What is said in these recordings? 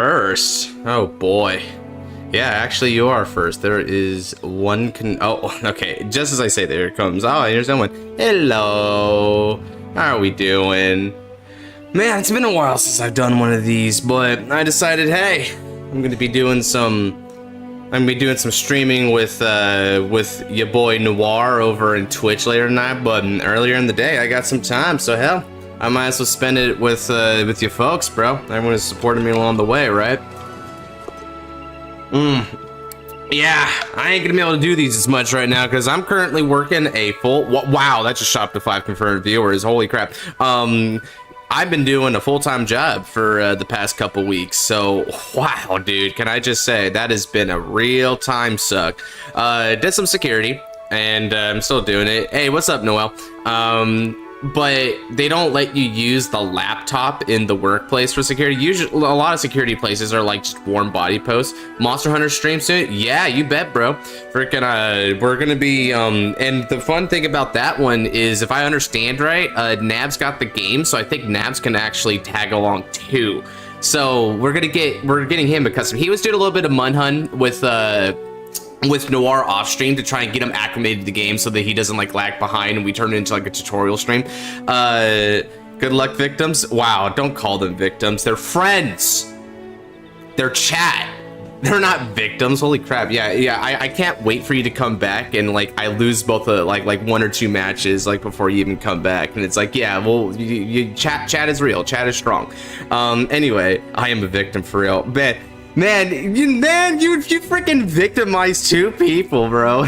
First? Oh boy. Yeah, actually you are first. There is one oh, okay. Just as I say, there it comes. Oh, here's someone. Hello. How are we doing? Man, it's been a while since I've done one of these, but I decided, hey, I'm gonna be doing some streaming with your boy Noir over in Twitch later tonight, but earlier in the day I got some time, so hell, I might as well spend it with you folks, bro. Everyone is supporting me along the way, right? Yeah, I ain't gonna be able to do these as much right now because I'm currently working a full. Wow, that just shot up to 5 confirmed viewers. Holy crap. I've been doing a full-time job for the past couple weeks, so wow, dude, can I just say that has been a real time suck. Did some security, and I'm still doing it. Hey, what's up, Noel? But they don't let you use the laptop in the workplace for security. Usually, a lot of security places are like just warm body posts. Monster Hunter stream soon? Yeah, you bet, bro. Freaking, we're gonna be, and the fun thing about that one is, if I understand right, Nabs got the game, so I think Nabs can actually tag along too. So we're getting him a custom. He was doing a little bit of Munhunt with Noir off stream to try and get him acclimated to the game so that he doesn't like lag behind and we turn it into like a tutorial stream. Good luck, victims. Wow, don't call them victims. They're friends. They're chat. They're not victims. Holy crap. Yeah. I can't wait for you to come back and like I lose both like 1 or 2 matches like before you even come back. And it's like, yeah, well, you chat is real. Chat is strong. Anyway, I am a victim for real. Man, you freaking victimize 2 people, bro.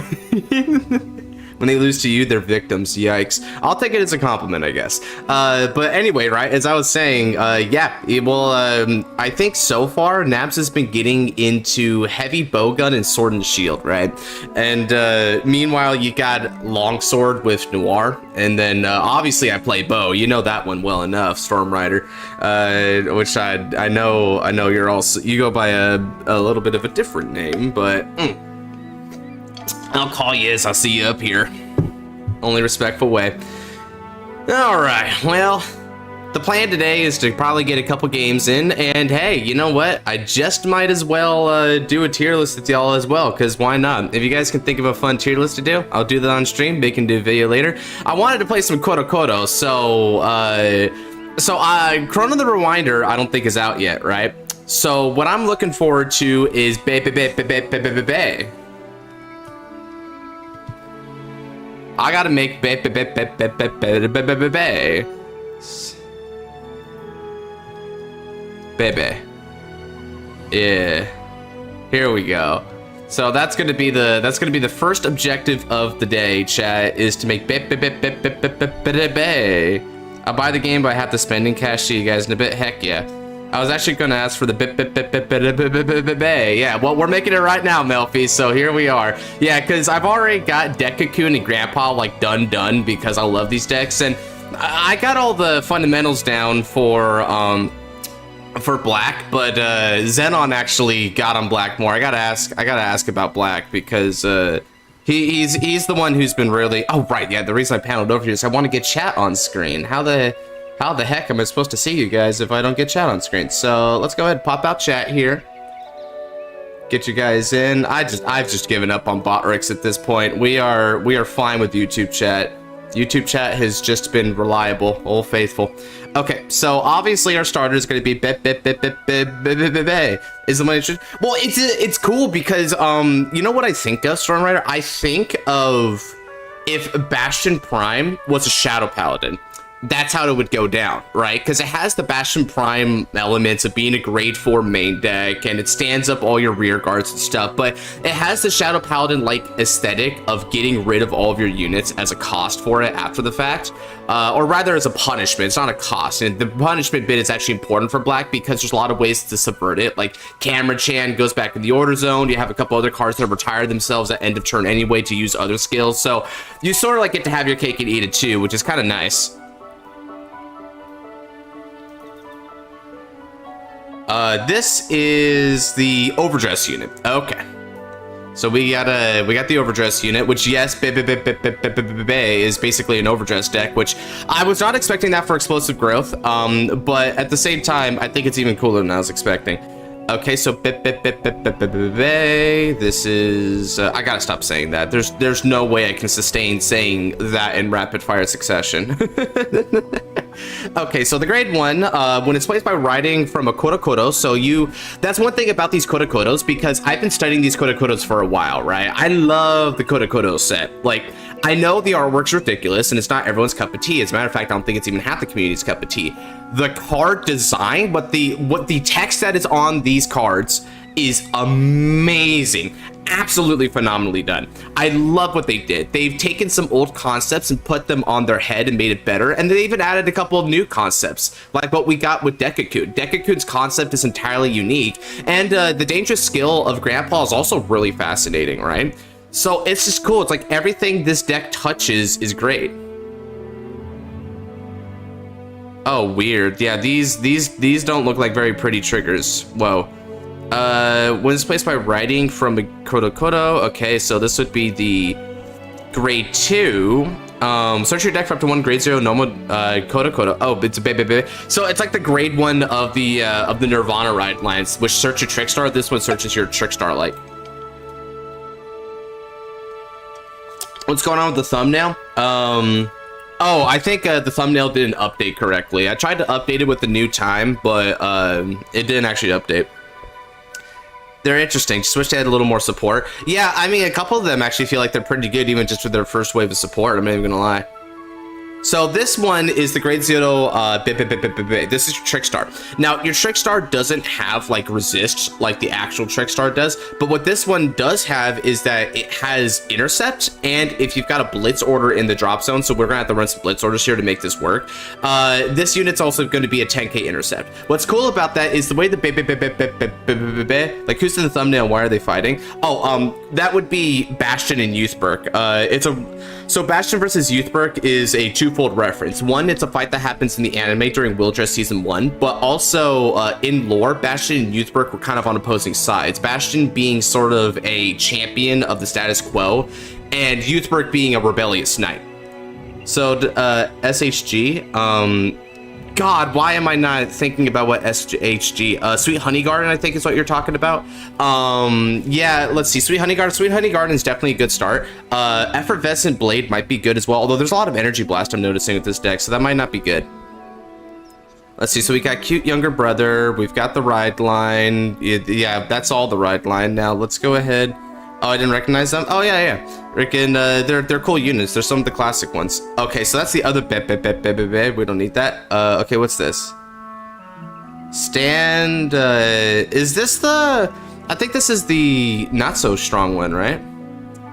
When they lose to you, they're victims. Yikes. I'll take it as a compliment, I guess. But anyway, right, as I was saying, yeah, I think so far, Nabs has been getting into heavy bowgun and sword and shield, right? And meanwhile, you got longsword with Noir, and then obviously I play bow. You know that one well enough, Storm Rider, which I know you're also, you go by a little bit of a different name, but I'll call you as I see you up here. Only respectful way. Alright, well, the plan today is to probably get a couple games in, and hey, you know what? I just might as well do a tier list with y'all as well, because why not? If you guys can think of a fun tier list to do, I'll do that on stream. They can do a video later. I wanted to play some Kodo Kodo, so Chrono the Rewinder I don't think is out yet, right? So what I'm looking forward to is I gotta make baby. Yeah. Here we go. So that's gonna be the first objective of the day, chat, is to make baby. I'll buy the game, but I have to spend in cash to you guys in a bit. Heck yeah. I was actually gonna ask for the yeah, well, we're making it right now, Melfi, so here we are. Yeah, because I've already got Deck Cocoon and Grandpa like done because I love these decks, and I got all the fundamentals down for black, but Xenon actually got on black more. I gotta ask about black because he's the one who's been really, oh right, yeah, the reason I paneled over here is I want to get chat on screen. How the heck am I supposed to see you guys if I don't get chat on screen? So let's go ahead and pop out chat here. Get you guys in. I've just given up on Botrix at this point. We are fine with YouTube chat. YouTube chat has just been reliable, old faithful. Okay, so obviously our starter is going to be is the money. Well, it's cool because you know what I think of, Storm Rider? I think of if Bastion Prime was a Shadow Paladin. That's how it would go down, right? Because it has the Bastion Prime elements of being a grade 4 main deck, and it stands up all your rear guards and stuff, but it has the Shadow Paladin-like aesthetic of getting rid of all of your units as a cost for it after the fact, or rather as a punishment. It's not a cost, and the punishment bit is actually important for black because there's a lot of ways to subvert it, like Camera Chan goes back in the order zone, you have a couple other cards that retire themselves at end of turn anyway to use other skills, so you sort of like get to have your cake and eat it too, which is kind of nice. This is the Overdress unit. Okay. So we got the Overdress unit, which yes, is basically an Overdress deck, which I was not expecting that for explosive growth. But at the same time, I think it's even cooler than I was expecting. Okay, so this is I gotta stop saying that. There's no way I can sustain saying that in rapid fire succession. Okay, so the grade 1, when it's placed by riding from a Kodokodo, so that's one thing about these Kodokodos, because I've been studying these Kodokodos for a while, right? I love the Kodokodo set. Like, I know the artwork's ridiculous and it's not everyone's cup of tea. As a matter of fact, I don't think it's even half the community's cup of tea. The card design, what the text that is on these cards is amazing. Absolutely phenomenally done. I love what they did. They've taken some old concepts and put them on their head and made it better, and they even added a couple of new concepts, like what we got with Dekakun. Dekakun's concept is entirely unique, and the dangerous skill of Grandpa is also really fascinating, right? So it's just cool. It's like everything this deck touches is great. Oh, weird. Yeah, these don't look like very pretty triggers. Whoa. When it's placed by writing from a Kodokodo. Okay, so this would be the grade 2. Search your deck for up to 1 grade 0 normal Kodokodo. Oh, it's a baby. So it's like the grade 1 of the Nirvana ride lines, which search your Trickstar. This one searches your Trickstar like. What's going on with the thumbnail? Oh, I think the thumbnail didn't update correctly. I tried to update it with the new time, but it didn't actually update. They're interesting. Just wish they had a little more support. Yeah, I mean, a couple of them actually feel like they're pretty good, even just with their first wave of support. I'm not even gonna lie. So this one is the grade 0, this is your Trickstar. Now, your Trickstar doesn't have, like, resist like the actual Trickstar does, but what this one does have is that it has intercept, and if you've got a blitz order in the drop zone, so we're gonna have to run some blitz orders here to make this work, this unit's also gonna be a 10k intercept. What's cool about that is the way the like, who's in the thumbnail, why are they fighting? Oh, that would be Bastion and Youthberg. So Bastion versus Youthberg is a twofold reference. One, it's a fight that happens in the anime during Wildress Season 1, but also in lore, Bastion and Youthberg were kind of on opposing sides. Bastion being sort of a champion of the status quo, and Youthberg being a rebellious knight. So SHG, God, why am I not thinking about what SHG? Sweet Honey Garden, I think is what you're talking about. Yeah, let's see. Sweet Honey Garden. Sweet Honey Garden is definitely a good start. Effervescent Blade might be good as well, although there's a lot of Energy Blast I'm noticing with this deck, so that might not be good. Let's see. So we got Cute Younger Brother. We've got the Ride Line. Yeah, that's all the Ride Line. Now let's go ahead. Oh, I didn't recognize them. Oh yeah. Freaking, they're cool units. They're some of the classic ones. Okay, so that's the other we don't need that. Okay, what's this? Stand, is this the, I think this is the not so strong one, right?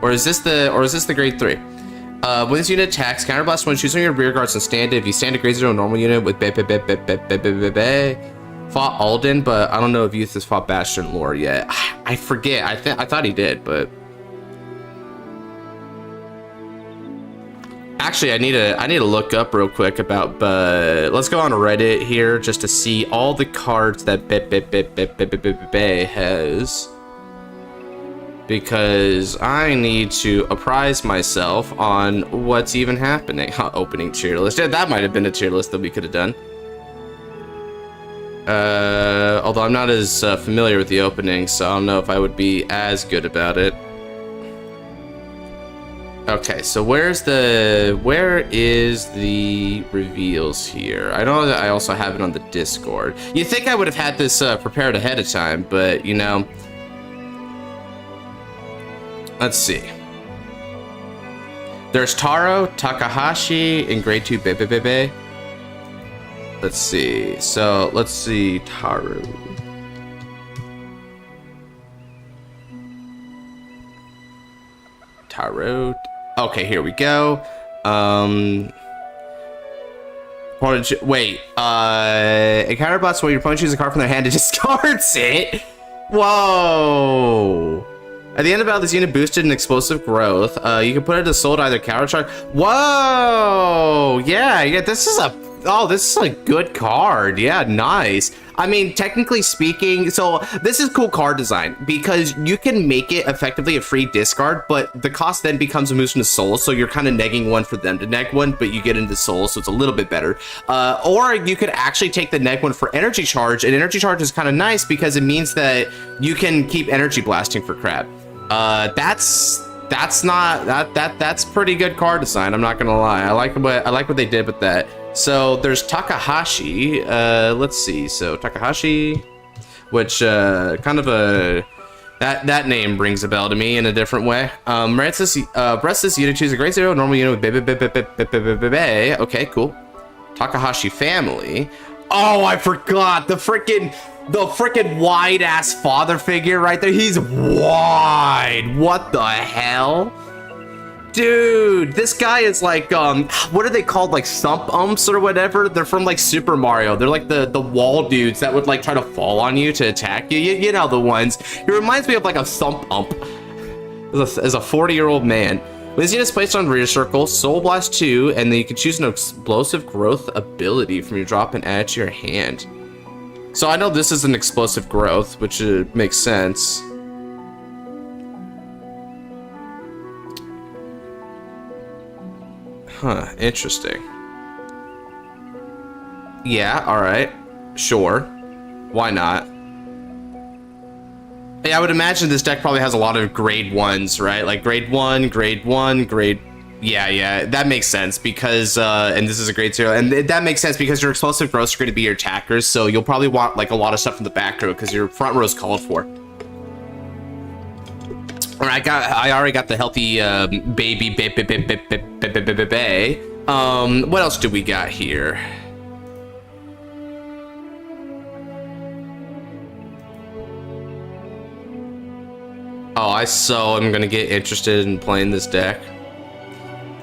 Or is this the grade 3? When this unit attacks, counterblast when choosing your rear guards and stand. If you stand a grade 0 normal unit with fought Alden, but I don't know if Youth has fought Bastion lore yet. I forget. I thought he did, but actually I need to look up real quick about. Let's go on Reddit here just to see all the cards that Bay has, because I need to apprise myself on what's even happening. Opening tier list. Yeah, that might have been a tier list that we could have done. Although I'm not as familiar with the opening, so I don't know if I would be as good about it. Okay, so where is the reveals here? I know that I also have it on the Discord. You'd think I would have had this prepared ahead of time, but you know, let's see. There's Taro, Takahashi, in grade 2 Bebe. Let's see. So let's see. Taro. Okay, here we go. Wait. A counterblast where your opponent chooses a card from their hand and discards it. Whoa. At the end of battle, this unit boosted an explosive growth. You can put it to soul to either counter charge. Whoa! Yeah, this is a Oh, this is a good card. Yeah, nice. I mean, technically speaking, so this is cool card design because you can make it effectively a free discard, but the cost then becomes a boost into soul, so you're kind of negging one for them to neg one, but you get into soul, so it's a little bit better. Or you could actually take the neg one for energy charge, and energy charge is kind of nice because it means that you can keep energy blasting for crap. That's pretty good card design. I'm not gonna lie. I like what they did with that. So there's Takahashi. Let's see. So Takahashi, which kind of a that name rings a bell to me in a different way. Breast unit choose a grade 0 normal unit with baby. Okay, cool. Takahashi family. Oh, I forgot the freaking wide ass father figure right there. He's wide. What the hell? Dude, this guy is like, what are they called? Like stump umps or whatever? They're from like Super Mario. They're like the wall dudes that would like try to fall on you to attack you. You know the ones. He reminds me of like a stump ump. As a 40-year-old man. When this unit is placed on rear circle, Soul Blast 2, and then you can choose an explosive growth ability from your drop and add it to your hand. So I know this is an explosive growth, which makes sense. Huh, interesting. Yeah, alright. Sure. Why not? Yeah, I would imagine this deck probably has a lot of grade 1s, right? Like grade 1, grade 1, grade... Yeah, that makes sense because, and this is a grade 0, and that makes sense because your explosive growths are going to be your attackers, so you'll probably want like a lot of stuff from the back row because your front row is called for. Alright, I already got the healthy baby. What else do we got here? Oh, I'm gonna get interested in playing this deck.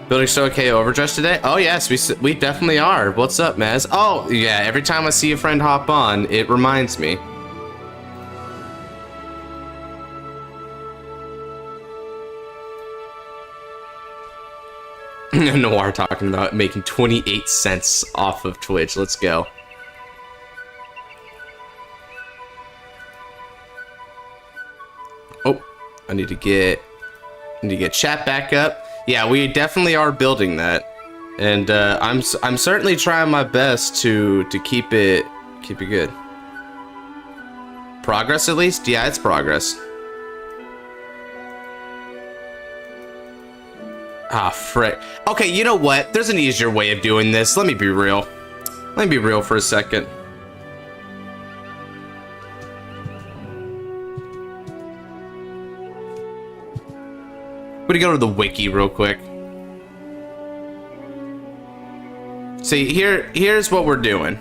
Building so okay Overdress today? Oh yes, we definitely are. What's up, Maz? Oh yeah, every time I see a friend hop on, it reminds me. Noir talking about making 28 cents off of Twitch. Let's go. Oh, I need to get chat back up. Yeah, we definitely are building that, and I'm certainly trying my best to keep it good. Progress, at least. Yeah, it's progress. Ah, frick. Okay, you know what? There's an easier way of doing this. Let me be real. Let me be real for a second. I'm gonna go to the wiki real quick. See, here's what we're doing.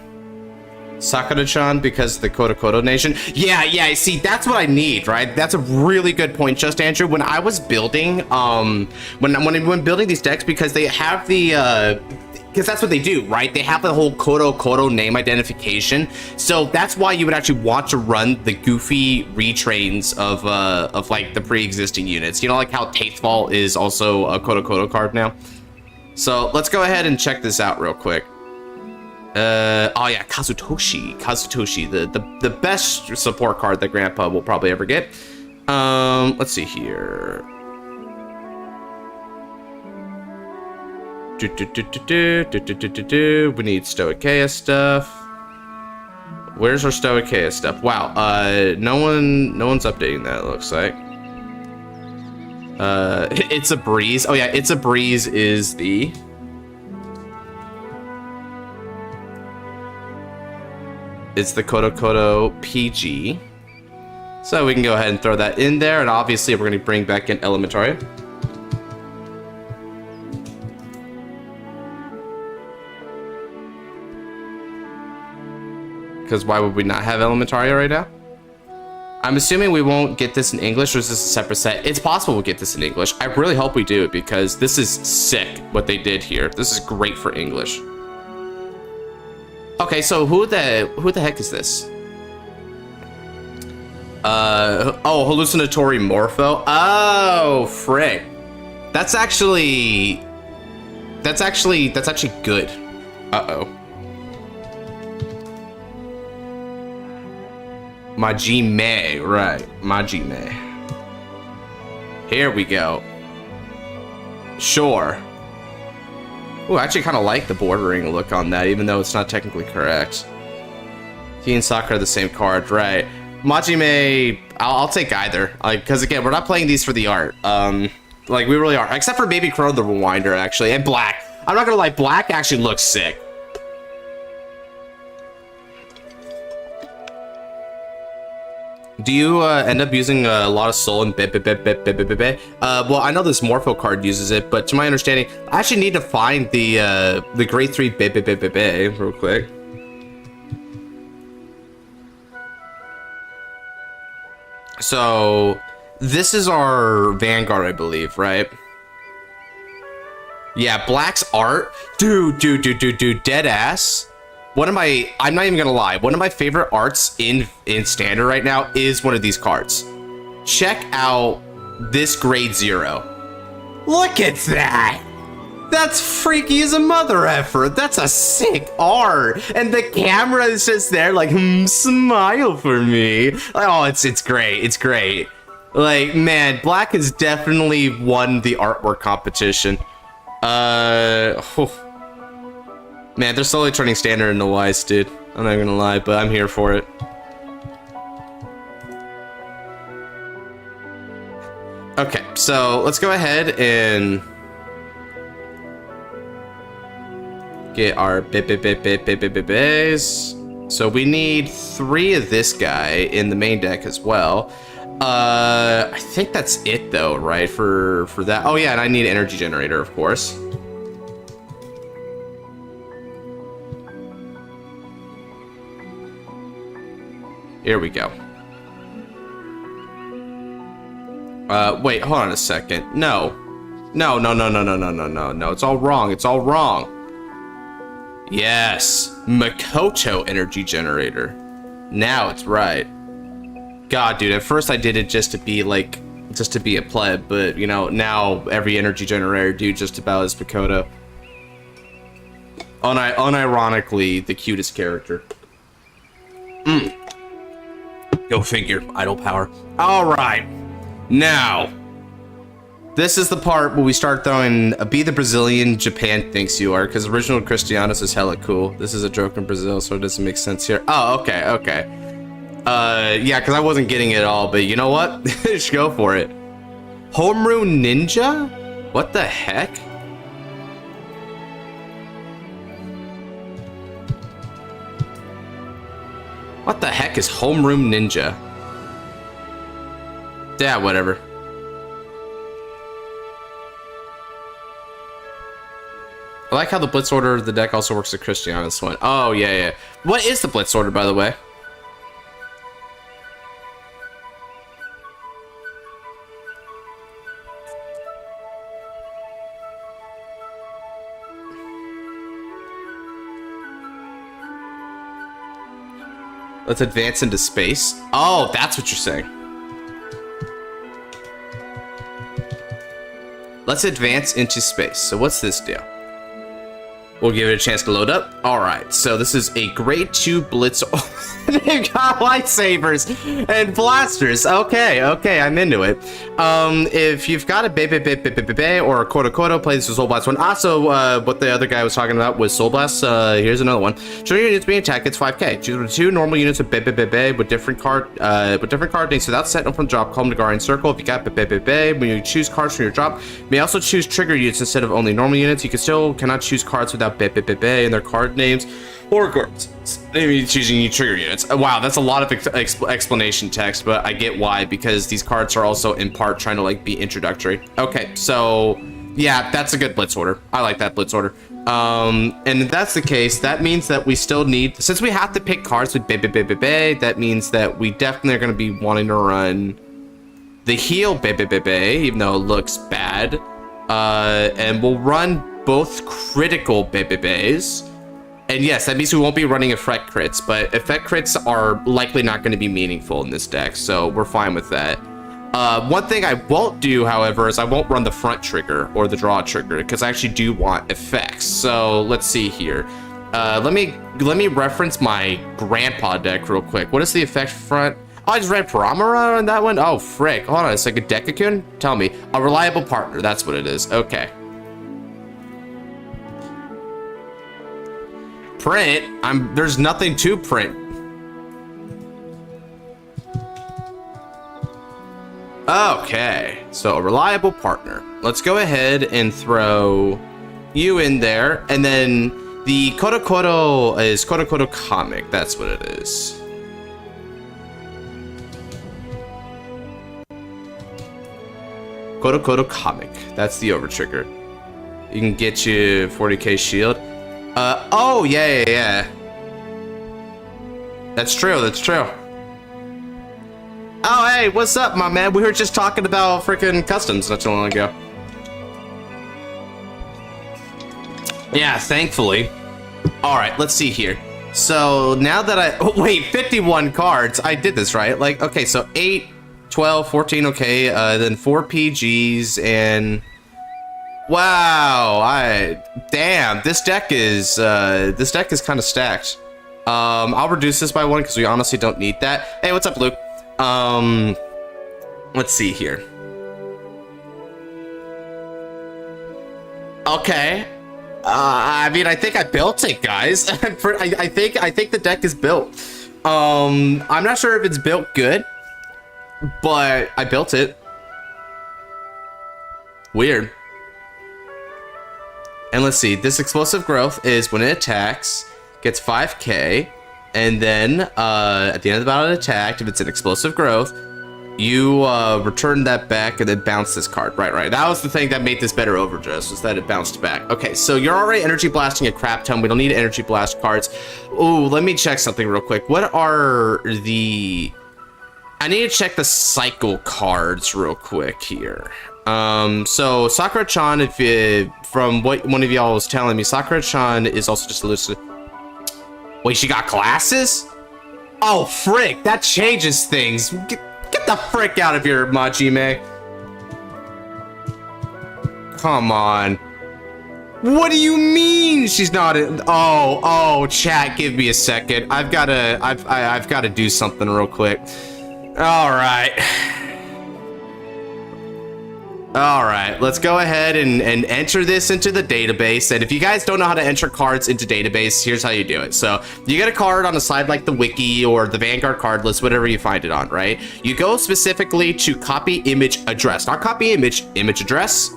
Sakura-chan because of the Kodo Nation. Yeah, see, that's what I need, right? That's a really good point, Just Andrew. When I was building, when building these decks, because they have the, because that's what they do, right? They have the whole Kodo name identification. So that's why you would actually want to run the goofy retrains of like the pre-existing units. You know, like how Tatefall is also a Kodo card now. So let's go ahead and check this out real quick. Oh yeah, Kazutoshi, the best support card that Grandpa will probably ever get. Let's see here. We need Stoicheia stuff. Where's our Stoicheia stuff? Wow, no one's updating that, it looks like. It's a Breeze. Oh yeah, It's a Breeze is the... It's the Kodo PG. So we can go ahead and throw that in there, and obviously we're going to bring back in Elementaria. Because why would we not have Elementaria right now? I'm assuming we won't get this in English, or is this a separate set? It's possible we'll get this in English. I really hope we do, because this is sick, what they did here. This is great for English. Okay, so who the heck is this? Oh, hallucinatory morpho. Oh, frick. That's actually good. Uh-oh. Majime, right. Majime. Here we go. Sure. Ooh, I actually kind of like the bordering look on that, even though it's not technically correct. He and Sakura are the same card, right. Majime, I'll take either. Like, because again, we're not playing these for the art. Like, we really are. Except for maybe Chrono the Rewinder, actually. And Black. I'm not gonna lie, Black actually looks sick. Do you end up using a lot of soul and well, I know this Morpho card uses it, but to my understanding, I actually need to find the grade 3 real quick. So this is our Vanguard, I believe, right? Yeah, Black's art, dude, dead ass. One of my, I'm not even gonna lie, one of my favorite arts in standard right now is one of these cards. Check out this grade 0. Look at that. That's freaky as a mother effer. That's a sick art. And the camera is just there like, smile for me. Oh, it's great. It's great. Like, man, Black has definitely won the artwork competition. Man, they're slowly turning standard into wise, dude. I'm not gonna lie, but I'm here for it. Okay, so let's go ahead and get our bays. So we need 3 of this guy in the main deck as well. I think that's it though, right? For that. Oh yeah, and I need an energy generator, of course. Here we go. Wait, hold on a second. No. No. It's all wrong. It's all wrong. Yes. Makoto energy generator. Now it's right. God, dude, at first I did it just to be like, just to be a pleb, but you know, now every energy generator dude just about is Makoto. Unironically, the cutest character. Go figure, idle power. All right, now, this is the part where we start throwing be the Brazilian Japan thinks you are, because original Cristianos is hella cool. This is a joke in Brazil, so it doesn't make sense here. Oh, okay. Yeah, because I wasn't getting it at all, but you know what? Just go for it. Homeroom Ninja? What the heck? What the heck is Homeroom Ninja? Yeah, whatever. I like how the Blitz order of the deck also works with Cristiano's one. Oh, yeah. What is the Blitz order, by the way? Let's advance into space. Oh, that's what you're saying. Let's advance into space. So what's this deal? We'll give it a chance to load up. All right, so this is a grade 2 blitz. They've got lightsabers and blasters. Okay, I'm into it. If you've got a Bebe or a Kodo, play this with Soul Blast one. Also, what the other guy was talking about was Soul Blast. Here's another one. Show your units being attacked, it's 5k. Choose 2 normal units of Bebe with different card names without setting up from drop. Call them to Guardian Circle. If you got Bebe, when you choose cards from your drop, you may also choose trigger units instead of only normal units. You cannot choose cards without Bebe and their card names or cards. Maybe choosing you trigger units. Wow, that's a lot of explanation text, but I get why, because these cards are also in part trying to like be introductory. Okay, so yeah, that's a good blitz order. I like that blitz order. And if that's the case, that means that we still need, since we have to pick cards with Bebe, that means that we definitely are going to be wanting to run the heal Bebe, even though it looks bad. And we'll run both critical Bebes. And yes, that means we won't be running effect crits, but effect crits are likely not going to be meaningful in this deck, so we're fine with that. One thing I won't do, however, is I won't run the front trigger or the draw trigger, because I actually do want effects. So let's see here. Let me reference my grandpa deck real quick. What is the effect front? Oh, I just read Paramara on that one? Oh, frick. Hold on a second. Dekakun? Tell me. A reliable partner. That's what it is. Okay. Print? There's nothing to print. Okay. So, a reliable partner. Let's go ahead and throw you in there. And then the Korokoro is Korokoro Comic. That's what it is. Korokoro Comic. That's the overtrigger. You can get you 40k shield. Oh, yeah. That's true, that's true. Oh, hey, what's up, my man? We were just talking about freaking customs not too long ago. Yeah, thankfully. All right, let's see here. So now that oh, wait, 51 cards. I did this, right? Like, okay, so 8, 12, 14, okay, then 4 PGs, and wow, damn, this deck is kind of stacked. I'll reduce this by 1 because we honestly don't need that. Hey, what's up, Luke? Let's see here. Okay. I mean, I think I built it, guys. I think the deck is built. I'm not sure if it's built good, but I built it. Weird. And let's see. This explosive growth is when it attacks, gets 5k, and then at the end of the battle it attacked, if it's an explosive growth, you return that back and then bounce this card. Right. That was the thing that made this better Overdress, was that it bounced back. Okay, so you're already energy blasting a crap ton. We don't need energy blast cards. Ooh, let me check something real quick. What are the... I need to check the cycle cards real quick here. So Sakura-chan, if you, from what one of y'all was telling me, Sakura-chan is also just a list. Wait, she got glasses? Oh, frick, that changes things. Get the frick out of here, Majime. Come on. What do you mean she's not in? Oh, chat, give me a second. I've gotta do something real quick. All right, let's go ahead and enter this into the database. And if you guys don't know how to enter cards into database, here's how you do it. So you get a card on a side like the wiki or the Vanguard card list, whatever you find it on, right? You go specifically to copy image address, not copy image address.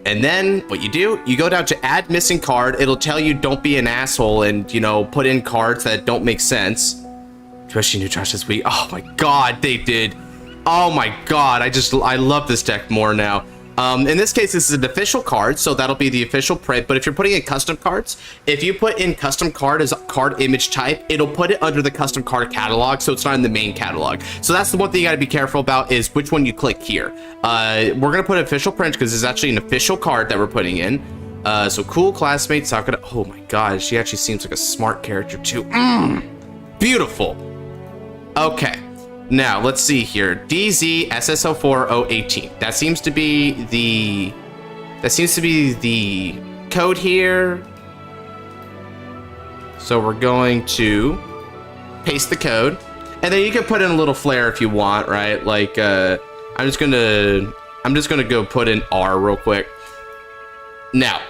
And then what you do, you go down to add missing card. It'll tell you don't be an asshole and, you know, put in cards that don't make sense. Especially new trash this week. Oh my god, they did. Oh my god, I love this deck more now. In this case, this is an official card, so that'll be the official print. But if you're putting in custom cards, if you put in custom card as a card image type, it'll put it under the custom card catalog, so it's not in the main catalog. So that's the one thing you gotta be careful about, is which one you click here. We're gonna put official print because it's actually an official card that we're putting in. So cool classmate Sakura. Oh my god, she actually seems like a smart character too. Beautiful. Okay. Now, let's see here. DZ SSO4018. That seems to be the code here. So we're going to paste the code. And then you can put in a little flair if you want, right? Like I'm just gonna go put in R real quick. Now,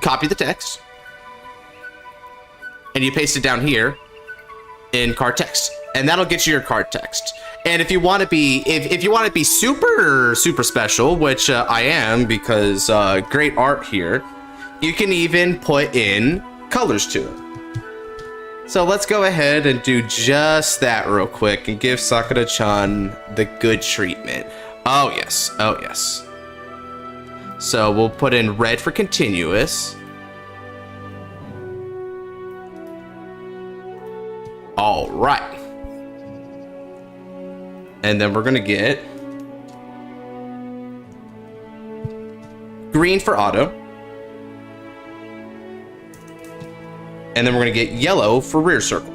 copy the text. And you paste it down here in card text, and that'll get you your card text. And if you want to be, if you want to be super special, which I am, because great art here, you can even put in colors to it. So let's go ahead and do just that real quick and give Sakura-chan the good treatment. Oh yes, oh yes. So we'll put in red for continuous. All right. And then we're gonna get green for auto. And then we're gonna get yellow for rear circle.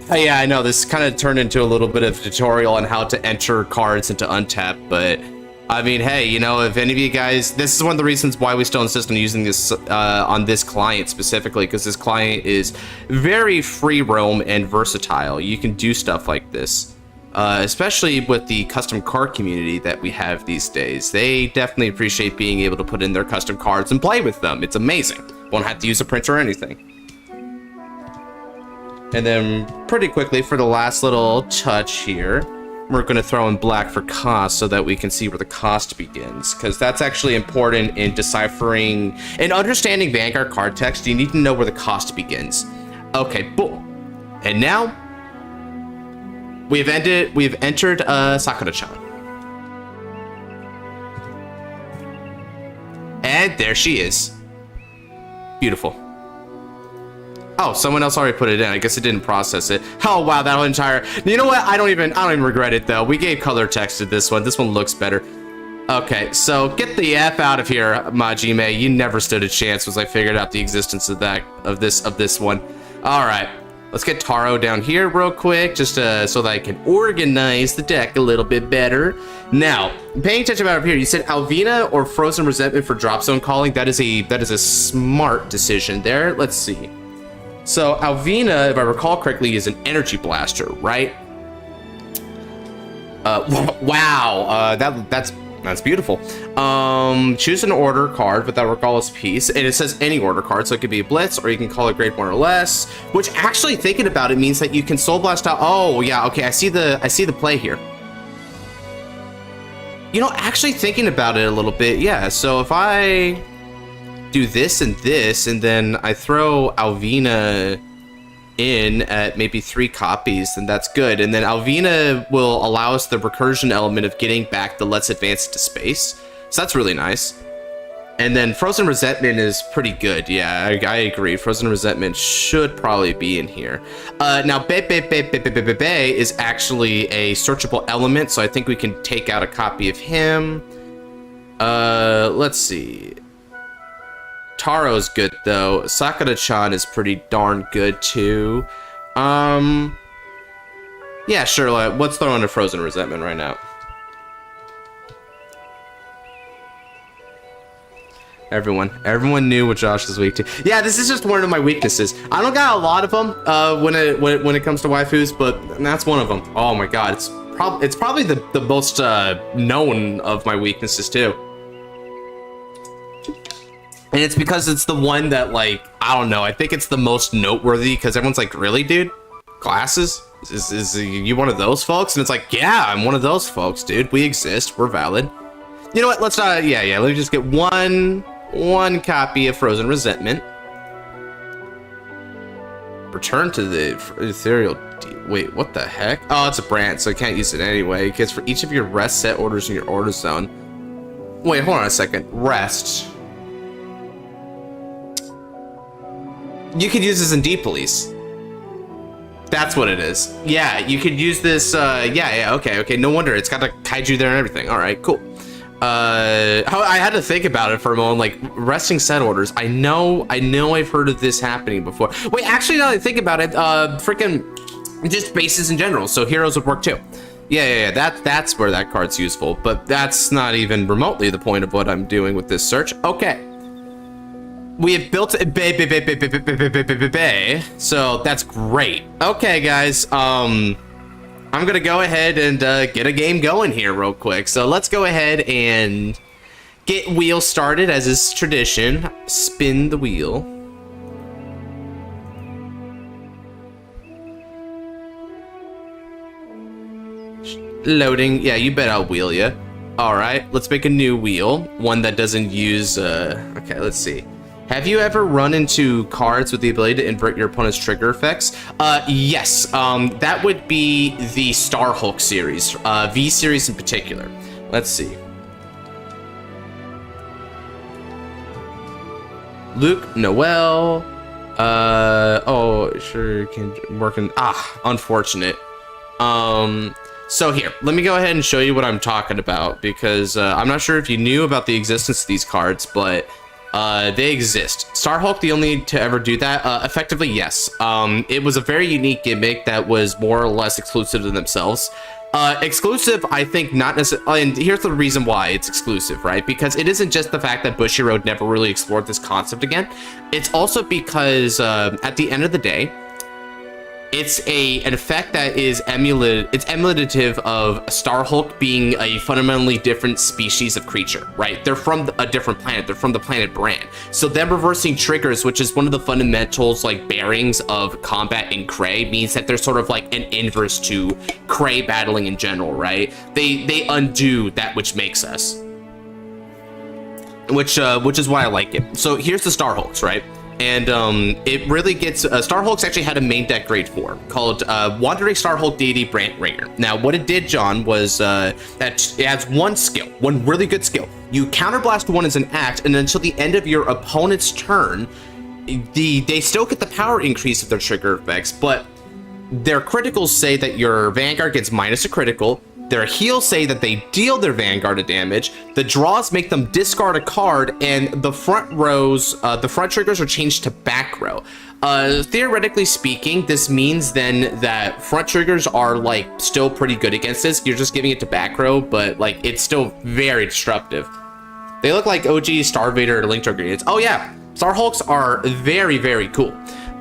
Oh, yeah, I know this kind of turned into a little bit of a tutorial on how to enter cards into Untap, but I mean, hey, you know, if any of you guys, this is one of the reasons why we still insist on using this on this client specifically, because this client is very free roam and versatile. You can do stuff like this, especially with the custom card community that we have these days. They definitely appreciate being able to put in their custom cards and play with them. It's amazing. Won't have to use a printer or anything. And then pretty quickly for the last little touch here, we're going to throw in black for cost so that we can see where the cost begins, because that's actually important in deciphering and understanding Vanguard card text. You need to know where the cost begins. Okay, boom. And now we've entered Sakura-chan. And there she is. Beautiful. Oh, someone else already put it in. I guess it didn't process it. Oh wow, that whole entire. You know what? I don't even regret it though. We gave color text to this one. This one looks better. Okay, so get the F out of here, Majime. You never stood a chance once I figured out the existence of this one. All right, let's get Taro down here real quick, just so that I can organize the deck a little bit better. Now, paying attention about up here, you said Alvina or Frozen Resentment for drop zone calling. That is a smart decision there. Let's see. So Alvina, if I recall correctly, is an energy blaster, right? Wow, that's beautiful. Choose an order card with that regardless piece, and it says any order card, so it could be a blitz, or you can call it grade 1 or less. Which actually, thinking about it, means that you can soul blast out. Oh yeah, okay, I see the play here. You know, actually thinking about it a little bit, yeah. So if I do this, and then I throw Alvina in at maybe 3 copies, then that's good. And then Alvina will allow us the recursion element of getting back the let's advance to space. So that's really nice. And then Frozen Resentment is pretty good. Yeah, I agree. Frozen Resentment should probably be in here. Now, Be is actually a searchable element, so I think we can take out a copy of him. Let's see. Taro's good though. Sakura-chan is pretty darn good too. Yeah, sure. Let's throw in a Frozen Resentment right now. Everyone knew what Josh was weak to. Yeah, this is just one of my weaknesses. I don't got a lot of them when it comes to waifus, but that's one of them. Oh my god, it's probably the most known of my weaknesses too. And it's because it's the one that, like, I don't know, I think it's the most noteworthy, because everyone's like, really, dude? Glasses? Is you one of those folks? And it's like, yeah, I'm one of those folks, dude. We exist. We're valid. You know what? Let's let me just get one copy of Frozen Resentment. Return to the ethereal. Wait, what the heck? Oh, it's a brand, so I can't use it anyway, because for each of your rest set orders in your order zone. Wait, hold on a second. Rest. You could use this in Deep Police. That's what it is. Yeah, you could use this. Yeah, okay. No wonder it's got a kaiju there and everything. All right, cool. I had to think about it for a moment. Like resting set orders. I know I've heard of this happening before. Wait, actually, now that I think about it, freaking just bases in general. So heroes would work too. Yeah. That's where that card's useful. But that's not even remotely the point of what I'm doing with this search. Okay. We have built a bay, so that's great. Okay, guys, I'm gonna go ahead and get a game going here real quick. So let's go ahead and get wheel started, as is tradition. Spin the wheel. Loading. Yeah, you bet I'll wheel ya. All right, let's make a new wheel, one that doesn't use. Okay, let's see. Have you ever run into cards with the ability to invert your opponent's trigger effects? Yes, that would be the Star Hulk series, V series in particular. Let's see. Luke, Noel, oh, sure, can work in, unfortunate. So here, let me go ahead and show you what I'm talking about, because I'm not sure if you knew about the existence of these cards, but they exist. Star Hulk, the only to ever do that? Effectively, yes. It was a very unique gimmick that was more or less exclusive to themselves. Exclusive, I think not necessarily, and here's the reason why it's exclusive, right? Because it isn't just the fact that Bushiroad never really explored this concept again. It's also because at the end of the day, it's an effect that is emulative of Star Hulk being a fundamentally different species of creature, right? They're from a different planet. They're from the planet Bran. So them reversing triggers, which is one of the fundamentals, like, bearings of combat in Krei, means that they're sort of like an inverse to Krei battling in general, right? They undo that which makes us. Which is why I like it. So here's the Star Hulks, right? And it really gets... Star Hulk's actually had a main deck grade 4 called Wandering Star Hulk Deity Brant Ringer. Now, what it did, John, was that it has one skill, one really good skill. You counterblast one as an act, and until the end of your opponent's turn, they still get the power increase of their trigger effects, but their criticals say that your Vanguard gets minus a critical. Their heals say that they deal their Vanguard a damage. The draws make them discard a card, and the front rows, the front triggers are changed to back row. Theoretically speaking, this means then that front triggers are, like, still pretty good against this. You're just giving it to back row, but, like, it's still very disruptive. They look like OG Star Vader Link ingredients. Oh yeah, Star Hulks are very, very cool.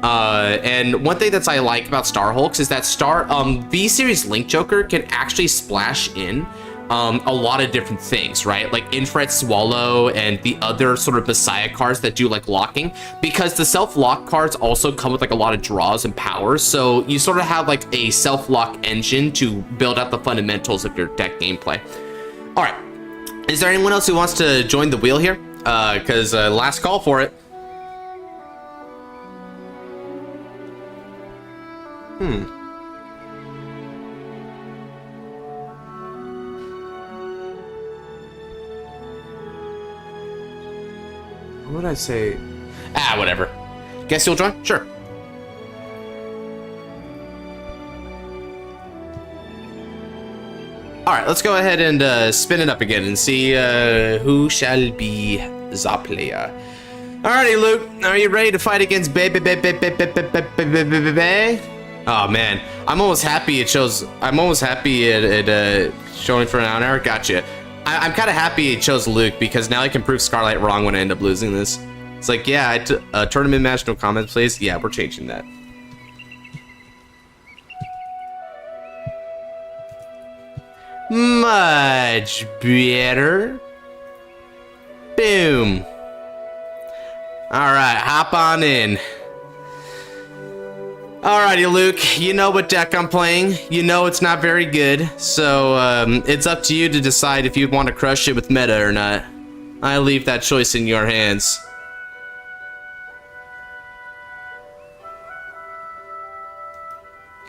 And one thing that I like about Star Hulks is that V-Series Link Joker can actually splash in a lot of different things, right? Like Infrared Swallow and the other sort of Messiah cards that do like locking, because the self-lock cards also come with like a lot of draws and powers, so you sort of have like a self-lock engine to build out the fundamentals of your deck gameplay. All right, is there anyone else who wants to join the wheel here? Because last call for it. What would I say? Whatever. Guess you'll join? Sure. Alright, let's go ahead and spin it up again and see who shall be the player. Alrighty, Luke, are you ready to fight against baby? Oh man, I'm almost happy it shows. I'm almost happy it showing for an hour. Gotcha. I'm kind of happy it chose Luke because now I can prove Scarlight wrong when I end up losing this. It's like, yeah, tournament match, no comments, please. Yeah, we're changing that. Much better. Boom. All right, hop on in. Alrighty, Luke, you know what deck I'm playing. You know it's not very good, so it's up to you to decide if you want to crush it with meta or not. I leave that choice in your hands.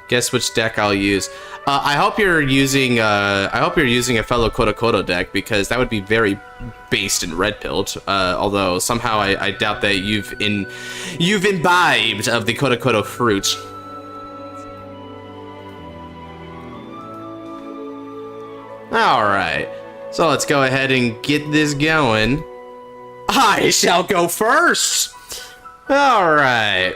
Guess which deck I'll use. I hope you're using a fellow Kodo deck, because that would be very based and red pilled. Although somehow I doubt that you've imbibed of the Kodo fruit. All right, so let's go ahead and get this going. I shall go first. All right.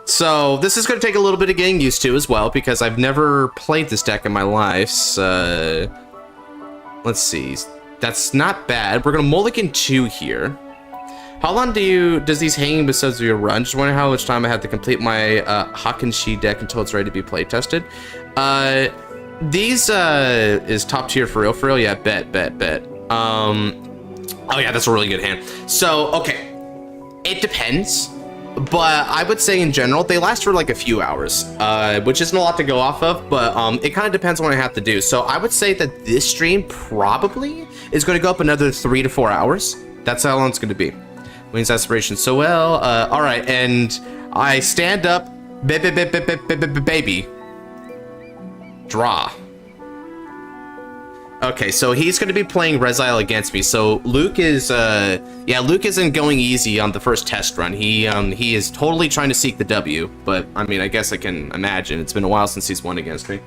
So this is going to take a little bit of getting used to as well, because I've never played this deck in my life. So, let's see. That's not bad. We're going to mulligan 2 here. How long does these hanging episodes of your run? Just wondering how much time I have to complete my Hakenshi deck until it's ready to be play tested. These is top tier for real. Yeah, bet. Oh yeah, that's a really good hand. So, okay. It depends. But I would say in general, they last for like a few hours, which isn't a lot to go off of, but it kind of depends on what I have to do. So I would say that this stream probably is going to go up another 3 to 4 hours. That's how long it's going to be. Wings aspiration so well. All right, and I stand up, baby. Draw. Okay, so he's going to be playing Resile against me. So Luke is, yeah, Luke isn't going easy on the first test run. He is totally trying to seek the W. But I mean, I guess I can imagine. It's been a while since he's won against me.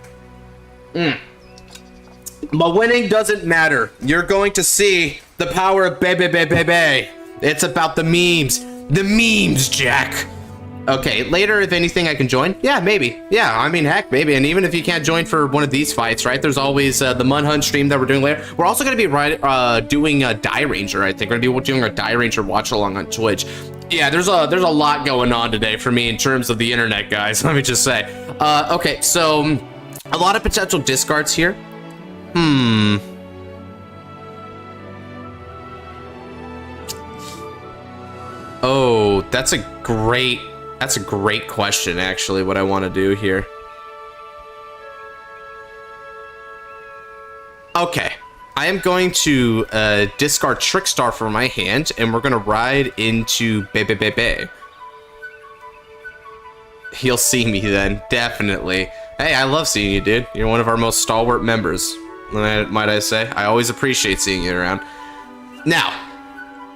But winning doesn't matter. You're going to see the power of baby. It's about the memes. The memes, Jack. Okay, later, if anything, I can join. Yeah, maybe. Yeah, I mean, heck, maybe. And even if you can't join for one of these fights, right? There's always the Mud Hunt stream that we're doing later. We're also going to be doing a Die Ranger, I think. We're going to be doing a Die Ranger watch along on Twitch. Yeah, there's a lot going on today for me in terms of the internet, guys. Let me just say. Okay, so a lot of potential discards here. Oh, that's a great question, actually, what I want to do here. Okay, I am going to discard Trickstar from my hand, and we're going to ride into Bebe. He'll see me then, definitely. Hey, I love seeing you, dude. You're one of our most stalwart members, might I say. I always appreciate seeing you around. Now,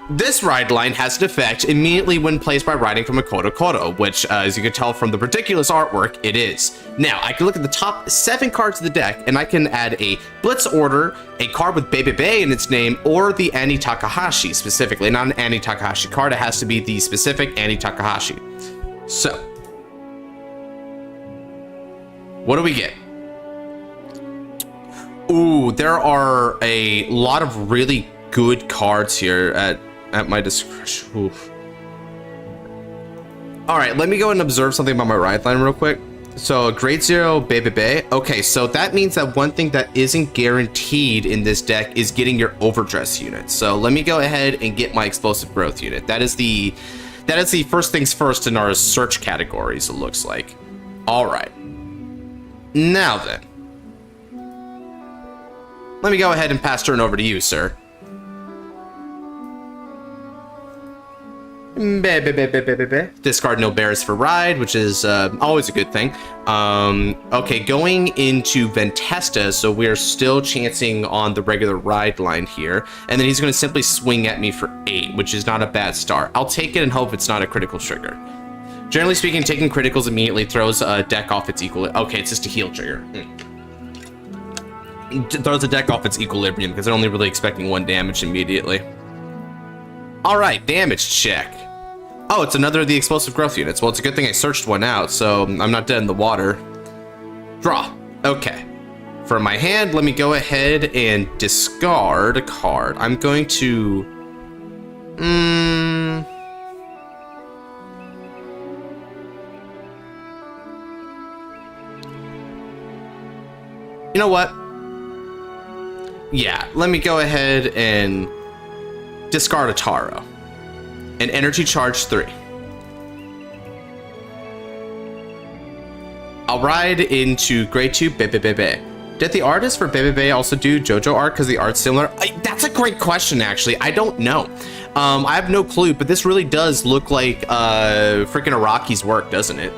this ride line has an effect immediately when placed by riding from a Kodo, which, as you can tell from the ridiculous artwork, it is. Now, I can look at the top 7 cards of the deck, and I can add a Blitz Order, a card with Bebe in its name, or the Annie Takahashi specifically. Not an Annie Takahashi card, it has to be the specific Annie Takahashi. So, what do we get? Ooh, there are a lot of really good cards here at my discretion. Oof. All right, let me go and observe something about my ride line real quick. So grade 0 Bebe. Okay, so that means that one thing that isn't guaranteed in this deck is getting your Overdress unit. So let me go ahead and get my explosive growth unit. That is the first things first in our search categories, it looks like. All right. Now then, let me go ahead and pass turn over to you, sir. Discard no bears for ride, which is always a good thing. Okay, going into Ventesta, so we are still chancing on the regular ride line here, and then he's going to simply swing at me for 8, which is not a bad start. I'll take it and hope it's not a critical trigger. Generally speaking, taking criticals immediately throws a deck off its equilibrium. Okay, it's just a heal trigger. Throws a deck off its equilibrium because they're only really expecting 1 damage immediately. All right, damage check. Oh, it's another of the explosive growth units. Well, it's a good thing I searched one out, so I'm not dead in the water. Draw. Okay. For my hand, let me go ahead and discard a card. I'm going to... You know what? Yeah, let me go ahead and discard a Taro. And energy charge 3. I'll ride into grade 2 Bebe. Did the artist for Bebe also do JoJo art because the art's similar? That's a great question, actually. I don't know. I have no clue, but this really does look like freaking Araki's work, doesn't it?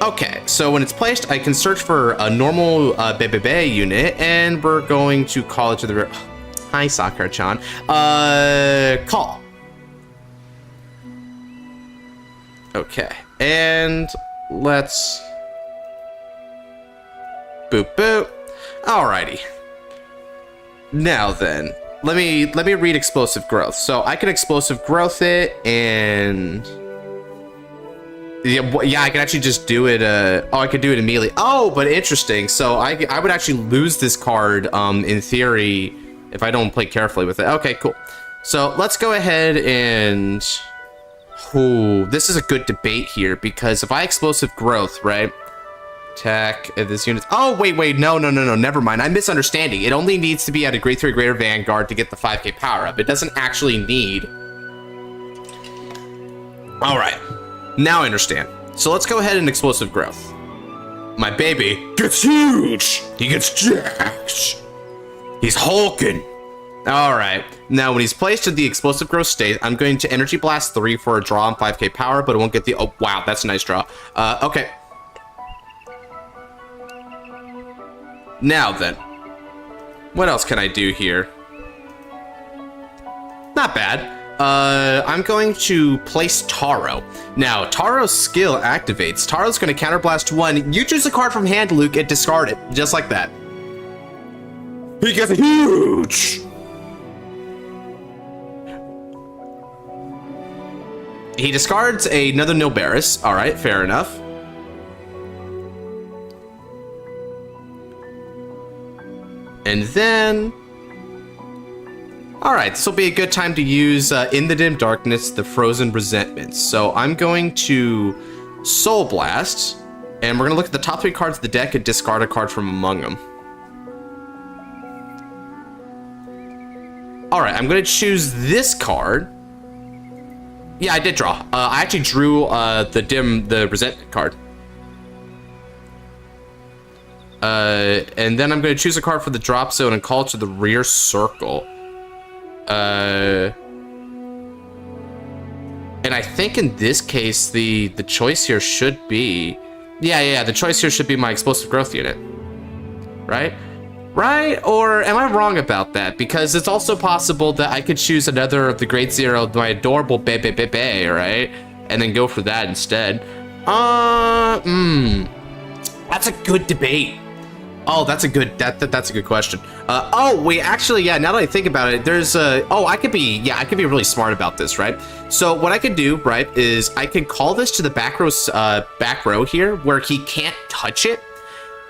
Okay, so when it's placed, I can search for a normal Bebe unit, and we're going to call it to the... Hi, Sakura-chan. Call. Okay, and let's... Boop, boop. Alrighty. Now then, let me read explosive growth. So I can explosive growth it, and... Yeah, I can actually just do it. Oh, I could do it immediately. Oh, but interesting. So I would actually lose this card, in theory, if I don't play carefully with it. Okay, cool. So let's go ahead and... Ooh, this is a good debate here, because if I explosive growth, right? Attack this unit. Oh, wait. No. Never mind. I'm misunderstanding. It only needs to be at a grade 3 greater Vanguard to get the 5k power up. It doesn't actually need... All right. Now I understand. So let's go ahead and explosive growth. My baby gets huge. He gets jacked. He's hulking. All right. Now, when he's placed in the explosive growth state, I'm going to energy blast 3 for a draw on 5k power, but it won't get the... Oh, wow. That's a nice draw. Okay. Now then. What else can I do here? Not bad. I'm going to place Taro. Now, Taro's skill activates. Taro's going to counterblast 1. You choose a card from hand, Luke, and discard it. Just like that. He gets huge! He discards another Nilberis. All right, fair enough. And then... all right, this will be a good time to use In the Dim Darkness, the Frozen Resentments. So I'm going to Soul Blast, and we're going to look at the top 3 cards of the deck and discard a card from among them. All right, I'm going to choose this card. Yeah, I did draw. I actually drew the Resentment card. And then I'm going to choose a card for the drop zone and call it to the rear circle. And I think in this case, the choice here should be... yeah, the choice here should be my Explosive Growth unit. Right? Right? Or am I wrong about that? Because it's also possible that I could choose another of the Grade Zero, my adorable Bebe, right? And then go for that instead. That's a good debate. Oh, that's a good question. Oh, wait, actually, yeah, now that I think about it, there's I could be really smart about this, right? So what I could do, right, is I could call this to the back row here where he can't touch it.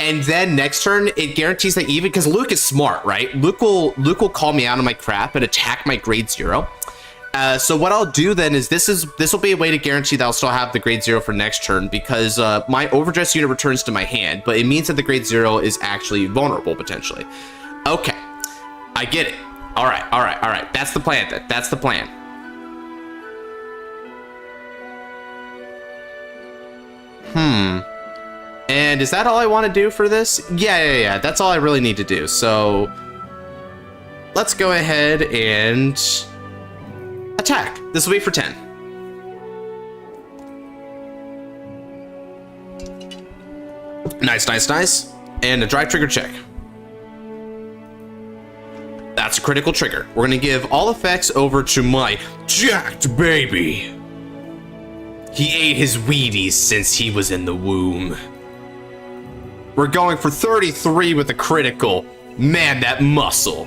And then next turn, it guarantees that even, because Luke is smart, right? Luke will call me out on my crap and attack my Grade Zero. So what I'll do then is this will be a way to guarantee that I'll still have the Grade Zero for next turn, because my Overdress unit returns to my hand, but it means that the Grade Zero is actually vulnerable potentially. Okay, I get it. All right. That's the plan then. That's the plan. And is that all I want to do for this? Yeah. That's all I really need to do. So let's go ahead and attack. This will be for 10. Nice. And a dry trigger check. That's a critical trigger. We're gonna give all effects over to my jacked baby. He ate his Wheaties since he was in the womb. We're going for 33 with a critical. Man, that muscle.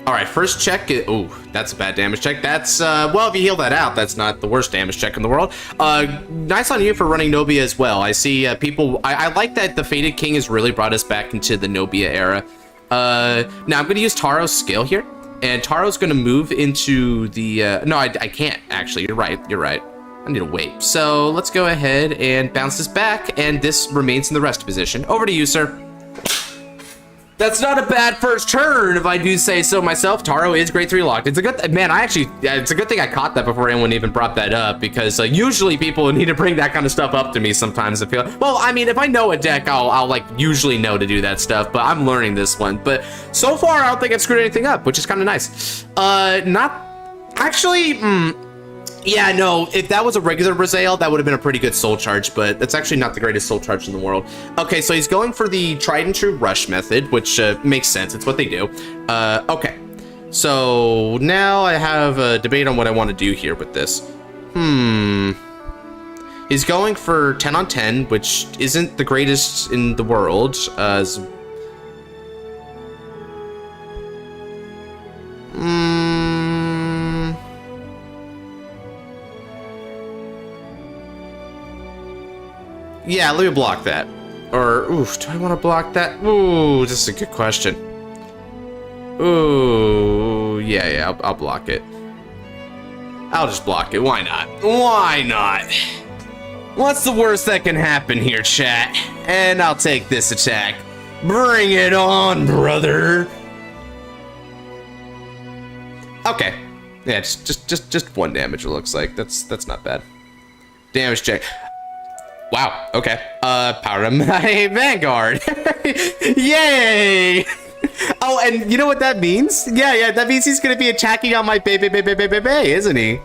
All right, first check. Oh, that's a bad damage check. That's, well, if you heal that out, that's not the worst damage check in the world. Nice on you for running Nobia as well. I see people, I like that the Fated King has really brought us back into the Nobia era. Now I'm going to use Taro's skill here, and Taro's going to move into the, no, I can't, actually. You're right. I need to wait. So let's go ahead and bounce this back, and this remains in the rest position. Over to you, sir. That's not a bad first turn, if I do say so myself. Taro is grade 3 locked. It's a good, man, it's a good thing I caught that before anyone even brought that up, because usually people need to bring that kind of stuff up to me sometimes. I feel, well, I mean, if I know a deck, I'll like usually know to do that stuff, but I'm learning this one. But so far, I don't think I've screwed anything up, which is kind of nice. Not, actually, yeah, no, if that was a regular Brazail, that would have been a pretty good soul charge, but that's actually not the greatest soul charge in the world. Okay, so he's going for the tried and true rush method, which makes sense. It's what they do. Okay, so now I have a debate on what I want to do here with this. He's going for 10 on 10, which isn't the greatest in the world. Yeah, let me block that. Or, oof, do I want to block that? Ooh, this is a good question. Ooh, yeah, I'll block it. I'll just block it. Why not? Why not? What's the worst that can happen here, chat? And I'll take this attack. Bring it on, brother. Okay. Yeah, just 1 damage, it looks like. That's not bad. Damage check. Wow, okay. Power of my Vanguard. Yay! Oh, and you know what that means? Yeah, that means he's gonna be attacking on my baby, isn't he?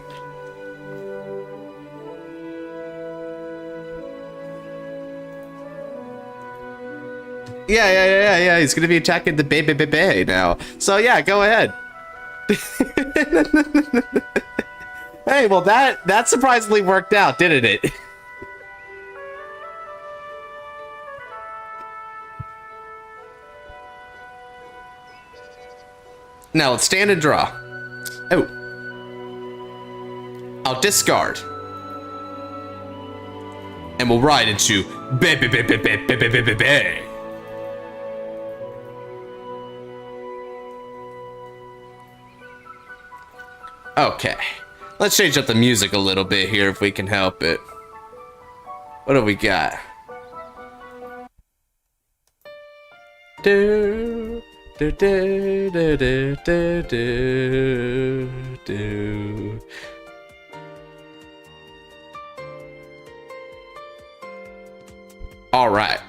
Yeah, he's gonna be attacking the baby now. So yeah, go ahead. Hey, well that surprisingly worked out, didn't it? Now let's stand and draw. Oh. I'll discard. And we'll ride into Bay. Okay. Let's change up the music a little bit here if we can help it. What do we got? Do do do do do do do do. All right.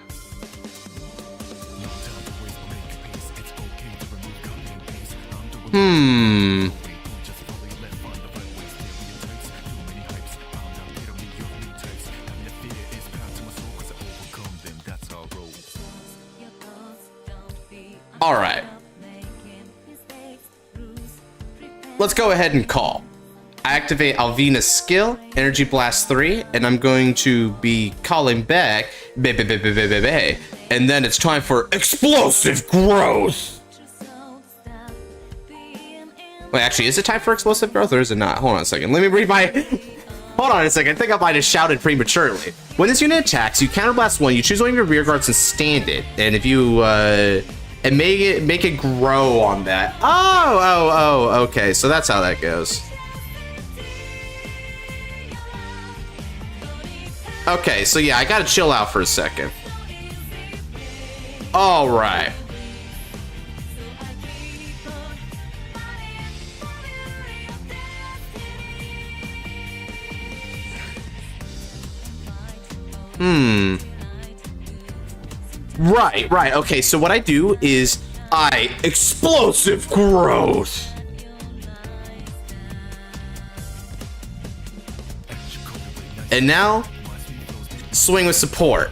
All right. Let's go ahead and call. I activate Alvina's skill, Energy Blast 3, and I'm going to be calling back, and then it's time for Explosive Growth. Wait, actually, is it time for Explosive Growth or is it not? Hold on a second. Let me read my... Hold on a second. I think I might have shouted prematurely. When this unit attacks, you counterblast one, you choose one of your rear guards and stand it. And if you, and make it grow on that. Oh, okay. So that's how that goes. Okay, so yeah, I gotta chill out for a second. All right. Right. Okay, so what I do is I Explosive Growth. And now, swing with support.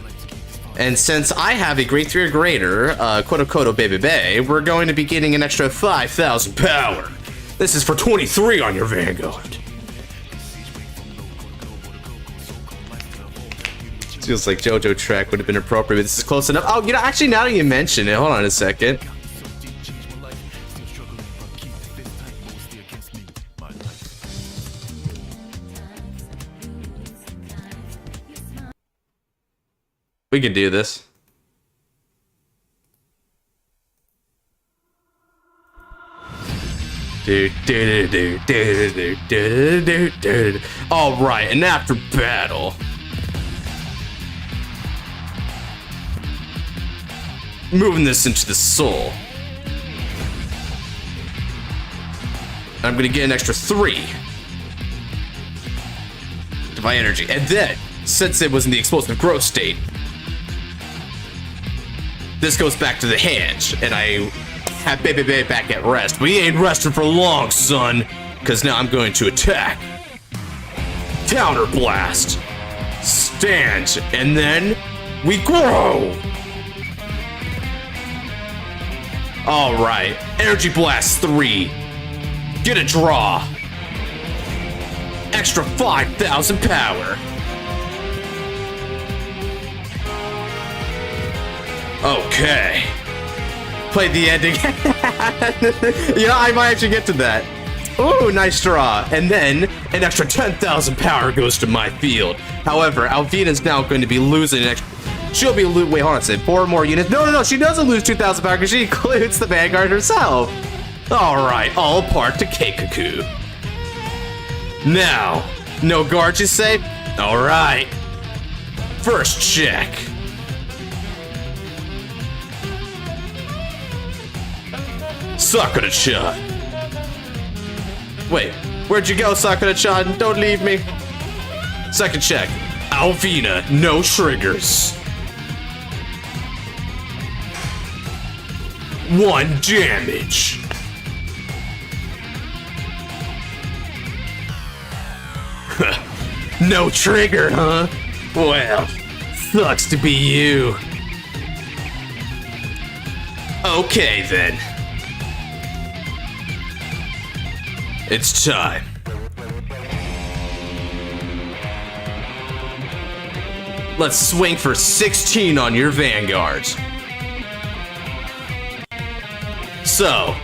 And since I have a grade 3 or greater, quote-unquote, baby, we're going to be getting an extra 5,000 power. This is for 23 on your Vanguard. Feels like JoJo track would have been appropriate, but this is close enough. Oh, you know, actually, now that you mention it, hold on a second. We can do this. All right, and after battle, moving this into the soul, I'm gonna get an extra 3 Divine Energy, and then since it was in the Explosive Growth state, this goes back to the hand, and I have baby back at rest. But he ain't resting for long, son, because now I'm going to attack. Counter blast. Stand, and then we grow. All right, Energy Blast 3. Get a draw. Extra 5,000 power. Okay. Play the ending. Yeah, I might actually get to that. Ooh, nice draw. And then an extra 10,000 power goes to my field. However, Alvina's now going to be losing an extra. She'll be wait, hold on a second. 4 more units. No. She doesn't lose 2,000 power because she includes the Vanguard herself. All right, all part to Keikaku. Now, no guards, you say? All right. First check. Sakura-chan. Wait, where'd you go, Sakura-chan? Don't leave me. Second check. Alvina, no triggers. 1 damage. No trigger, huh? Well, sucks to be you. Okay, then. It's time. Let's swing for 16 on your Vanguard. So,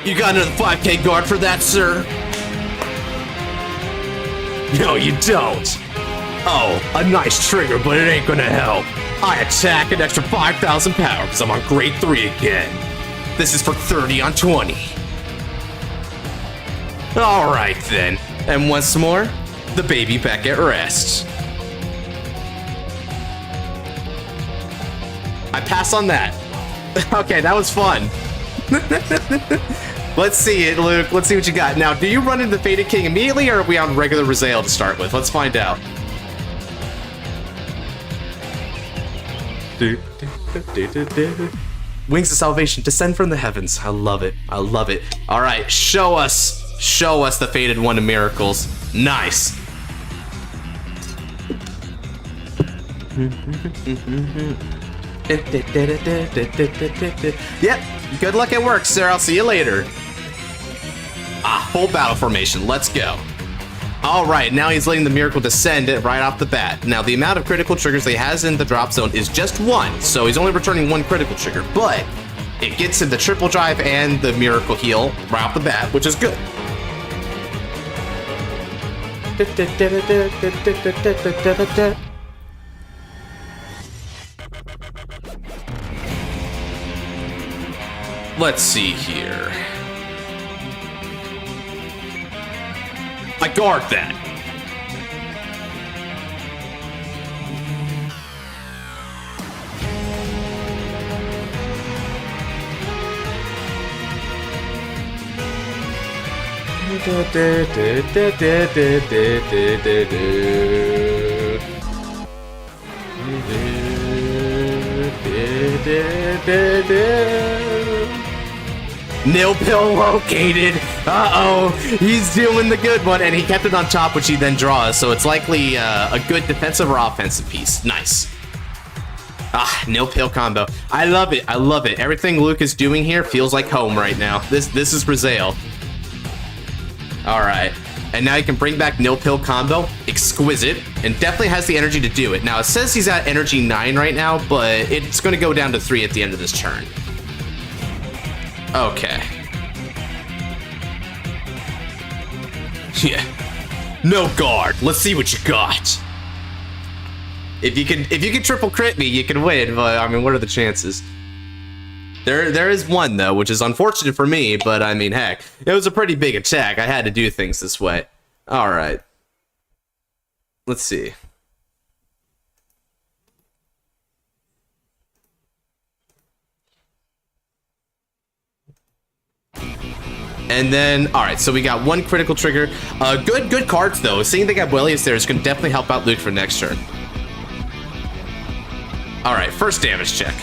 you got another 5K guard for that, sir? No, you don't. Oh, a nice trigger, but it ain't gonna help. I attack an extra 5,000 power because I'm on grade 3 again. This is for 30 on 20. Alright then. And once more, the baby back at rest. I pass on that. Okay, that was fun. Let's see it, Luke. Let's see what you got. Now, do you run into the Faded King immediately, or are we on regular Rizal to start with? Let's find out. Wings of salvation descend from the heavens. I love it. I love it. All right, show us the Faded One of Miracles. Nice. Yep, good luck at work, sir. I'll see you later. Ah, full battle formation. Let's go. All right, now he's letting the miracle descend right off the bat. Now, the amount of critical triggers that he has in the drop zone is just 1, so he's only returning 1 critical trigger, but it gets him the triple drive and the miracle heal right off the bat, which is good. Let's see here. I guard that. Nil pill located. Uh-oh. He's doing the good one, and he kept it on top, which he then draws, so it's likely a good defensive or offensive piece. Nice. Ah, nil pill combo. I love it. I love it. Everything Luke is doing here feels like home right now. This is Rizal. All right. And now he can bring back nil pill combo. Exquisite. And definitely has the energy to do it. Now, it says he's at energy 9 right now, but it's going to go down to 3 at the end of this turn. Okay. Yeah. No guard. Let's see what you got. If you can triple crit me, you can win, but I mean, what are the chances? There is one though, which is unfortunate for me, but I mean, heck, it was a pretty big attack. I had to do things this way. All right. Let's see. And then, all right, so we got 1 critical trigger. Good cards though. Seeing they got Abuelius there is going to definitely help out Luke for next turn. All right, first damage check.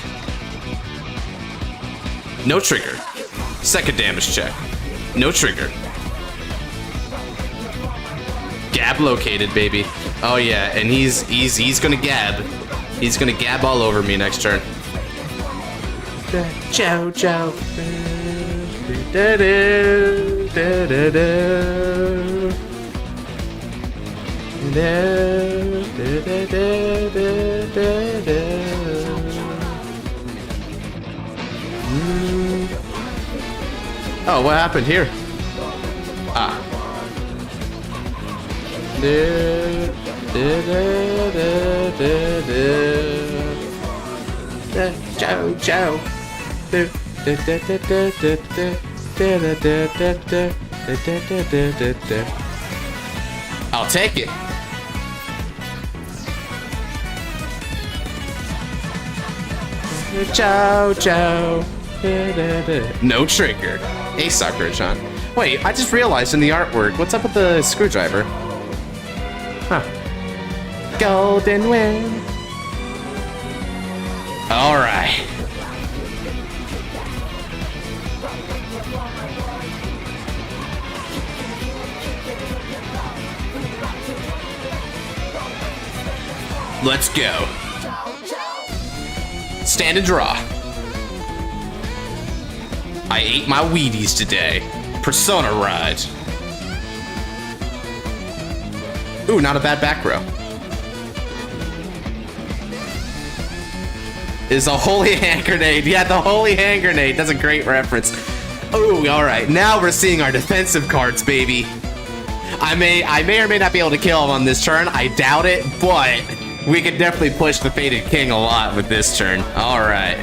No trigger. Second damage check. No trigger. Gab located, baby. Oh yeah, and he's gonna gab. He's gonna gab all over me next turn. Ciao, ciao. Oh, what happened here? Ah. Ciao, ciao. I'll take it. Ciao, ciao. No trigger. A Sakura-chan. Wait, I just realized in the artwork, what's up with the screwdriver? Huh. Golden wind. All right. Let's go. Stand and draw. I ate my Wheaties today. Persona ride. Ooh, not a bad back row. Is a holy hand grenade. Yeah, the holy hand grenade. That's a great reference. Ooh, all right. Now we're seeing our defensive cards, baby. I may or may not be able to kill him on this turn. I doubt it, but we could definitely push the Fated King a lot with this turn. All right.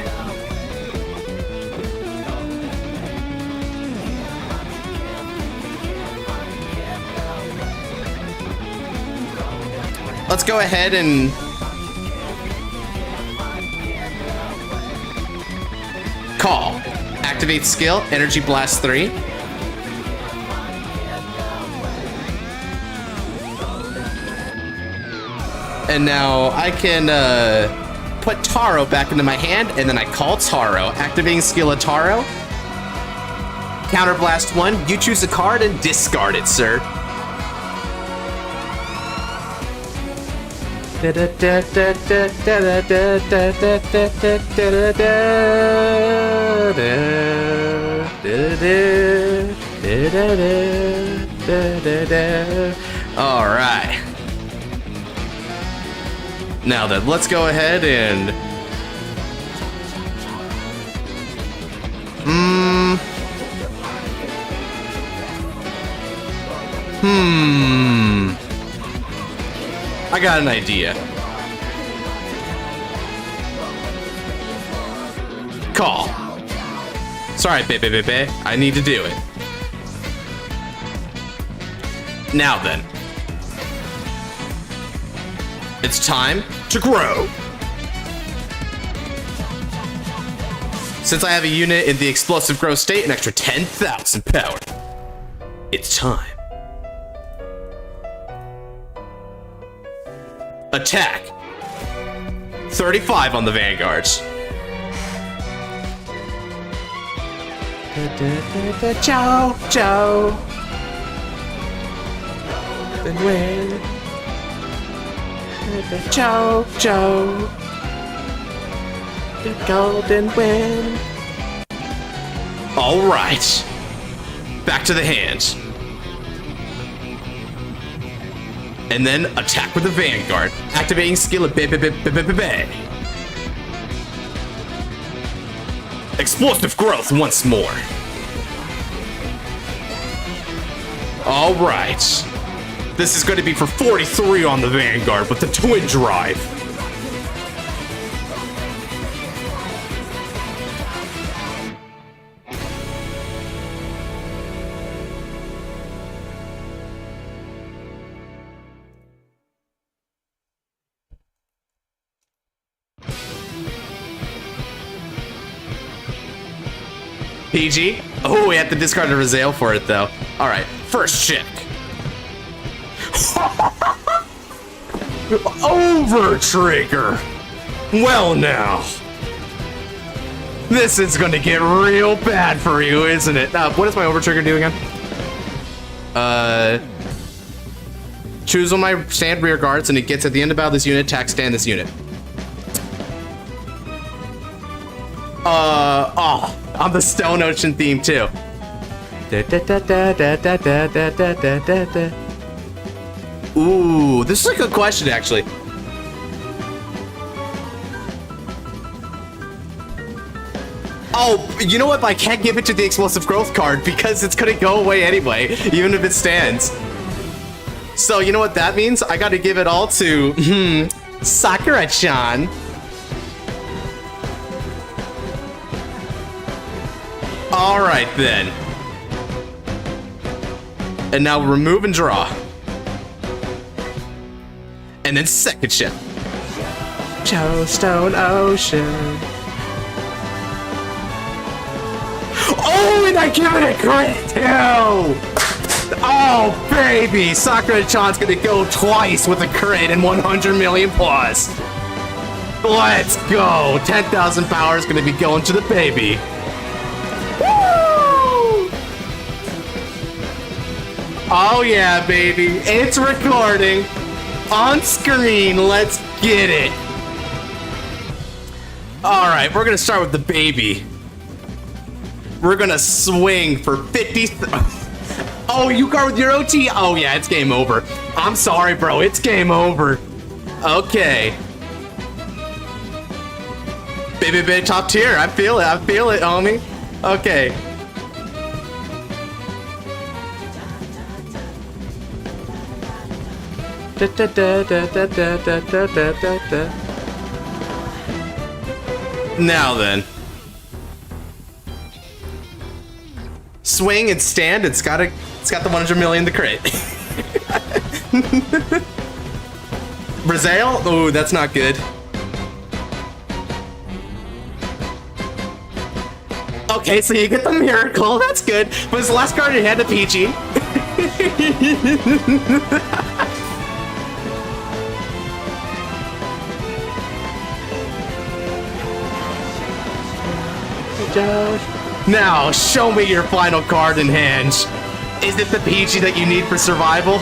Let's go ahead and call. Activate skill, Energy Blast 3. And now I can put Taro back into my hand, and then I call Taro. Activating skill of Taro. Counter Blast 1. You choose a card and discard it, sir. All right. Now then, let's go ahead and I got an idea. Call. Sorry, baby. I need to do it. Now then. It's time to grow. Since I have a unit in the explosive growth state, an extra 10,000 power. It's time. Attack. 35 on the Vanguards. Joe. Then win. Joe. The golden win. All right. Back to the hands. And then attack with the Vanguard. Activating skill of Bay. Explosive growth once more. All right. This is going to be for 43 on the Vanguard with the twin drive. PG? Oh, we have to discard a Rizale for it, though. All right, first check. Over trigger. Well, now. This is gonna get real bad for you, isn't it? What does my over trigger do again? Choose one of my stand rear guards, and it gets at the end of battle this unit, attack stand this unit. On the Stone Ocean theme too. Ooh, this is a good question, actually. Oh, you know what? I can't give it to the explosive growth card because it's gonna go away anyway, even if it stands. So you know what that means? I gotta give it all to Sakura-chan. All right then. And now remove and draw. And then second ship. Joe Stone Ocean. Oh, and I give it a crit too! Oh, baby! Sakura-chan's gonna go twice with a crit and 100 million plus. Let's go! 10,000 power is gonna be going to the baby. Woo! Oh yeah, baby. It's recording. On screen, let's get it. All right, we're gonna start with the baby. We're gonna swing for 50. Oh, you guard with your OT? Oh yeah, it's game over. I'm sorry, bro, it's game over. Okay. Baby, top tier, I feel it, homie. Okay. Now then. Swing and stand, it's got the 100 million to crit. Brazil? Oh, that's not good. Okay, so you get the miracle, that's good. But it's the last card you had the PG. Now, show me your final card in hand. Is it the PG that you need for survival?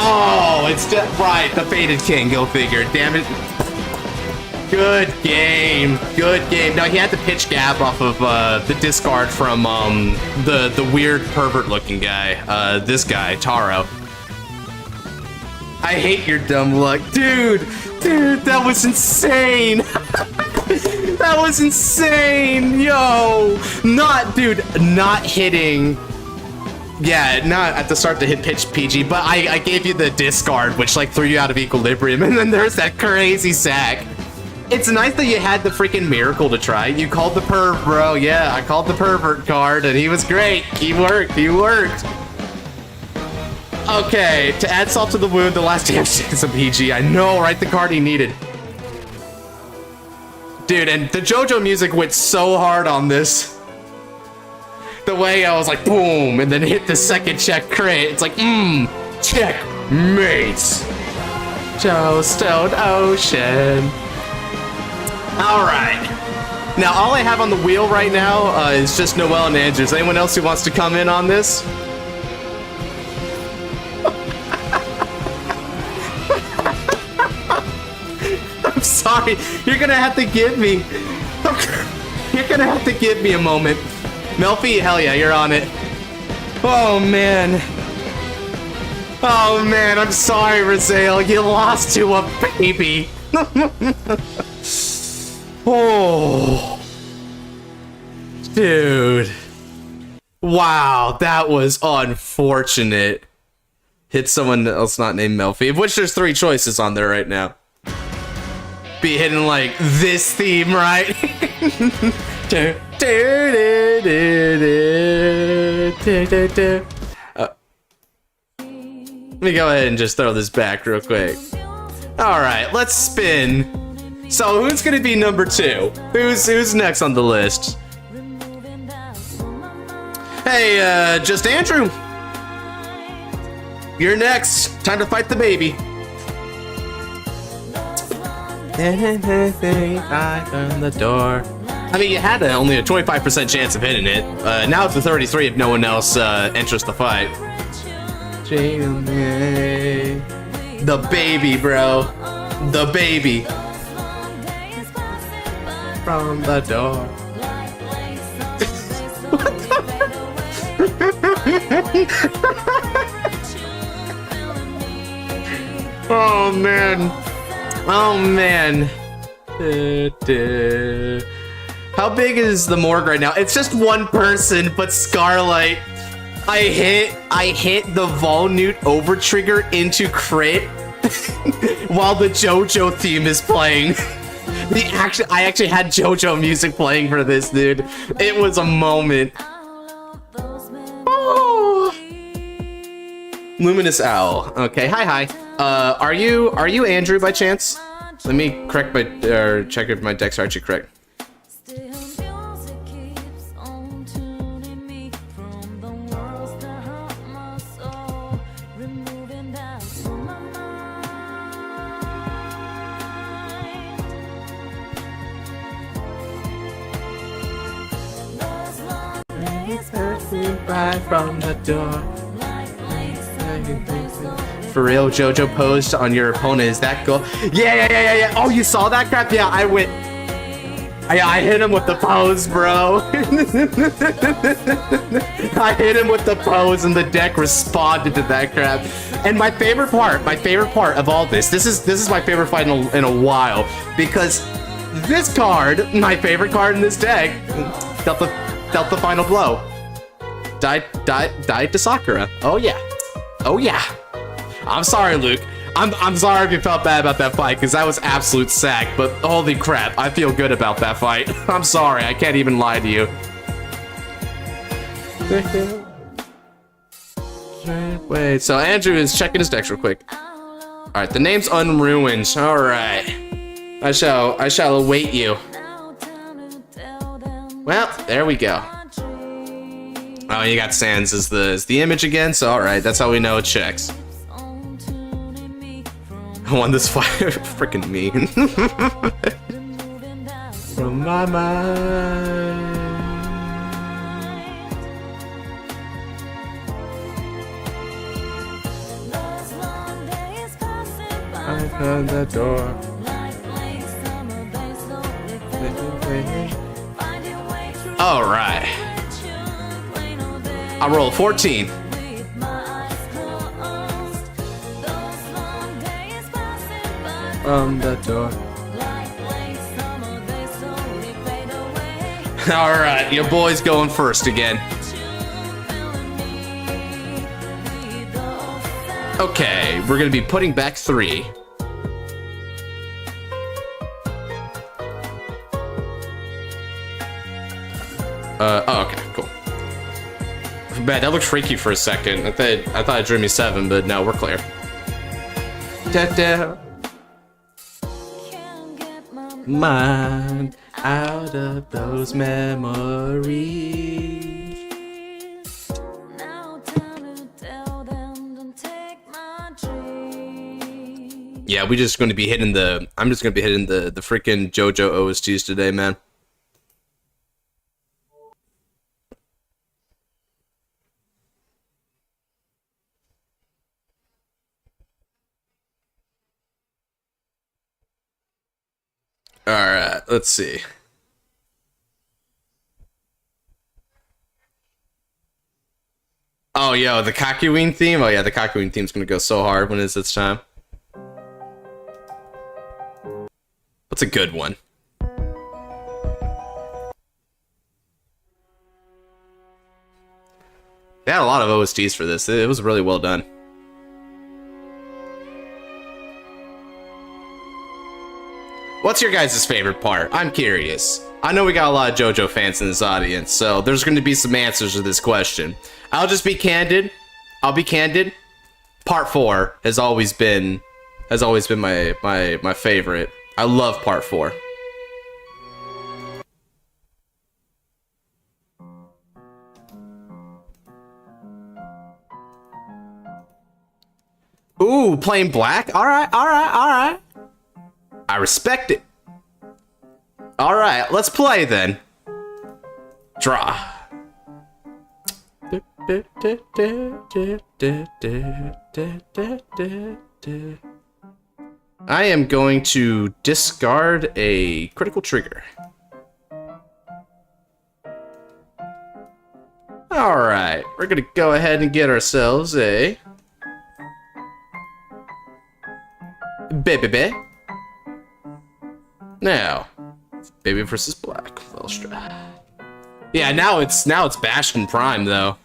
Oh, it's right, the Fated King, go figure. Damn it. Good game. Good game. Now, he had to pitch Gab off of the discard from the weird pervert-looking guy. This guy, Taro. I hate your dumb luck. Dude, that was insane. That was insane. Yo. Not hitting. Yeah, not at the start to hit pitch PG, but I gave you the discard, which like threw you out of equilibrium, and then there's that crazy sack. It's nice that you had the freaking miracle to try. You called the perv, bro. Yeah, I called the pervert card, and he was great. He worked. He worked. Okay, to add salt to the wound, the last damage is a PG. I know, right? The card he needed. Dude, and the JoJo music went so hard on this. The way I was like, boom, and then hit the second check crit. It's like, checkmate. Joe Stone Ocean. All right. Now, all I have on the wheel right now is just Noel and Andrew. Is anyone else who wants to come in on this? I'm sorry. You're gonna have to give me. You're gonna have to give me a moment. Melfi, hell yeah, you're on it. Oh man. Oh man, I'm sorry, Razael. You lost to a baby. Oh. Dude. Wow, that was unfortunate. Hit someone else not named Melfi, of which there's 3 choices on there right now. Be hitting like this theme, right? Let me go ahead and just throw this back real quick. All right, let's spin. So who's gonna be number 2? Who's next on the list? Hey, just Andrew. You're next. Time to fight the baby. On the door. I mean, you had only a 25% chance of hitting it. Now it's a 33 if no one else enters the fight. The baby, bro. The baby. From the door. Oh man. Oh man. How big is the morgue right now? It's just one person, but Scarlight. I hit the Volnute over trigger into crit while the JoJo theme is playing. I actually had JoJo music playing for this, dude. It was a moment. Oh. Luminous Owl. Okay, hi. Are you Andrew by chance? Let me correct my check if my decks are actually correct. Right from the door. For real, JoJo posed on your opponent. Is that cool? Yeah. Oh, you saw that crap? Yeah, I hit him with the pose, bro. I hit him with the pose, and the deck responded to that crap. And my favorite part of all this is my favorite fight in a while, because this card, my favorite card in this deck, dealt the final blow. Died to Sakura. Oh yeah. I'm sorry, Luke. I'm sorry if you felt bad about that fight, because that was absolute sack, but holy crap, I feel good about that fight. I'm sorry, I can't even lie to you. Wait, so Andrew is checking his decks real quick. Alright, the name's Unruined. Alright. I shall await you. Well, there we go. Oh, you got Sans as the image again, so alright, that's how we know it checks. I won this fight. Freaking mean. From my mind. I found the door. Alright. I roll 14. From the door. Alright, your boy's going first again. Okay, we're gonna be putting back 3. Oh, okay, cool. Bad, that looked freaky for a second. I thought it drew me 7, but no, we're clear. Da-da. Mind out of those memories. Yeah, we just going to be hitting the. I'm just going to be hitting the freaking JoJo OSTs today, man. All right, let's see. Oh, yo, the Kakyoin theme. Oh yeah, the Kakyoin theme's going to go so hard when it's its time. What's a good one? They had a lot of OSTs for this. It was really well done. What's your guys' favorite part? I'm curious. I know we got a lot of JoJo fans in this audience, so there's going to be some answers to this question. I'll just be candid. I'll be candid. Part 4 has always been my favorite. I love part 4. Ooh, playing black? Alright. I respect it. Alright, let's play then. Draw. I am going to discard a critical trigger. Alright, we're gonna go ahead and get ourselves a baby. Now, baby versus black. Velstra. Yeah, now it's Bastion Prime though.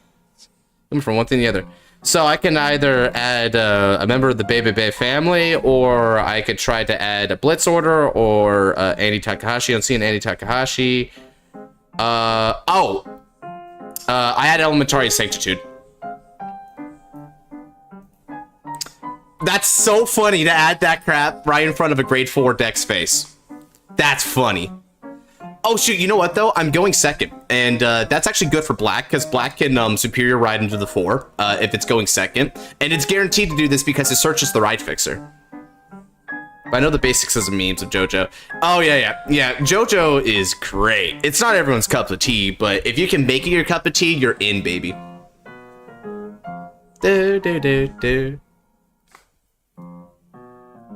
I'm from one thing to the other. So I can either add a member of the Bebe family, or I could try to add a Blitz Order or Andy Takahashi. I'm seeing Andy Takahashi. I had Elementary Sanctitude. That's so funny to add that crap right in front of a grade 4 deck's face. That's funny. Oh shoot, you know what though? I'm going second, and that's actually good for black, because black can superior ride into the 4 if it's going second, and it's guaranteed to do this because it searches the ride fixer. I know the basics as a memes of JoJo. Oh yeah, JoJo is great. It's not everyone's cup of tea, but if you can make it your cup of tea, you're in, baby.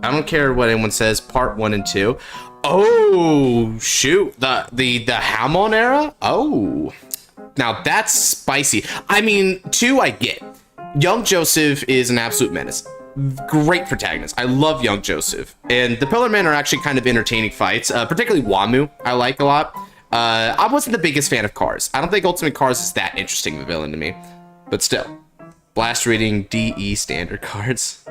I don't care what anyone says. Part 1 and 2. Oh shoot, the Hamon era. Oh, now that's spicy. I mean, 2 I get. Young Joseph is an absolute menace. Great protagonist. I love Young Joseph, and the Pillar Men are actually kind of entertaining fights. Particularly Wamu, I like a lot. I wasn't the biggest fan of Cars. I don't think Ultimate Cars is that interesting of a villain to me, but still, blast reading DE standard cards.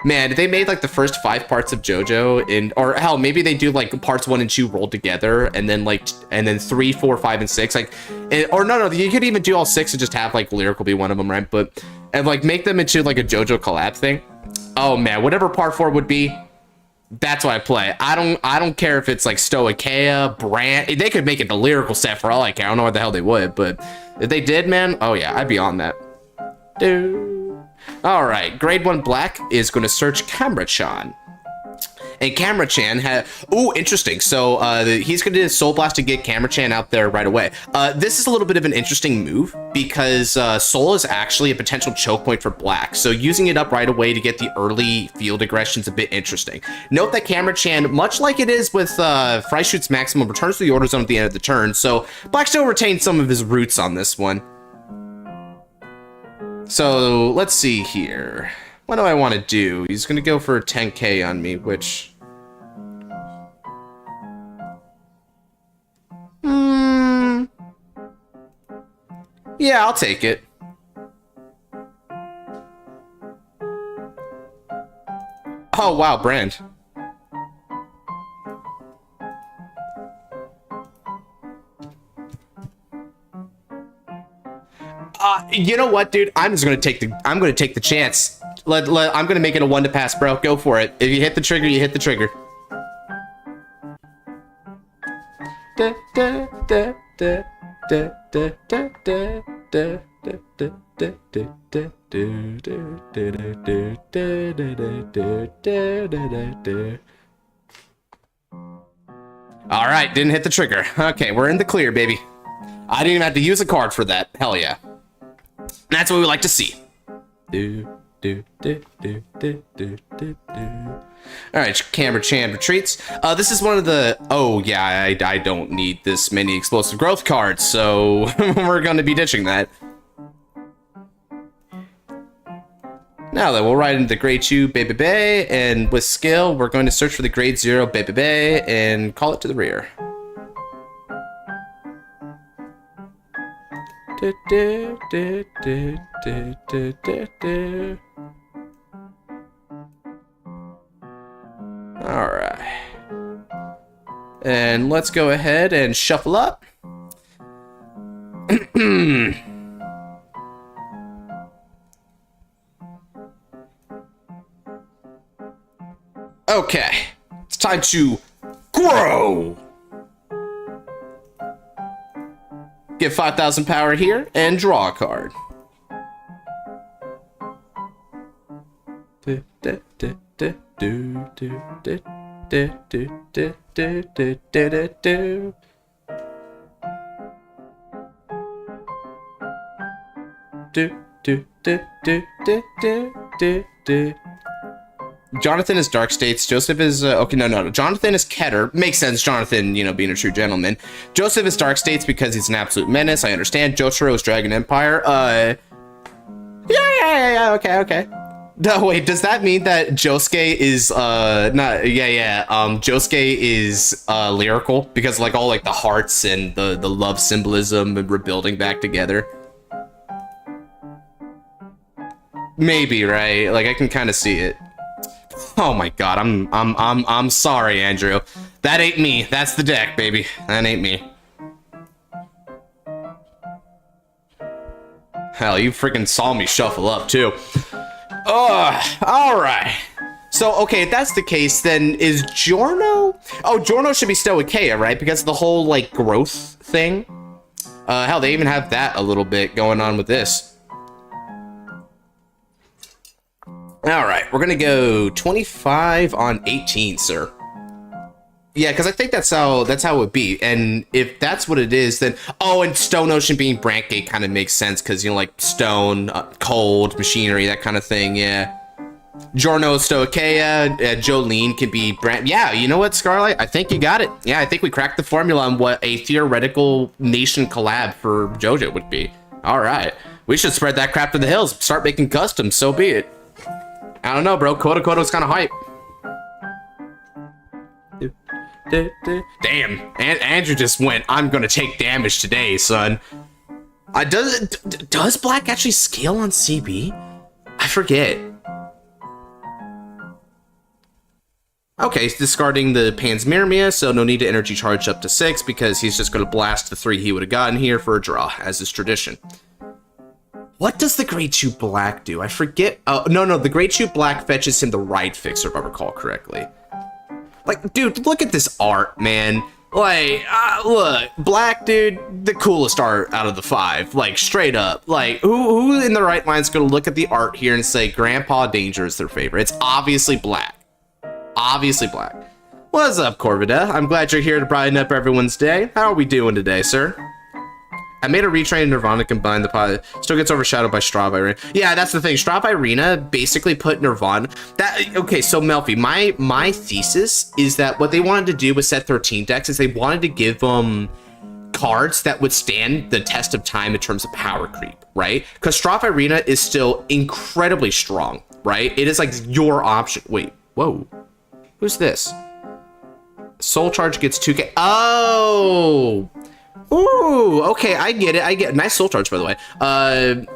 Man, they made like the first 5 parts of JoJo or hell, maybe they do like parts 1 and 2 rolled together, and then 3, 4, 5, and 6, like, or no, you could even do all 6 and just have like Lyrical be one of them, right? But and like make them into like a JoJo collab thing. Oh man, whatever part 4 would be, that's what I play. I don't care if it's like Stoicheia, Brand. They could make it the Lyrical set for all I care. I don't know what the hell they would, but if they did, man, oh yeah, I'd be on that. All right, grade 1 Black is going to search Camera-chan. And Camera-chan had... Ooh, interesting. So he's going to do Soul Blast to get Camera-chan out there right away. This is a little bit of an interesting move because Soul is actually a potential choke point for Black. So using it up right away to get the early field aggression is a bit interesting. Note that Camera-chan, much like it is with Freischutz's Maximum, returns to the Order Zone at the end of the turn. So Black still retains some of his roots on this one. So let's see here. What do I want to do? He's going to go for 10k on me, which... Yeah, I'll take it. Oh, wow, Brand. You know what, dude? I'm gonna take the chance. I'm gonna make it a 1 to pass, bro. Go for it. If you hit the trigger, you hit the trigger. All right, didn't hit the trigger. Okay, we're in the clear, baby. I didn't even have to use a card for that. Hell yeah. That's what we like to see. Alright, Camera-chan retreats. This is one of the... Oh, yeah, I don't need this many explosive growth cards, so we're going to be ditching that. Now then, we'll ride into the grade 2 Baby Bay, and with skill, we're going to search for the grade 0 Baby Bay and call it to the rear. Alright. And let's go ahead and shuffle up. Okay. It's time to grow. Get 5,000 power here and draw a card. Jonathan is Dark States. Joseph is okay. No. Jonathan is Keter. Makes sense. Jonathan, you know, being a true gentleman. Joseph is Dark States because he's an absolute menace. I understand. Jotaro is Dragon Empire. Yeah. Okay. No, wait. Does that mean that Josuke is not? Yeah. Josuke is lyrical because like all like the hearts and the love symbolism and rebuilding back together. Maybe, right? Like I can kind of see it. Oh my god, I'm sorry, Andrew. That ain't me. That's the deck, baby. That ain't me. Hell, you freaking saw me shuffle up too. Alright. So, okay, if that's the case, then is Giorno? Oh, Giorno should be Stoicheia, right? Because of the whole, like, growth thing. Hell, they even have that a little bit going on with this. Alright, we're gonna go 25 on 18, sir. Yeah, because I think that's how it would be. And if that's what it is, then... Oh, and Stone Ocean being Brantgate kind of makes sense, because, you know, like, stone, cold, machinery, that kind of thing, yeah. Giorno Stoicheia, Jolene can be Brant... Yeah, you know what, Scarlight? I think you got it. Yeah, I think we cracked the formula on what a theoretical nation collab for JoJo would be. Alright. We should spread that crap to the hills. Start making customs, so be it. I don't know, bro. Kodo's kind of hype. Damn, Andrew just went, I'm gonna take damage today, son. Does Black actually scale on CB? I forget. Okay, he's discarding the Panspermia, so no need to energy charge up to 6 because he's just going to blast the 3 he would have gotten here for a draw, as is tradition. What does the Great Chew Black do? I forget. Oh, no, the Great Chew Black fetches him the right fixer, if I recall correctly. Like, dude, look at this art, man. Like, look, Black, dude, the coolest art out of the 5. Like, straight up. Like, who in the right mind is going to look at the art here and say Grandpa Danger is their favorite? It's obviously Black. Obviously Black. What's up, Corvida? I'm glad you're here to brighten up everyone's day. How are we doing today, sir? I made a retrain Nirvana combine the pod. Still gets overshadowed by Straw Arena. Yeah, that's the thing. Straw Arena basically put Nirvana. Okay, so Melfi, my thesis is that what they wanted to do with set 13 decks is they wanted to give them cards that would stand the test of time in terms of power creep, right? Because Straw Arena is still incredibly strong, right? It is like your option. Wait, whoa. Who's this? Soul Charge gets 2k. Oh! Ooh, okay, I get it. Nice Soul Charge, by the way.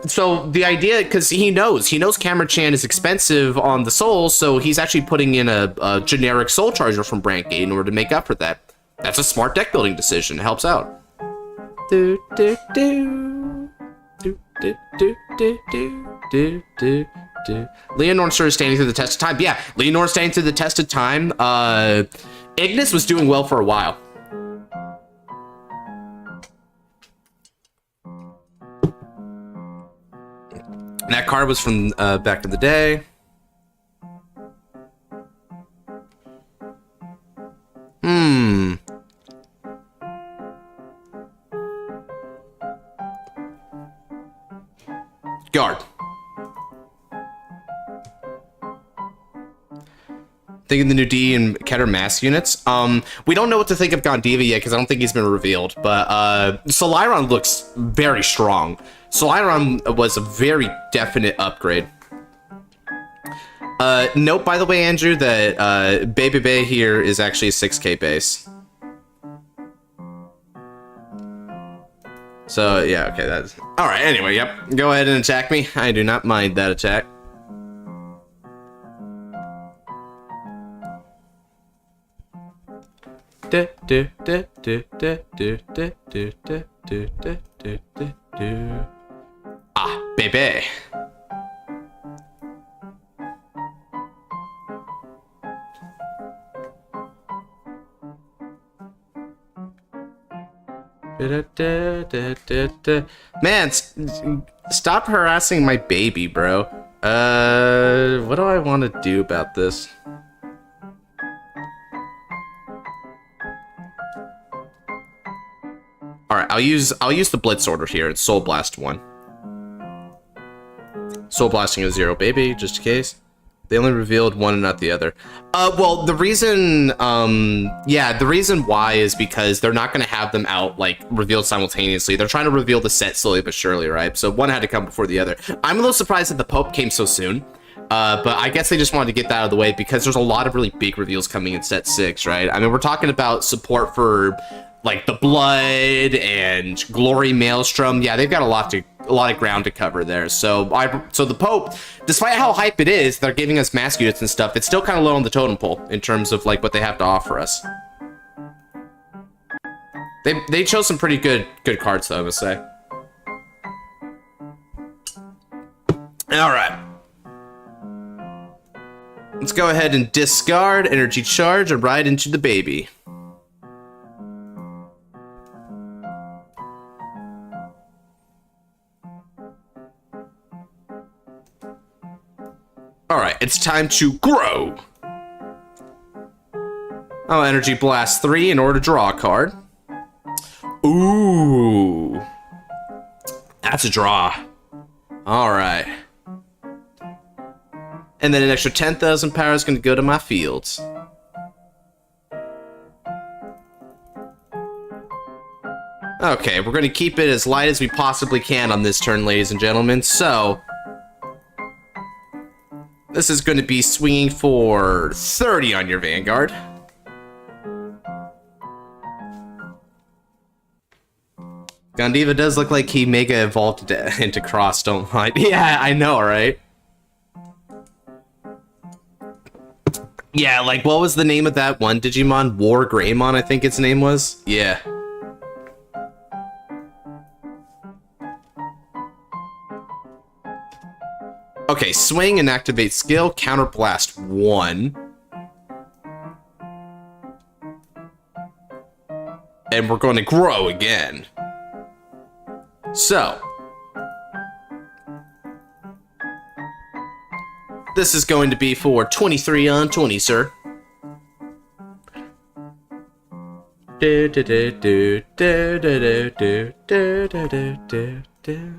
So the idea, because he knows Camera Chan is expensive on the Soul, so he's actually putting in a generic Soul Charger from Brandgate in order to make up for that. That's a smart deck building decision. It helps out. Do do do do do do do do do. Leonorn sure is standing through the test of time. Yeah, Leonorn standing through the test of time. Ignis was doing well for a while. And that card was from back in the day. Guard. Thinking the new D and Keter mask units. We don't know what to think of Gondiva yet because I don't think he's been revealed. But Soliron looks very strong. Soliron was a very definite upgrade. Note, by the way, Andrew, that Baby Bay here is actually a 6k base. So, yeah, okay, that's... Alright, anyway, yep. Go ahead and attack me. I do not mind that attack. Ah, baby. Man, stop harassing my baby, bro. What do I want to do about this? All right, I'll use the Blitz order here. It's Soul Blast 1. Soul Blasting is 0, baby, just in case. They only revealed one and not the other. Well, the reason, the reason why is because they're not going to have them out, like, revealed simultaneously. They're trying to reveal the set slowly but surely, right? So one had to come before the other. I'm a little surprised that the Pope came so soon. But I guess they just wanted to get that out of the way because there's a lot of really big reveals coming in set 6, right? I mean, we're talking about support for, like, the Blood and Glory Maelstrom. Yeah, they've got a lot of ground to cover there. So the Pope, despite how hype it is, they're giving us mask units and stuff. It's still kind of low on the totem pole in terms of like what they have to offer us. They chose some pretty good cards though, I would say. All right. Let's go ahead and discard energy charge and ride into the baby. Alright, it's time to grow. I'll Energy Blast 3 in order to draw a card. Ooh. That's a draw. Alright. And then an extra 10,000 power is going to go to my fields. Okay, we're going to keep it as light as we possibly can on this turn, ladies and gentlemen. So... this is going to be swinging for 30 on your Vanguard. Gondiva does look like he mega evolved into Cross, don't lie. Yeah, I know, right? Yeah, like, what was the name of that one Digimon? War Greymon, I think its name was? Yeah. Okay, swing and activate skill, counterblast 1. And we're going to grow again. So. This is going to be for 23 on 20, sir. Do do do do do do do do do do do.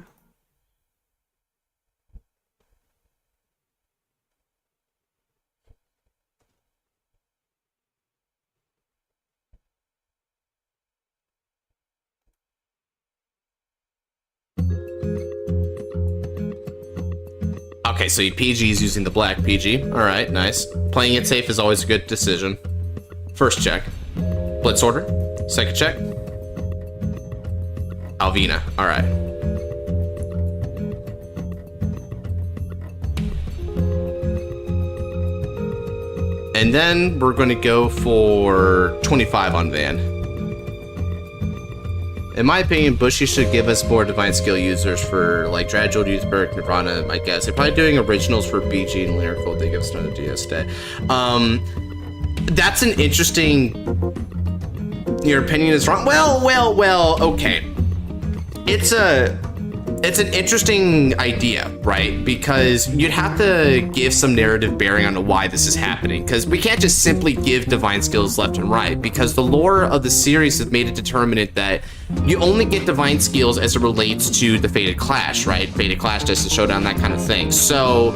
Okay, so PG is using the black PG. All right, nice. Playing it safe is always a good decision. First check. Blitz order. Second check. Alvina. All right. And then we're going to go for 25 on Van. In my opinion, Bushy should give us more Divine Skill users for, like, Dragold, Youthberg, Nirvana, I guess. They're probably doing originals for BG and Lyrical. They give us another DS day. That's an interesting... Your opinion is wrong? Well, okay. It's an interesting idea, right? Because you'd have to give some narrative bearing on why this is happening, because we can't just simply give divine skills left and right, because the lore of the series has made it determinate that you only get divine skills as it relates to the Fated Clash, right? Fated Clash, Distant Showdown, that kind of thing. So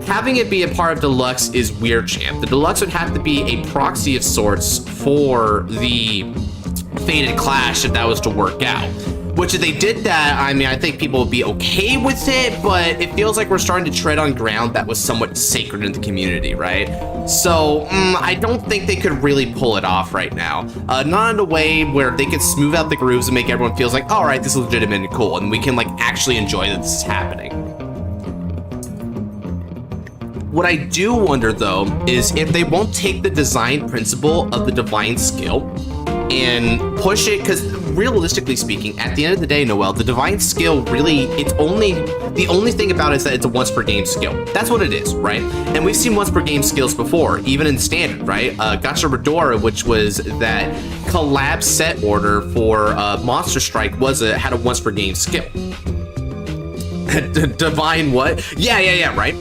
having it be a part of Deluxe is weird, champ. The Deluxe would have to be a proxy of sorts for the Fated Clash if that was to work out. Which if they did that, I mean, I think people would be okay with it, but it feels like we're starting to tread on ground that was somewhat sacred in the community, right? So, I don't think they could really pull it off right now. Not in a way where they could smooth out the grooves and make everyone feel like, all right, this is legitimate and cool, and we can, like, actually enjoy that this is happening. What I do wonder, though, is if they won't take the design principle of the divine skill and push it, because realistically speaking, at the end of the day, Noel, the divine skill really, the only thing about it is that it's a once per game skill. That's what it is, right? And we've seen once per game skills before, even in standard, right? Gacha Redora, which was that collab set order for Monster Strike, had a once per game skill. Divine what? Yeah, right?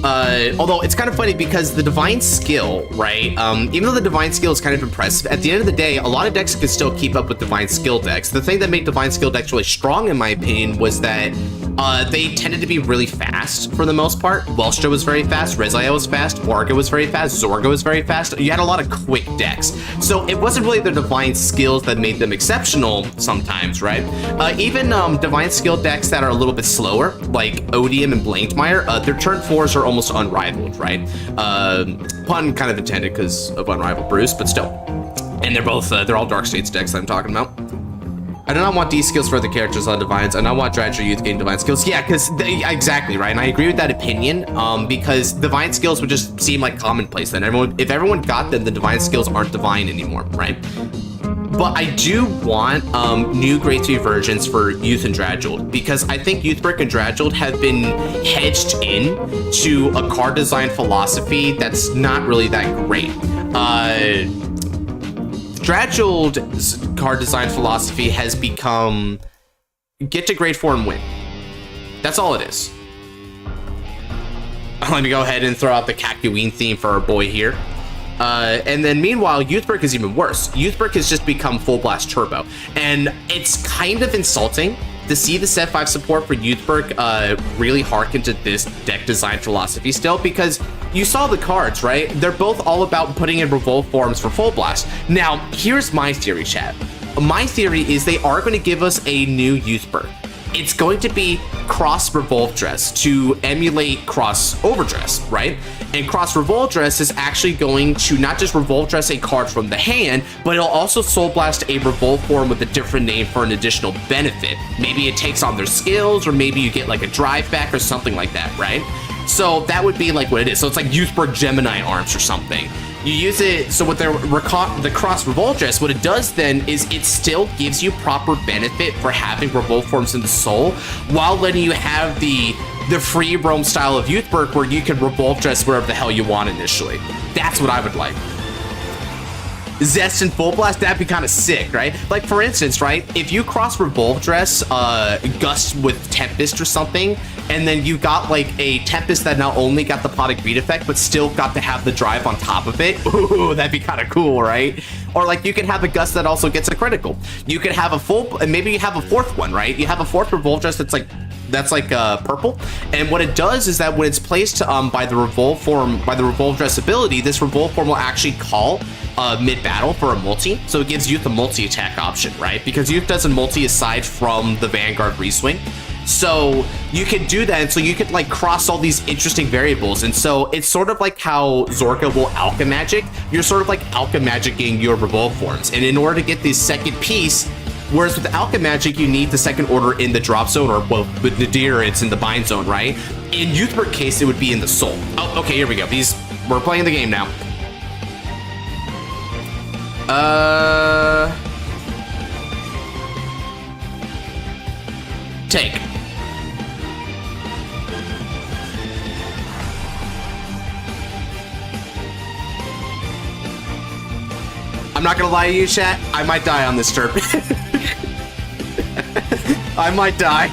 Although it's kind of funny because the divine skill, right, even though the divine skill is kind of impressive, at the end of the day, a lot of decks can still keep up with divine skill decks. The thing that made divine skill decks really strong, in my opinion, was that they tended to be really fast for the most part. Welstra was very fast, Rezael was fast, Orga was very fast, Zorga was very fast. You had a lot of quick decks. So it wasn't really the divine skills that made them exceptional sometimes, right? Even divine skill decks that are a little bit slower, like Odium and Blankmeyer, their turn 4s are almost unrivaled, right? Pun kind of intended because of Unrivaled Bruce, but still. And they're all Dark States decks that I'm talking about. I do not want these skills for other characters on Divines. I do not want Dragold Youth getting Divine skills. Yeah, because exactly, right? And I agree with that opinion, because Divine skills would just seem like commonplace then. If everyone got them, the Divine skills aren't divine anymore, right? But I do want new Grade 3 versions for Youth and Dragold, because I think Youthbrick and Dragold have been hedged in to a card design philosophy that's not really that great. Dragold's card design philosophy has become get to grade 4 and win. That's all it is. Let me go ahead and throw out the Kakyoin theme for our boy here. And then meanwhile, Youthbrick is even worse. Youthbrick has just become Full Blast Turbo. And it's kind of insulting to see the set 5 support for Youthbrick really harken to this deck design philosophy still, because you saw the cards, right? They're both all about putting in Revolve forms for Full Blast. Now, here's my theory, chat. My theory is they are going to give us a new Youthbrick. It's going to be Cross Revolve Dress to emulate Cross Overdress, right? And Cross Revolve Dress is actually going to not just Revolve Dress a card from the hand, but it'll also Soul Blast a Revolve form with a different name for an additional benefit. Maybe it takes on their skills, or maybe you get like a drive back or something like that, right? So that would be like what it is. So it's like Youthbrick Gemini arms or something. You use it, so with the cross Revoltress, what it does then is it still gives you proper benefit for having Revolt forms in the soul, while letting you have the free roam style of Youth Berk where you can Revoltress wherever the hell you want initially. That's what I would like. Zest and Full Blast, that'd be kind of sick, right? Like, for instance, right, if you cross Revoltress, Gust with Tempest or something, and then you got, like, a Tempest that not only got the Podic Beat effect, but still got to have the drive on top of it, ooh, that'd be kind of cool, right? Or, like, you could have a Gust that also gets a critical. You could have a full, and maybe you have a fourth one, right? You have a fourth Revoltress that's like purple, and what it does is that when it's placed by the Revolve Dress ability, this Revolve form will actually call mid-battle for a multi, so it gives Youth a multi-attack option, right? Because Youth doesn't multi aside from the Vanguard reswing, so you can do that, and so you could like cross all these interesting variables, and so it's sort of like how Zorka will Alchemagic. You're sort of like Alchemagicking your Revolve forms, and in order to get this second piece, whereas with Alchemagic, you need the second order in the drop zone, or well, with Nadir, it's in the bind zone, right? In Youth Berk case, it would be in the soul. Oh, okay, here we go. We're playing the game now. Take. I'm not gonna lie to you, chat. I might die on this turf. I might die.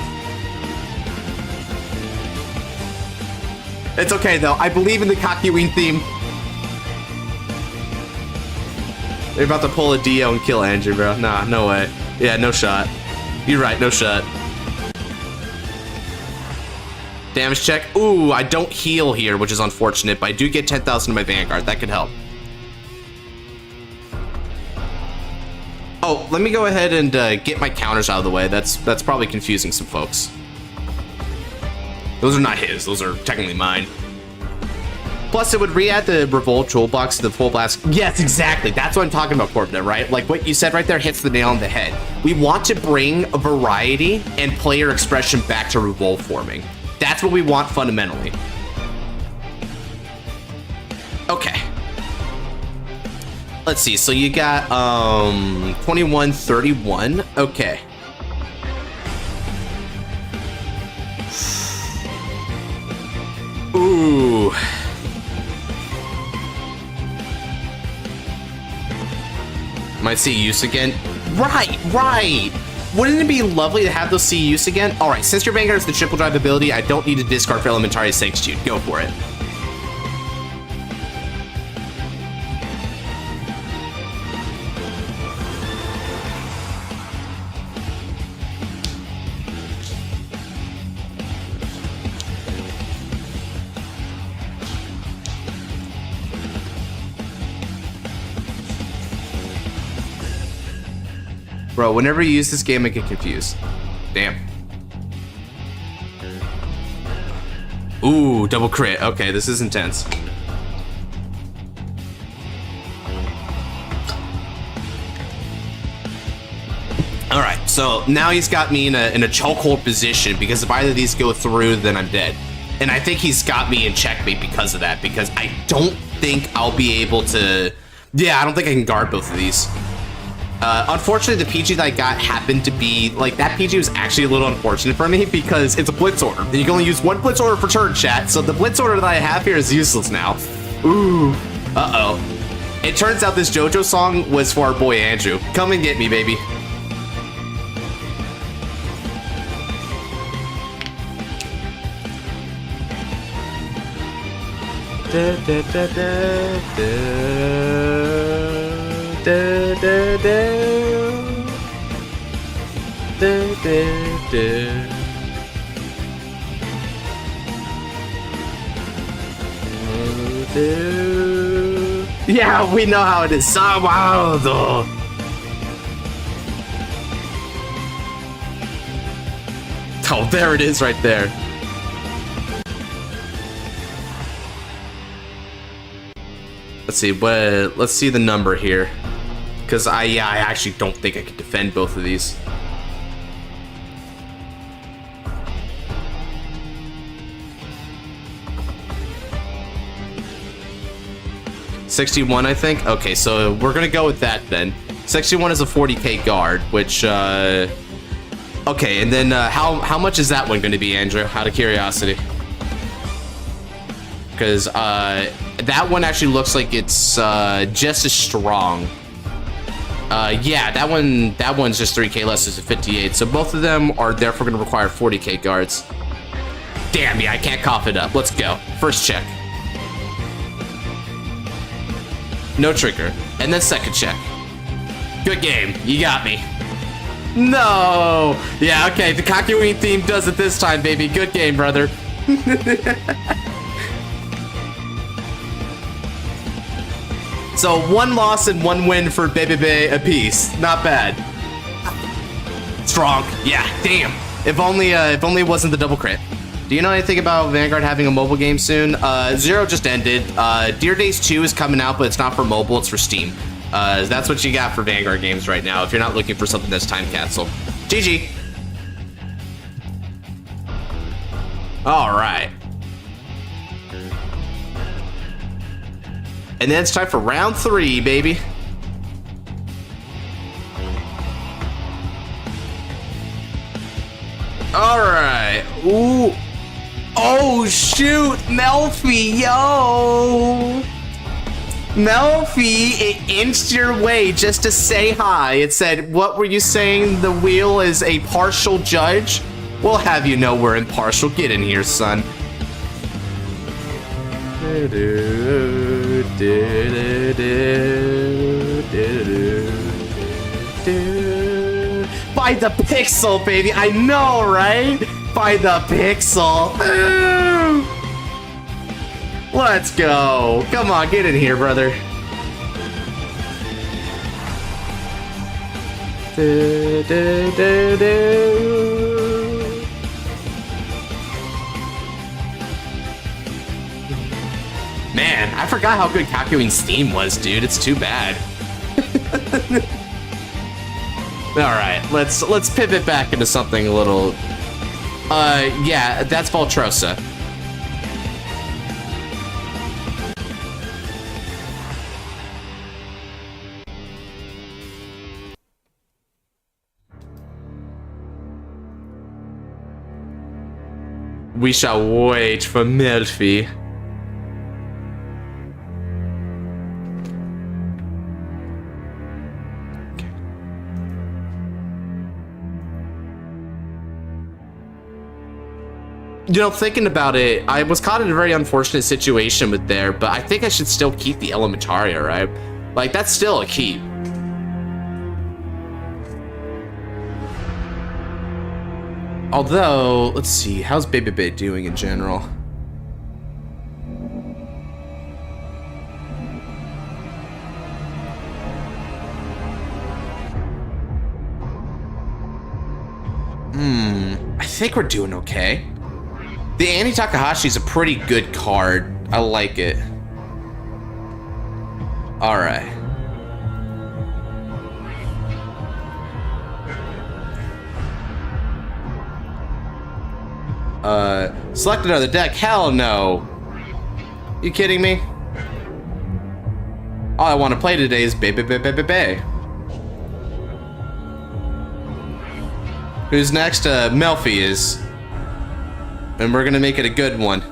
It's okay though. I believe in the Kakyoin theme. They're about to pull a Dio and kill Andrew, bro. Nah, no way. Yeah, no shot. You're right, no shot. Damage check. Ooh, I don't heal here, which is unfortunate, but I do get 10,000 to my Vanguard. That could help. Oh, let me go ahead and get my counters out of the way. That's probably confusing some folks. Those are not his. Those are technically mine. Plus, it would re-add the Revolt Toolbox to the Full Blast. Yes, exactly. That's what I'm talking about, Corbin, right? Like, what you said right there hits the nail on the head. We want to bring a variety and player expression back to Revolt forming. That's what we want fundamentally. Okay. Let's see. So you got 21, 31. Okay. Ooh. Might see use again. Right. Wouldn't it be lovely to have those see use again? All right, since your Vanguard is the triple drive ability, I don't need to discard for Elementarius Execute. Go for it. Bro, whenever you use this game, I get confused. Damn. Ooh, double crit. Okay, this is intense. All right, so now he's got me in a chokehold position because if either of these go through, then I'm dead. And I think he's got me in checkmate because of that, because I don't think I'll be able to... Yeah, I don't think I can guard both of these. Unfortunately, the PG that I got happened to be, like, that PG was actually a little unfortunate for me because it's a Blitz order. And you can only use one Blitz order per turn, chat, so the Blitz order that I have here is useless now. Ooh. Uh-oh. It turns out this JoJo song was for our boy Andrew. Come and get me, baby. Da, da, da, da, da, da, da, da, da, da. Yeah, we know how it is. So wild. Oh, there it is right there. Let's see, let's see the number here. Because I actually don't think I can defend both of these. 61, I think. Okay, so we're gonna go with that then. 61 is a 40k guard, which okay, and then how much is that one going to be, Andrew? Out of curiosity, because that one actually looks like it's just as strong. Yeah, that one's just 3k less, is a 58. So both of them are therefore going to require 40k guards. Damn, yeah, I can't cough it up. Let's go. First check. No trigger. And then second check. Good game. You got me. No. Yeah, okay. The Kakyoin theme does it this time, baby. Good game, brother. So 1 loss and 1 win for Bebe apiece. Not bad. Strong. Yeah, damn. If only it wasn't the double crit. Do you know anything about Vanguard having a mobile game soon? Zero just ended. Dear Days 2 is coming out, but it's not for mobile, it's for Steam. That's what you got for Vanguard games right now, if you're not looking for something that's time capsule. GG. Alright. And then it's time for round 3, baby. Alright. Ooh. Oh, shoot. Melfi, yo. Melfi, it inched your way just to say hi. It said, what were you saying? The wheel is a partial judge? We'll have you know we're impartial. Get in here, son. By the pixel, baby. I know, right? By the pixel. Let's go. Come on, get in here, brother. Man, I forgot how good Kakyoin's theme was, dude. It's too bad. Alright, let's pivot back into something a little... yeah, that's Voltrosa. We shall wait for Melfi. You know, thinking about it, I was caught in a very unfortunate situation with there, but I think I should still keep the Elementaria, right? Like, that's still a keep. Although, let's see, how's Bebe doing in general? I think we're doing okay. The Annie Takahashi is a pretty good card. I like it. All right. Select another deck? Hell no. You kidding me? All I want to play today is Bebe. Who's next? Melfi is. And we're gonna make it a good one.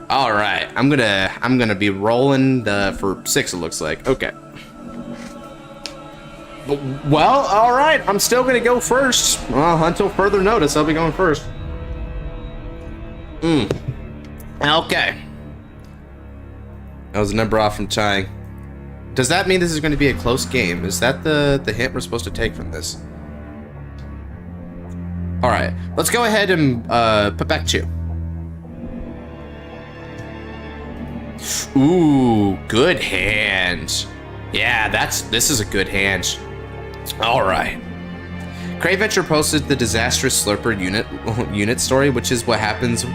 All right, I'm gonna be rolling for 6. It looks like. Okay. Well, all right. I'm still gonna go first. Well, until further notice, I'll be going first. Okay. That was a number off from tying. Does that mean this is going to be a close game? Is that the hint we're supposed to take from this? All right, let's go ahead and put back 2. Ooh, good hand. Yeah, this is a good hand. All right. Crave Venture posted the disastrous Slurper unit story, which is what happens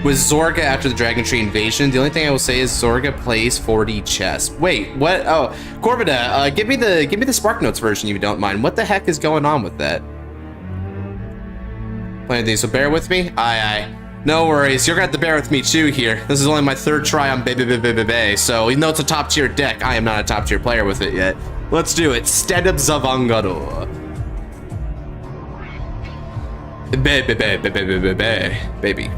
with Zorga after the Dragon Tree invasion. The only thing I will say is Zorga plays 4D chess. Wait, what? Oh, Corvida, give me the Spark Notes version if you don't mind. What the heck is going on with that? Playing these, so bear with me. Aye. No worries, you're gonna have to bear with me too here. This is only my 3rd try on Bay, so even though it's a top tier deck, I am not a top tier player with it yet. Let's do it. Vanguard. Baby.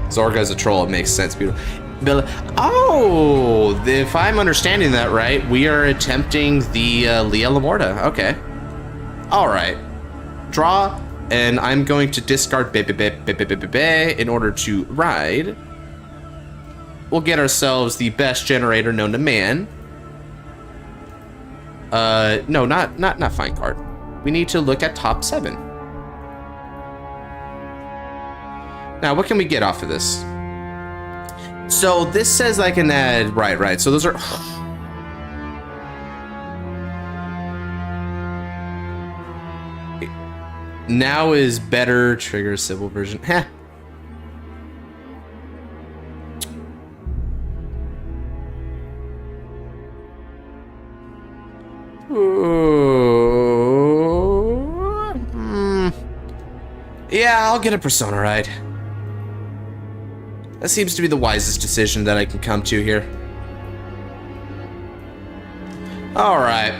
Zorga's a troll, it makes sense. Beautiful. Oh, if I'm understanding that right, we are attempting the Leah Lamorta. Okay. Alright. Draw. And I'm going to discard in order to ride. We'll get ourselves the best generator known to man. No, not fine card. We need to look at top 7. Now, what can we get off of this? So this says I can add, right. So those are. Now is better. Trigger civil version. Heh. Yeah, I'll get a Persona ride. That seems to be the wisest decision that I can come to here. All right.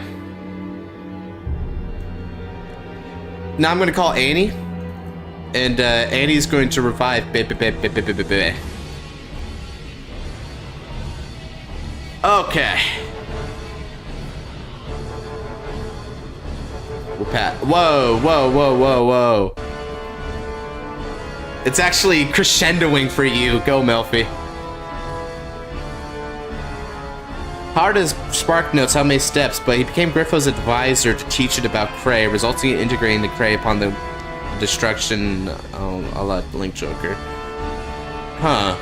Now I'm going to call Annie, and Annie's going to revive. Okay. We'll pat. Whoa. It's actually crescendoing for you. Go, Melfi. Hard as Spark notes how many steps, but he became Griffo's advisor to teach it about Cray, resulting in integrating the Cray upon the destruction. Oh, I'll let Link Joker. Huh.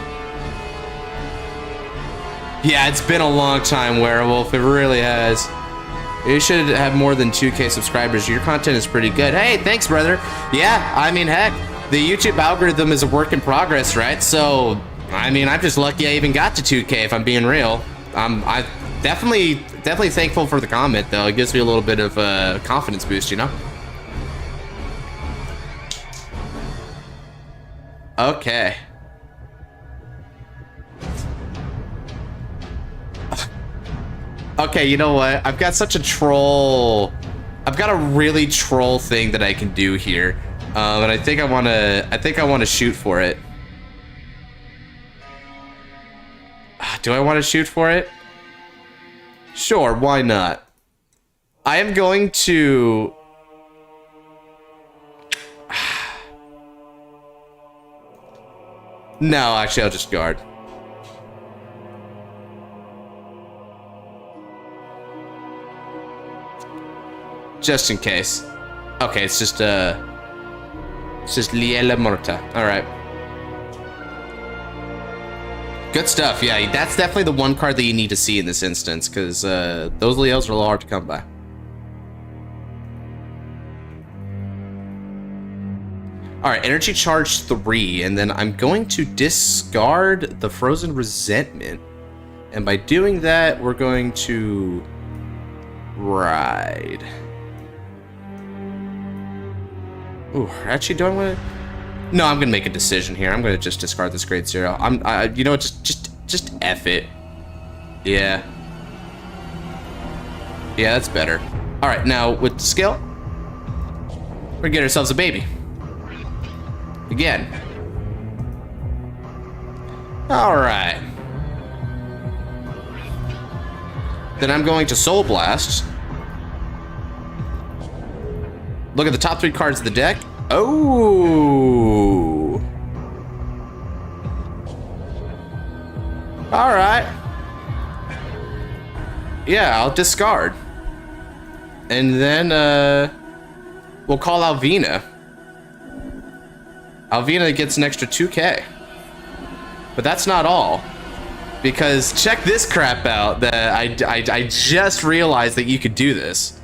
Yeah, it's been a long time, Werewolf. It really has. You should have more than 2K subscribers. Your content is pretty good. Hey, thanks, brother. Yeah, I mean, heck, the YouTube algorithm is a work in progress, right? So, I mean, I'm just lucky I even got to 2K, if I'm being real. I'm definitely thankful for the comment, though. It gives me a little bit of a confidence boost, you know? Okay. Okay, you know what? I've got such a troll. I've got a really troll thing that I can do here, and I think I want to shoot for it. Do I want to shoot for it? Sure, why not? I am going to. No, actually, I'll just guard. Just in case. Okay, it's just Liela Morta. Alright. Good stuff, yeah. That's definitely the one card that you need to see in this instance, because those Leos are a little hard to come by. Alright, energy charge 3, and then I'm going to discard the Frozen Resentment. And by doing that, we're going to ride. Ooh, actually, do I want to? No, I'm gonna make a decision here. I'm gonna just discard this grade 0. You know what? Just F it. Yeah. Yeah, that's better. All right, now with the skill, we're gonna get ourselves a baby. Again. All right. Then I'm going to Soul Blast. Look at the top 3 cards of the deck. Oh. All right. Yeah, I'll discard. And then we'll call Alvina. Alvina gets an extra 2K. But that's not all. Because check this crap out that I just realized that you could do this.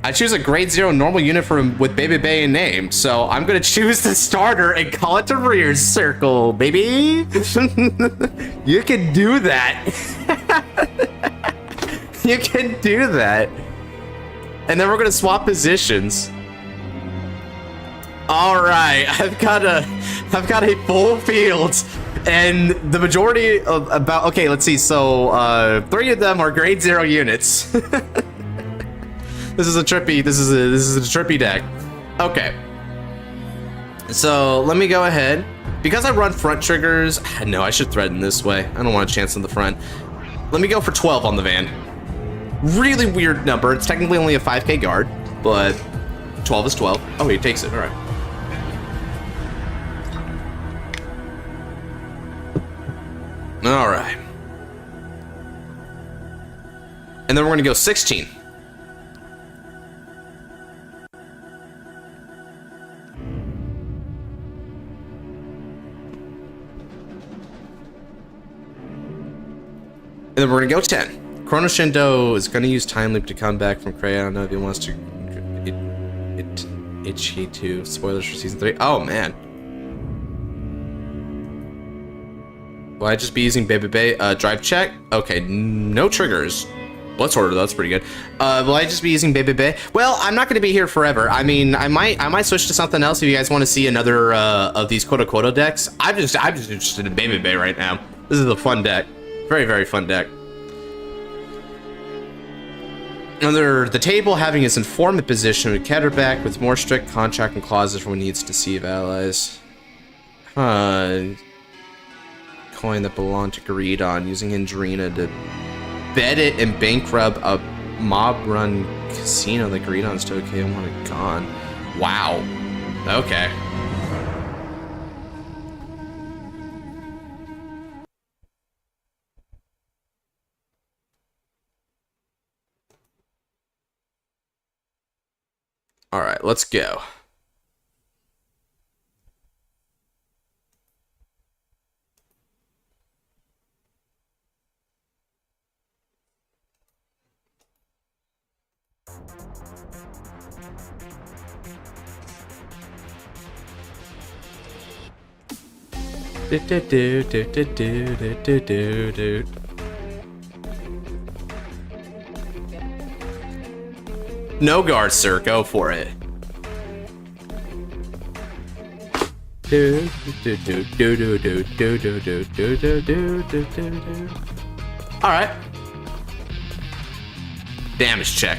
I choose a grade 0 normal unit with Baby Bay in name, so I'm gonna choose the starter and call it the rear circle, baby. You can do that. You can do that. And then we're gonna swap positions. All right, I've got a full field, and the majority of okay, let's see. So 3 of them are grade 0 units. This is a trippy deck. Okay. So let me go ahead. Because I run front triggers, no, I should threaten this way. I don't want a chance on the front. Let me go for 12 on the van. Really weird number. It's technically only a 5k guard, but 12 is 12. Oh, he takes it. All right. All right. And then we're going to go 16. And then we're gonna go 10. Chrono Shindo is gonna use Time Loop to come back from Cray. I don't know if he wants to. Itchy 2. Spoilers for season 3. Oh man. Will I just be using Baby Bay? Drive check? Okay, no triggers. Blitz order, that's pretty good. Will I just be using Baby Bay? Well, I'm not gonna be here forever. I mean, I might switch to something else if you guys want to see another of these Kodo decks. I'm just interested in Baby Bay right now. This is a fun deck. Very, very fun deck. Under the table, having his informant position with Ketterback with more strict contract and clauses for when he needs to deceive allies. Coin that belonged to Greedon, using Indrina to bet it and bankrupt a mob run casino that Greedon's to okay and want it gone. Wow. Okay. All right, let's go. No guard, sir. Go for it. All right. Damage check.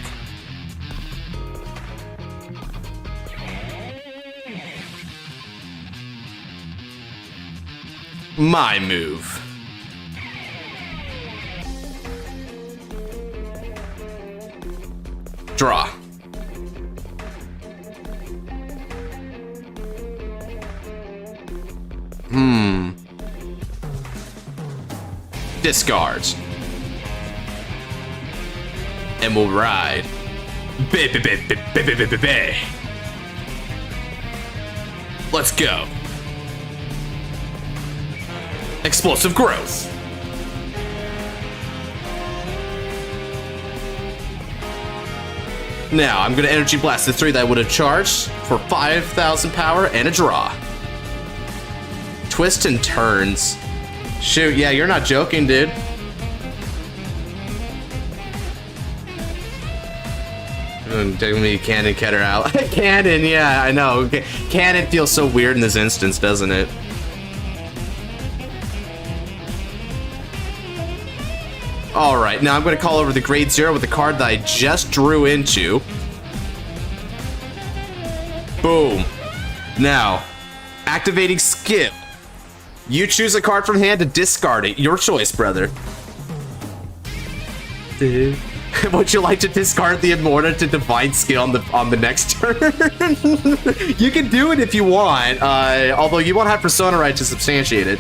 My move. Draw. Discards. And we'll ride. Let's go. Explosive growth. Now, I'm gonna Energy Blast the 3 that I would have charged for 5,000 power and a draw. Twist and turns. Shoot, yeah, you're not joking, dude. Taking me Cannon Ketter out. Cannon, yeah, I know. Cannon feels so weird in this instance, doesn't it? Alright, now I'm going to call over the grade 0 with the card that I just drew into. Boom. Now, activating skip. You choose a card from hand to discard it. Your choice, brother. Would you like to discard the Immorta to Divine Skill on the next turn? You can do it if you want, although you won't have Persona right to substantiate it.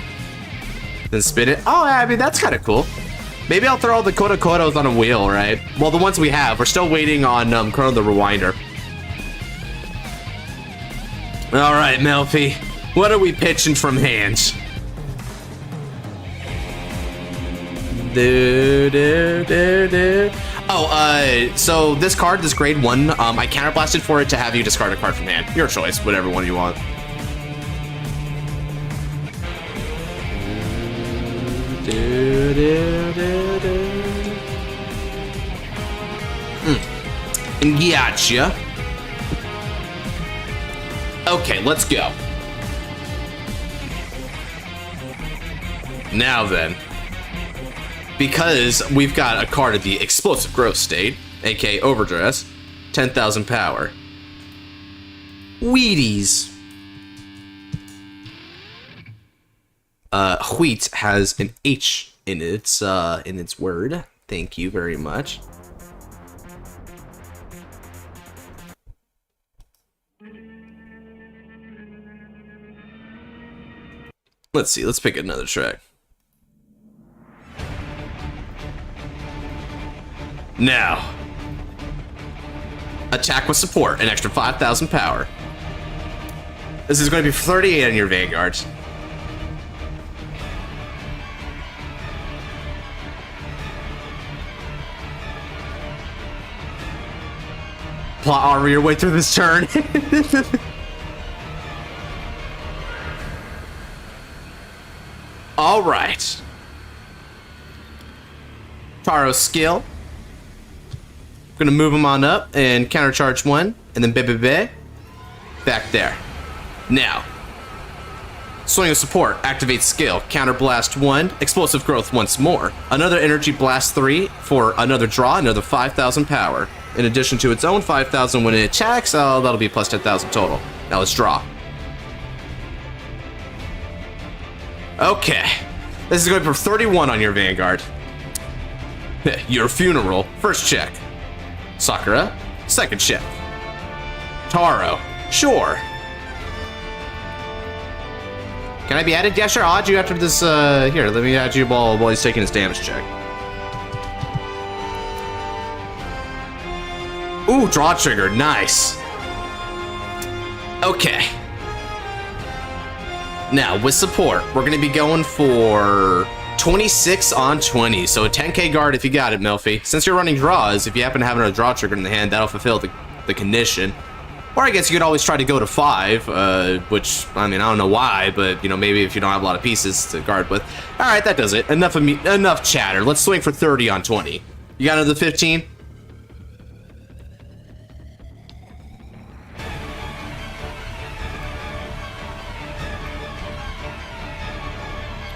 Then spin it. Oh, I mean, that's kind of cool. Maybe I'll throw all the Kodos on a wheel, right? Well, the ones we have. We're still waiting on Chrono the Rewinder. All right, Melfi. What are we pitching from hands? Oh, so this card, this grade 1, I counterblasted for it to have you discard a card from hand. Your choice, whatever one you want. Gotcha. Okay, let's go. Now then, because we've got a card of the explosive growth state, aka Overdress, 10,000 power. Wheaties. Wheat has an H in its word. Thank you very much. Let's see, let's pick another track. Now, attack with support, an extra 5,000 power. This is going to be 38 on your Vanguard. Plot armor your way through this turn. All right. Taro's skill. Gonna move him on up and countercharge one, and then back there. Now, swing of support, activate skill, counter blast 1, explosive growth once more, another energy blast 3 for another draw, another 5,000 power. In addition to its own 5,000 when it attacks, that'll be plus 10,000 total. Now let's draw. Okay, this is going for 31 on your Vanguard. Your funeral, first check. Sakura, second check. Taro, sure. Can I be added? Yeah, sure, I'll add you after this, here, let me add you while he's taking his damage check. Ooh, draw trigger, nice. Okay. Now, with support, we're gonna be going for 26 on 20, so a 10k guard if you got it, Melfi. Since you're running draws, if you happen to have another draw trigger in the hand, that'll fulfill the condition. Or I guess you could always try to go to 5, which, I mean, I don't know why, but, you know, maybe if you don't have a lot of pieces to guard with. Alright, that does it. Enough chatter. Let's swing for 30 on 20. You got another 15?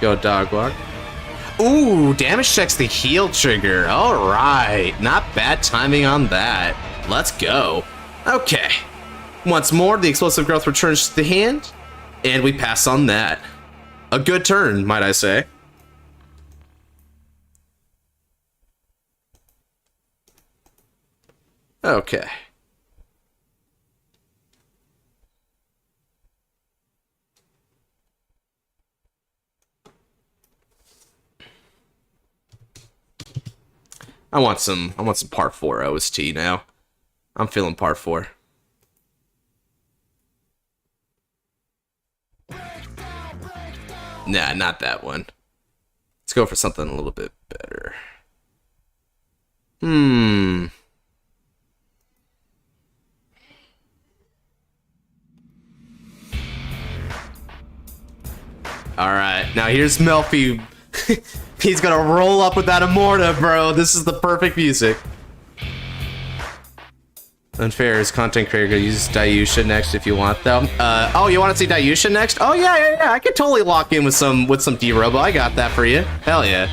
Go dog walk. Ooh, damage checks the heal trigger. All right, not bad timing on that. Let's go. Okay. Once more, the explosive growth returns to the hand, and we pass on that. A good turn, might I say. Okay. I want some part 4 OST now. I'm feeling part 4. Nah, not that one. Let's go for something a little bit better. Alright, now here's Melfi. He's gonna roll up with that Immorta, bro. This is the perfect music. Unfair is content creator. Use Dayusha next if you want though. Oh, you want to see Dayusha next? Oh yeah. I could totally lock in with some D-Robo. I got that for you. Hell yeah.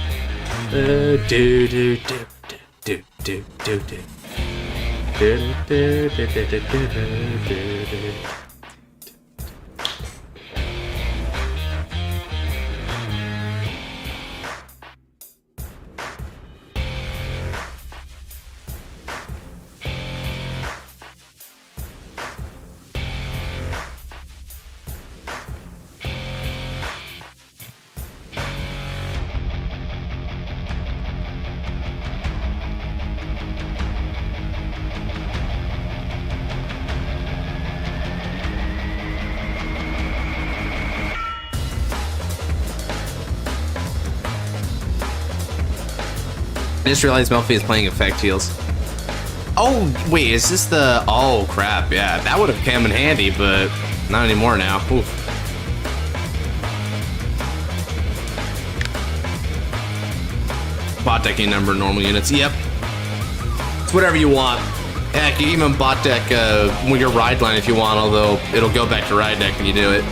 I just realized Melfi is playing effect heals. Oh, wait, is this the... Oh, crap, yeah. That would have come in handy, but not anymore now. Oof. Bot decking number of normal units. Yep. It's whatever you want. Heck, you even bot deck with your ride line if you want, although it'll go back to ride deck when you do it.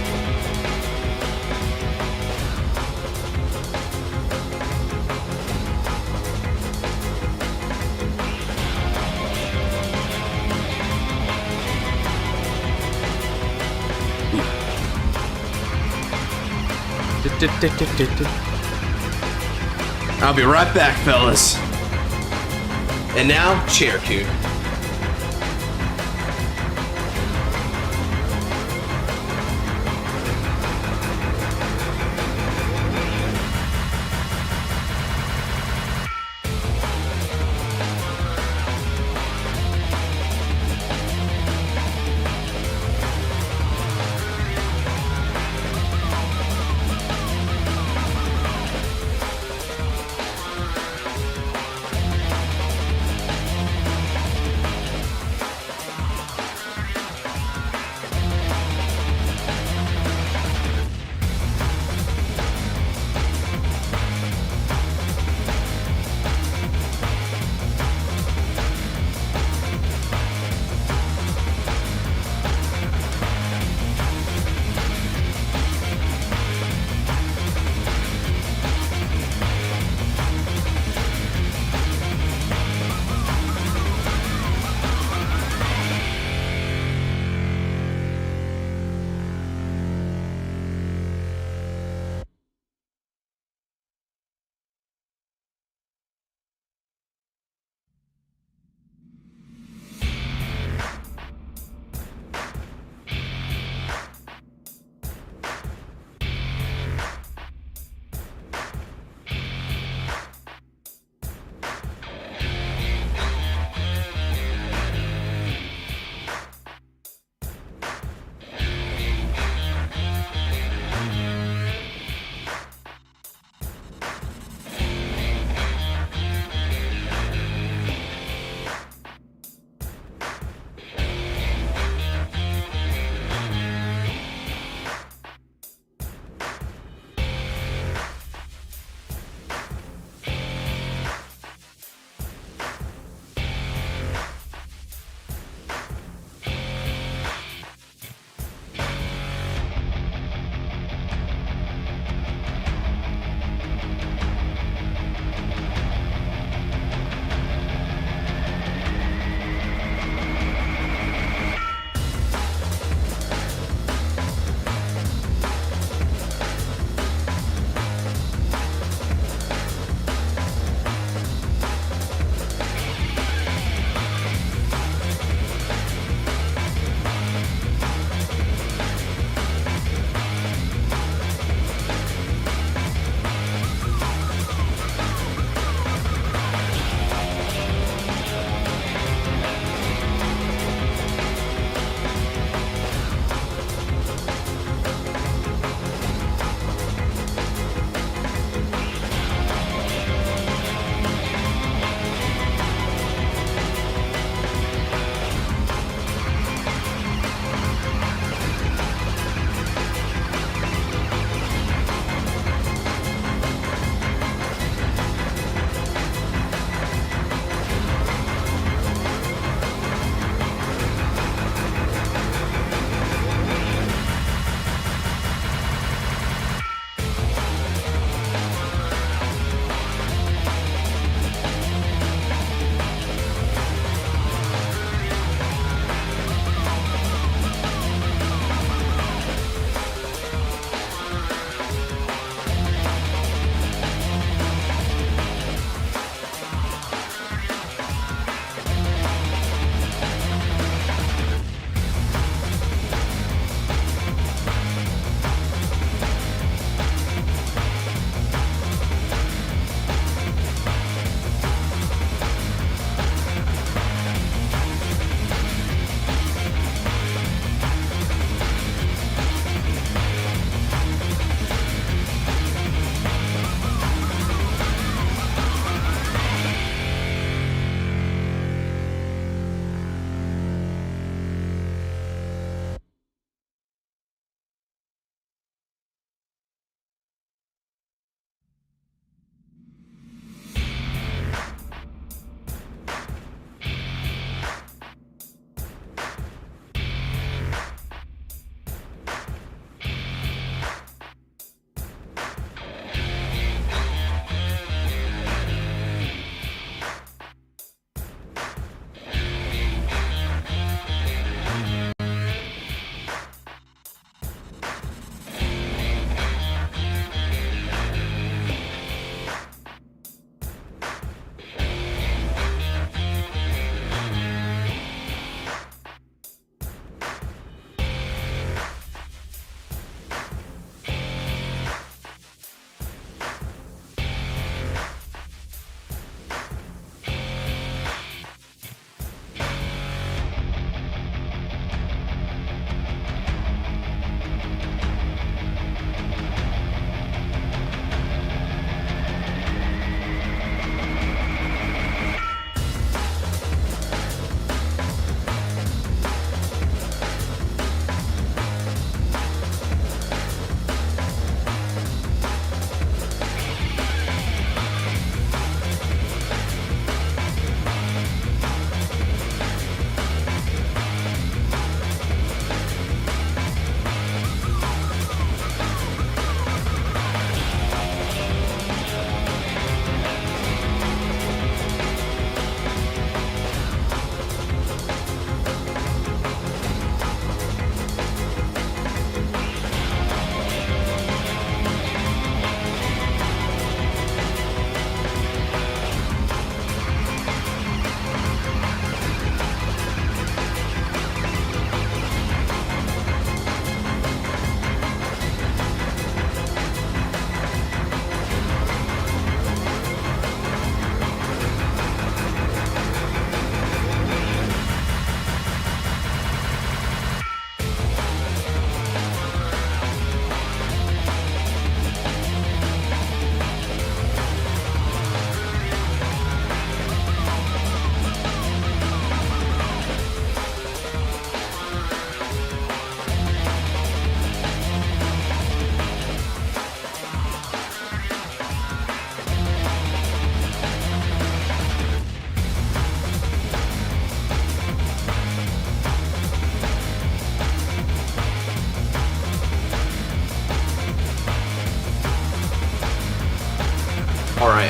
I'll be right back, fellas. And now, Cherokee.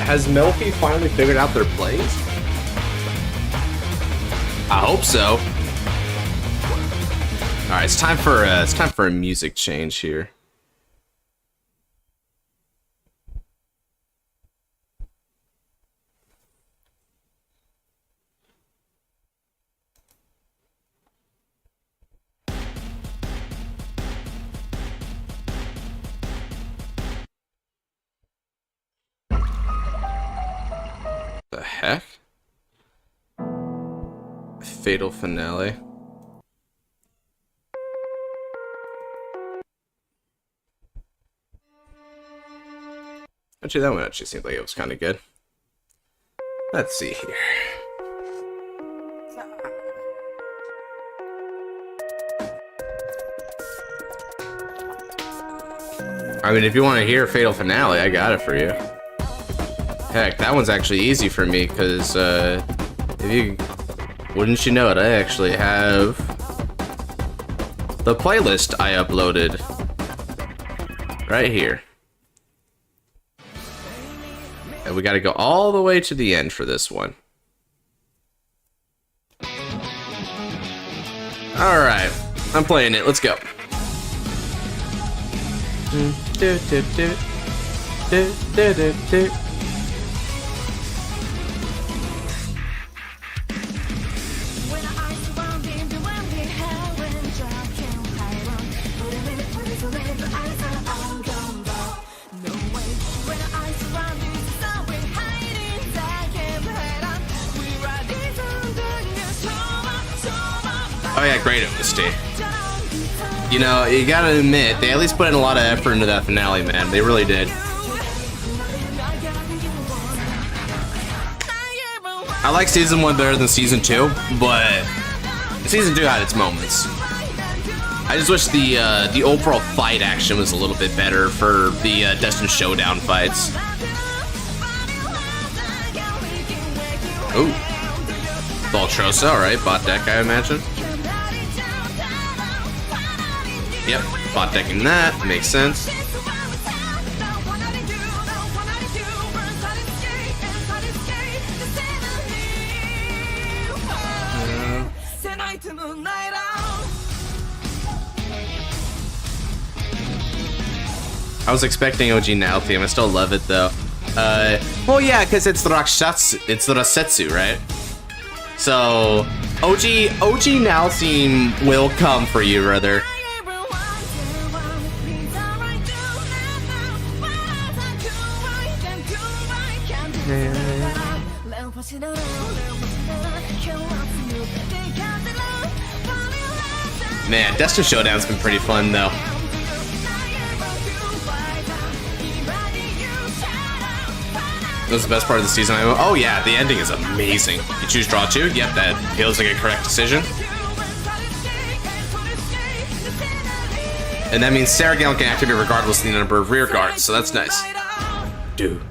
has Melfi finally figured out their plays? I hope so. All right, it's time for a music change here. The heck? Fatal finale. Actually, that one actually seemed like it was kind of good. Let's see here. I mean, if you want to hear Fatal Finale, I got it for you. Heck, that one's actually easy for me, because, if you... Wouldn't you know it, I actually have... the playlist I uploaded. Right here. And we gotta go all the way to the end for this one. Alright, I'm playing it, let's go. Oh yeah, great OST. You know, you gotta admit, they at least put in a lot of effort into that finale, man. They really did. I like Season 1 better than Season 2, but Season 2 had its moments. I just wish the overall fight action was a little bit better for the Destined Showdown fights. Ooh. Voltrosa, alright, bot deck, I imagine. Yep, bot decking that, makes sense. I was expecting OG Now theme, I still love it though. Well yeah, because it's the Rasetsu, right? So, OG Now theme will come for you, brother. Man, Destined Showdown's been pretty fun though. That was the best part of the season. Oh yeah, the ending is amazing. You choose draw 2? Yep, that feels like a correct decision. And that means Saragal can activate regardless of the number of rear guards, so that's nice. Dude.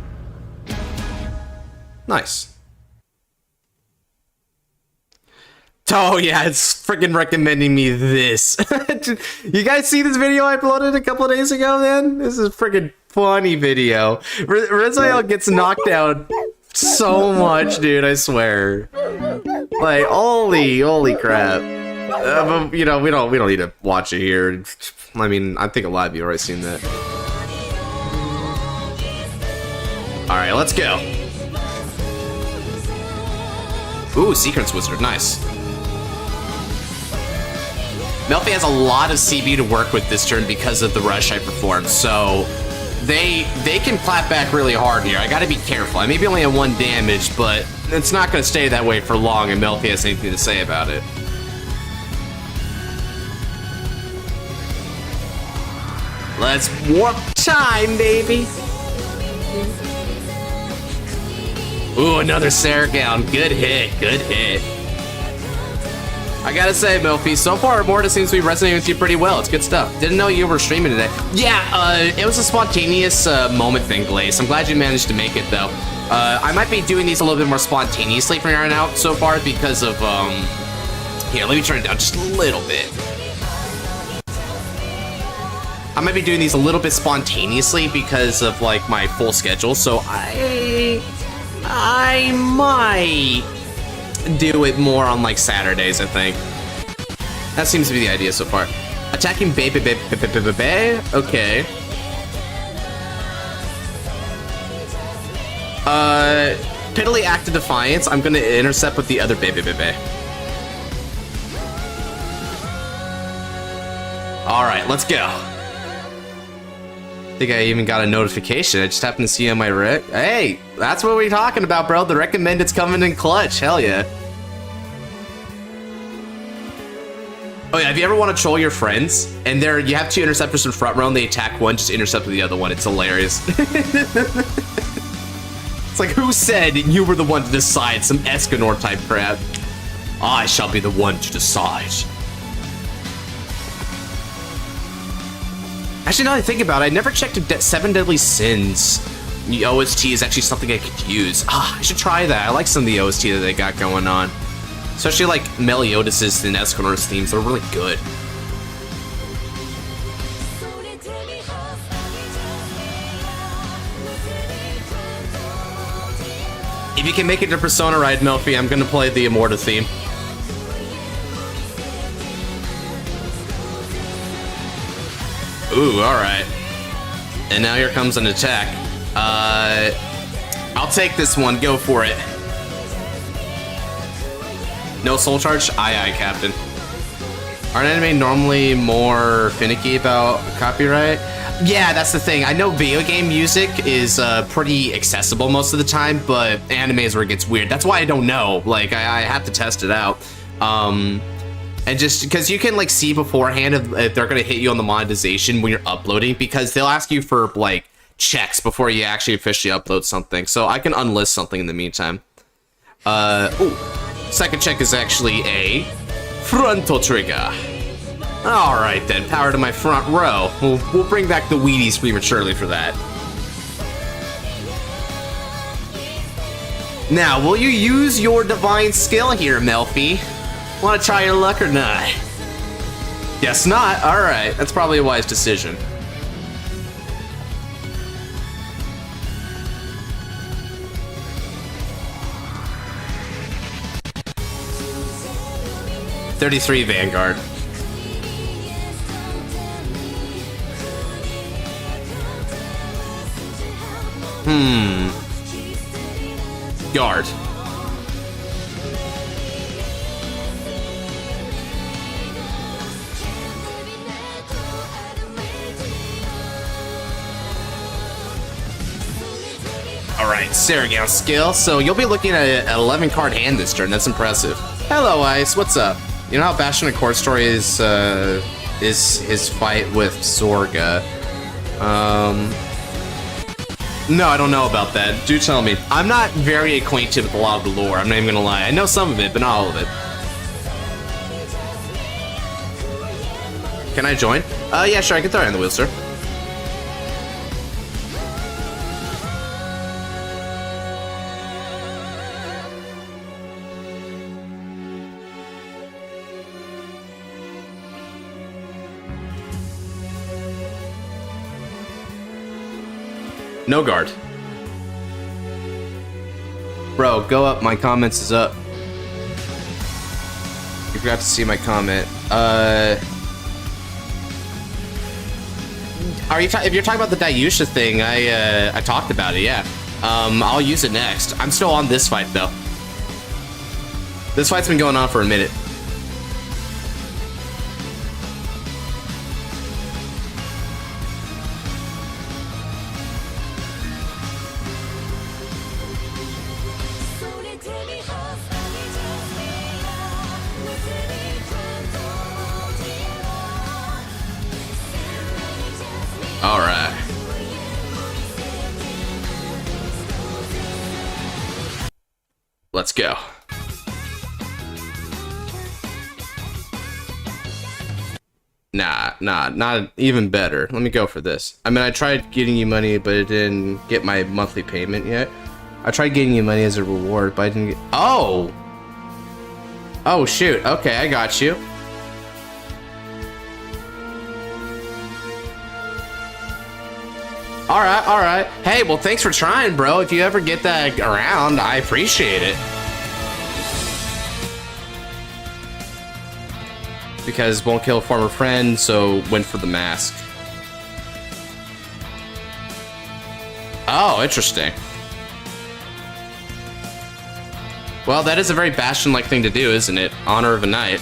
Nice. Oh yeah, it's freaking recommending me this. You guys see this video I uploaded a couple of days ago, man? This is a freaking funny video. Rezael gets knocked out so much, dude, I swear. Like, holy crap. But, you know, we don't need to watch it here. I mean, I think a lot of you already seen that. Alright, let's go. Ooh, Sequence Wizard, nice. Melfi has a lot of CB to work with this turn because of the rush I performed, so they can clap back really hard here. I gotta be careful. I maybe only have 1 damage, but it's not gonna stay that way for long, and Melfi has anything to say about it. Let's warp time, baby! Ooh, another Saragal. Good hit, good hit. I gotta say, Melfi, so far, Morta seems to be resonating with you pretty well. It's good stuff. Didn't know you were streaming today. Yeah, it was a spontaneous moment thing, Glaze. I'm glad you managed to make it, though. I might be doing these a little bit more spontaneously from here on out so far because of, here, let me turn it down just a little bit. I might be doing these a little bit spontaneously because of like my full schedule, so I might do it more on like Saturdays, I think. That seems to be the idea so far. Attacking baby. Okay. Piddly Act of Defiance. I'm gonna intercept with the other baby. Alright, let's go. I think I even got a notification. I just happened to see on my rec. Hey, that's what we're talking about, bro. The recommended's coming in clutch. Hell yeah. Oh yeah, if you ever want to troll your friends, and you have two interceptors in front row, and they attack one, just intercept with the other one. It's hilarious. It's like, who said you were the one to decide? Some Escanor type crap. I shall be the one to decide. Actually, now that I think about it, I never checked if 7 Deadly Sins. The OST is actually something I could use. I should try that. I like some of the OST that they got going on. Especially like Meliodas' and Escanor's themes. They're really good. If you can make it to Persona Ride, Melfi, I'm gonna play the Immorta theme. Ooh, alright. And now here comes an attack. I'll take this one, go for it. No soul charge? Aye, Captain. Aren't anime normally more finicky about copyright? Yeah, that's the thing. I know video game music is pretty accessible most of the time, but anime is where it gets weird. That's why I don't know. Like, I have to test it out. And just because you can like see beforehand if they're gonna hit you on the monetization when you're uploading, because they'll ask you for like checks before you actually officially upload something. So I can unlist something in the meantime. Ooh, second check is actually a frontal trigger. All right then, power to my front row. We'll bring back the Wheaties prematurely for that. Now, will you use your divine skill here, Melfi? Want to try your luck or not? Guess not. All right, that's probably a wise decision. $33 Vanguard. Guard. Alright, Saragon skill. So you'll be looking at an 11 card hand this turn. That's impressive. Hello, Ice. What's up? You know how Bastion of Court Story is his fight with Zorga? No, I don't know about that. Do tell me. I'm not very acquainted with a lot of the lore. I'm not even gonna lie. I know some of it, but not all of it. Can I join? Yeah, sure. I can throw it on the wheel, sir. No guard. Bro, go up. My comments is up. You forgot to see my comment. If you're talking about the Dayusha thing, I talked about it, yeah. I'll use it next. I'm still on this fight, though. This fight's been going on for a minute. All right. Let's go. Nah, not even better. Let me go for this. I mean, I tried getting you money, but it didn't get my monthly payment yet. I tried getting you money as a reward, but I didn't get... Oh! Oh, shoot. Okay, I got you. All right. Hey, well, thanks for trying, bro. If you ever get that around, I appreciate it. Because won't kill a former friend, so went for the mask. Oh, interesting. Well, that is a very Bastion-like thing to do, isn't it? Honor of a knight.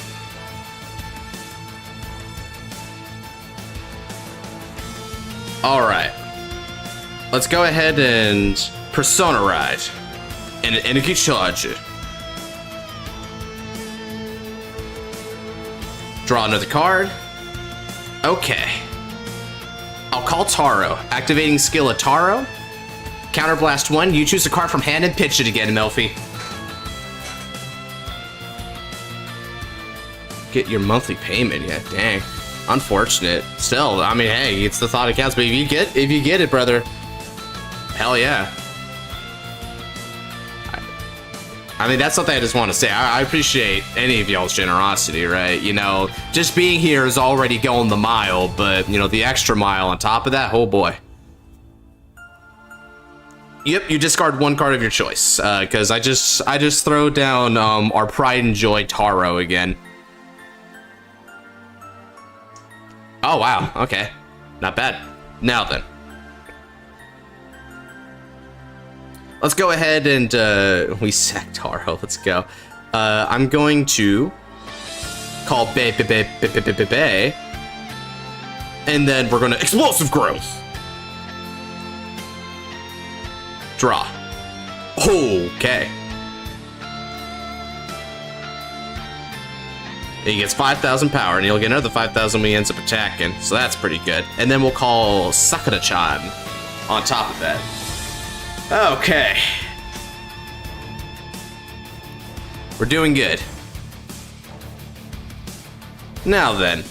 Alright. Let's go ahead and Persona Ride. And Energy Charge. Draw another card. Okay. I'll call Taro. Activating skill of Taro. Counterblast 1. You choose a card from hand and pitch it again, Melfi. Get your monthly payment. Yeah, dang. Unfortunate. Still, I mean, hey, it's the thought that counts. But if you get it, brother, hell yeah. I mean, that's something I just want to say. I appreciate any of y'all's generosity, right? You know, just being here is already going the mile, but, you know, the extra mile on top of that, oh boy. Yep, you discard one card of your choice, because I just throw down our Pride and Joy Taro again. Oh, wow, okay. Not bad. Now then. Let's go ahead and, we sack Taro, let's go. I'm going to call Bay, and then we're gonna Explosive Growth. Draw. Okay. He gets 5,000 power, and he'll get another 5,000 when he ends up attacking, so that's pretty good. And then we'll call Sakura-chan on top of that. Okay. We're doing good. Now then,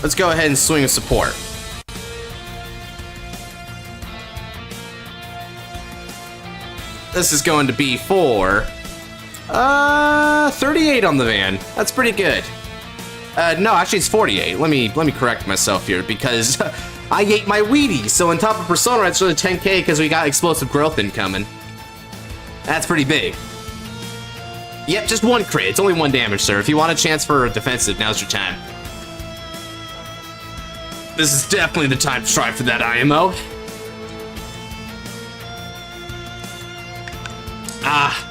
let's go ahead and swing a support. This is going to be for 38 on the van. That's pretty good. No, actually it's 48. Let me correct myself here because I ate my Wheaties. So on top of Persona, it's really 10k because we got Explosive Growth incoming. That's pretty big. Yep, just one crit. It's only one damage, sir. If you want a chance for a defensive, now's your time. This is definitely the time to try for that IMO. Ah.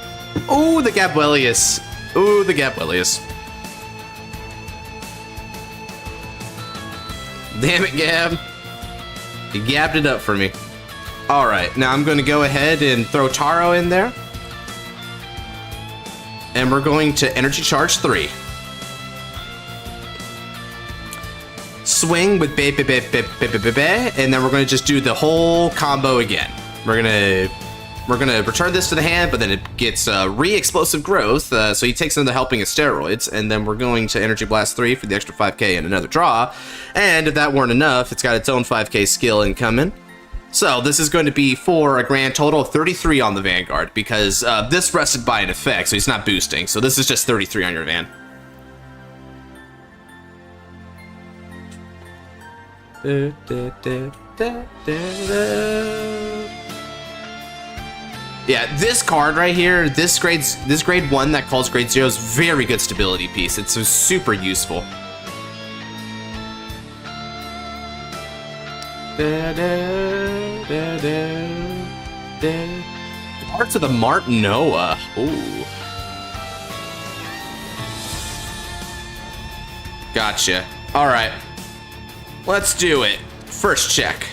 Ooh, the Gabwellius. Ooh, the Gabwellius. Damn it, Gab. You gabbed it up for me. Alright, now I'm going to go ahead and throw Taro in there. And we're going to Energy Charge 3. Swing with and then we're going to just do the whole combo again. We're gonna return this to the hand, but then it gets re-explosive growth, so he takes another helping of steroids, and then we're going to Energy Blast 3 for the extra 5k and another draw. And if that weren't enough, it's got its own 5k skill incoming. So this is going to be for a grand total of 33 on the Vanguard, because this rested by an effect, so he's not boosting. So this is just 33 on your van. Yeah, this card right here, this grade 1 that calls grade 0 is very good stability piece. It's super useful. Parts of the Martinoa. Ooh. Gotcha. Alright. Let's do it. First check.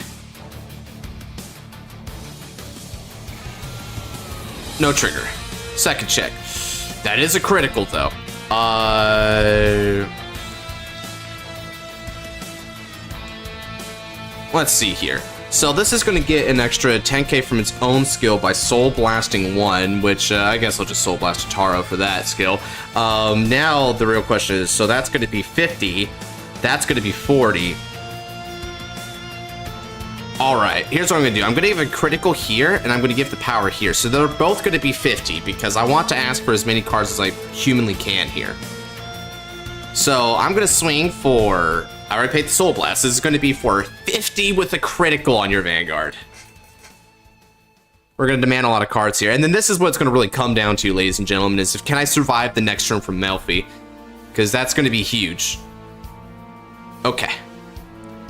No trigger. Second check. That is a critical, though. Let's see here. So this is going to get an extra 10k from its own skill by Soul Blasting 1, which I guess I'll just Soul Blast Taro for that skill. Now the real question is, so that's going to be 50. That's going to be 40. Alright, here's what I'm going to do. I'm going to give a critical here, and I'm going to give the power here. So they're both going to be 50, because I want to ask for as many cards as I humanly can here. So I'm going to swing for I already paid the Soul Blast. This is going to be for 50 with a critical on your Vanguard. We're going to demand a lot of cards here. And then this is what it's going to really come down to, ladies and gentlemen, is can I survive the next turn from Melfi? Because that's going to be huge. Okay.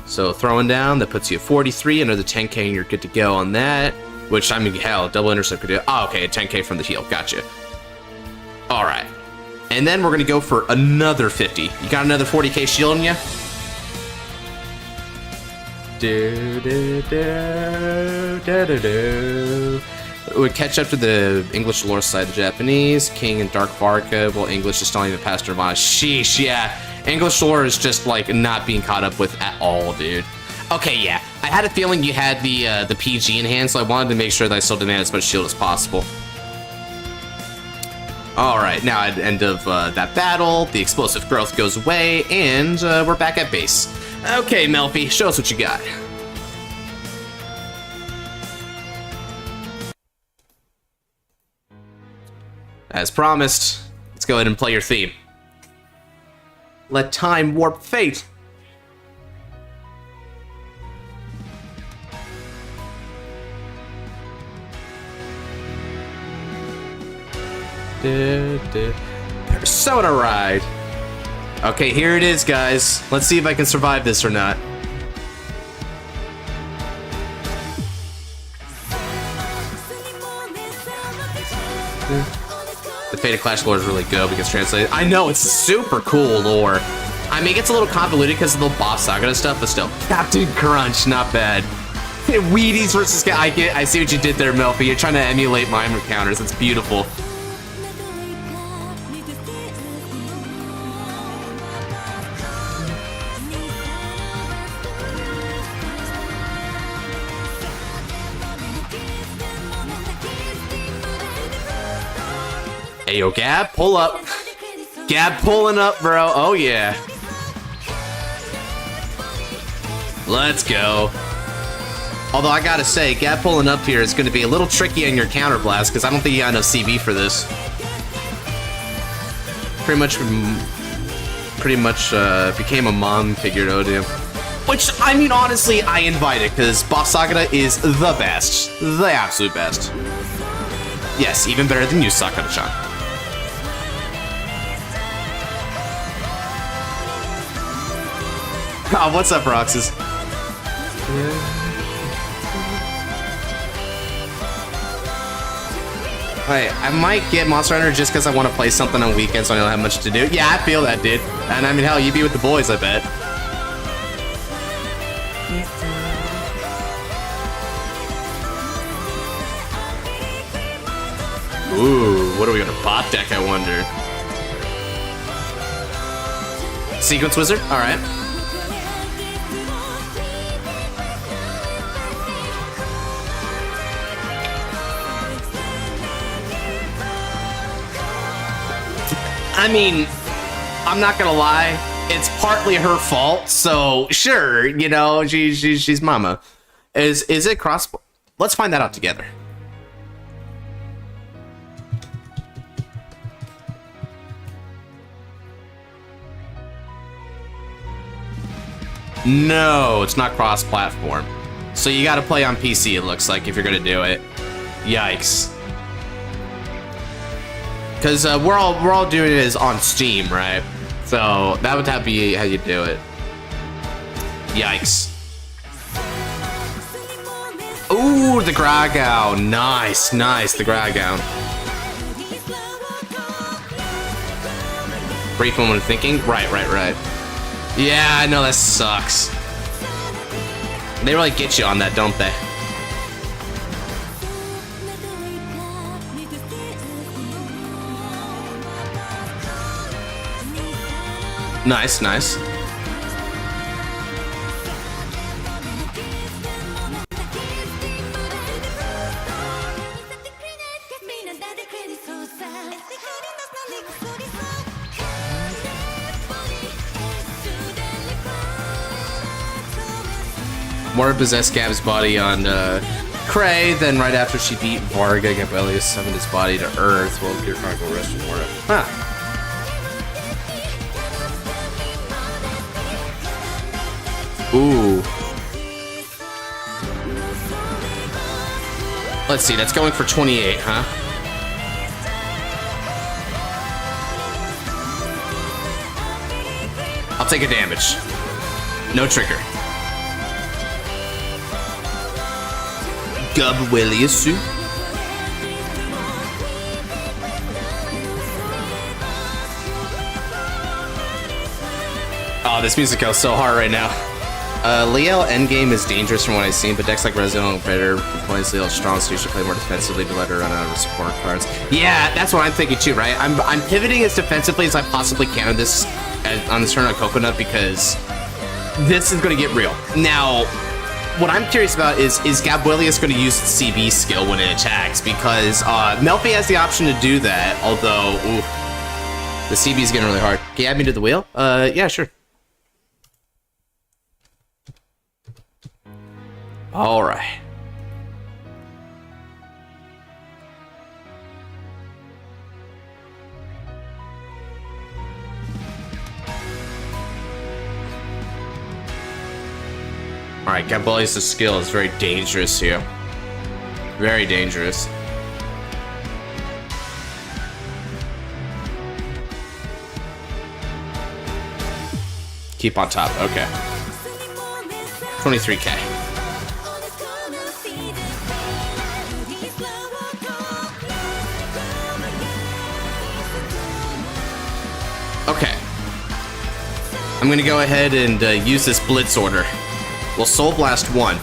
So throwing down, that puts you at 43. Another 10k and you're good to go on that. Which, I mean, hell, double intercept could do. Oh, okay, 10k from the heal. Gotcha. All right. And then we're going to go for another 50. You got another 40k shield in you? It would catch up to the English lore side, the Japanese, King and Dark Varka, well, English is not even past Nirvana. Sheesh, yeah. English lore is just, like, not being caught up with at all, dude. Okay, yeah. I had a feeling you had the PG in hand, so I wanted to make sure that I still demand as much shield as possible. Alright, now at the end of that battle, the explosive growth goes away, and we're back at base. Okay, Melfi, show us what you got. As promised, let's go ahead and play your theme. Let time warp fate. Persona ride. Okay, here it is, guys. Let's see if I can survive this or not. The Fated Clash lore is really good because translated. I know, it's super cool lore. I mean, it gets a little convoluted because of the boss saga and stuff, but still. Captain Crunch, not bad. Wheaties versus... I see what you did there, Melfi. You're trying to emulate mime encounters. It's beautiful. Hey, yo, Gab, pull up. Gab pulling up, bro. Oh, yeah. Let's go. Although, I gotta say, Gab pulling up here is gonna be a little tricky on your counterblast, because I don't think you got enough CB for this. Pretty much became a mom figure to Odim. Which, I mean, honestly, I invite it, because Boss Sakura is the best. The absolute best. Yes, even better than you, Sakura-chan. Oh, what's up, Roxas? Wait, I might get Monster Hunter just because I want to play something on weekends so I don't have much to do. Yeah, I feel that, dude. And I mean, hell, you'd be with the boys, I bet. Ooh, what are we gonna bot deck, I wonder? Sequence Wizard? Alright. I mean, I'm not gonna lie, it's partly her fault, so sure, you know, she's mama. Is it cross? Let's find that out together. No, it's not cross-platform. So you gotta play on PC, it looks like, if you're gonna do it. Yikes. Because we're all doing it is on Steam, right? So that would have to be how you do it. Yikes. Ooh, the Gragao. Nice, nice, the Gragao. Brief moment of thinking. Right. Yeah, I know that sucks. They really get you on that, don't they? Nice, nice. More possessed Gab's body on Cray, then right after she beat Varga, Gabelius summoned his body to Earth while Gear Chronicle rested for it. Huh. Ooh. Let's see, that's going for 28, huh? I'll take a damage. No trigger. Gubwilliasu. Oh, this music goes so hard right now. Liel endgame is dangerous from what I've seen, but decks like Resident better points Liel strong, so you should play more defensively to let her run out of support cards. Yeah, that's what I'm thinking too, right? I'm pivoting as defensively as I possibly can on this turn on Coconut because this is going to get real. Now, what I'm curious about is Gabuelius going to use the CB skill when it attacks? Because Melfi has the option to do that, although ooh, the CB is getting really hard. Can you add me to the wheel? Yeah, sure. All right. All right, Gabuelius' skill is very dangerous here. Very dangerous. Keep on top. Okay. 23k. Okay. I'm gonna go ahead and use this Blitz order. We'll Soul Blast 1.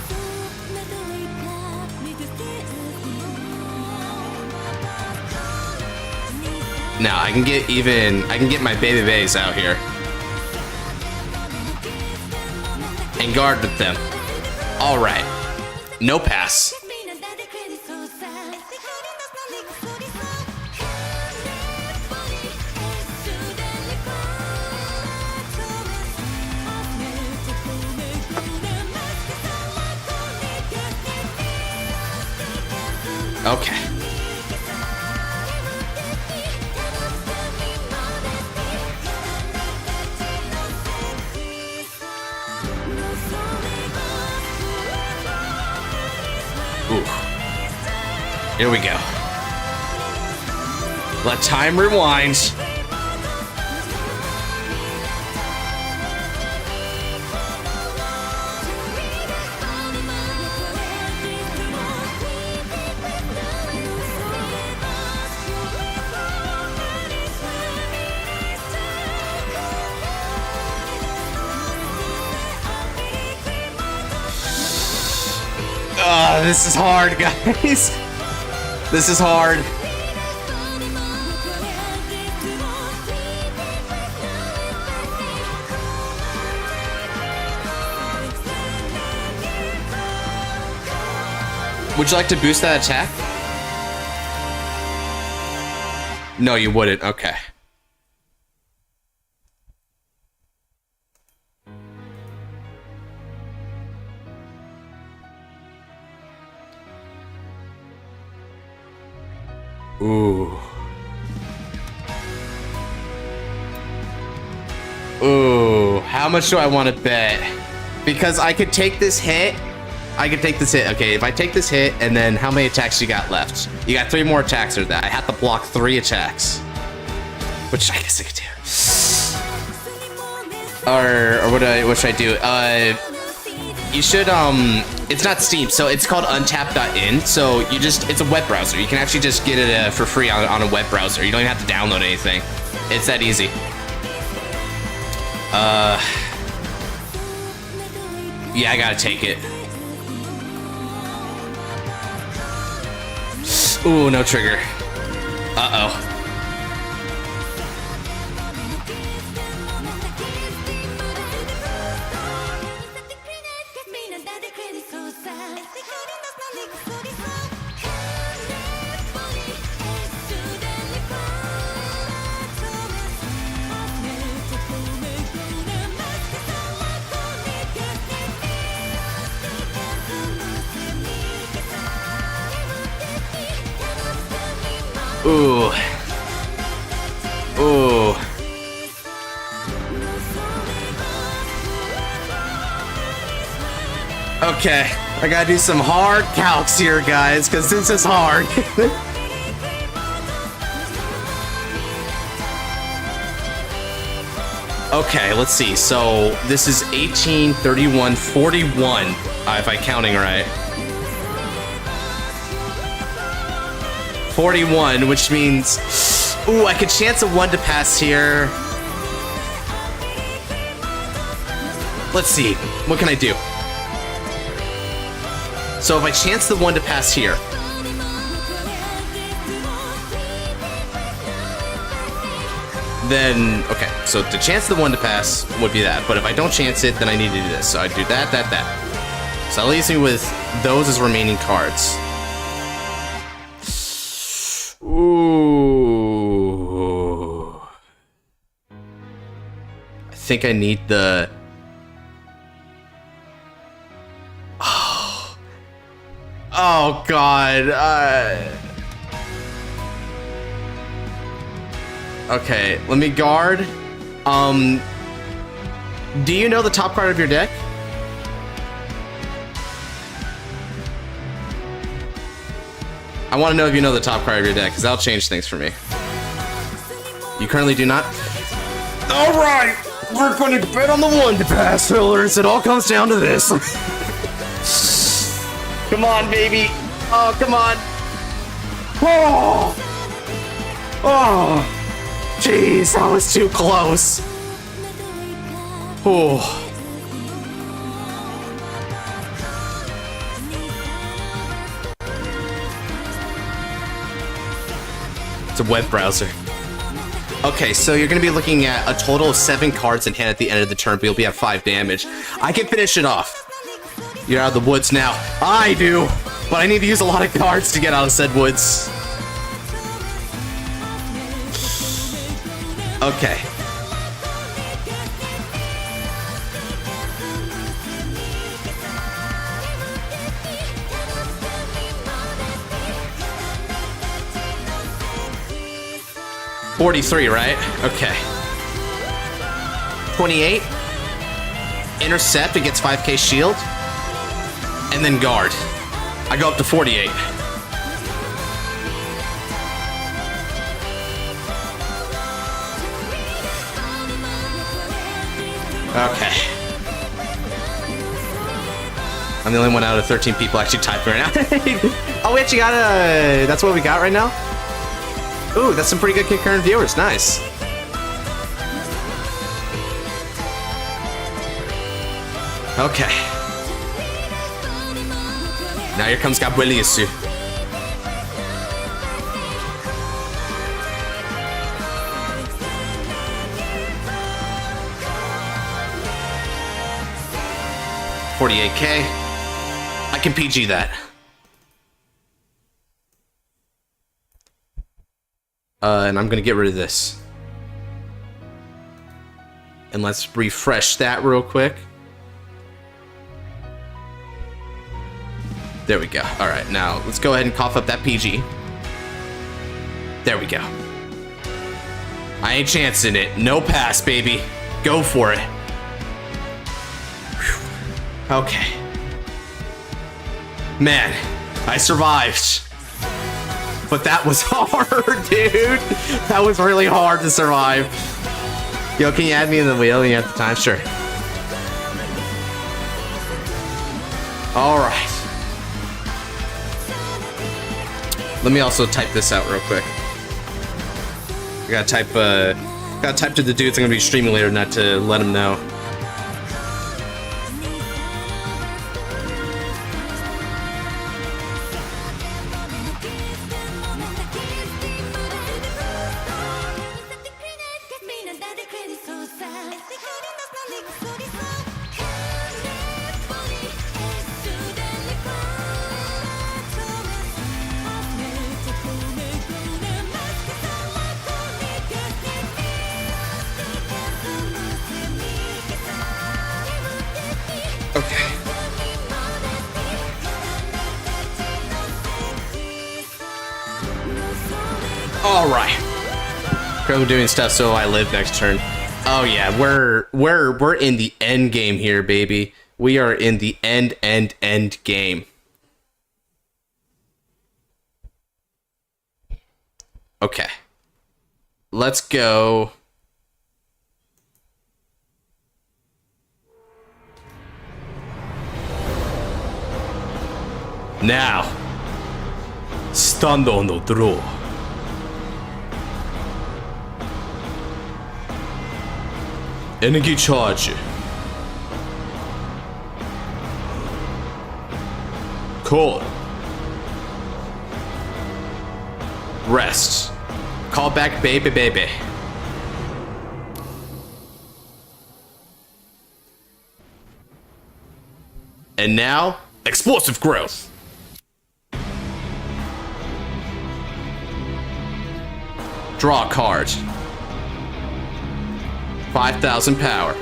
Now I can get my baby bays out here and guard with them. All right, no pass. Okay. Ooh. Here we go. Let time rewind. This is hard, guys. This is hard. Would you like to boost that attack? No, you wouldn't. Okay. Ooh. Ooh. How much do I want to bet? Because I could take this hit. Okay, if I take this hit, and then how many attacks you got left? You got 3 more attacks or that. I have to block 3 attacks. Which I guess I could do. Or what should I do? You should, it's not Steam, so it's called untap.in, so it's a web browser. You can actually just get it for free on a web browser. You don't even have to download anything. It's that easy. Yeah, I gotta take it. Ooh, no trigger. Uh-oh. Ooh. Ooh. Okay, I gotta do some hard calcs here, guys, because this is hard. Okay, let's see. So this is 18, 31, 41, if I'm counting right. 41, which means, ooh, I could chance a 1 to pass here. Let's see, what can I do? So if I chance the 1 to pass here, then, okay, so to chance the 1 to pass would be that, but if I don't chance it, then I need to do this. So I do that, that, that. So that leaves me with those as remaining cards. Ooh. I think I need the... Oh, God. Okay, let me guard. Do you know the top card of your deck? I want to know if you know the top card of your deck, because that'll change things for me. You currently do not? Alright! We're going to bet on the 1 to pass, fillers. It all comes down to this. Come on, baby. Oh, come on. Oh! Oh! Jeez, that was too close. Oh. It's a web browser. Okay, so you're going to be looking at a total of 7 cards in hand at the end of the turn, but you'll be at 5 damage. I can finish it off. You're out of the woods now. I do, but I need to use a lot of cards to get out of said woods. Okay. $43, right? Okay. 28. Intercept, it gets 5k shield. And then guard. I go up to 48. Okay. I'm the only one out of 13 people actually typing right now. Oh, we actually got a... That's what we got right now? Ooh, that's some pretty good concurrent viewers. Nice. Okay. Now here comes Gabrielisu. $48k. I can PG that. And I'm gonna get rid of this. And let's refresh that real quick. There we go. All right, now let's go ahead and cough up that PG. There we go. I ain't chancing it. No pass, baby. Go for it. Whew. Okay. Man, I survived. But that was hard, dude. That was really hard to survive. Yo, can you add me in the wheel when you have the time? Sure. All right. Let me also type this out real quick. I gotta type to the dudes I'm gonna be streaming later, not to let them know. We're doing stuff so I live next turn. Oh yeah, we're in the end game here, baby. We are in the end game. Okay. Let's go. Now, stand on the draw. Energy charge. Cool. Rest. Call back baby. And now, explosive growth. Draw a card. 5,000 power.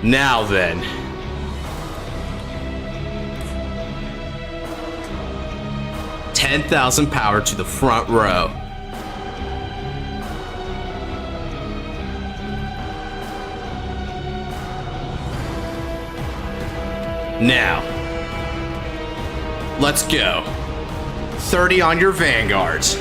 Now then. $10,000 power to the front row. Now, let's go. 30 on your Vanguards.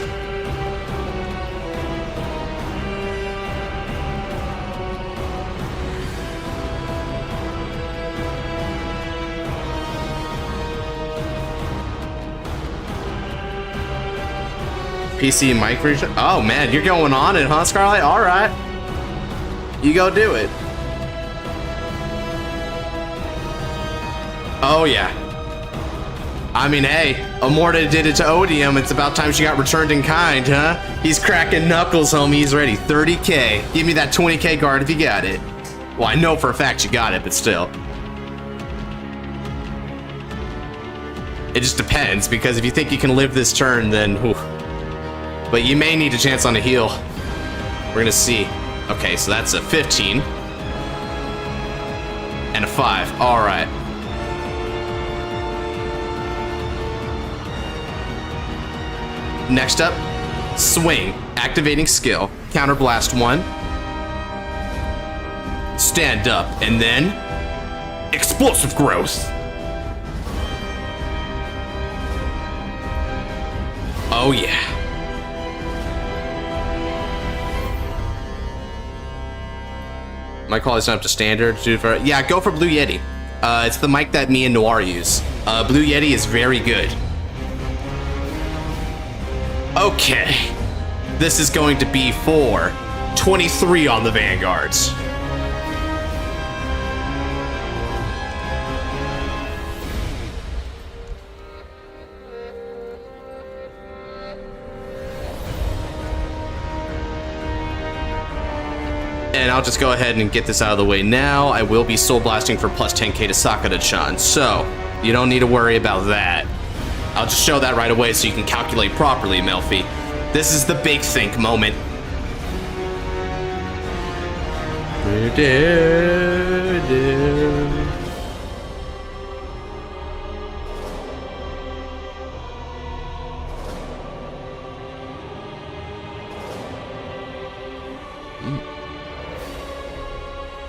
PC mic region. Oh man, you're going on it, huh, Scarlet? All right, you go do it. Oh yeah. I mean, hey, Amorta did it to Odium. It's about time she got returned in kind, huh? He's cracking knuckles, homie. He's ready. 30K. Give me that 20K guard if you got it. Well, I know for a fact you got it, but still. It just depends, because if you think you can live this turn, then... Whew. But you may need a chance on a heal. We're gonna see. Okay, so that's a 15. And a 5. Alright. Next up, swing. Activating skill. Counterblast 1. Stand up. And then... explosive growth. Oh yeah. My quality's not up to standard. Yeah, go for Blue Yeti. It's the mic that me and Noir use. Blue Yeti is very good. Okay. This is going to be for 23 on the Vanguards. And I'll just go ahead and get this out of the way now. I will be soul blasting for plus 10k to Sakura-chan, so you don't need to worry about that. I'll just show that right away so you can calculate properly, Melfi. This is the big think moment.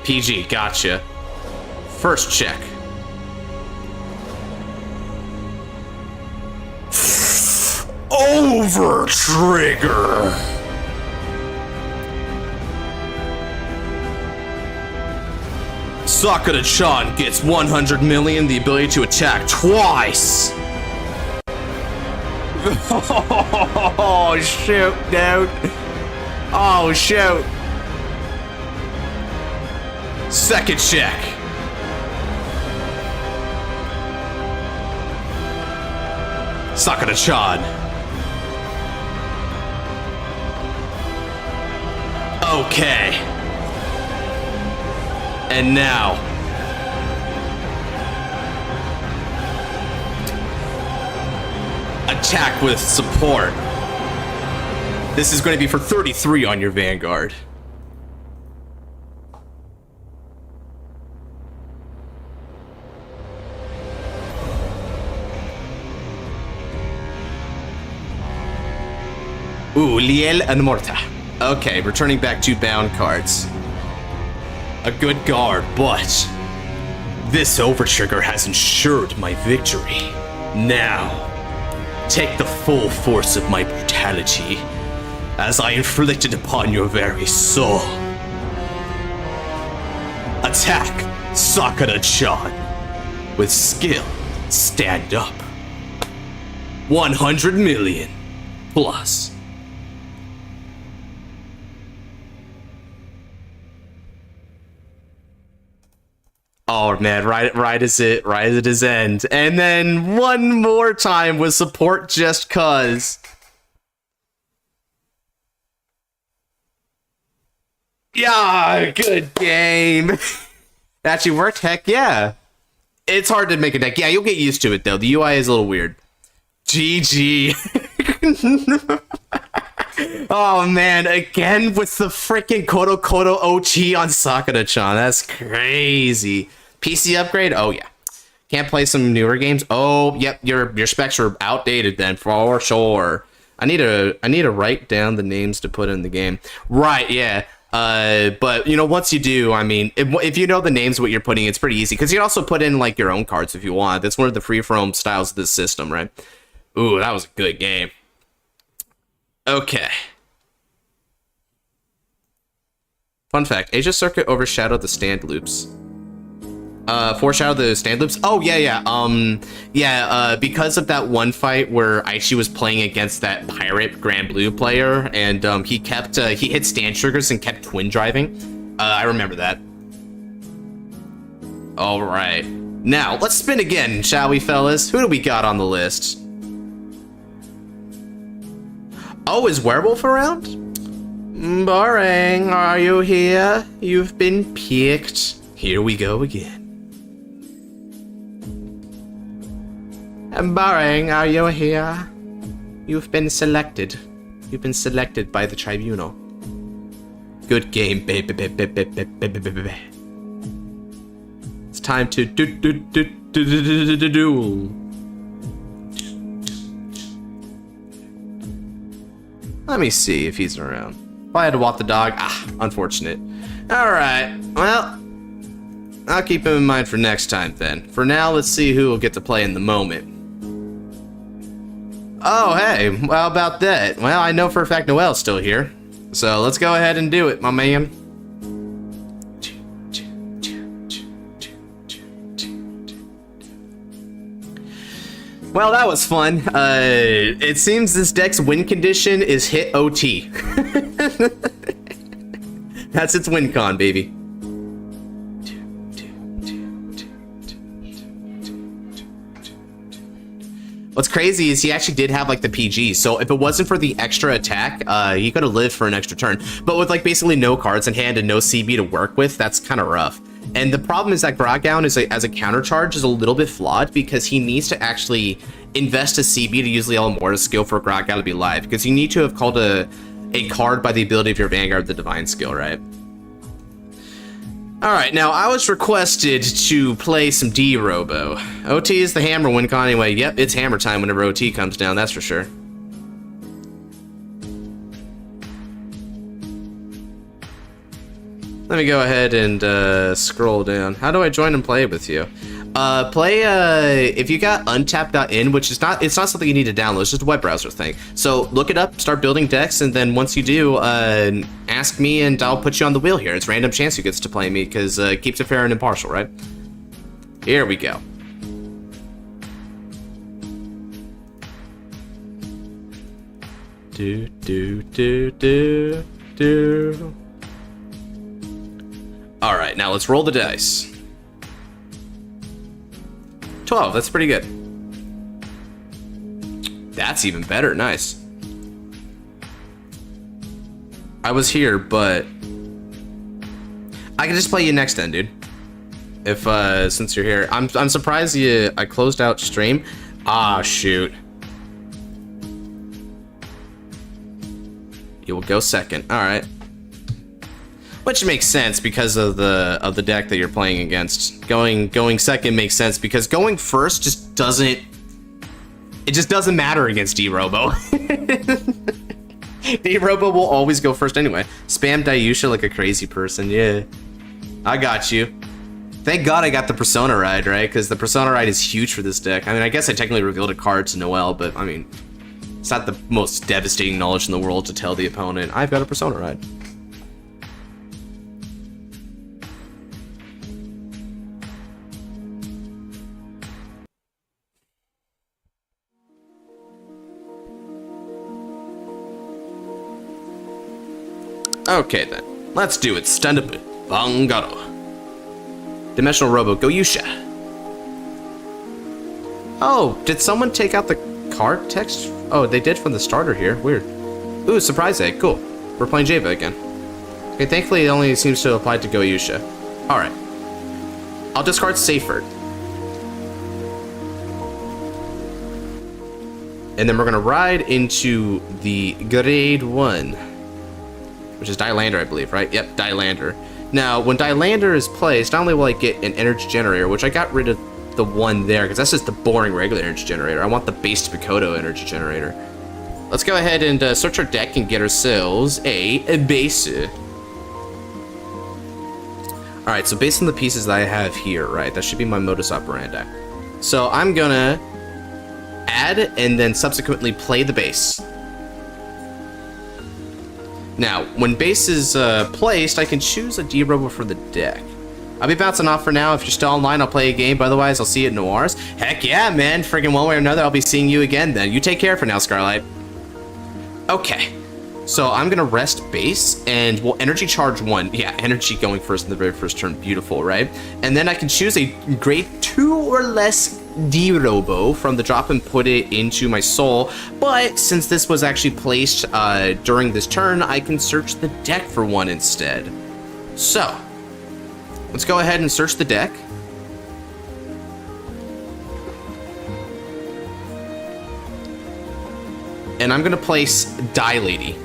PG, gotcha. First check. Over trigger. Sakura-chan gets 100 million, the ability to attack twice. Oh shoot, dude. Oh shoot. Second check. Sakura-chan. Okay. And now. Attack with support. This is going to be for 33 on your Vanguard. Ooh, Liel and Morta. Okay, returning back to bound cards. a good guard, but this overtrigger has ensured my victory. Now, take the full force of my brutality as I inflict it upon your very soul. Attack, Sakura-chan. With skill, stand up. 100 million plus. Oh man, right as it is end. And then one more time with support just cuz. Yeah, good game. Actually worked, heck yeah. It's hard to make a deck. Yeah, you'll get used to it though. The UI is a little weird. GG. Oh man, again with the freaking Kodo Kodo OT on Sakura-chan. That's crazy. PC upgrade? Oh yeah. Can't play some newer games? Oh, yep, your specs are outdated then, for sure. I need to write down the names to put in the game. Right, yeah. But you know, once you do, I mean, if you know the names of what you're putting, it's pretty easy because you can also put in like your own cards if you want. That's one of the free roam styles of this system, right? Ooh, that was a good game. Okay. Fun fact: Asia Circuit overshadowed the stand loops. Foreshadowed the stand loops. Oh yeah. Because of that one fight where Aichi was playing against that pirate Grand Blue player, and he hit stand triggers and kept twin driving. I remember that. All right, now let's spin again, shall we, fellas? Who do we got on the list? Oh, is Werewolf around? Boring. Are you here? You've been picked. Here we go again. Boring, are you here? You've been selected. You've been selected by the tribunal. Good game, baby. It's time to duel. Let me see if he's around. If I had to walk the dog, unfortunate. Alright, well, I'll keep him in mind for next time then. For now, let's see who will get to play in the moment. Oh, hey, how about that? Well, I know for a fact Noel's still here. So let's go ahead and do it, my man. Well, that was fun. It seems this deck's win condition is hit OT. That's its win con, baby. What's crazy is he actually did have like the PG, so if it wasn't for the extra attack, he could have lived for an extra turn. But with like basically no cards in hand and no CB to work with, that's kind of rough. And the problem is that Groggown is as a countercharge is a little bit flawed because he needs to actually invest a CB to use the Alamorta's skill for Groggown to be live, because you need to have called a card by the ability of your Vanguard, the Divine skill, right? Alright, now I was requested to play some D-Robo. OT is the hammer win con anyway. Yep, it's hammer time whenever OT comes down, that's for sure. Let me go ahead and scroll down. How do I join and play with you? If you got untap.in, which is not, it's not something you need to download, it's just a web browser thing. So look it up, start building decks, and then once you do, ask me and I'll put you on the wheel here. It's random chance who gets to play me, because it keeps it fair and impartial, right? Here we go. Alright, now let's roll the dice. 12, that's pretty good. That's even better, nice. I was here, but I can just play you next then, dude. If since you're here. I'm surprised I closed out stream. Ah, shoot. You will go second. Alright. Which makes sense because of the deck that you're playing against. Going second makes sense because going first just doesn't matter against D-Robo. D-Robo will always go first anyway. Spam Dayusha like a crazy person, yeah. I got you. Thank God I got the Persona Ride, right? Because the Persona Ride is huge for this deck. I mean, I guess I technically revealed a card to Noelle, but I mean, it's not the most devastating knowledge in the world to tell the opponent, I've got a Persona Ride. Okay then, let's do it. Stand up, Vanguard. Dimensional Robo, go Yugioh. Oh, did someone take out the card text? Oh, they did from the starter here. Weird. Ooh, surprise egg. Cool. We're playing Java again. Okay, thankfully it only seems to apply to go Yugioh. Alright. I'll discard Seyfert. And then we're gonna ride into the grade 1. Which is Dilander, I believe, right? Yep, Dilander. Now, when Dilander is placed, not only will I get an energy generator, which I got rid of the one there, because that's just the boring regular energy generator. I want the base Pikoto energy generator. Let's go ahead and search our deck and get ourselves a base. Alright, so based on the pieces that I have here, right, that should be my modus operandi. So I'm gonna add and then subsequently play the base. Now, when base is placed, I can choose a D-Robo for the deck. I'll be bouncing off for now. If you're still online, I'll play a game. But otherwise, I'll see you at Noirs. Heck yeah, man. Friggin' one way or another, I'll be seeing you again then. You take care for now, Scarlight. Okay. So I'm going to rest base, and we'll energy charge 1. Yeah, energy going first in the very first turn. Beautiful, right? And then I can choose a grade 2 or less D-Robo from the drop and put it into my soul. But since this was actually placed during this turn, I can search the deck for one instead. So, let's go ahead and search the deck. And I'm going to place Die Lady.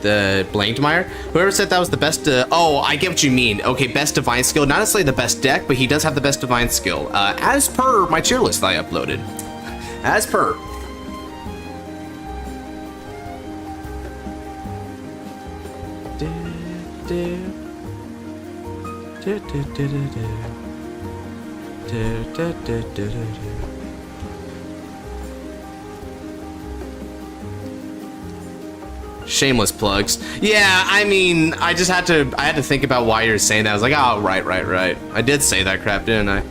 The Blankmeyer. Whoever said that was the best, oh, I get what you mean. Okay, best divine skill. Not necessarily the best deck, but he does have the best divine skill. As per my tier list that I uploaded. As per. Shameless plugs. Yeah, I mean, I had to think about why you're saying that. I was like, oh, right. I did say that crap, didn't I?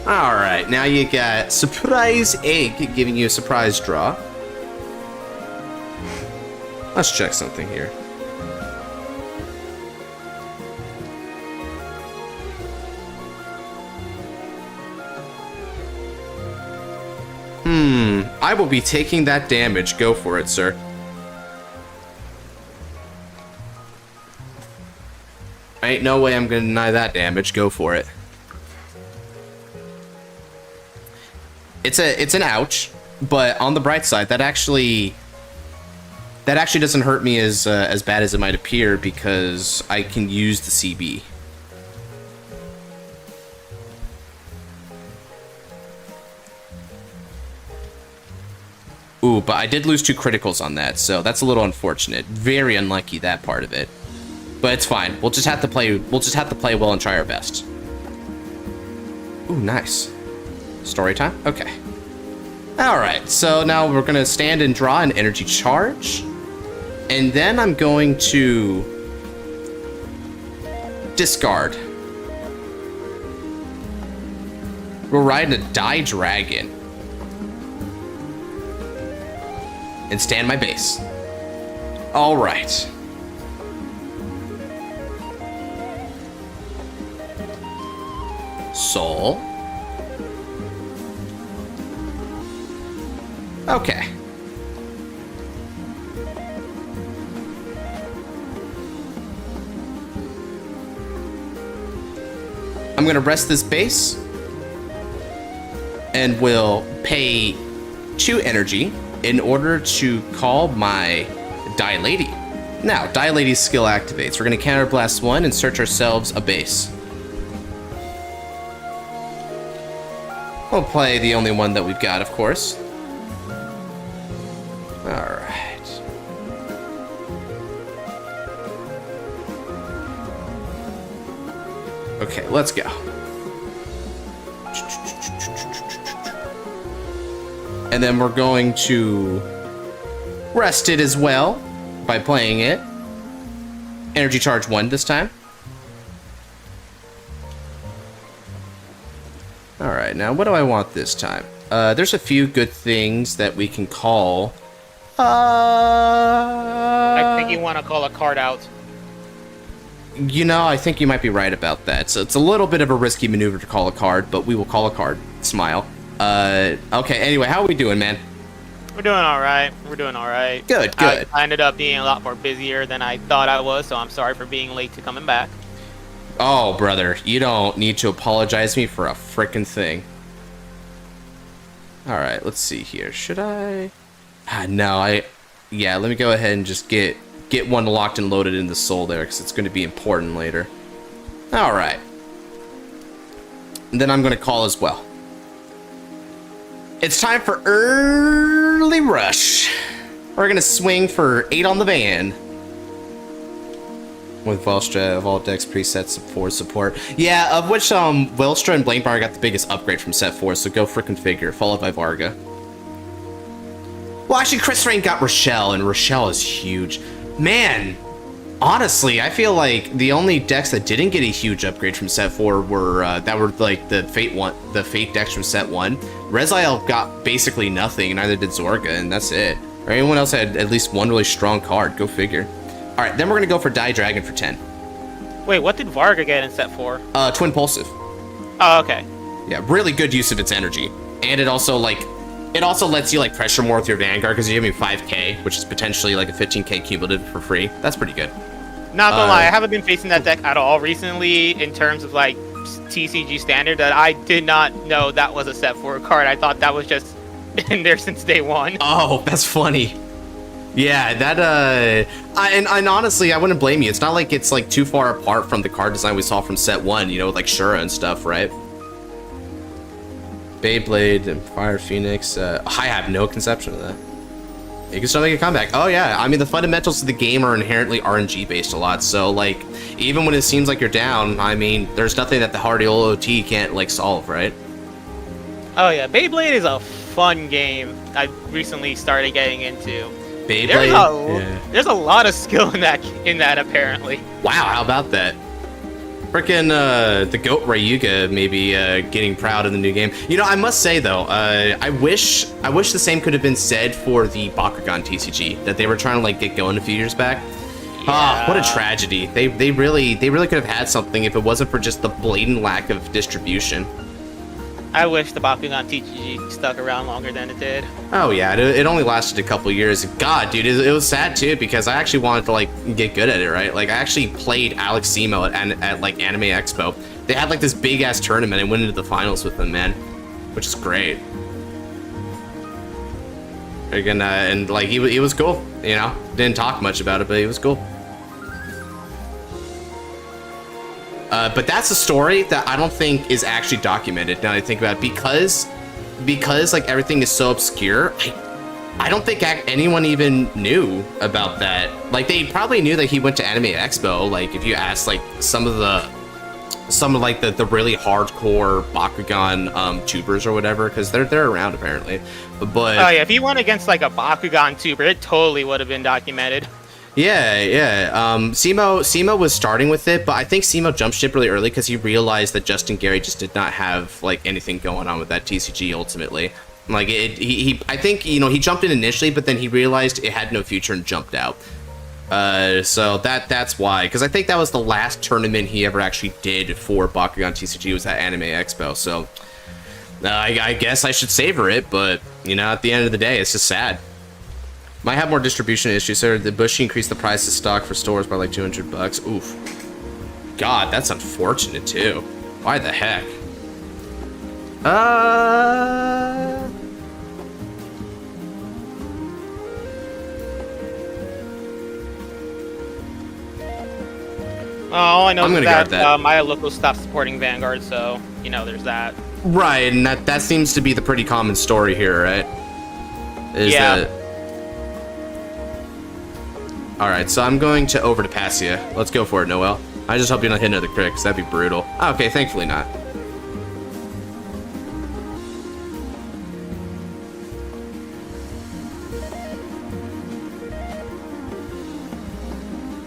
Alright, now you got Surprise Egg giving you a surprise draw. Let's check something here. I will be taking that damage. Go for it, sir. Ain't no way I'm gonna deny that damage. Go for it. It's an ouch, but on the bright side, that actually doesn't hurt me as bad as it might appear because I can use the CB. Ooh, but I did lose 2 criticals on that, so that's a little unfortunate. Very unlucky, that part of it. But it's fine. We'll just have to play well and try our best. Ooh, nice. Story time? Okay. Alright, so now we're gonna stand and draw an energy charge. And then I'm going to discard. We're riding a Die Dragon. And stand my base. All right. Soul. Okay. I'm gonna rest this base. And we'll pay 2 energy in order to call my Die Lady. Now, Die Lady's skill activates. We're gonna counterblast 1 and search ourselves a base. We'll play the only one that we've got, of course. Alright. Okay, let's go. And then we're going to rest it as well by playing it. Energy charge 1 this time. Alright, now what do I want this time? There's a few good things that we can call. I think you want to call a card out. You know, I think you might be right about that. So it's a little bit of a risky maneuver to call a card, but we will call a card. Smile. Okay, anyway, how are we doing, man? We're doing alright. We're doing alright. Good, good. I ended up being a lot more busier than I thought I was, so I'm sorry for being late to coming back. Oh, brother, you don't need to apologize to me for a frickin' thing. Alright, let's see here. Should I? No, yeah, let me go ahead and just get one locked and loaded in the soul there, because it's going to be important later. Alright. And then I'm going to call as well. It's time for early rush. We're going to swing for 8 on the van. With Welstra of all decks presets for support. Yeah, of which Welstra and Blankbar got the biggest upgrade from set 4, so go frickin' figure, followed by Varga. Well, actually, Chris Rain got Rochelle, and Rochelle is huge. Man, honestly, I feel like the only decks that didn't get a huge upgrade from set 4 were like the Fate decks from set 1. Reziel got basically nothing, and neither did Zorga, and that's it. Or anyone else had at least one really strong card, go figure. Alright, then we're gonna go for Die Dragon for 10. Wait, what did Varga get in set 4? Twin Pulsive. Oh, okay. Yeah, really good use of its energy. And it also, like, it also lets you, like, pressure more with your Vanguard, because you're giving 5k, which is potentially, like, a 15k cumulative for free. That's pretty good. Not gonna lie, I haven't been facing that deck at all recently in terms of, like, TCG standard, that I did not know that was a set 4 card. I thought that was just in there since day 1. Oh, that's funny. Yeah, that, and honestly, I wouldn't blame you. It's not like it's, like, too far apart from the card design we saw from set 1, you know, with, like, Shura and stuff, right? Beyblade and Fire Phoenix, I have no conception of that. You can still make a comeback. Oh, yeah, I mean, the fundamentals of the game are inherently RNG-based a lot, so, like, even when it seems like you're down, I mean, there's nothing that the hardy OOT can't, like, solve, right? Oh, yeah, Beyblade is a fun game I recently started getting into. Beyblade? There's a lot of skill in that apparently. Wow, how about that? Frickin' the GOAT Yugioh maybe getting proud in the new game. You know, I must say though, I wish the same could have been said for the Bakugan TCG that they were trying to like get going a few years back. Yeah. Ah, what a tragedy. They really could have had something if it wasn't for just the blatant lack of distribution. I wish the Bakugan TCG stuck around longer than it did. Oh yeah, it only lasted a couple years. God, dude, it was sad too because I actually wanted to like get good at it, right? Like I actually played Alex Simo at like Anime Expo. They had like this big ass tournament and went into the finals with them, man, which is great. Again, and like he was cool, you know. Didn't talk much about it, but he was cool. But that's a story that I don't think is actually documented now that I think about it, because like everything is so obscure. I don't think anyone even knew about that. Like they probably knew that he went to Anime Expo. Like if you ask like some of the really hardcore Bakugan tubers or whatever, because they're around apparently. But oh yeah, if he went against like a Bakugan tuber, it totally would have been documented. Yeah. Simo was starting with it, but I think Simo jumped ship really early because he realized that Justin Gary just did not have like anything going on with that TCG ultimately. Like I think, you know, he jumped in initially, but then he realized it had no future and jumped out. So that's why, because I think that was the last tournament he ever actually did for Bakugan TCG was at Anime Expo. So I guess I should savor it, but you know, at the end of the day, it's just sad. Might have more distribution issues, sir. The Bushy increased the price of stock for stores by like $200. Oof. God, that's unfortunate too. Why the heck? All I know is that my local stopped supporting Vanguard, so you know there's that. Right, and that seems to be the pretty common story here, right? Yeah. Alright, so I'm going to over to Passia. Let's go for it, Noel. I just hope you don't hit another crit, because that'd be brutal. Okay, thankfully not.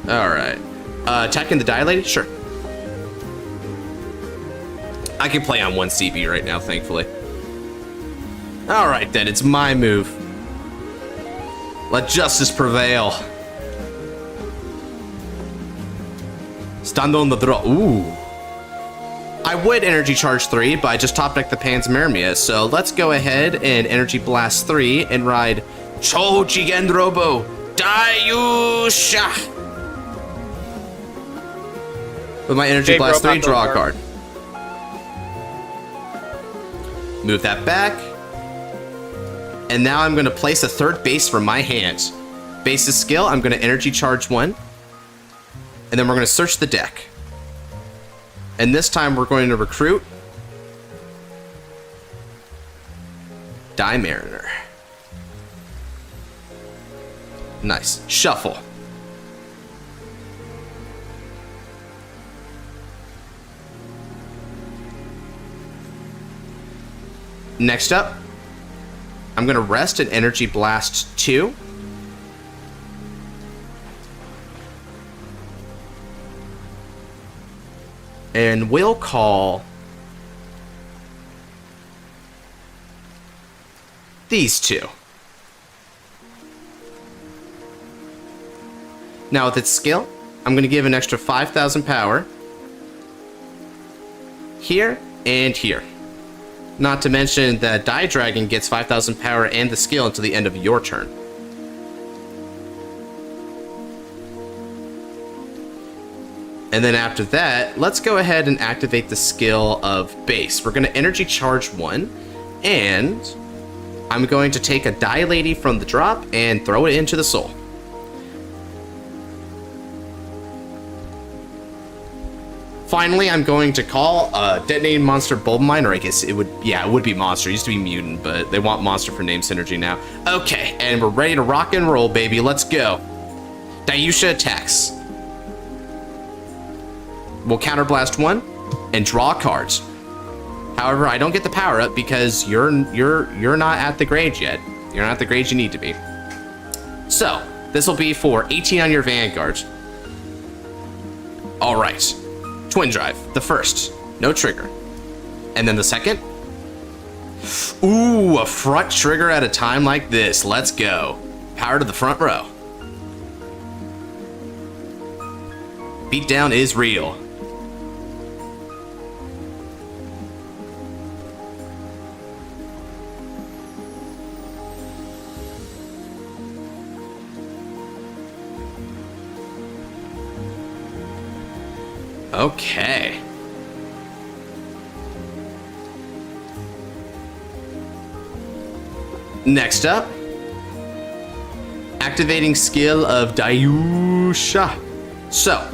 Alright. Attacking the Dilated? Sure. I can play on 1 CB right now, thankfully. Alright then, it's my move. Let justice prevail. Stand on the draw. Ooh. I would Energy Charge 3, but I just top decked the Panspermia, so let's go ahead and Energy Blast 3 and ride Chojigen Robo Dayusha. With my Energy Blast 3, draw a card. Move that back. And now I'm going to place a third base from my hand. Base's skill, I'm going to Energy Charge 1. And then we're going to search the deck. And this time we're going to recruit Die Mariner. Nice. Shuffle. Next up, I'm going to rest an Energy Blast 2. And we'll call these two. Now with its skill, I'm going to give an extra 5,000 power here and here. Not to mention that Die Dragon gets 5,000 power and the skill until the end of your turn. And then after that, let's go ahead and activate the skill of Base. We're going to Energy Charge 1, and I'm going to take a Die Lady from the drop and throw it into the soul. Finally, I'm going to call Detonating Monster Bulbmine, or I guess it would be Monster. It used to be Mutant, but they want Monster for name synergy now. Okay, and we're ready to rock and roll, baby. Let's go. Dayusha attacks. We'll counterblast 1 and draw cards. However, I don't get the power up because you're not at the grade yet. You're not at the grade you need to be. So this will be for 18 on your Vanguard. All right, Twin Drive. The first, no trigger, and then the second. Ooh, a front trigger at a time like this. Let's go. Power to the front row. Beatdown is real. Okay. Next up, activating skill of Dayusha. So,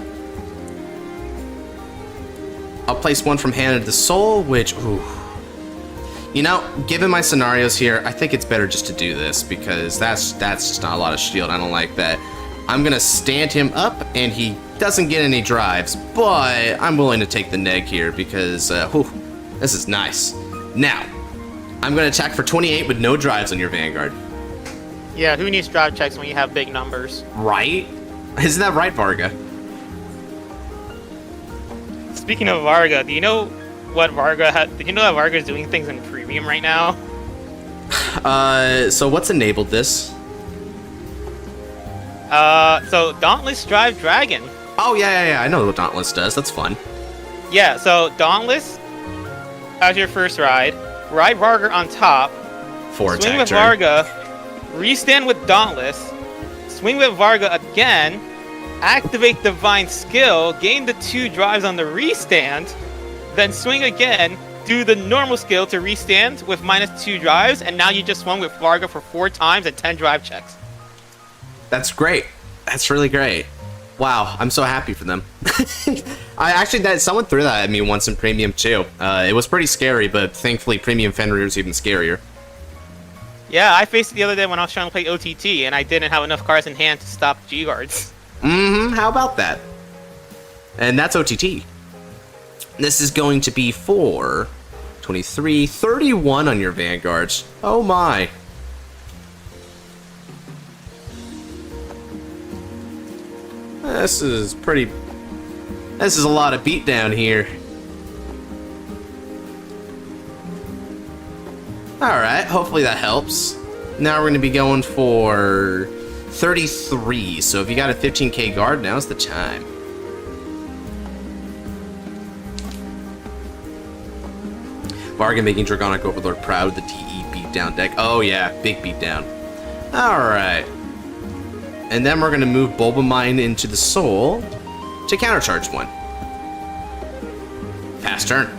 I'll place 1 from hand into the soul, which, ooh. You know, given my scenarios here, I think it's better just to do this because that's just not a lot of shield. I don't like that. I'm gonna stand him up, and he doesn't get any drives, but I'm willing to take the neg here because, this is nice. Now, I'm gonna attack for 28 with no drives on your Vanguard. Yeah, who needs drive checks when you have big numbers? Right? Isn't that right, Varga? Speaking of Varga, do you know what Varga did you know that Varga is doing things in premium right now? So what's enabled this? So Dauntless Drive Dragon. Oh, yeah, I know what Dauntless does. That's fun. Yeah, so Dauntless, as your first ride Varga on top, For swing attack with turn. Varga, restand with Dauntless, swing with Varga again, activate Divine Skill, gain the 2 drives on the restand, then swing again, do the normal skill to restand with -2 drives, and now you just swung with Varga for 4 times and 10 drive checks. That's great. That's really great. Wow, I'm so happy for them. Someone threw that at me once in Premium too. It was pretty scary, but thankfully Premium Fenrir is even scarier. Yeah, I faced it the other day when I was trying to play OTT, and I didn't have enough cards in hand to stop G-Guards. How about that? And that's OTT. This is going to be for 23, 31 on your Vanguards. Oh my. This is a lot of beatdown here. Alright, hopefully that helps. Now we're going to be going for 33, so if you got a 15k guard, now's the time. Varga making Dragonic Overlord proud, the TE beatdown deck. Oh yeah, big beatdown. Alright. And then we're going to move Bulbamine into the Soul to countercharge one. Fast turn.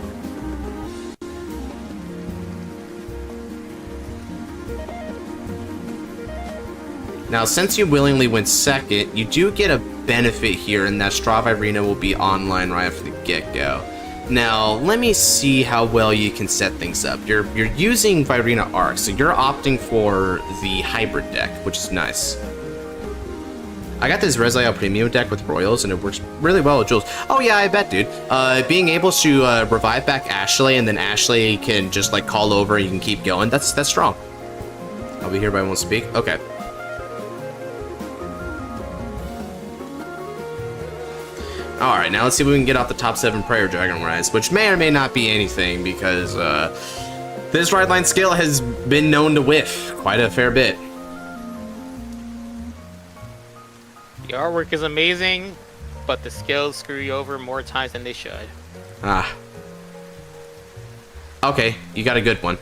Now, since you willingly went second, you do get a benefit here, and that Strava Arena will be online right after the get-go. Now, let me see how well you can set things up. You're using Virina Arc, so you're opting for the hybrid deck, which is nice. I got this Rezael Premium deck with Royals, and it works really well with Jules. Oh yeah, I bet, dude. Being able to revive back Ashley, and then Ashley can just like call over and you can keep going, that's strong. I'll be here, but I won't speak. Okay. Alright, now let's see if we can get off the top 7 Prayer Dragon Rise, which may or may not be anything, because this ride line skill has been known to whiff quite a fair bit. The artwork is amazing, but the skills screw you over more times than they should. Ah. Okay, you got a good one.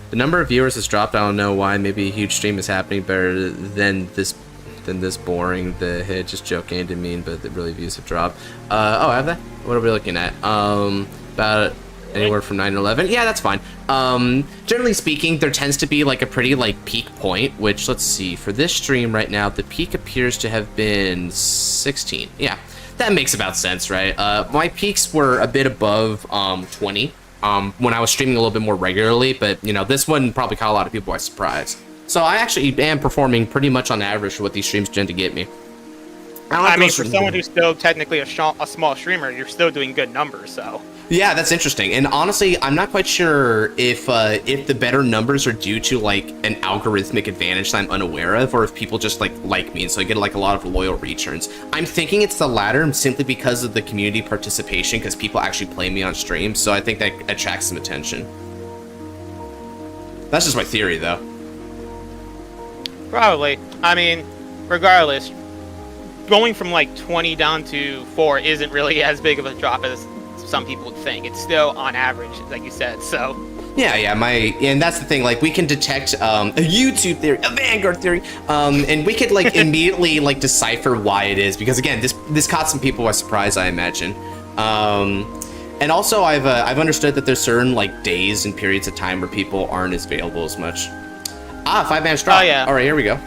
The number of viewers has dropped. I don't know why. Maybe a huge stream is happening better than this boring. The hit, just joking, didn't mean, but the really views have dropped. Oh, have they? What are we looking at? About anywhere from 9 to 11. Yeah, that's fine. Generally speaking, there tends to be like a pretty like peak point, which let's see, for this stream right now, the peak appears to have been 16. Yeah, that makes about sense, right? My peaks were a bit above 20 when I was streaming a little bit more regularly, but you know, this one probably caught a lot of people by surprise. So I actually am performing pretty much on average for what these streams tend to get me. I mean, for someone who's still technically a small streamer, you're still doing good numbers, so. Yeah, that's interesting. And honestly, I'm not quite sure if the better numbers are due to like an algorithmic advantage that I'm unaware of, or if people just like me, and so I get like a lot of loyal returns. I'm thinking it's the latter, simply because of the community participation, because people actually play me on stream, so I think that attracts some attention. That's just my theory, though. Probably. I mean, regardless, going from like 20 down to 4 isn't really as big of a drop as some people would think. It's still on average, like you said, so. Yeah, and that's the thing, like, we can detect a YouTube theory, a Vanguard theory, and we could, like, immediately, like, decipher why it is, because, again, this caught some people by surprise, I imagine. And also, I've understood that there's certain, like, days and periods of time where people aren't as available as much. Ah, 5-man strong. Oh, yeah. All right, here we go.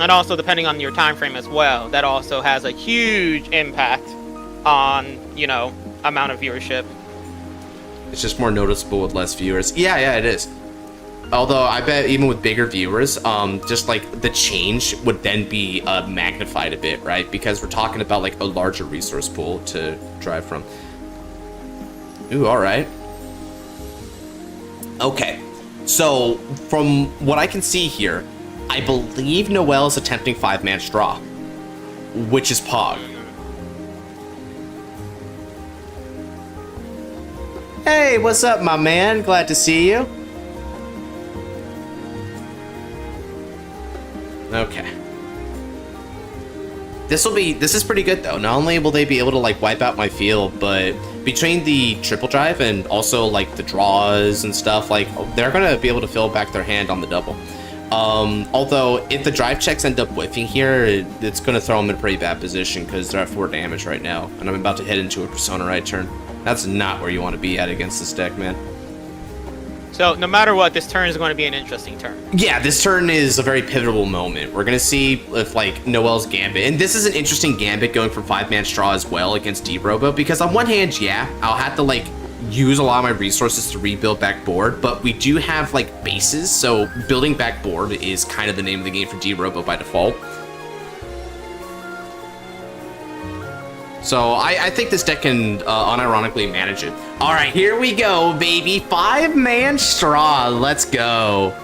And also, depending on your time frame as well, that also has a huge impact on, you know, amount of viewership. It's just more noticeable with less viewers. Yeah, it is. Although, I bet even with bigger viewers, just, like, the change would then be magnified a bit, right? Because we're talking about, like, a larger resource pool to drive from. Ooh, all right. Okay, so from what I can see here, I believe Noelle is attempting 5-man straw, which is Pog. Hey, what's up, my man? Glad to see you. Okay. This is pretty good though. Not only will they be able to like wipe out my field, but between the triple drive and also like the draws and stuff, like they're gonna be able to fill back their hand on the double. Although if the drive checks end up whiffing here, it's gonna throw them in a pretty bad position because they're at 4 damage right now, and I'm about to head into a Persona right turn. That's not where you want to be at against this deck, man. So no matter what, this turn is going to be an interesting turn. Yeah, this turn is a very pivotal moment. We're going to see if, like, Noel's Gambit, and this is an interesting Gambit going for 5-man straw as well against D-Robo, because on one hand, yeah, I'll have to, like, use a lot of my resources to rebuild back board, but we do have, like, bases, so building back board is kind of the name of the game for D-Robo by default. So I think this deck can unironically manage it. All right, here we go, baby. 5-man straw. Let's go.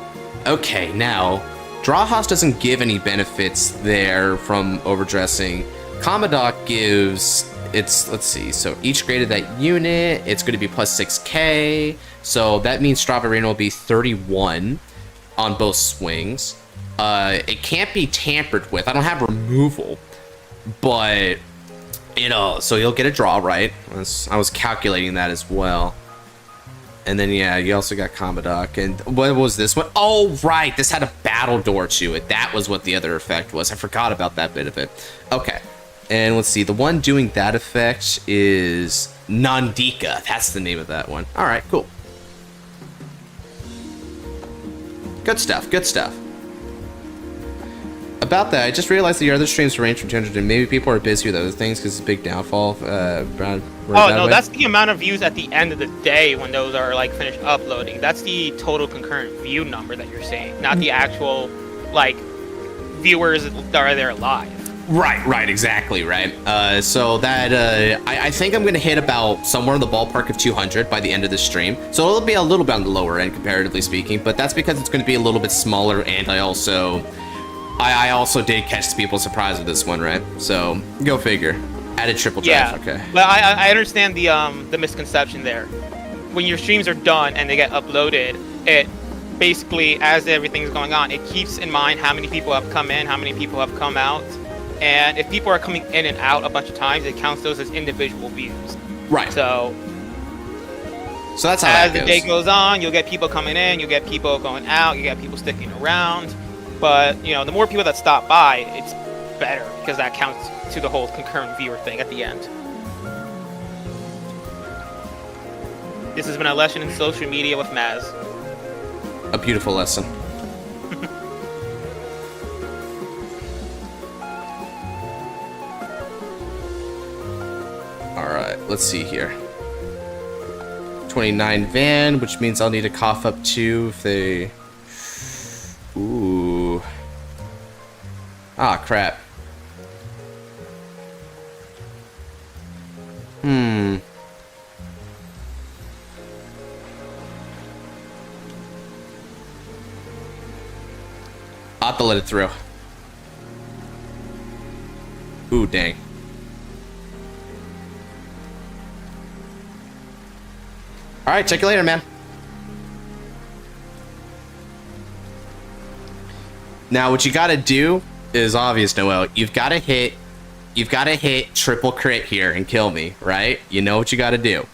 Okay, now, Drawhouse doesn't give any benefits there from overdressing. Commodore gives, let's see, so each grade of that unit, it's going to be plus 6k. So that means Strawberry will be 31 on both swings. It can't be tampered with. I don't have removal, but... so you'll get a draw, right? I was calculating that as well. And then, yeah, you also got Commodore. And what was this one? Oh, right. This had a battle door to it. That was what the other effect was. I forgot about that bit of it. Okay. And let's see. The one doing that effect is Nandika. That's the name of that one. All right, cool. Good stuff. Good stuff. About that, I just realized that your other streams range from 200 and maybe people are busy with other things because it's a big downfall. That's the amount of views at the end of the day when those are like finished uploading. That's the total concurrent view number that you're saying, not the actual like viewers that are there live. Right, exactly, right. So that, I think I'm going to hit about somewhere in the ballpark of 200 by the end of this stream. So it'll be a little bit on the lower end, comparatively speaking, but that's because it's going to be a little bit smaller, and I also did catch people surprised with this one, right? So, go figure. Added triple drive, okay. But I understand the misconception there. When your streams are done and they get uploaded, it basically, as everything's going on, it keeps in mind how many people have come in, how many people have come out. And if people are coming in and out a bunch of times, it counts those as individual views. Right. So that's how as the day goes on, you'll get people coming in, you'll get people going out, you get people sticking around. But, you know, the more people that stop by, it's better because that counts to the whole concurrent viewer thing at the end. This has been a lesson in social media with Maz. A beautiful lesson. Alright, let's see here. 29 Van, which means I'll need to cough up 2 if they... Ooh. Ah, crap. I'll have to let it through. Ooh, dang. Alright, check you later, man. Now, what you gotta do is obvious, Noel. You've gotta hit triple crit here and kill me, right? You know what you gotta do.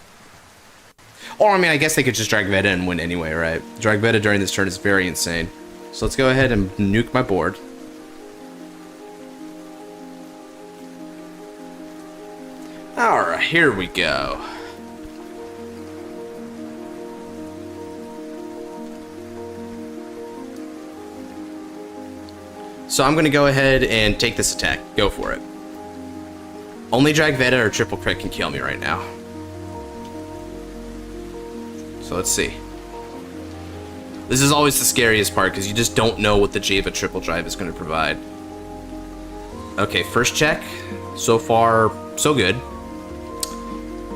Or, I mean, I guess they could just drag Veta and win anyway, right? Drag Veta during this turn is very insane. So let's go ahead and nuke my board. Alright, here we go. So I'm going to go ahead and take this attack. Go for it. Only Drag Veta or Triple Crit can kill me right now. So let's see. This is always the scariest part because you just don't know what the Java Triple Drive is going to provide. Okay, first check. So far, so good.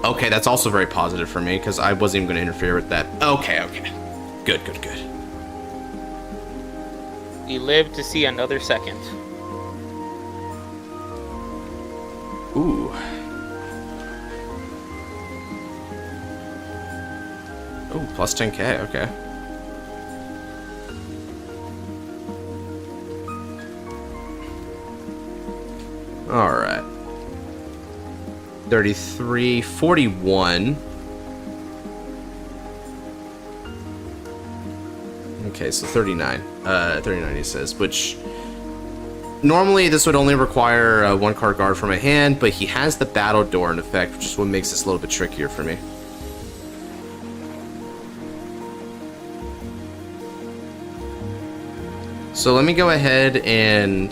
Okay, that's also very positive for me because I wasn't even going to interfere with that. Okay. Good. We live to see another second. Ooh. Ooh, plus 10k, okay. Alright. 33, 41. Okay, so 39. 39 he says, which... Normally this would only require a 1-card guard from a hand, but he has the Battle Door in effect, which is what makes this a little bit trickier for me. So let me go ahead and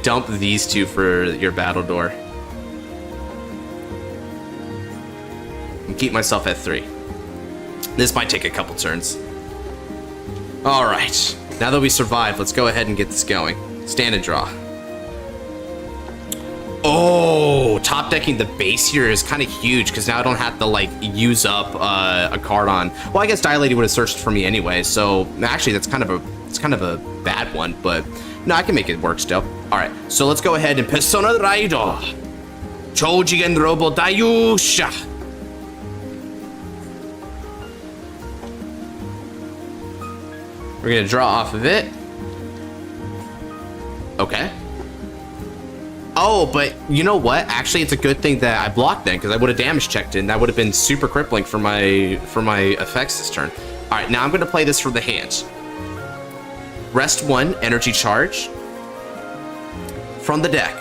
dump these two for your battle door. And keep myself at 3. This might take a couple turns. Alright. Now that we survived, let's go ahead and get this going. Stand and draw. Oh, top decking the base here is kind of huge because now I don't have to like use up a card on. Well, I guess Dilated would have searched for me anyway, so actually that's kind of a bad one, but no, I can make it work still. All right, so let's go ahead and Persona Raido, Chojigen Robo Dayusha. We're gonna draw off of it. Okay. Oh, but you know what? Actually, it's a good thing that I blocked then, because I would have damage checked it, and that would have been super crippling for my effects this turn. All right, now I'm going to play this for the hand. Rest 1, energy charge from the deck.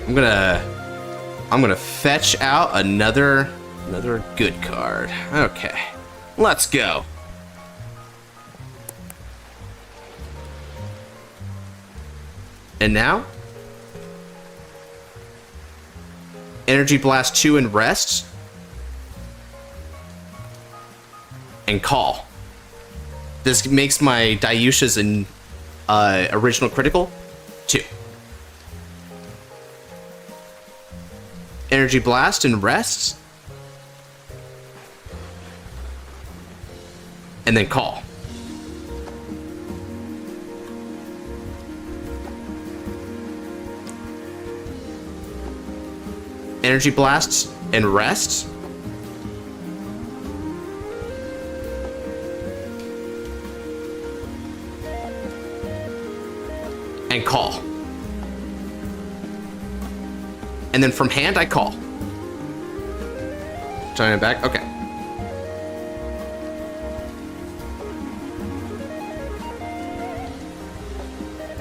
I'm gonna fetch out another good card. Okay. Let's go. And now, Energy Blast 2 and rest. And call. This makes my Dayusha's an original critical 2. Energy Blast and rest. And then call. Energy Blast and rest. And call. And then from hand, I call. Turn it back. Okay.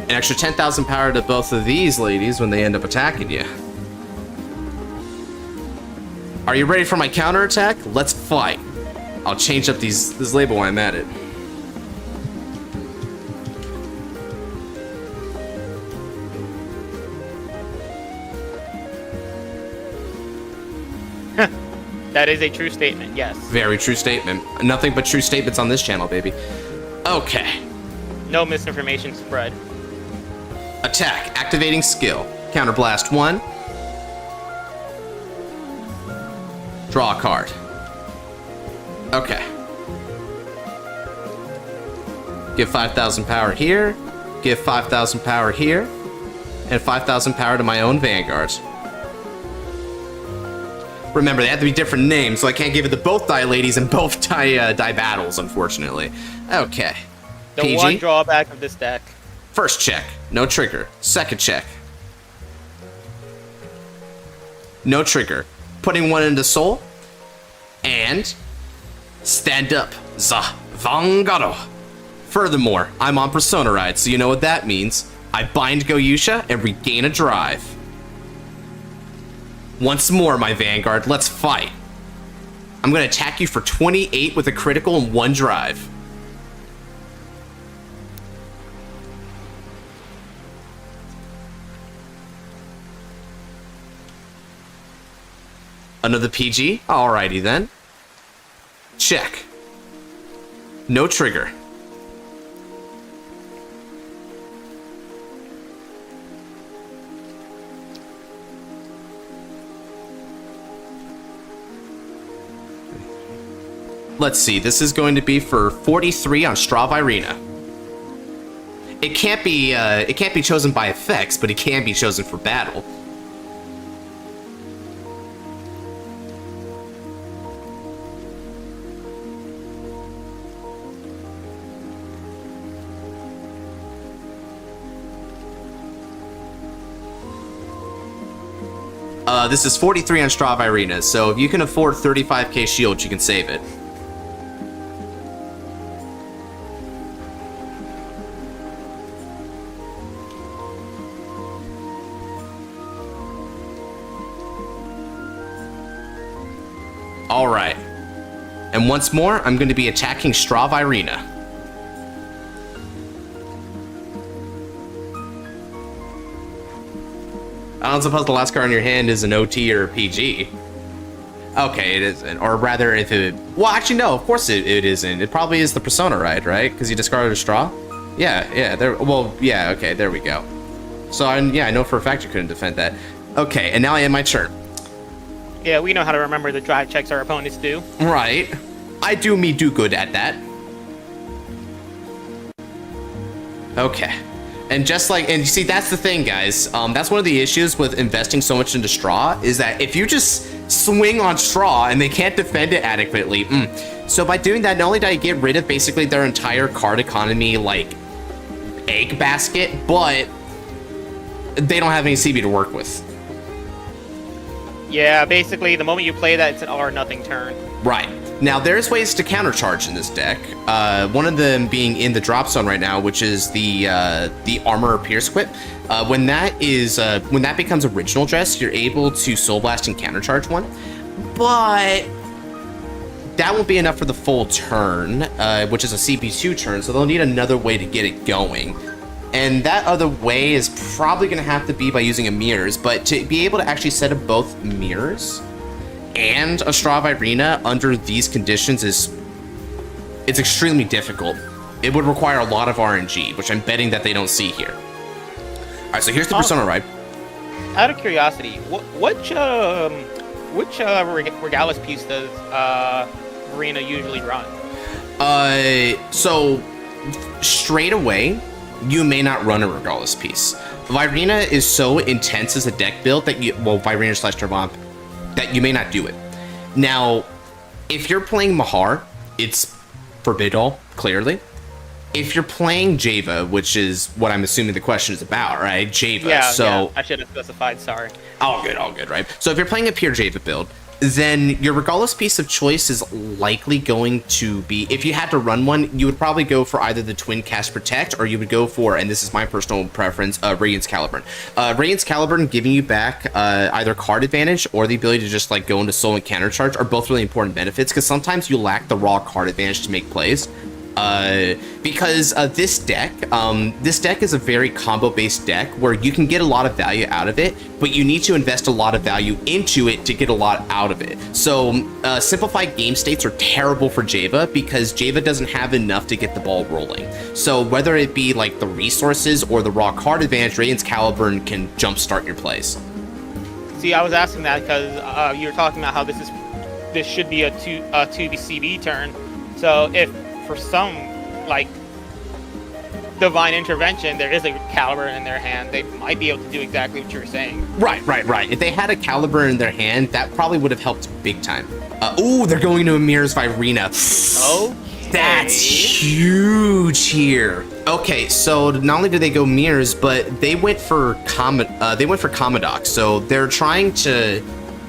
An extra 10,000 power to both of these ladies when they end up attacking you. Are you ready for my counterattack? Let's fight. I'll change up this label while I'm at it. That is a true statement, yes. Very true statement. Nothing but true statements on this channel, baby. Okay. No misinformation spread. Attack. Activating skill. Counterblast 1. Draw a card. Okay. Give 5,000 power here. Give 5,000 power here. And 5,000 power to my own Vanguard. Remember, they have to be different names, so I can't give it to both Die Ladies and both Die Battles, unfortunately. Okay. The PG? one drawback of this deck. First check. No trigger. Second check. No trigger. Putting one into soul. And stand up. The Vanguard. Furthermore, I'm on Persona Ride, so you know what that means. I bind Goyusha and regain a drive. Once more, my Vanguard, let's fight. I'm gonna attack you for 28 with a critical and 1 drive. Another PG? Alrighty then. Check. No trigger. Let's see, this is going to be for 43 on Strawvirina. It can't be chosen by effects, but it can be chosen for battle. This is 43 on Strawvirina, so if you can afford 35k shield, you can save it. And once more, I'm going to be attacking Straw Virina. I don't suppose the last card in your hand is an OT or a PG. Okay, it isn't. Or rather, if it... Well, actually, no, of course it isn't. It probably is the Persona ride, right? Because you discarded a straw? Yeah, there... Well, yeah, okay, there we go. So, yeah, I know for a fact you couldn't defend that. Okay, and now I end my turn. Yeah, we know how to remember the drive checks our opponents do. Right. I do good at that. Okay. And just like, and you see, that's the thing, guys. That's one of the issues with investing so much into straw, is that if you just swing on straw and they can't defend it adequately, so by doing that, not only do I get rid of basically their entire card economy, like, egg basket, but they don't have any CB to work with. Yeah, basically, the moment you play that, it's an all or nothing turn. Right. Now, there's ways to countercharge in this deck. One of them being in the drop zone right now, which is the Armor Pierce Quip. When that becomes original dress, you're able to Soul Blast and countercharge one. But that won't be enough for the full turn, which is a CP2 turn, so they'll need another way to get it going. And that other way is probably going to have to be by using a Mirrors, but to be able to actually set up both Mirrors and a Straw Virina under these conditions it's extremely difficult. It would require a lot of RNG, which I'm betting that they don't see here. Alright, so here's the Persona ride. Out of curiosity, which Regalis piece does Virina usually run? So straight away, you may not run a Regalis piece. Virina is so intense as a deck build that Virina / Turbomp, that you may not do it. Now, if you're playing Mahar, it's Forbid All, clearly. If you're playing Java, which is what I'm assuming the question is about, right? Java, yeah, I should have specified, sorry. All good, right? So if you're playing a pure Java build, then your Regalis piece of choice is likely going to be, if you had to run one, you would probably go for either the Twin Cast Protect, or you would go for, and this is my personal preference, Radiance Caliburn. Radiance Caliburn giving you back either card advantage or the ability to just like go into Soul and Countercharge are both really important benefits, because sometimes you lack the raw card advantage to make plays. Because this deck is a very combo-based deck where you can get a lot of value out of it, but you need to invest a lot of value into it to get a lot out of it. So simplified game states are terrible for Java because Java doesn't have enough to get the ball rolling. So whether it be like the resources or the raw card advantage, Radiance Caliburn can jumpstart your plays. See, I was asking that because you were talking about how this should be a 2BCB turn. So if for some, like, divine intervention, there is a caliber in their hand, they might be able to do exactly what you're saying. Right. If they had a caliber in their hand, that probably would have helped big time. Ooh, they're going to a Mirrors Virina. Okay. That's huge here. Okay, so not only did they go Mirrors, but they went for Commodok. So they're trying to...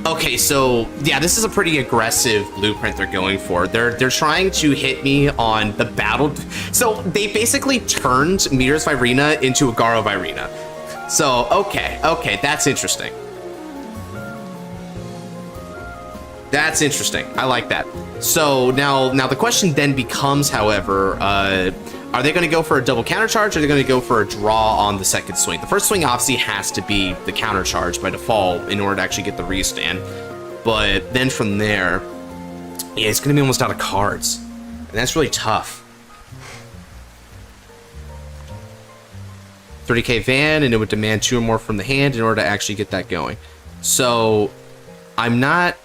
Okay, so yeah, this is a pretty aggressive blueprint they're going for. They're trying to hit me on the battle. So they basically turned Mirrors Virina into a Garo Virina. So okay, that's interesting. That's interesting. I like that. So now the question then becomes, however, are they going to go for a double countercharge, or are they going to go for a draw on the second swing? The first swing obviously has to be the countercharge by default in order to actually get the restand. But then from there, yeah, it's going to be almost out of cards. And that's really tough. 30k Van, and it would demand 2 or more from the hand in order to actually get that going. So I'm not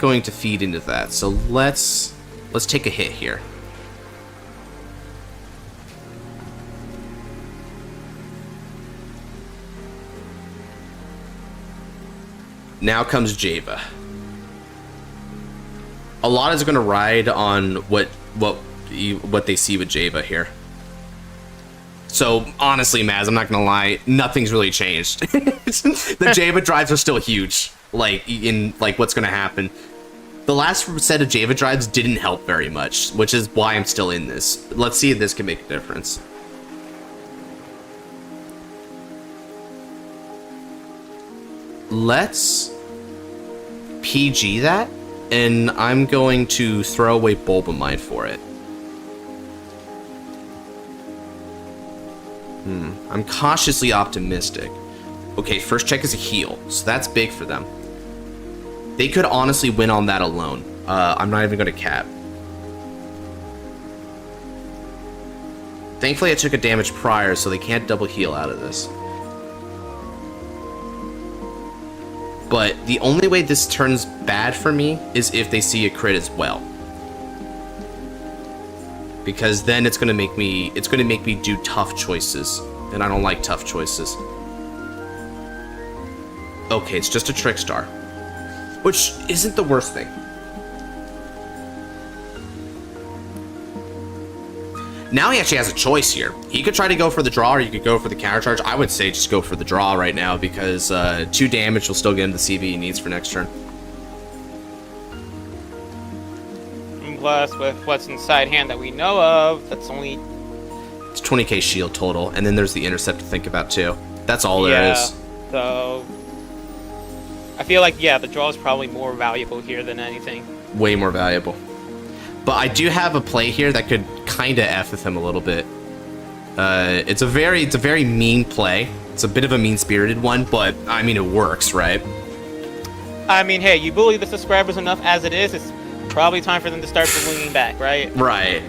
going to feed into that. So let's take a hit here. Now comes Java. A lot is going to ride on what they see with Java here. So honestly, Maz, I'm not gonna lie, nothing's really changed. The Java drives are still huge. Like what's gonna happen. The last set of Java drives didn't help very much, which is why I'm still in this. Let's see if this can make a difference. Let's PG that and I'm going to throw away Bulbamite for it. I'm cautiously optimistic. Okay, first check is a heal, so that's big for them. They could honestly win on that alone. I'm not even going to cap. Thankfully, I took a damage prior, so they can't double heal out of this. But the only way this turns bad for me is if they see a crit as well. Because then it's gonna make me do tough choices. And I don't like tough choices. Okay, it's just a Trick Star. Which isn't the worst thing. Now he actually has a choice here. He could try to go for the draw, or you could go for the counter charge. I would say just go for the draw right now, because 2 damage will still get him the CV he needs for next turn. And plus, with what's inside hand that we know of, that's only... It's 20k shield total, and then there's the intercept to think about too. That's all there is. So... I feel like, yeah, the draw is probably more valuable here than anything. Way more valuable. But I do have a play here that could kind of F with him a little bit. It's a very mean play. It's a bit of a mean-spirited one, but I mean, it works, right? I mean, hey, you bully the subscribers enough as it is, it's probably time for them to start bullying back, right? Right.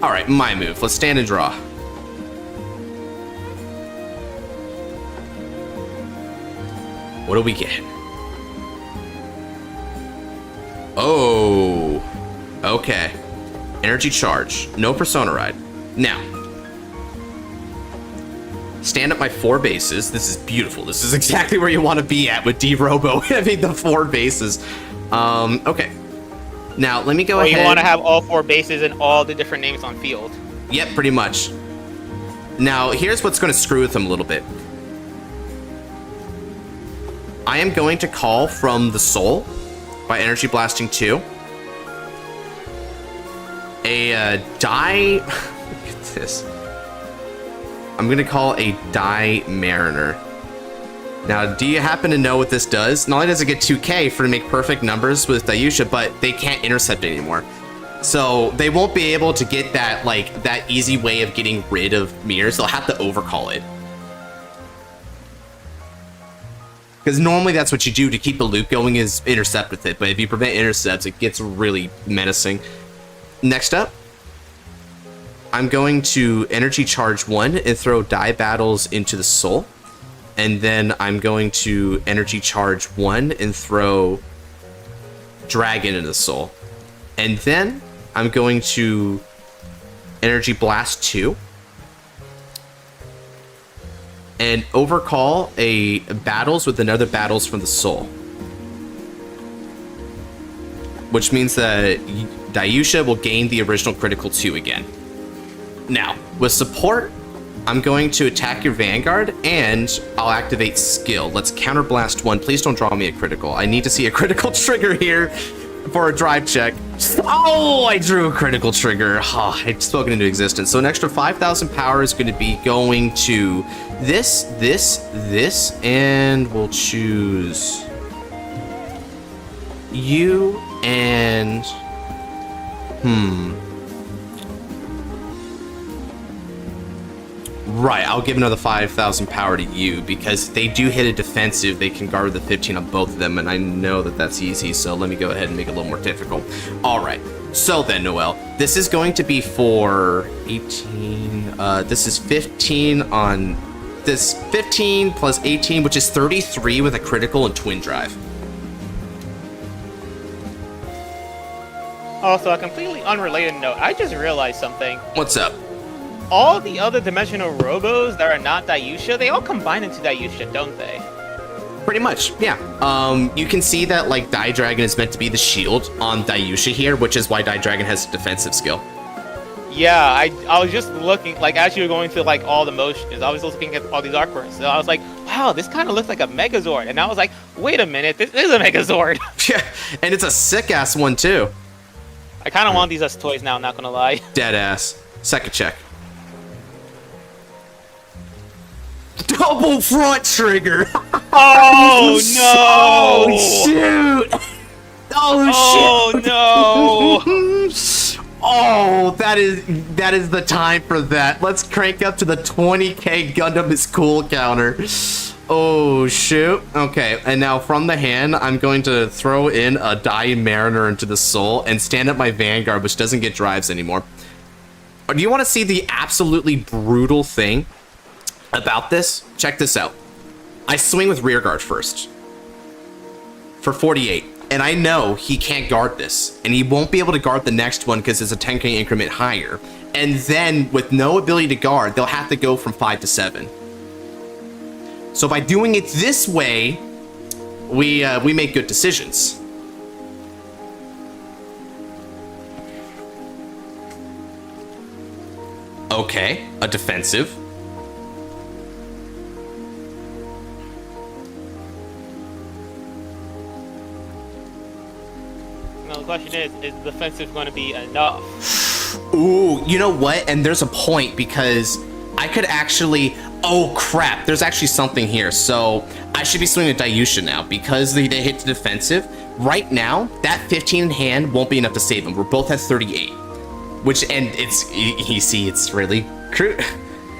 All right, my move. Let's stand and draw. What do we get? Oh, okay. Energy charge, no Persona Ride. Now, stand up my 4 bases. This is beautiful. This is exactly where you want to be at with D-Robo having the 4 bases. Okay. Now, let me go ahead. You want to have all 4 bases and all the different names on field. Yep, pretty much. Now, here's what's going to screw with them a little bit. I am going to call from the Soul by Energy Blasting 2. A Die... Look at this. I'm going to call a Die Mariner. Now, do you happen to know what this does? Not only does it get 2k for to make perfect numbers with Dayusha, but they can't intercept anymore. So they won't be able to get that, like, that easy way of getting rid of mirrors. They'll have to overcall it. Because normally that's what you do to keep the loop going, is intercept with it. But if you prevent intercepts, it gets really menacing. Next up, I'm going to Energy Charge 1 and throw Die Battles into the Soul. And then I'm going to Energy Charge 1 and throw Dragon into the Soul. And then I'm going to Energy Blast 2. And overcall a battles with another battles from the Soul. Which means that Dayusha will gain the original critical 2 again. Now, with support, I'm going to attack your Vanguard, and I'll activate skill. Let's counterblast 1. Please don't draw me a critical. I need to see a critical trigger here for a drive check. Oh, I drew a critical trigger. Oh, I'd spoken into existence. So an extra 5,000 power is going to be going to this, and we'll choose you and... Right, I'll give another 5,000 power to you, because they do hit a defensive. They can guard the 15 on both of them, and I know that that's easy, so let me go ahead and make it a little more difficult. All right, so then, Noel, this is going to be for 18, this is 15 on, this 15 plus 18, which is 33 with a critical and twin drive. Also, a completely unrelated note, I just realized something. What's up? All the other dimensional robos that are not Dayusha, they all combine into Dayusha, don't they? Pretty much, yeah. You can see that, like, Die Dragon is meant to be the shield on Dayusha here, which is why Die Dragon has a defensive skill. Yeah, I was just looking, like, as you were going through, like, all the motions, I was looking at all these artworks, and I was like, wow, this kind of looks like a Megazord. And I was like, wait a minute, this is a Megazord. Yeah, and it's a sick-ass one, too. I kind of want these as toys now, not gonna lie. Dead ass. Second check. Double front trigger. Oh no! Oh shoot! Oh shit! no! Oh, that is the time for that. Let's crank up to the 20k Gundam is cool counter. Oh shoot. Okay, and now from the hand, I'm going to throw in a Dying Mariner into the soul and stand up my Vanguard, which doesn't get drives anymore. Do you want to see the absolutely brutal thing about this? Check this out. I swing with rear guard first for 48. And I know he can't guard this, and he won't be able to guard the next one because it's a 10k increment higher. And then with no ability to guard, they'll have to go from 5 to 7. So by doing it this way, we make good decisions. Okay, a defensive. The question is defensive going to be enough? Ooh, you know what? And there's a point because I could actually... Oh, crap. There's actually something here. So I should be swinging a Dayusha now because they hit the defensive. Right now, that 15 in hand won't be enough to save him. We're both at 38. Which, and it's... You see, it's really...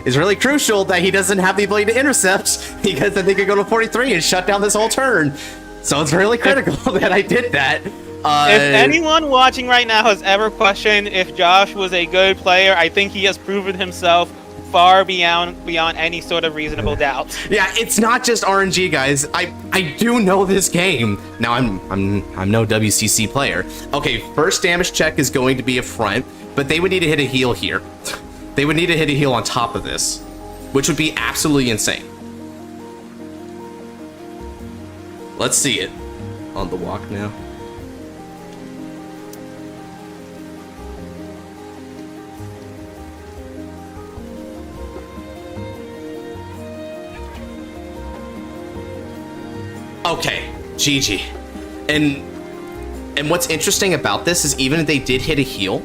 It's really crucial that he doesn't have the ability to intercept because then they could go to 43 and shut down this whole turn. So it's really critical that I did that. If anyone watching right now has ever questioned if Josh was a good player, I think he has proven himself far beyond any sort of reasonable doubt. Yeah, it's not just RNG, guys. I do know this game. Now I'm no WCC player. Okay, first damage check is going to be a front, but they would need to hit a heal here. They would need to hit a heal on top of this, which would be absolutely insane. Let's see it on the walk now. Okay, GG. And what's interesting about this is even if they did hit a heal,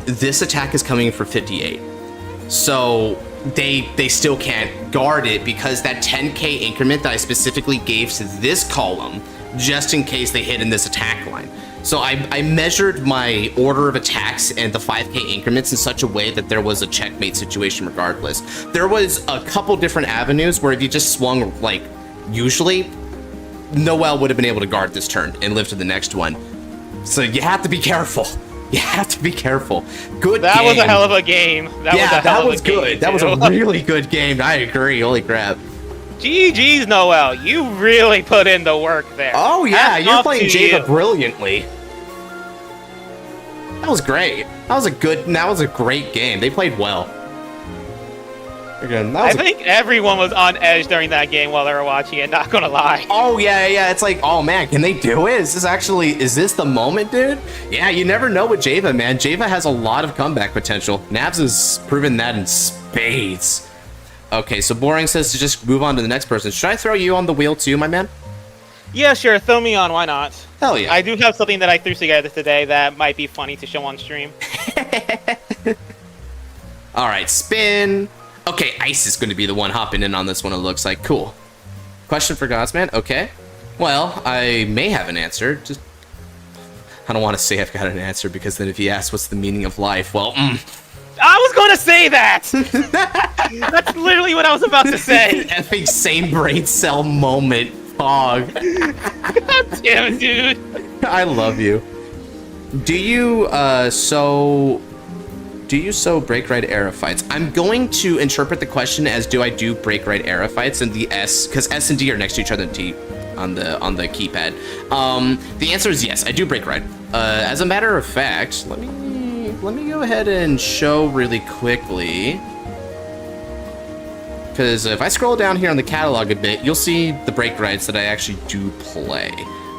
this attack is coming in for 58. So they still can't guard it because that 10k increment that I specifically gave to this column, just in case they hit in this attack line. So I measured my order of attacks and the 5k increments in such a way that there was a checkmate situation regardless. There was a couple different avenues where if you just swung, like, usually, Noel would have been able to guard this turn and live to the next one. So you have to be careful. You have to be careful. Good That game. was a hell of a game. That was good. That was a really good game. I agree. Holy crap. GG's, Noel. You really put in the work there. Oh, yeah. You're playing Java you. brilliantly. That was great. That was a great game. They played well. I think everyone was on edge during that game while they were watching it, not gonna lie. Oh, yeah. It's like, oh, man, can they do it? Is this the moment, dude? Yeah, you never know with Java, man. Java has a lot of comeback potential. Nabs has proven that in spades. Okay, so Boring says to just move on to the next person. Should I throw you on the wheel too, my man? Yeah, sure. Throw me on. Why not? Hell yeah. I do have something that I threw together today that might be funny to show on stream. All right, spin. Okay, Ice is going to be the one hopping in on this one, it looks like. Cool. Question for Godsman? Okay. Well, I may have an answer. Just, I don't want to say I've got an answer because then if you ask what's the meaning of life, well, I was going to say that! That's literally what I was about to say. Effing same brain cell moment, Fog. God damn it, dude. I love you. Do you sew break ride era fights? I'm going to interpret the question as do I do break ride era fights, and the S, because S and D are next to each other on the keypad. The answer is yes, I do break ride. As a matter of fact, let me go ahead and show really quickly. Because if I scroll down here on the catalog a bit, you'll see the break rides that I actually do play.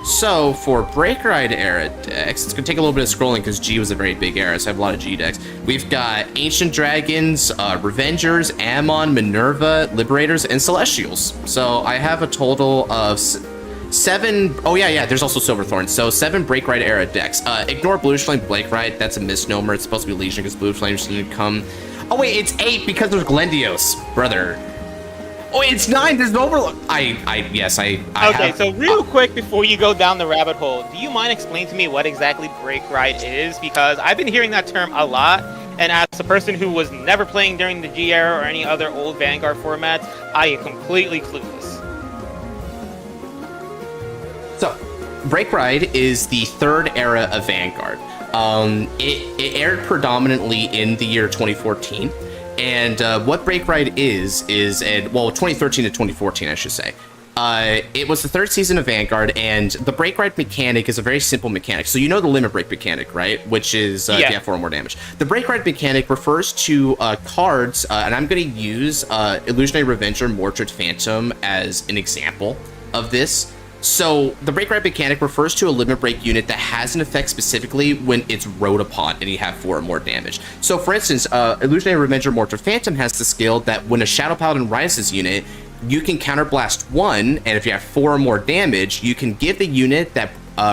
So for break ride era decks, it's gonna take a little bit of scrolling because G was a very big era, so I have a lot of G decks. We've got Ancient Dragons, Revengers, Ammon, Minerva, Liberators, and Celestials. So I have a total of 7. Oh yeah, there's also Silverthorn. So 7 break ride era decks. Ignore Blue Flame Blake Ride. That's a misnomer. It's supposed to be Legion because Blue Flames didn't come. Oh wait, it's 8 because there's Glendios, brother. Oh, it's 9. There's an overload. Yes, I Okay, have, so real quick before you go down the rabbit hole, do you mind explaining to me what exactly Break Ride is? Because I've been hearing that term a lot, and as a person who was never playing during the G era or any other old Vanguard formats, I am completely clueless. So, Break Ride is the third era of Vanguard. It aired predominantly in the year 2014. And what Break Ride is 2013 to 2014, I should say. It was the third season of Vanguard, and the Break Ride mechanic is a very simple mechanic. So you know the limit break mechanic, right? Which is if you have 4 or more damage. The Break Ride mechanic refers to cards, and I'm going to use Illusionary Revenger, Mordred Phantom as an example of this. So the Break Ride mechanic refers to a limit break unit that has an effect specifically when it's rode upon and you have 4 or more damage. So for instance, Illusionary Revenger Mordred Phantom has the skill that when a Shadow Paladin rises unit, you can counterblast 1, and if you have 4 or more damage, you can give the unit that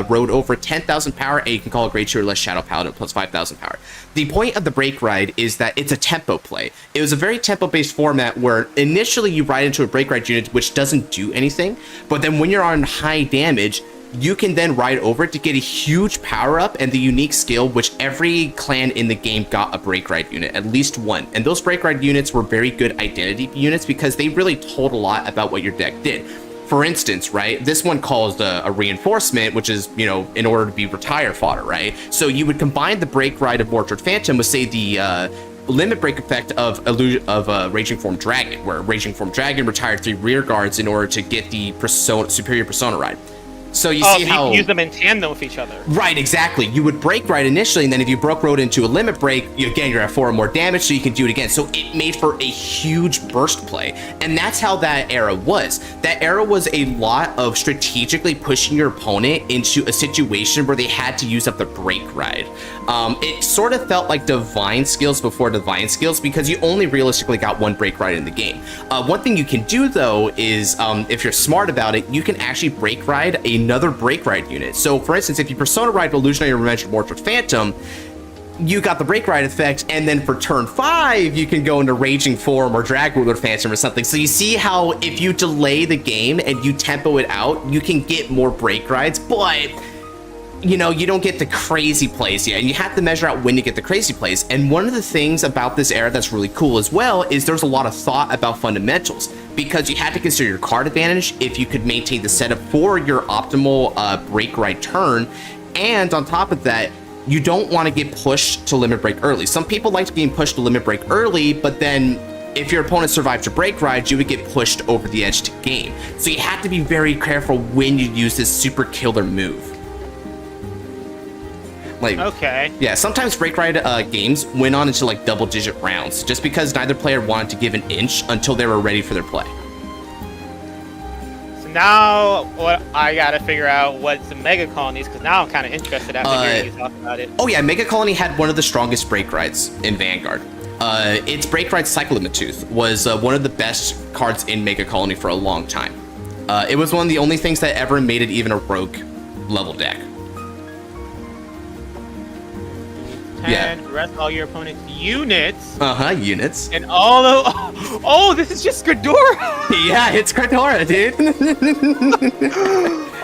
rode over 10,000 power, and you can call a grade 2 or less Shadow Paladin plus 5,000 power. The point of the Break Ride is that it's a tempo play. It was a very tempo-based format where initially you ride into a Break Ride unit which doesn't do anything, but then when you're on high damage, you can then ride over it to get a huge power-up and the unique skill, which every clan in the game got a Break Ride unit, at least one. And those Break Ride units were very good identity units because they really told a lot about what your deck did. For instance, right, this one calls a reinforcement, which is, you know, in order to be retire fodder, right? So you would combine the Break Ride of Mordred Phantom with, say, the limit break effect of Raging Form Dragon, where Raging Form Dragon retired 3 rear guards in order to get the superior persona ride. So you see how you can use them in tandem with each other. Right, exactly. You would Break Ride initially, and then if you broke road into a limit break, again, you're at 4 or more damage, so you can do it again. So it made for a huge burst play, and that's how that era was. That era was a lot of strategically pushing your opponent into a situation where they had to use up the Break Ride. It sort of felt like Divine Skills before Divine Skills because you only realistically got 1 Break Ride in the game. One thing you can do, though, is if you're smart about it, you can actually Break Ride another Break Ride unit. So, for instance, if you Persona Ride Illusionary Revenge Mordred Phantom, you got the Break Ride effect, and then for turn 5, you can go into Raging Form or Drag Ruler Phantom or something. So you see how if you delay the game and you tempo it out, you can get more Break Rides, but you know, you don't get the crazy plays yet, and you have to measure out when to get the crazy plays. And one of the things about this era that's really cool as well is there's a lot of thought about fundamentals, because you had to consider your card advantage if you could maintain the setup for your optimal Break Ride turn, and on top of that, you don't want to get pushed to limit break early. Some people like being pushed to limit break early, but then if your opponent survived your Break Ride, you would get pushed over the edge to game. So you have to be very careful when you use this super killer move. Like, okay. Yeah, sometimes Break Ride games went on into like double-digit rounds just because neither player wanted to give an inch until they were ready for their play. So now, what I gotta figure out what's the Mega Colonies, because now I'm kind of interested after hearing you talk about it. Oh yeah, Mega Colony had one of the strongest Break Rides in Vanguard. Its Break Ride Cyclomatooth was one of the best cards in Mega Colony for a long time. It was one of the only things that ever made it even a rogue level deck. And rest all your opponent's units. Units. And all of... Oh, this is just Ghidorah! Yeah, it's Ghidorah, dude.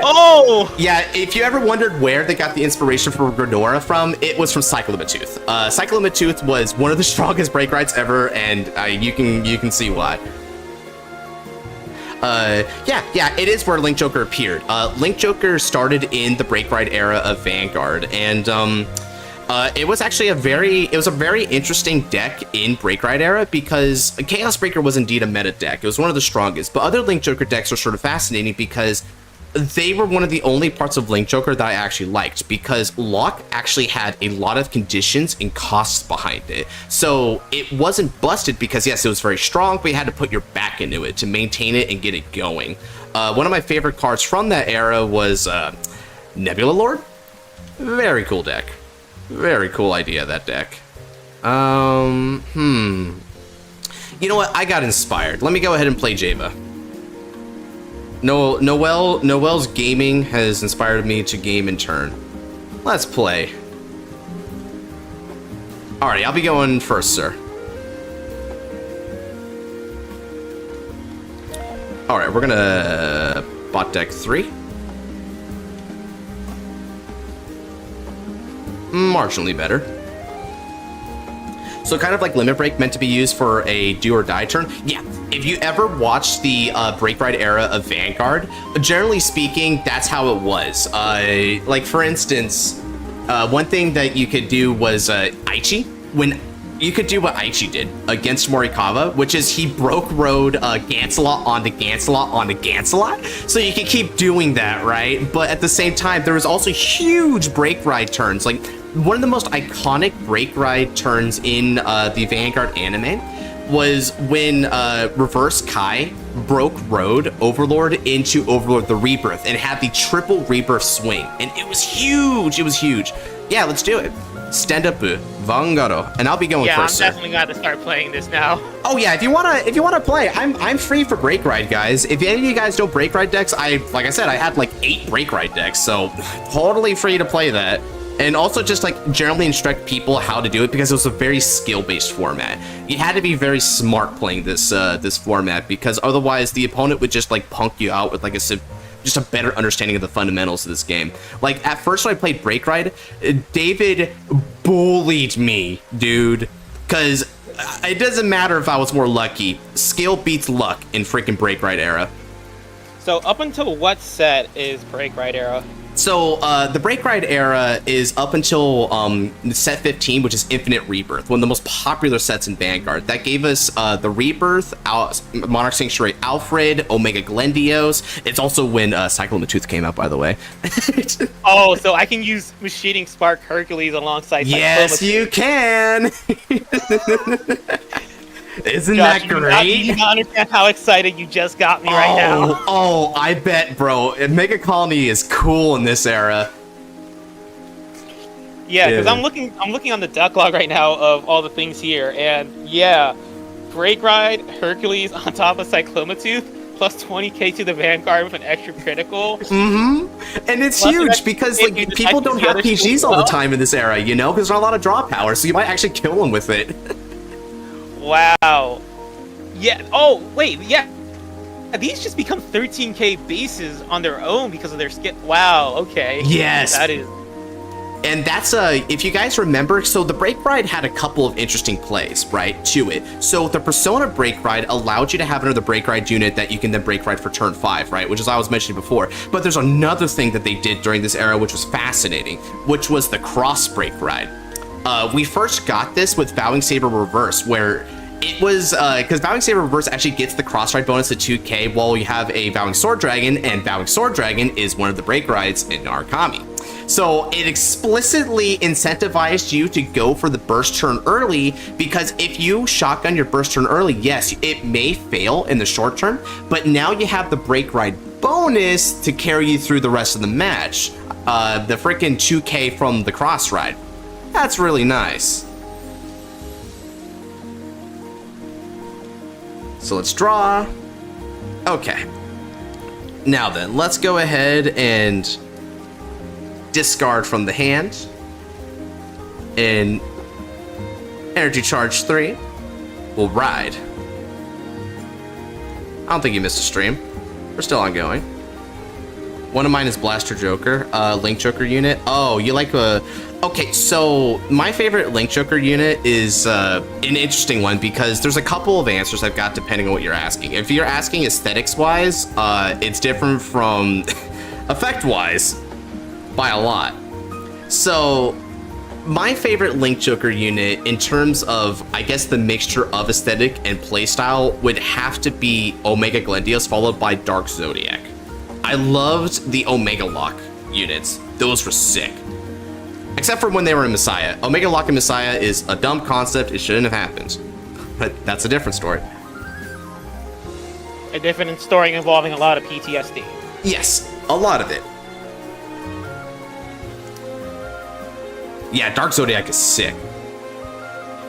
Oh! Yeah, if you ever wondered where they got the inspiration for Ghidorah from, it was from Cyclomatooth. Cyclomatooth was one of the strongest Break Rides ever, and you can see why. Yeah, it is where Link Joker appeared. Link Joker started in the Break Ride era of Vanguard, and it was actually a very interesting deck in Break Ride era because Chaos Breaker was indeed a meta deck. It was one of the strongest, but other Link Joker decks are sort of fascinating because they were one of the only parts of Link Joker that I actually liked, because Locke actually had a lot of conditions and costs behind it. So it wasn't busted because, yes, it was very strong, but you had to put your back into it to maintain it and get it going. One of my favorite cards from that era was Nebula Lord. Very cool deck. Very cool idea, that deck. You know what? I got inspired. Let me go ahead and play Java. Noel's gaming has inspired me to game in turn. Let's play. Alrighty, I'll be going first, sir. All right, we're gonna bot deck 3. Marginally better. So kind of like Limit Break, meant to be used for a do or die turn. Yeah, if you ever watched the Break Ride era of Vanguard, generally speaking, that's how it was. Like for instance, one thing that you could do was Aichi. When you could do what Aichi did against Morikawa, which is he broke road Gancelot onto Gancelot onto Gancelot. So you could keep doing that, right? But at the same time, there was also huge break ride turns. Like one of the most iconic break ride turns in the Vanguard anime was when Reverse Kai broke road Overlord into Overlord the Rebirth and had the triple Rebirth swing. And it was huge. It was huge. Yeah, let's do it. Stand up, Vanguard, and I'll be going first. Yeah, I'm definitely got to start playing this now. Oh yeah, if you wanna play, I'm free for break ride, guys. If any of you guys know break ride decks, like I said, I had like 8 break ride decks, so totally free to play that. And also just like generally instruct people how to do it because it was a very skill-based format. You had to be very smart playing this this format because otherwise the opponent would just like punk you out with like just a better understanding of the fundamentals of this game. Like, at first when I played Break Ride, David bullied me, dude. Because it doesn't matter if I was more lucky. Skill beats luck in freaking Break Ride era. So up until what set is Break Ride era? So, the Break Ride era is up until set 15, which is Infinite Rebirth, one of the most popular sets in Vanguard. That gave us the Rebirth, Monarch Sanctuary Alfred, Omega Glendios. It's also when Cycle of the Tooth came out, by the way. Oh, so I can use Machining Spark Hercules alongside Yes, you can! Isn't Josh, that great? You don't understand how excited you just got me right now. Oh, I bet, bro. Mega Colony is cool in this era. Yeah, because I'm looking on the duck log right now of all the things here, and yeah, Break Ride, Hercules on top of Cyclomatooth, plus 20k to the Vanguard with an extra critical. Mm-hmm. And it's plus huge because like people don't have PGs all the time in this era, you know, because there's not a lot of draw power, so you might actually kill them with it. Wow. Yeah. Oh, wait. Yeah. These just become 13k bases on their own because of their skill. Wow. Okay. Yes. That is. And that's if you guys remember, so the Break Ride had a couple of interesting plays, right, to it. So the Persona Break Ride allowed you to have another Break Ride unit that you can then Break Ride for turn 5, right, which is I was mentioning before. But there's another thing that they did during this era which was fascinating, which was the Cross Break Ride. We first got this with Vowing Saber Reverse, where it was, because Vowing Saber Reverse actually gets the cross ride bonus to 2k while you have a Vowing Sword Dragon, and Vowing Sword Dragon is one of the break rides in Narukami. So it explicitly incentivized you to go for the burst turn early, because if you shotgun your burst turn early, yes, it may fail in the short term, but now you have the break ride bonus to carry you through the rest of the match. The freaking 2k from the cross ride. That's really nice. So let's draw. Okay. Now then, let's go ahead and discard from the hand. And energy charge 3. We'll ride. I don't think you missed a stream. We're still ongoing. One of mine is Blaster Joker, Link Joker unit. Oh, you like a... Okay, so my favorite Link Joker unit is an interesting one because there's a couple of answers I've got depending on what you're asking. If you're asking aesthetics-wise, it's different from effect-wise by a lot. So my favorite Link Joker unit in terms of, I guess, the mixture of aesthetic and playstyle would have to be Omega Glendios followed by Dark Zodiac. I loved the Omega Lock units. Those were sick. Except for when they were in Messiah. Omega Lock and Messiah is a dumb concept. It shouldn't have happened. But that's a different story. A different story involving a lot of PTSD. Yes, a lot of it. Yeah, Dark Zodiac is sick.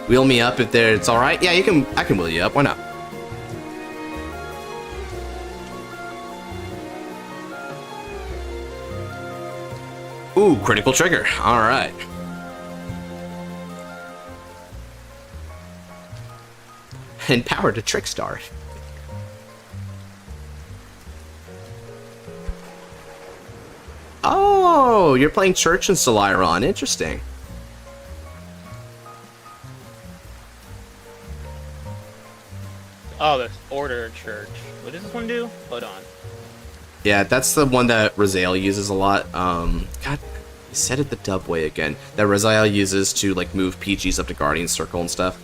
Wheel me up if it's alright. Yeah, I can wheel you up. Why not? Ooh, critical trigger. All right. And power to Trickstar. Oh, you're playing Church and Soliron. Interesting. Oh, the Order Church. What does this one do? Hold on. Yeah, that's the one that Raziel uses a lot. God, I said it the dub way again. That Raziel uses to like move PGs up to Guardian Circle and stuff.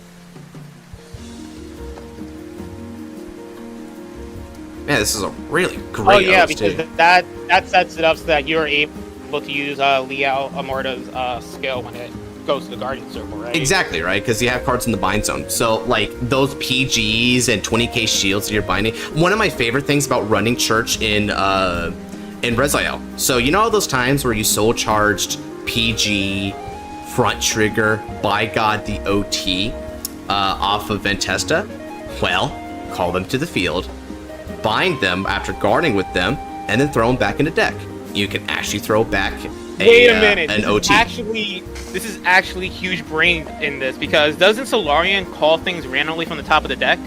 Man, this is a really great. Oh yeah, host, because too. that sets it up so that you're able to use Liao Amorta's skill when it goes to the Guardian Circle, right? Exactly, right? Because you have cards in the bind zone. So, like, those PGs and 20k shields that you're binding. One of my favorite things about running Church in Raziel. So, you know all those times where you soul charged PG, front trigger, by God the OT off of Ventesta? Well, call them to the field, bind them after guarding with them, and then throw them back into deck. You can actually throw back Wait a minute. An OT. This is actually huge brain in this, because doesn't Solarian call things randomly from the top of the deck?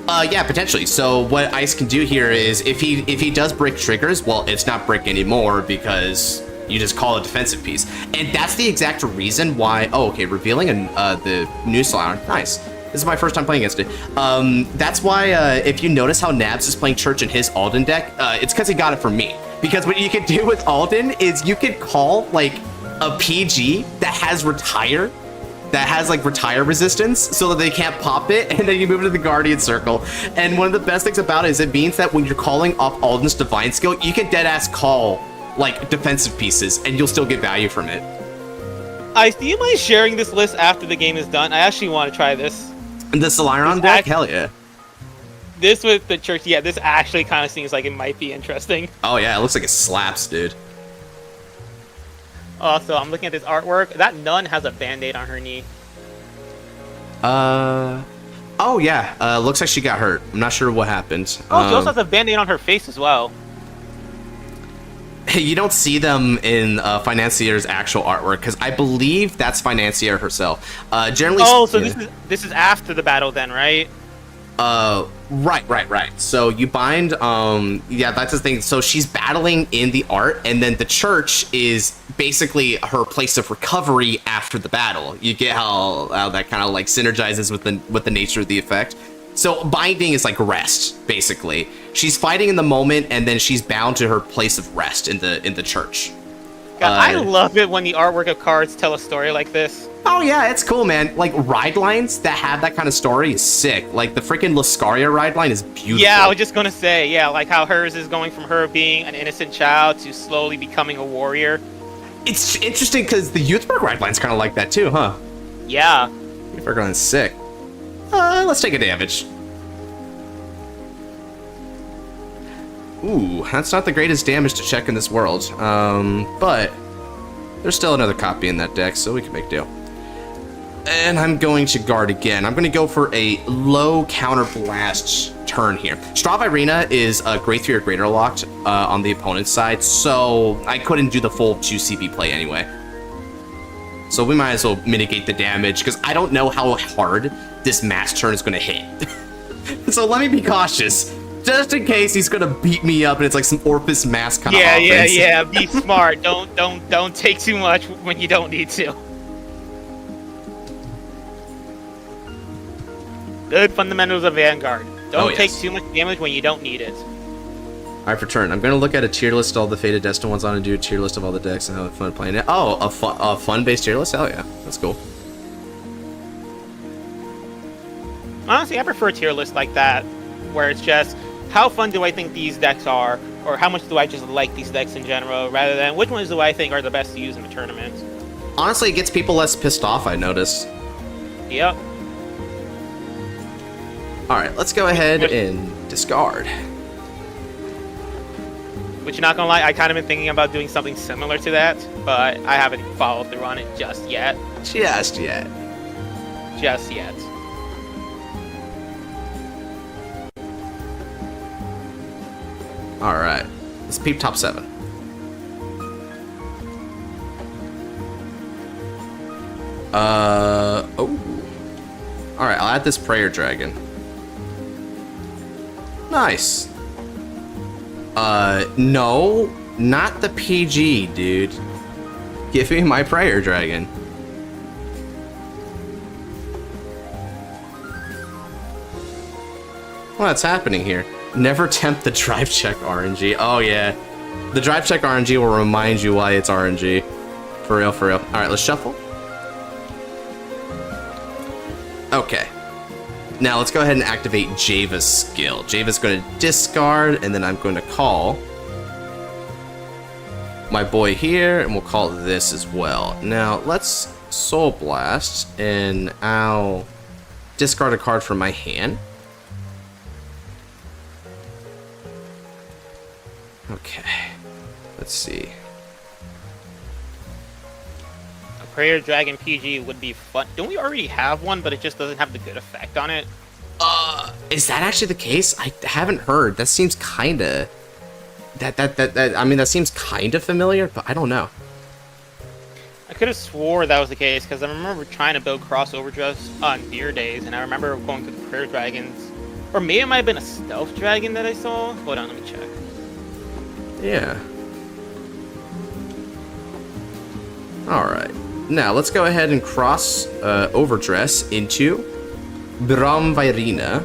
Yeah, potentially. So what Ice can do here is if he does break triggers, well, it's not brick anymore because you just call a defensive piece. And that's the exact reason why. Oh, okay, revealing the new Solarian. Nice. This is my first time playing against it. That's why if you notice how Nabs is playing Church in his Alden deck, it's because he got it from me. Because what you can do with Alden is you can call like a PG that has retire, that has like retire resistance so that they can't pop it, and then you move it to the Guardian Circle. And one of the best things about it is it means that when you're calling off Alden's Divine Skill, you can deadass call like defensive pieces and you'll still get value from it. Ice, do you mind sharing this list after the game is done? I actually want to try this. The Soliron deck? Hell yeah. This with the Church, yeah, this actually kind of seems like it might be interesting. Oh yeah, it looks like it slaps, dude. Also, I'm looking at this artwork. That nun has a band-aid on her knee. Oh yeah, looks like she got hurt. I'm not sure what happened. Oh, she also has a band-aid on her face as well. You don't see them in Financier's actual artwork, because I believe that's Financier herself. Generally. Oh, so this is after the battle then, right? Right. So you bind, yeah, that's the thing. So she's battling in the art, and then the Church is basically her place of recovery after the battle. You get how that kind of like synergizes with the nature of the effect. So binding is like rest, basically. She's fighting in the moment, and then she's bound to her place of rest in the Church. God, I love it when the artwork of cards tell a story like this. Oh yeah, it's cool, man. Like, ride lines that have that kind of story is sick. Like, the freaking Lascaria ride line is beautiful. Yeah, I was just gonna say, yeah, like how hers is going from her being an innocent child to slowly becoming a warrior. It's interesting because the Youthberg ride line's kind of like that too, huh? Yeah. Youthberg line's sick. Let's take a damage. Ooh, that's not the greatest damage to check in this world. But there's still another copy in that deck, so we can make do. And I'm going to guard again. I'm going to go for a low counter blast turn here. Strav Irina is Grade 3 or greater locked on the opponent's side, so I couldn't do the full 2 CP play anyway. So we might as well mitigate the damage, because I don't know how hard this mass turn is going to hit. So let me be cautious, just in case he's going to beat me up and it's like some Orpus mass kind of offense. Yeah, be smart. Don't take too much when you don't need to. Good fundamentals of Vanguard. Don't take too much damage when you don't need it. Alright, for turn, I'm going to look at a tier list of all the Fated Destined ones on and do a tier list of all the decks and have fun playing it. Oh, a fun-based tier list? Hell yeah, that's cool. Honestly, I prefer a tier list like that, where it's just, how fun do I think these decks are, or how much do I just like these decks in general, rather than which ones do I think are the best to use in the tournament. Honestly, it gets people less pissed off, I noticed. Yep. Alright, let's go ahead and discard. Which, not gonna lie, I kind of been thinking about doing something similar to that, but I haven't followed through on it just yet. Just yet. Alright, let's peep top 7. Oh. Alright, I'll add this Prayer Dragon. Nice. No. Not the PG, dude. Give me my Prayer Dragon. What's happening here? Never tempt the drive check RNG. Oh yeah. The drive check RNG will remind you why it's RNG. For real, for real. Alright, let's shuffle. Okay. Now let's go ahead and activate Java's skill. Java's going to discard, and then I'm going to call my boy here, and we'll call this as well. Now let's Soul Blast, and I'll discard a card from my hand. Okay, let's see. A Prayer Dragon PG would be fun. Don't we already have one, but it just doesn't have the good effect on it? Is that actually the case? I haven't heard. That seems kinda... I mean, that seems kinda familiar, but I don't know. I could have swore that was the case, because I remember trying to build Overdress on Beer Days, and I remember going to the Prayer Dragons. Or maybe it might have been a Stealth Dragon that I saw. Hold on, let me check. Yeah. Alright. Now, let's go ahead and cross Overdress into Bramvairina.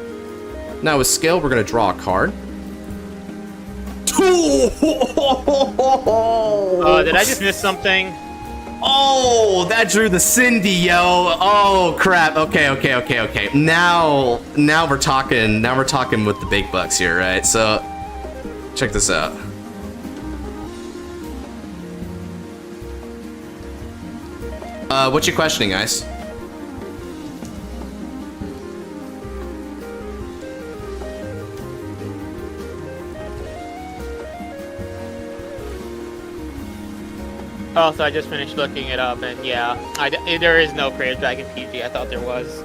Now, with skill, we're going to draw a card. Oh, did I just miss something? Oh, that drew the Cindy, yo. Oh, crap. Okay. Now we're talking. Now we're talking with the big bucks here, right? So, check this out. What you questioning, Ice? Oh, so I just finished looking it up, and yeah, there is no Prayer Dragon PG. I thought there was.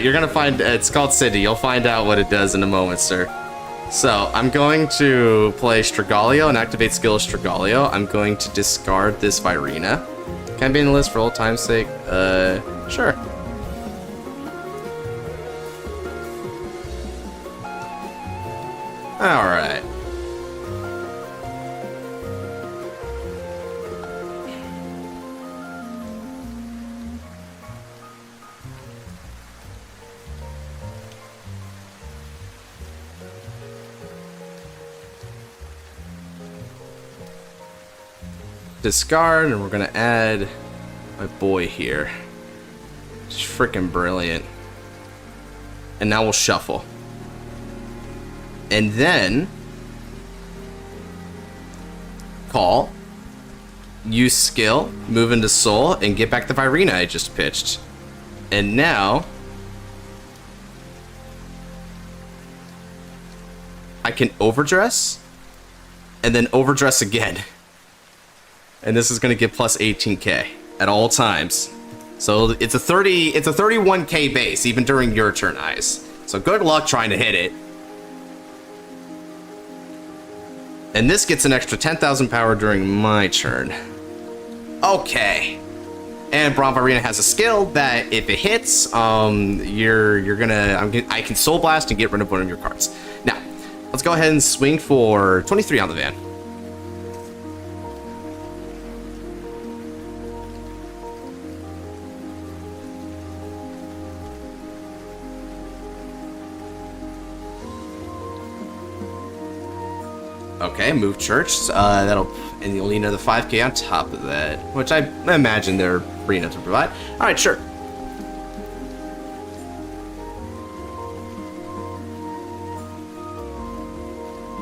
You're gonna find, it's called Cindy. You'll find out what it does in a moment, sir. So, I'm going to play Strigalio and activate skill Strigalio. I'm going to discard this Virina. Can I be in the list for old time's sake? Sure. Alright. Discard, and we're gonna add my boy here. It's freaking brilliant. And now we'll shuffle. And then call, use skill, move into soul, and get back the Virina I just pitched. And now I can overdress and then overdress again. And this is going to give plus 18k at all times. So it's a 31k base even during your turn, Ice. So good luck trying to hit it. And this gets an extra 10,000 power during my turn. Okay. And Bramvairina has a skill that if it hits, I can Soul Blast and get rid of one of your cards. Now, let's go ahead and swing for 23 on the van. Okay, move church. And you'll need another 5k on top of that, which I imagine they're free enough to provide. All right, sure.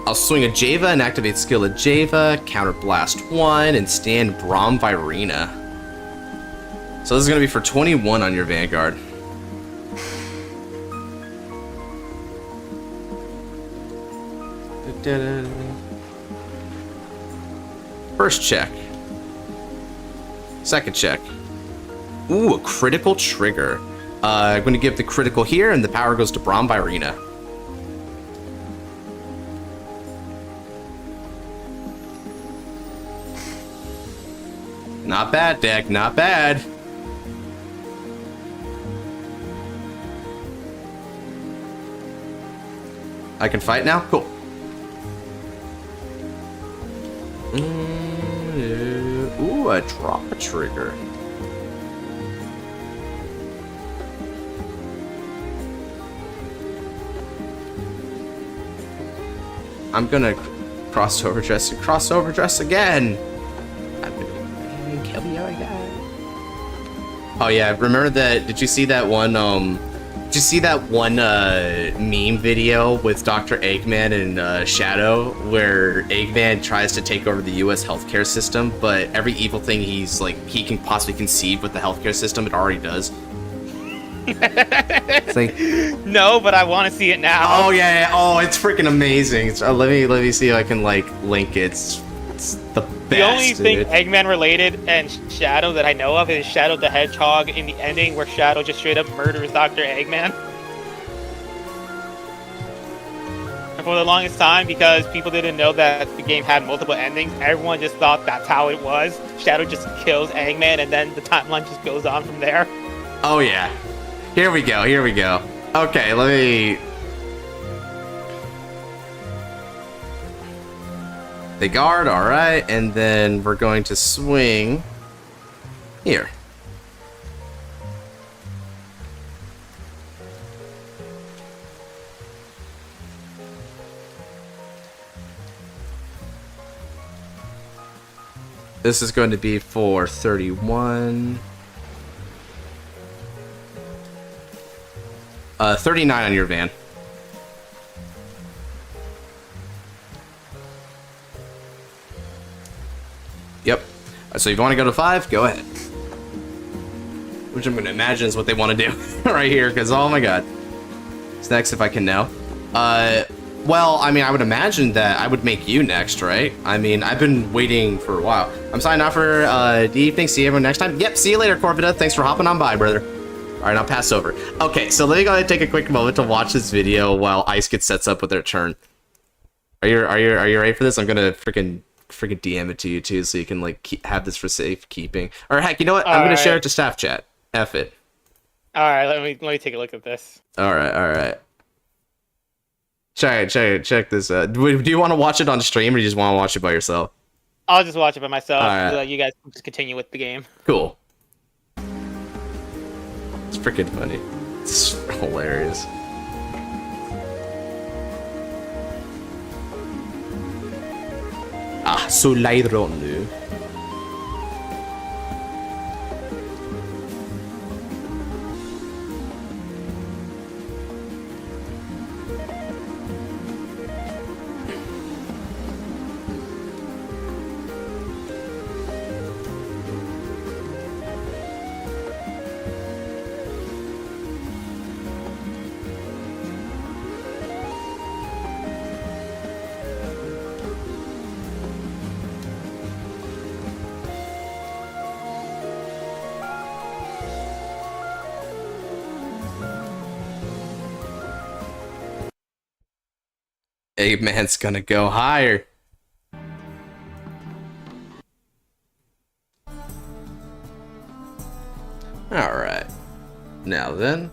I'll swing a Java and activate skill of Java, counter blast 1, and stand Bramvairina. So this is gonna be for 21 on your Vanguard. First check. Second check. Ooh, a critical trigger. I'm going to give the critical here, and the power goes to Bramvairina. Not bad, deck. Not bad. I can fight now? Cool. Ooh, a draw trigger. I'm gonna cross overdress and cross overdress again. I'm gonna kill you again. Oh yeah, remember that? Did you see that one? Did you see that one meme video with Dr. Eggman and Shadow, where Eggman tries to take over the U.S. healthcare system, but every evil thing he can possibly conceive with the healthcare system, it already does. It's like, no, but I want to see it now. Oh yeah, oh, it's freaking amazing. Let me see if I can link it. It's the best. The only thing dude. Eggman related and Shadow that I know of is Shadow the Hedgehog in the ending, where Shadow just straight up murders Dr. Eggman. And for the longest time, because people didn't know that the game had multiple endings, everyone just thought that's how it was. Shadow just kills Eggman, and then the timeline just goes on from there. Oh yeah. Here we go, here we go. Okay, let me... They guard, alright, and then we're going to swing... here. This is going to be for 31... 39 on your van. Yep. So if you want to go to 5, go ahead. Which I'm going to imagine is what they want to do right here, because oh my god. What's next if I can know? Well, I mean, I would imagine that I would make you next, right? I mean, I've been waiting for a while. I'm signing off for the evening. See everyone next time. Yep, see you later, Corvida. Thanks for hopping on by, brother. Alright, I'll pass over. Okay, so let me go ahead and take a quick moment to watch this video while Ice gets sets up with their turn. Are you ready for this? I'm gonna freaking DM it to you too, so you can have this for safekeeping. Or heck, you know what? I'm gonna share it to staff chat. F it. Alright, let me take a look at this. Alright. Check this out. Do you want to watch it on stream, or do you just want to watch it by yourself? I'll just watch it by myself. Right. So you guys can just continue with the game. Cool. It's freaking funny. It's hilarious. Ah, så Leiron nu. Eggman's gonna go higher. Alright. Now then.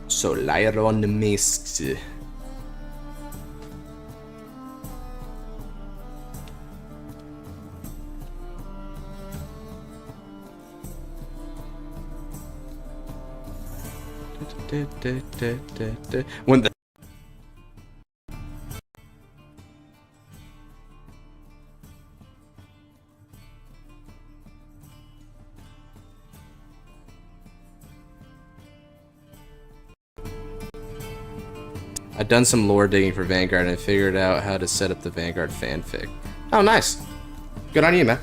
So Leiron mist. When the I've done some lore digging for Vanguard and I figured out how to set up the Vanguard fanfic. Oh, nice. Good on you, man.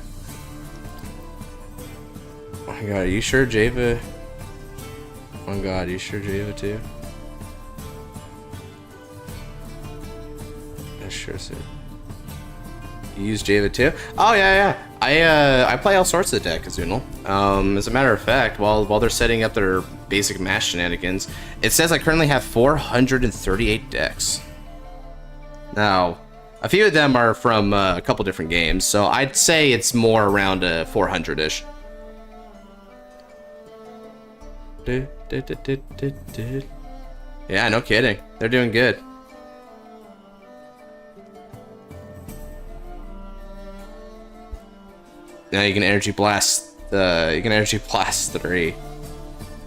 Oh my god, are you sure Java? Oh my god, are you sure Java too? Yeah, sure, sir. You use Java too? Oh yeah. I play all sorts of deck, Kazunal. As a matter of fact, while they're setting up their basic mash shenanigans, it says I currently have 438 decks. Now, a few of them are from a couple different games, so I'd say it's more around 400-ish. Yeah, no kidding. They're doing good. Now you can energy blast. You can energy blast 3.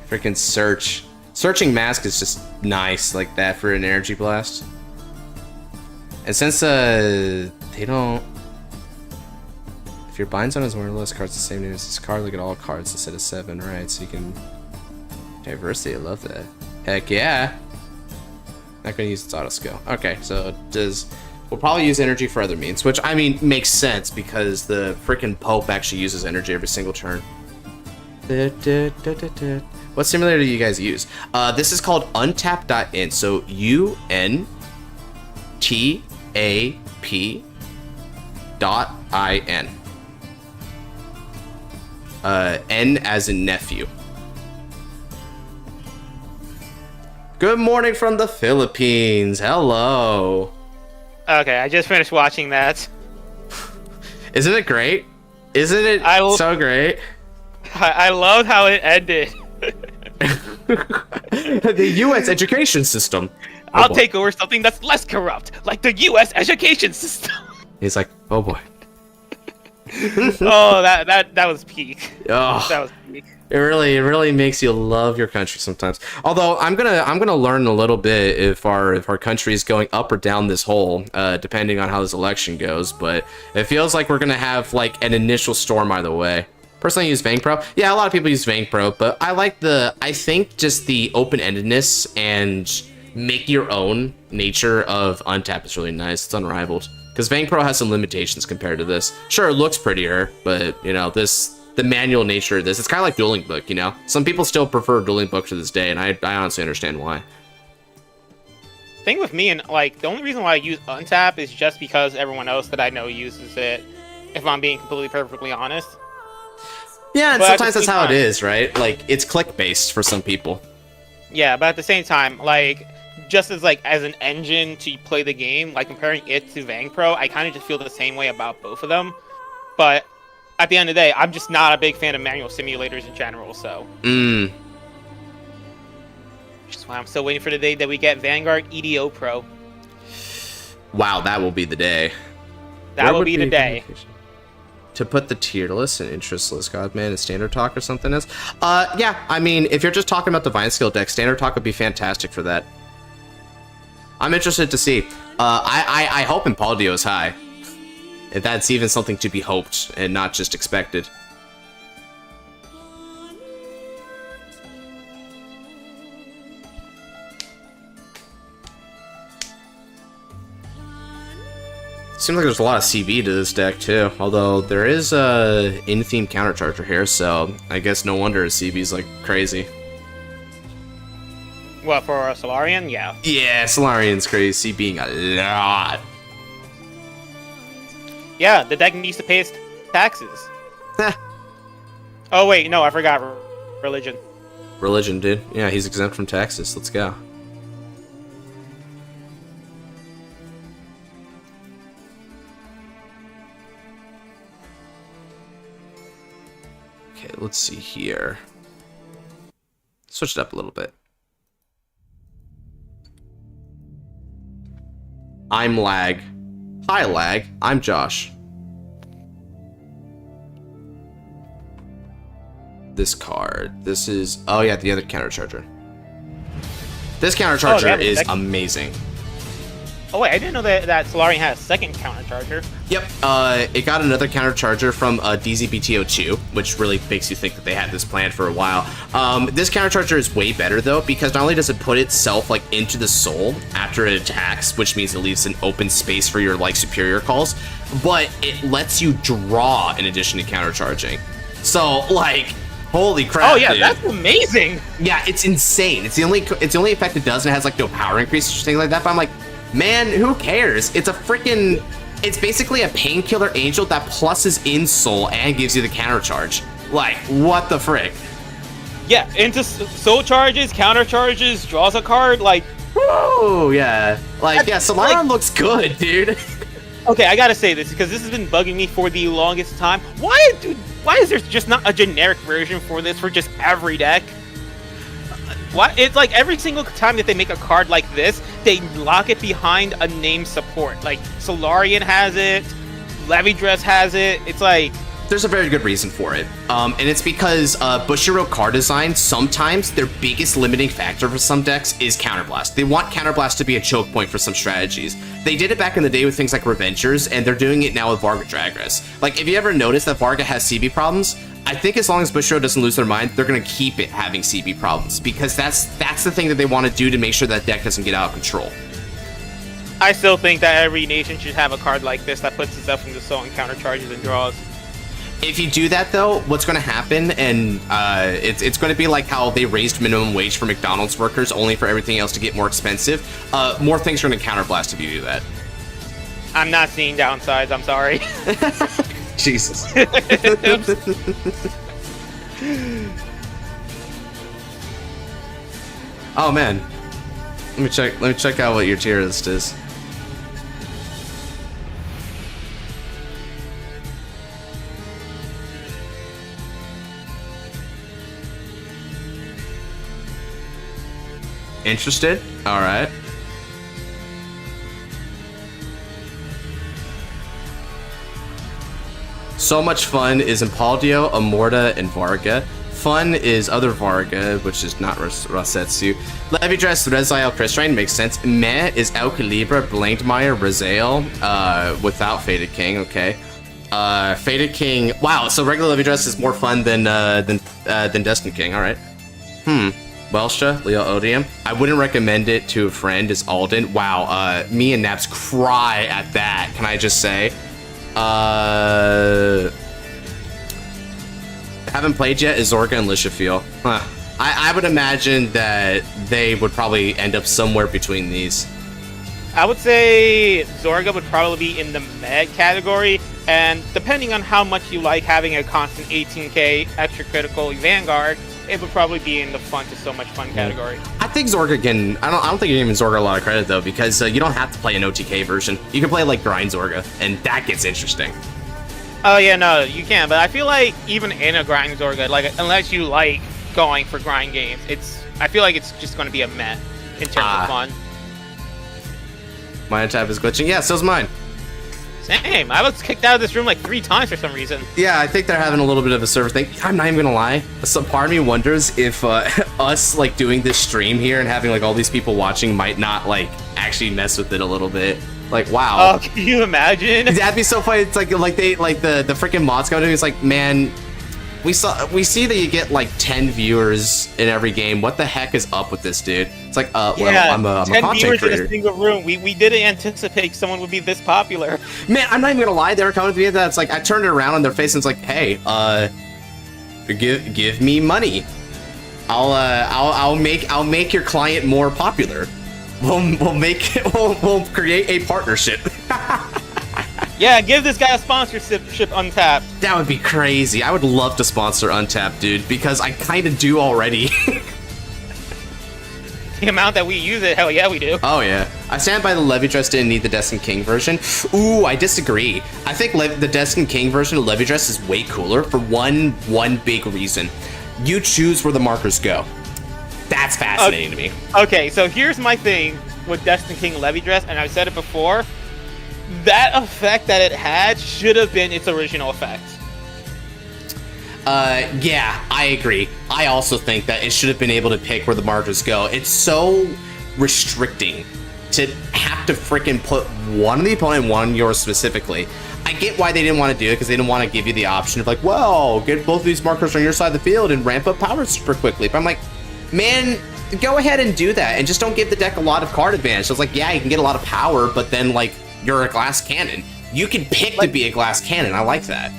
Freaking search. Searching mask is just nice like that for an energy blast. And since they don't. If your bind zone has more or less cards the same name as this card, look at all cards instead of 7, right? So you can diversity. I love that. Heck yeah. Not gonna use its auto skill. Okay, so it does. We'll probably use energy for other means, which I mean makes sense because the freaking Pope actually uses energy every single turn. What simulator do you guys use? This is called Untap.in. So UNTAP.IN. N as in nephew. Good morning from the Philippines. Hello. Okay, I just finished watching that. Isn't it great? Isn't it so great? I love how it ended. The U.S. education system. I'll take over something that's less corrupt, like the U.S. education system. He's like, oh boy. Oh, that was peak. Oh, that was peak. It really makes you love your country sometimes. Although I'm gonna learn a little bit if our country is going up or down this hole, depending on how this election goes. But it feels like we're gonna have like an initial storm either way. Personally, I use Vang Pro. Yeah, a lot of people use Vang Pro, but I think just the open-endedness and make your own nature of Untap is really nice. It's unrivaled. Because Vang Pro has some limitations compared to this. Sure, it looks prettier, but, you know, the manual nature of this, it's kind of like Dueling Book, you know? Some people still prefer Dueling Book to this day, and I honestly understand why. Thing with me, and, like, the only reason why I use Untap is just because everyone else that I know uses it, if I'm being completely perfectly honest. Yeah, and sometimes that's how it is, right? Like, it's click-based for some people. Yeah, but at the same time, like, just as an engine to play the game, like comparing it to Vang Pro, I kind of just feel the same way about both of them. But at the end of the day, I'm just not a big fan of manual simulators in general, so. Which is why I'm still waiting for the day that we get Vanguard EDO Pro. Wow, that will be the day. That will be the day. To put the tier list and interest list, Godman, and Standard Talk or something else? Yeah, I mean, if you're just talking about Divine Skill deck, Standard Talk would be fantastic for that. I'm interested to see. I hope Impaldio is high. If that's even something to be hoped and not just expected. Seems like there's a lot of CB to this deck too, although there is a in-theme countercharger here, so I guess no wonder CB's like crazy. What, for Solarian? Yeah. Yeah, Solarian's crazy, being a lot. Yeah, the deck needs to pay its taxes. Oh wait, no, I forgot religion. Religion, dude. Yeah, he's exempt from taxes. Let's go. Okay, let's see here. Switch it up a little bit. I'm Lag. Hi, Lag. I'm Josh. This card. This is... Oh, yeah, the other countercharger. This countercharger is amazing. Oh, wait, I didn't know that Solarian had a second countercharger. Yep, it got another countercharger from DZBTO2, which really makes you think that they had this planned for a while. This countercharger is way better, though, because not only does it put itself, like, into the soul after it attacks, which means it leaves an open space for your, like, superior calls, but it lets you draw in addition to countercharging. So, like... Holy crap! Oh yeah, dude. That's amazing. Yeah, it's insane. It's the only effect it does, and it has like no power increase or something like that. But I'm like, man, who cares? It's a freaking. It's basically a painkiller angel that pluses in soul and gives you the counter charge. Like, what the frick? Yeah, into soul charges, counter charges, draws a card. Like, whoa, yeah. Like, yeah, Solarian looks good, dude. Okay, I gotta say this because this has been bugging me for the longest time. Why is there just not a generic version for this for just every deck? Why? It's like every single time that they make a card like this, they lock it behind a name support. Like Solarian has it, Overdress has it. It's like, there's a very good reason for it. And it's because Bushiroad card design, sometimes their biggest limiting factor for some decks is Counterblast. They want Counterblast to be a choke point for some strategies. They did it back in the day with things like Revengers, and they're doing it now with Varga Dragras. Like, if you ever notice that Varga has CB problems, I think as long as Bushiroad doesn't lose their mind, they're going to keep it having CB problems, because that's the thing that they want to do to make sure that deck doesn't get out of control. I still think that every nation should have a card like this that puts itself into so and countercharges and draws. If you do that, though, what's going to happen, and it's going to be like how they raised minimum wage for McDonald's workers only for everything else to get more expensive, more things are going to counterblast if you do that. I'm not seeing downsides, I'm sorry. Jesus. Oh, man. Let me check out what your tier list is. Interested? All right. So Much Fun is Impaldio, Amorta, and Varga. Fun is other Varga, which is not Rosetsu. Levidress, Rezael, Christrain makes sense. Meh is Alcalibra, Blankmeyer, Razael, without Faded King, okay. Faded King, wow, so regular Levidress is more fun than Destined King, alright. Welsha, Leo Odium. I wouldn't recommend it to a friend, is Alden. Wow, me and Naps cry at that, can I just say? Haven't played yet is Zorga and Lishafiel. Huh. I would imagine that they would probably end up somewhere between these. I would say Zorga would probably be in the med category, and depending on how much you like having a constant 18k extra critical Vanguard, it would probably be in the fun to so much fun category. I think Zorga can. I don't think you're giving Zorga a lot of credit though, because you don't have to play an OTK version. You can play like Grind Zorga, and that gets interesting. Oh yeah, no, you can, but I feel like even in a Grind Zorga, like unless you like going for grind games, I feel like it's just going to be a meh in terms of fun. My Untap is glitching. Yeah, so's mine. Same. I was kicked out of this room like 3 times for some reason. Yeah, I think they're having a little bit of a server thing. I'm not even gonna lie. So part of me wonders if us like doing this stream here and having like all these people watching might not like actually mess with it a little bit. Like, wow. Oh, can you imagine? That'd be so funny. It's like they like the freaking mods coming to me. It's like, man, we see that you get like 10 viewers in every game. What the heck is up with this dude? It's like, well, yeah, I'm a 10 content viewers creator. in a single room. We didn't anticipate someone would be this popular. Man, I'm not even gonna lie. They were coming to me that it's like I turned it around on their face and it's like, hey, give me money. I'll make your client more popular. We'll create a partnership. Yeah, give this guy a sponsorship, Untapped. That would be crazy. I would love to sponsor Untap, dude, because I kind of do already. The amount that we use it, hell yeah, we do. Oh yeah. I stand by the Levidress didn't need the Destined King version. Ooh, I disagree. I think the Destined King version of Levidress is way cooler for one big reason. You choose where the markers go. That's fascinating to me. Okay, so here's my thing with Destined King Levidress, and I've said it before. That effect that it had should have been its original effect. Yeah, I agree. I also think that it should have been able to pick where the markers go. It's so restricting to have to freaking put one on the opponent, one on yours specifically. I get why they didn't want to do it, because they didn't want to give you the option of like, well, get both of these markers on your side of the field and ramp up power super quickly. But I'm like, man, go ahead and do that, and just don't give the deck a lot of card advantage. So it's like, yeah, you can get a lot of power, but then like, you're a glass cannon. You can pick to be a glass cannon. I like that.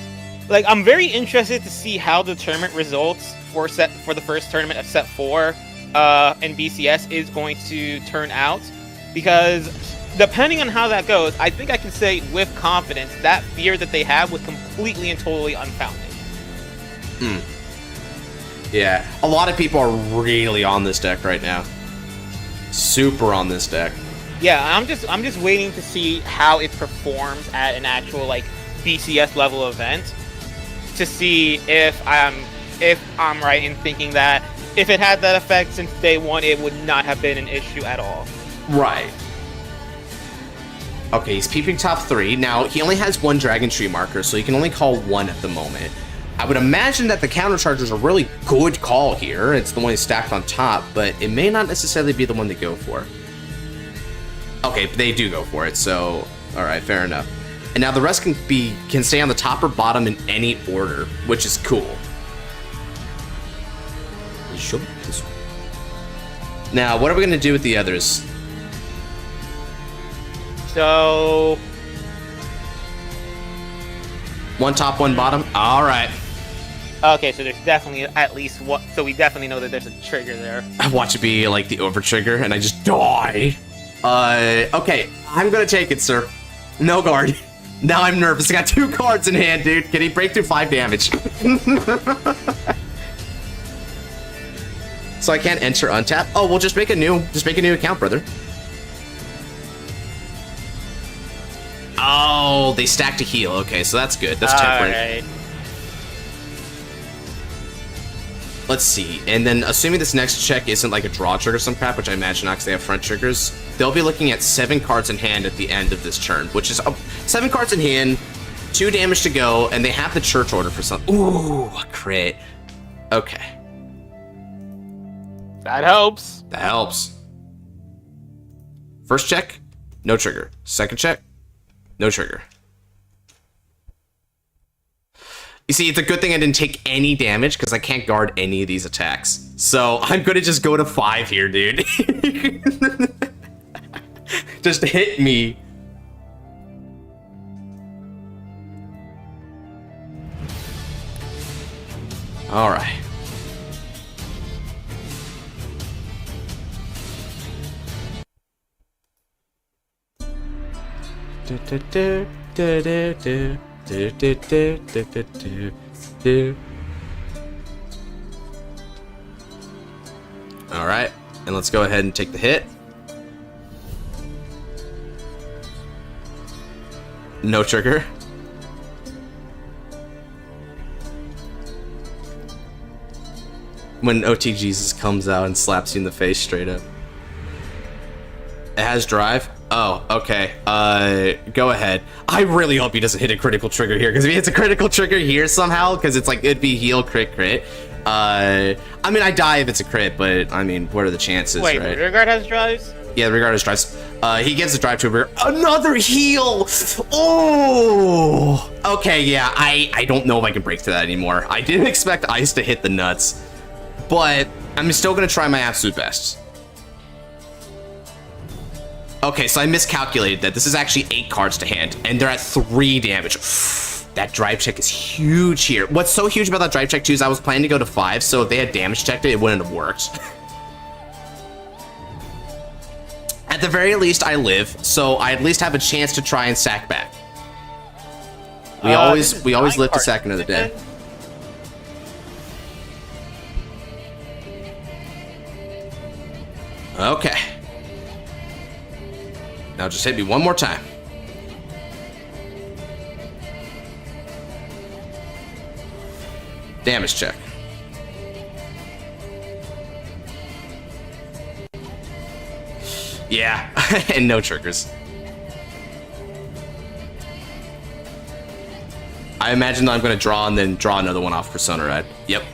Like, I'm very interested to see how the tournament results for the first tournament of set 4 in BCS is going to turn out, because depending on how that goes, I think I can say with confidence that fear that they have was completely and totally unfounded. Yeah, a lot of people are really on this deck right now. Super on this deck. Yeah, I'm just waiting to see how it performs at an actual like BCS level event, to see if I'm right in thinking that if it had that effect since day one, it would not have been an issue at all. Right. Okay, he's peeping top 3. Now, he only has 1 Dragon Tree marker, so he can only call 1 at the moment. I would imagine that the counter charge is a really good call here. It's the one he's stacked on top, but it may not necessarily be the one they go for. Okay, they do go for it, so alright, fair enough. And now the rest can stay on the top or bottom in any order, which is cool. Now, what are we gonna do with the others? So 1 top, 1 bottom? Alright. okay, so there's definitely at least one. So we definitely know that there's a trigger there. I watch it be like the over trigger and I just die. Okay, I'm gonna take it, sir. No guard. Now I'm nervous. I got 2 cards in hand, dude. Can he break through 5 damage? So I can't enter untap? Oh, well, just make a new account, brother. Oh, they stacked a heal. Okay, so that's good. That's temporary. Right. Let's see. And then, assuming this next check isn't like a draw trigger or some crap, which I imagine not because they have front triggers, they'll be looking at 7 cards in hand at the end of this turn, which is 7 cards in hand, 2 damage to go, and they have the church order for something. Ooh, a crit. Okay. That helps. That helps. First check, no trigger. Second check, no trigger. You see, it's a good thing I didn't take any damage because I can't guard any of these attacks. So I'm gonna just go to 5 here, dude. Just hit me. All right. All right, and let's go ahead and take the hit. No trigger. When OT Jesus comes out and slaps you in the face straight up. It has drive. Oh, okay. Go ahead. I really hope he doesn't hit a critical trigger here, because if he hits a critical trigger here somehow, because it's like, it'd be heal, crit, crit. I mean, I die if it's a crit, but I mean, what are the chances, Wait, right? Vanguard has drives? Yeah, the Vanguard has drives. He gives a drive to a Vanguard. Another heal! Oh! Okay, yeah, I don't know if I can break through that anymore. I didn't expect Ice to hit the nuts, but I'm still gonna try my absolute best. Okay, so I miscalculated that. This is actually 8 cards to hand, and they're at 3 damage. That drive check is huge here. What's so huge about that drive check, too, is I was planning to go to 5, so if they had damage checked it, it wouldn't have worked. At the very least, I live, so I at least have a chance to try and sack back. We always live to sack another day. Okay. Now just hit me one more time. Damage check. Yeah, and no triggers. I imagine that I'm going to draw and then draw another one off Persona Red. Yep.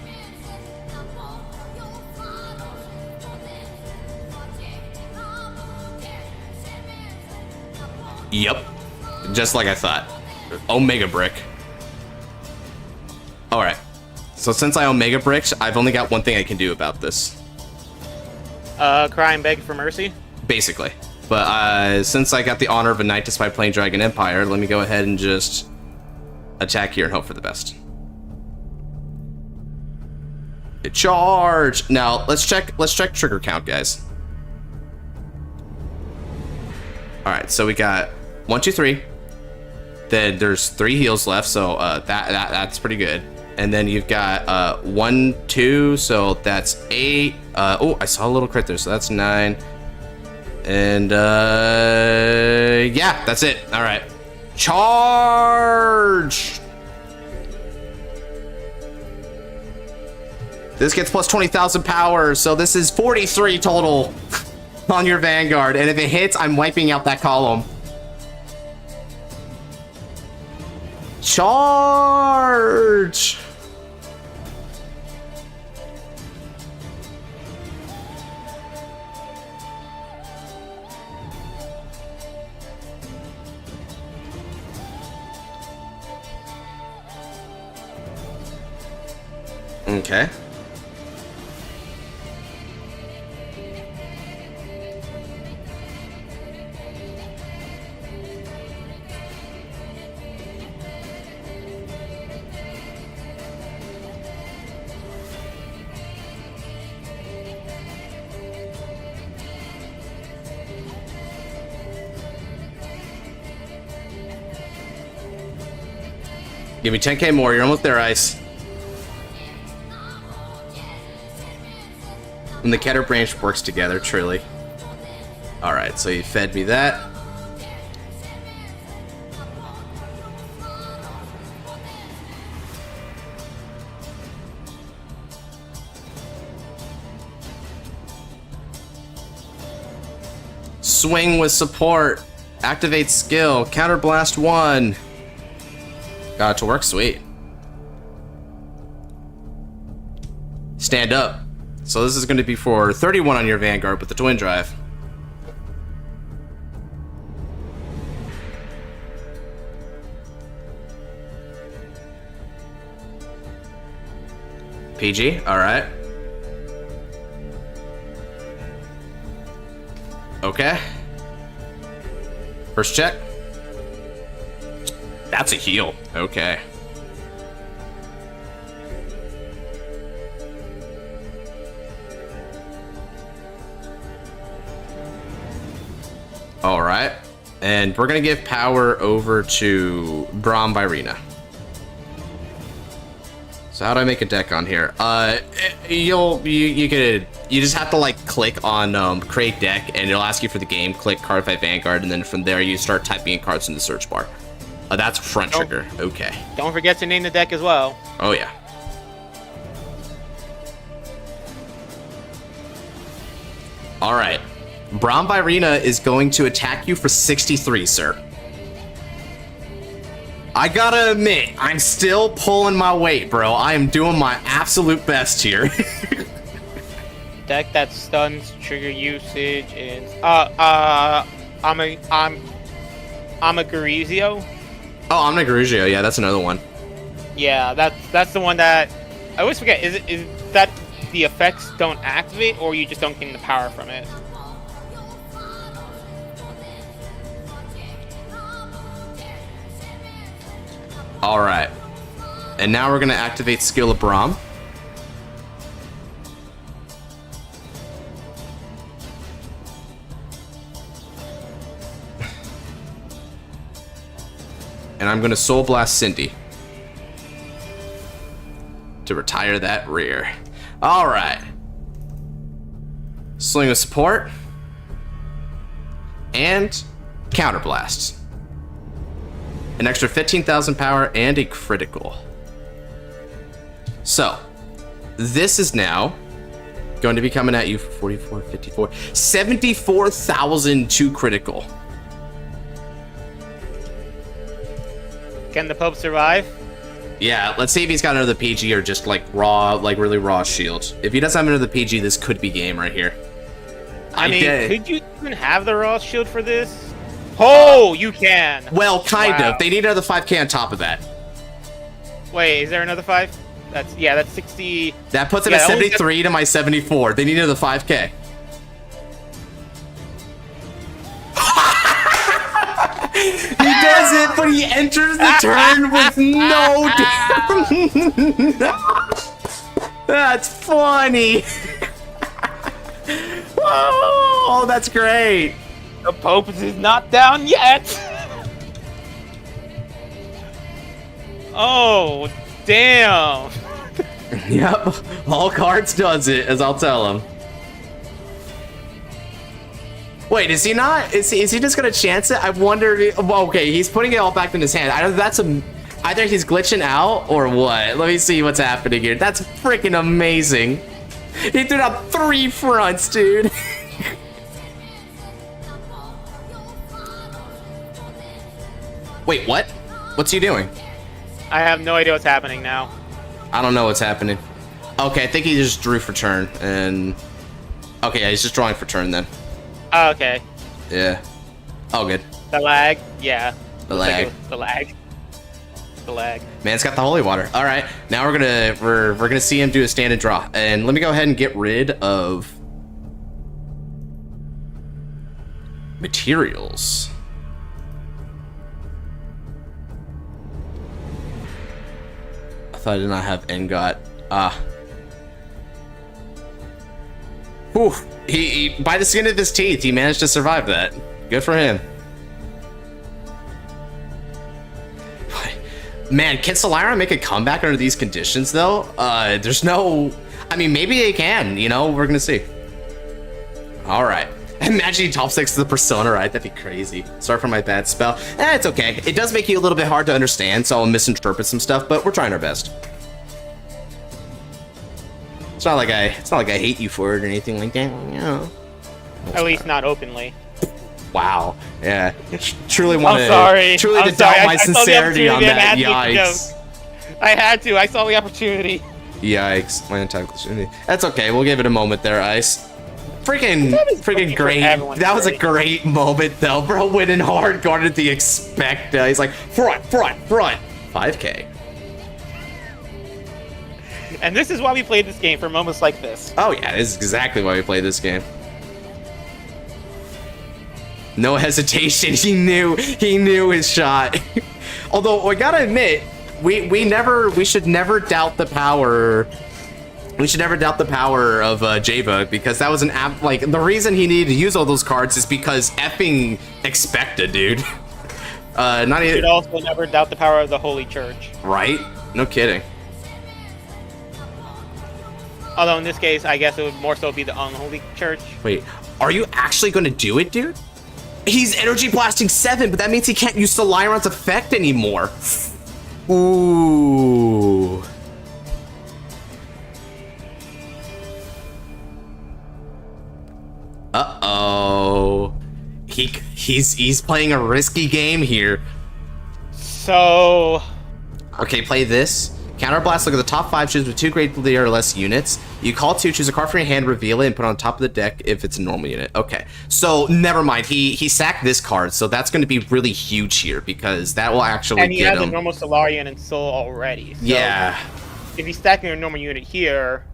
Yep. Just like I thought. Omega Brick. Alright. So since I Omega Bricked, I've only got one thing I can do about this. Cry and beg for mercy? Basically. But since I got the honor of a knight despite playing Dragon Empire, let me go ahead and just attack here and hope for the best. Charge! Now, let's check trigger count, guys. Alright, so we got 1, 2, 3. Then there's 3 heals left, so that's pretty good. And then you've got 1, 2, so that's 8. Oh, I saw a little crit there, so that's 9. And yeah, that's it. All right, charge. This gets plus 20,000 power, so this is 43 total on your Vanguard. And if it hits, I'm wiping out that column. Charge! Okay. Give me 10k more. You're almost there, Ice. And the Keter branch works together, truly. Alright, so you fed me that. Swing with support. Activate skill. Counterblast 1. Got it to work, sweet. Stand up. So this is going to be for 31 on your Vanguard with the twin drive. PG, alright. Okay. First check. That's a heal. Okay. Alright. And we're gonna give power over to Braum Virina. So how do I make a deck on here? You just have to like click on create deck and it'll ask you for the game, click Cardfight Vanguard, and then from there you start typing in cards in the search bar. That's front trigger. Okay. Don't forget to name the deck as well. Oh yeah. Alright. Braum Virina is going to attack you for 63, sir. I gotta admit, I'm still pulling my weight, bro. I am doing my absolute best here. Deck that stuns trigger usage is I'm a Garuzio. Oh, I'm a Yugioh. Yeah, that's another one. Yeah, that's the one that I always forget. Is that the effects don't activate, or you just don't gain the power from it? All right, and now we're gonna activate skill of Braum. And I'm gonna Soul Blast Cindy to retire that rear. All right. Sling of support and counterblast. An extra 15,000 power and a critical. So this is now going to be coming at you for 44, 54, 74,000 to critical. Can the Pope survive? Yeah, let's see if he's got another PG or just like raw, like really raw shield. If he doesn't have another PG, this could be game right here. I mean, could you even have the raw shield for this? Oh, you can. Well, kind of. They need another 5k on top of that. Wait, is there another 5? That's 60. That puts him at 73 to my 74. They need another 5k. He does it, but he enters the turn with no damage. That's funny. Oh, that's great. The Pope is not down yet. Oh, damn. Yep, all cards does it, as I'll tell him. Wait, is he not? Is he just gonna chance it? I wonder. Well, okay, he's putting it all back in his hand. Either that's either he's glitching out or what. Let me see what's happening here. That's freaking amazing. He threw out 3 fronts, dude. Wait, what? What's he doing? I have no idea what's happening now. I don't know what's happening. Okay, I think he just drew for turn, and... Okay, yeah, he's just drawing for turn then. Oh, okay. Yeah. Oh, good. The lag? Yeah. The lag. The lag. The lag. Man's got the holy water. All right, now we're gonna see him do a stand and draw, and let me go ahead and get rid of materials. I thought I did not have Engot. Whew. He by the skin of his teeth, he managed to survive that. Good for him. Man, can Solira make a comeback under these conditions, though? There's no... I mean, maybe they can, you know? We're gonna see. Alright. Imagine top 6 to the Persona, right? That'd be crazy. Sorry for my bad spell. It's okay. It does make you a little bit hard to understand, so I'll misinterpret some stuff, but we're trying our best. It's not like I hate you for it or anything like that, you know. At least not openly. Wow. Yeah. Truly want to. I'm sorry. Truly I'm to doubt sorry. my sincerity on that. Yikes. I had to. I saw the opportunity. Yikes. My entire opportunity. That's okay. We'll give it a moment there, Ice. Freaking great. That was a great moment, though. Bro went in hard, guarded the expecta. He's like, front. 5K. And this is why we played this game, for moments like this. Oh, yeah. This is exactly why we played this game. No hesitation. He knew his shot. Although I gotta admit, we should never doubt the power. We should never doubt the power of Java, because that was an like the reason he needed to use all those cards is because effing expecta, dude. Not even. You should also never doubt the power of the Holy Church. Right? No kidding. Although in this case, I guess it would more so be the unholy church. Wait, are you actually going to do it, dude? He's energy blasting 7, but that means he can't use Soliron's effect anymore. Ooh. Uh-oh. He's playing a risky game here. So... Okay, play this. Counterblast, look at the top 5 choose with 2 grade or less units. You call 2, choose a card from your hand, reveal it, and put it on top of the deck if it's a normal unit. Okay, so never mind. He sacked this card, so that's going to be really huge here because that will actually get him. And he has a normal Solarian and Soul already. So yeah. If he's stacking a normal unit here...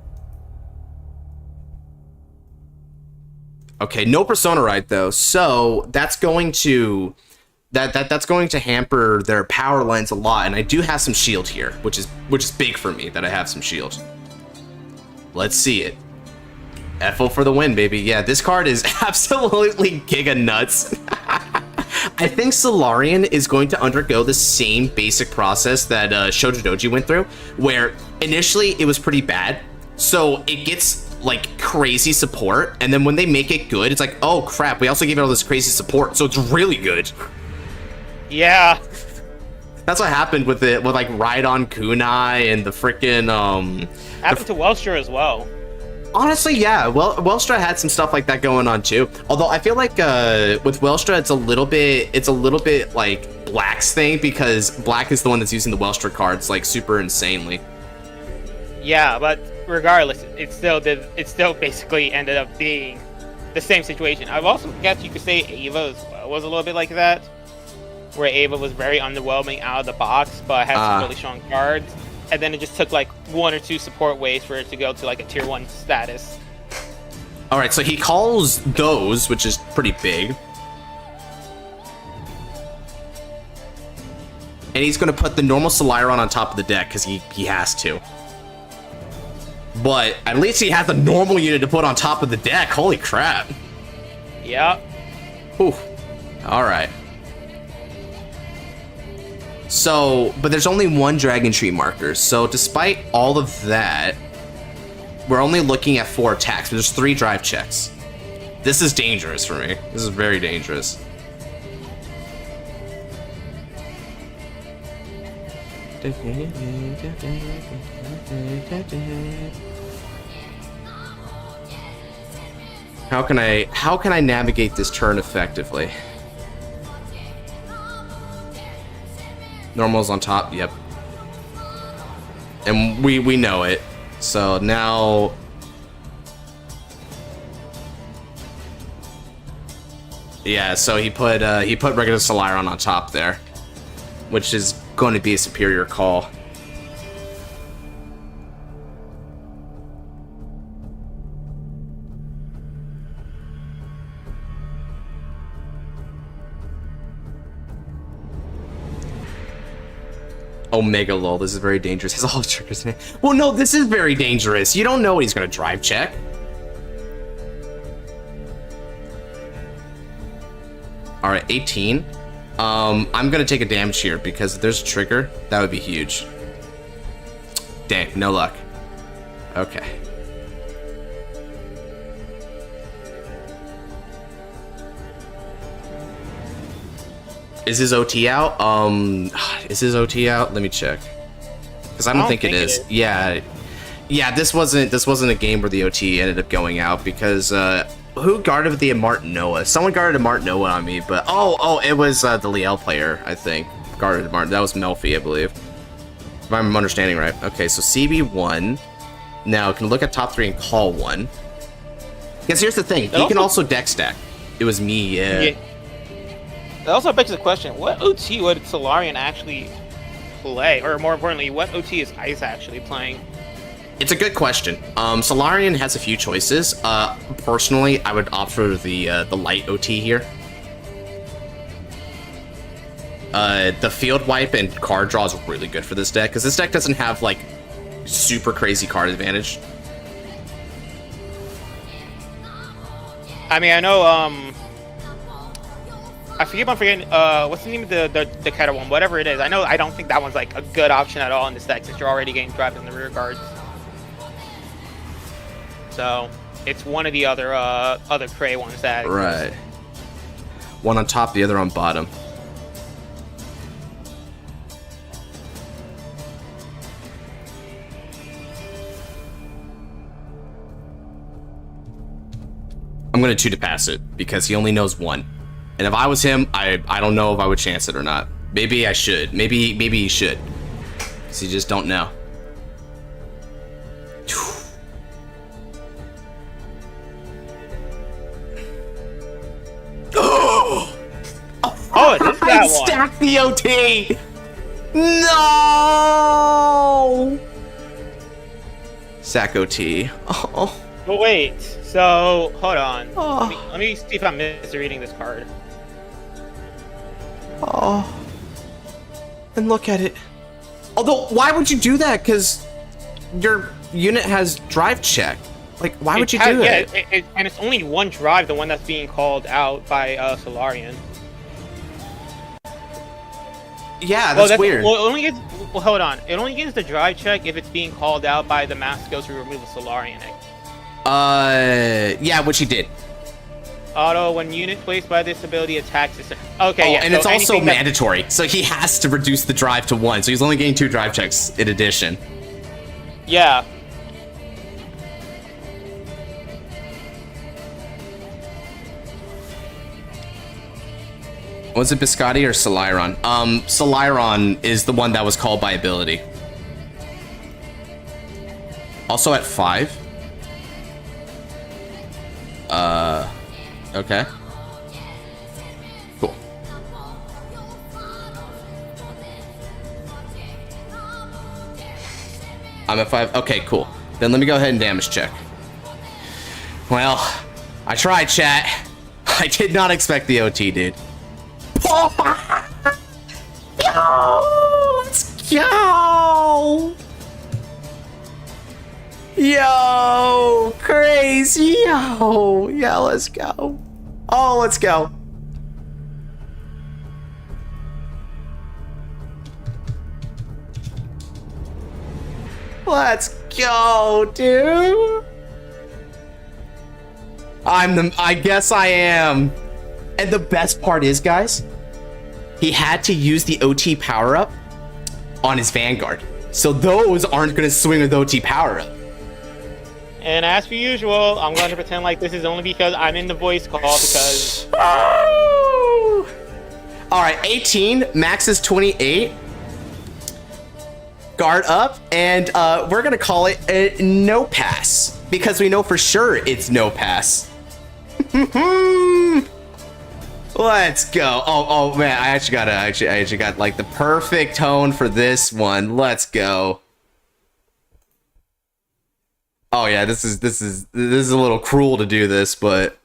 Okay, no Persona right though, so that's going to... That's going to hamper their power lines a lot, and I do have some shield here, which is big for me that I have some shield. Let's see it. FO for the win, baby. Yeah, this card is absolutely giga nuts. I think Solarian is going to undergo the same basic process that Shoujo went through, where initially it was pretty bad, so it gets like crazy support, and then when they make it good, it's like, oh crap, we also gave it all this crazy support, so it's really good. Yeah. That's what happened with it, with like Ride-On Kunai and the freaking happened to Welstra as well. Honestly, yeah. Well, Welstra had some stuff like that going on too. Although I feel like with Welstra, it's a little bit like Black's thing, because Black is the one that's using the Welstra cards like super insanely. Yeah, but regardless, it still basically ended up being the same situation. I've also guess you could say Ava as well was a little bit like that, where Ava was very underwhelming out of the box, but had some really strong cards, and then it just took like 1 or 2 support waves for it to go to like a tier 1 status. All right, so he calls those, which is pretty big, and he's going to put the normal Soliron on top of the deck because he has to. But at least he has a normal unit to put on top of the deck. Holy crap. Yep. Whew. All right. So, but there's only 1 Dragon Tree marker. So despite all of that, we're only looking at 4 attacks. But there's 3 drive checks. This is dangerous for me. This is very dangerous. How can I navigate this turn effectively? Normal's on top, yep. and we know it. So now, yeah. So he put regular Solarion on top there, which is going to be a superior call. Omega lol, this is very dangerous. He's all triggers. Well, no, this is very dangerous. You don't know what he's gonna drive check. All right, 18. I'm gonna take a damage here because if there's a trigger, that would be huge. Dang, no luck. Okay. Is his OT out? Is his OT out? Let me check. Because I don't think it is. Yeah, this wasn't a game where the OT ended up going out because who guarded the Martin Noah? Someone guarded a Martin Noah on me, but oh, it was the Liel player, I think, guarded Martin. That was Melfi, I believe, if I'm understanding right. Okay, so CB1. Now can look at top 3 and call 1. Because here's the thing, he can also deck stack. It was me, yeah. That also begs the question, what OT would Solarion actually play? Or more importantly, what OT is Ice actually playing? It's a good question. Solarion has a few choices. Personally, I would opt for the light OT here. The field wipe and card draw is really good for this deck, because this deck doesn't have, like, super crazy card advantage. I mean, I know, I forget. I'm forgetting. What's the name of the Keter one? Whatever it is. I don't think that one's like a good option at all in this deck since you're already getting driven in the rear guards. So it's one of the other prey ones that. Right. One on top, the other on bottom. I'm gonna 2 to pass it because he only knows 1. And if I was him, I don't know if I would chance it or not. Maybe I should. Maybe he should. Because you just don't know. Oh, it's that one. Stacked the OT! No! Sack OT. Oh. But wait, so hold on. Oh. Let me see if I'm misreading this card. Oh. And look at it. Although, why would you do that? Because your unit has drive check. Like, why would you do it? And it's only one drive, the one that's being called out by Solarion. Yeah, that's weird. Well, hold on. It only gets the drive check if it's being called out by the master skills to remove a Solarion. Yeah, which he did. Auto, when unit placed by this ability attacks this. Okay, yeah. And so it's also mandatory, so he has to reduce the drive to 1, so he's only getting 2 drive checks in addition. Yeah. Was it Biscotti or Solarion? Solarion is the one that was called by ability. Also at 5. Okay. Cool. I'm at 5. Okay, cool. Then let me go ahead and damage check. Well, I tried, chat. I did not expect the OT, dude. Yo, let's go. Yo, crazy. Yo, yeah, let's go. Oh, let's go. Let's go, dude. I guess I am. And the best part is, guys, he had to use the OT power-up on his Vanguard. So those aren't going to swing with OT power-up. And as per usual, I'm going to pretend like this is only because I'm in the voice call because... Alright, 18. Max is 28. guard up, and we're gonna call it a no pass because we know for sure it's no pass. Let's go. Oh man, I actually got like the perfect tone for this one. Let's go. Oh yeah, this is a little cruel to do this, but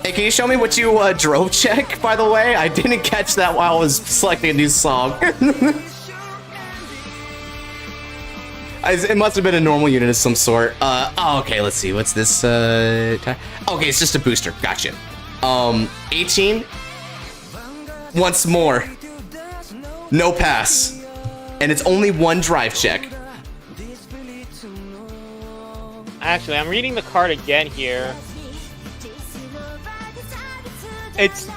hey, can you show me what you drove check, by the way? I didn't catch that while I was selecting a new song. It must have been a normal unit of some sort. Oh, okay, let's see. What's this? Okay, it's just a booster. Gotcha. 18. Once more. No pass. And it's only one drive check. Actually, I'm reading the card again here. It's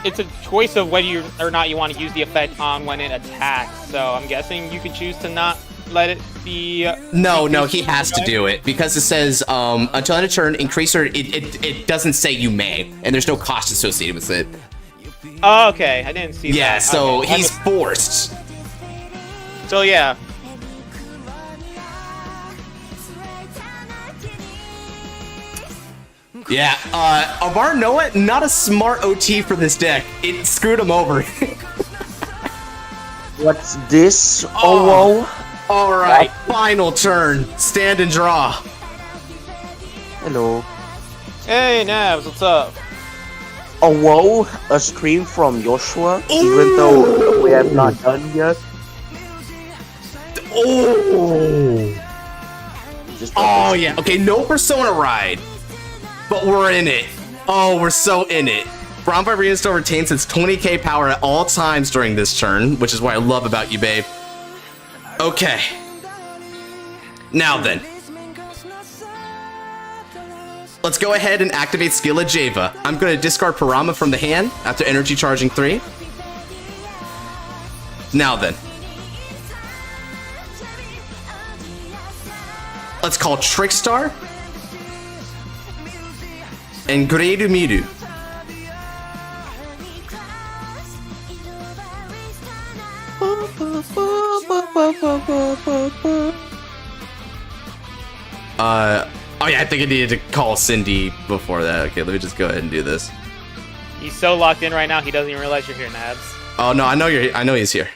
a choice of whether or not you want to use the effect on when it attacks. So I'm guessing you could choose to not let it be. No, he has to do it because it says until end of turn, increase or it doesn't say you may, and there's no cost associated with it. Oh, okay, I didn't see that. Yeah, so okay. he's forced. So yeah. Yeah, Avar Noah, not a smart OT for this deck. It screwed him over. What's this? Oh, alright, final turn. Stand and draw. hello. Hey, Nabs, what's up? Oh, whoa, a scream from Joshua, even though we have not done yet. Oh, yeah. Okay, no Persona Ride. But we're in it. Oh, we're so in it. Braum Virina still retains its 20k power at all times during this turn, which is what I love about you, babe. Okay. Now then. Let's go ahead and activate Skill of Java. I'm going to discard Parama from the hand after energy charging 3. Now then. Let's call Trickstar and Gradu Miru. Oh yeah, I think I needed to call Cindy before that. Okay, let me just go ahead and do this. He's so locked in right now, he doesn't even realize you're here, Nabs. Oh no, I know he's here.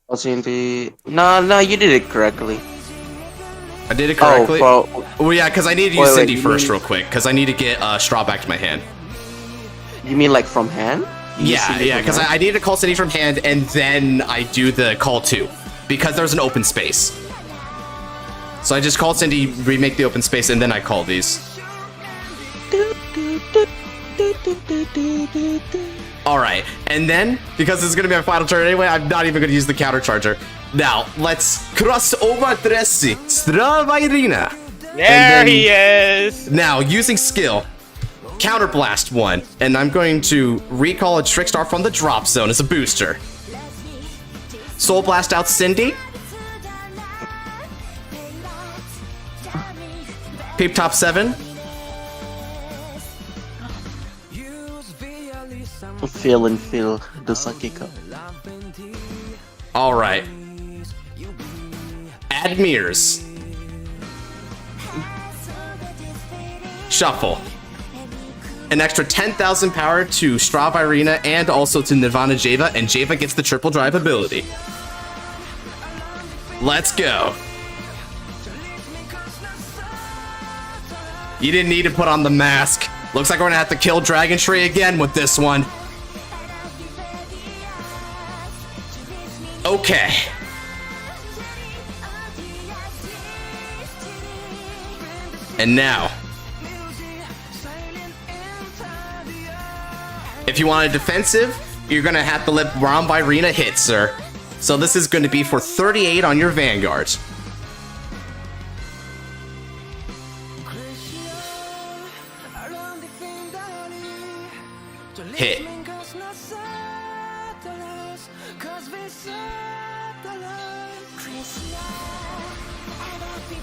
Oh, Cindy. No, you did it correctly. I did it correctly? Oh, well, yeah, because I need to use Cindy first real quick, because I need to get Straw back to my hand. You mean like from hand? Yeah, because I need to call Cindy from hand, and then I do the call 2, because there's an open space. So I just call Cindy, remake the open space, and then I call these. Alright, and then, because this is going to be my final turn anyway, I'm not even going to use the counter charger. Now, let's cross Overdress Stravairina. There he is! Now, using skill, Counterblast 1, and I'm going to recall a Trickstar from the drop zone as a booster. Soul Blast out Cindy. Peep Top 7. Feel the Sakika. Alright. Add mirrors. Shuffle. An extra 10,000 power to Stravairina and also to Nirvana Java, and Java gets the triple drive ability. Let's go. You didn't need to put on the mask. Looks like we're gonna have to kill Dragon Tree again with this one. Okay. And now, if you want a defensive, you're gonna have to let Braum Virina hit, sir. So this is gonna be for 38 on your Vanguard. Hit.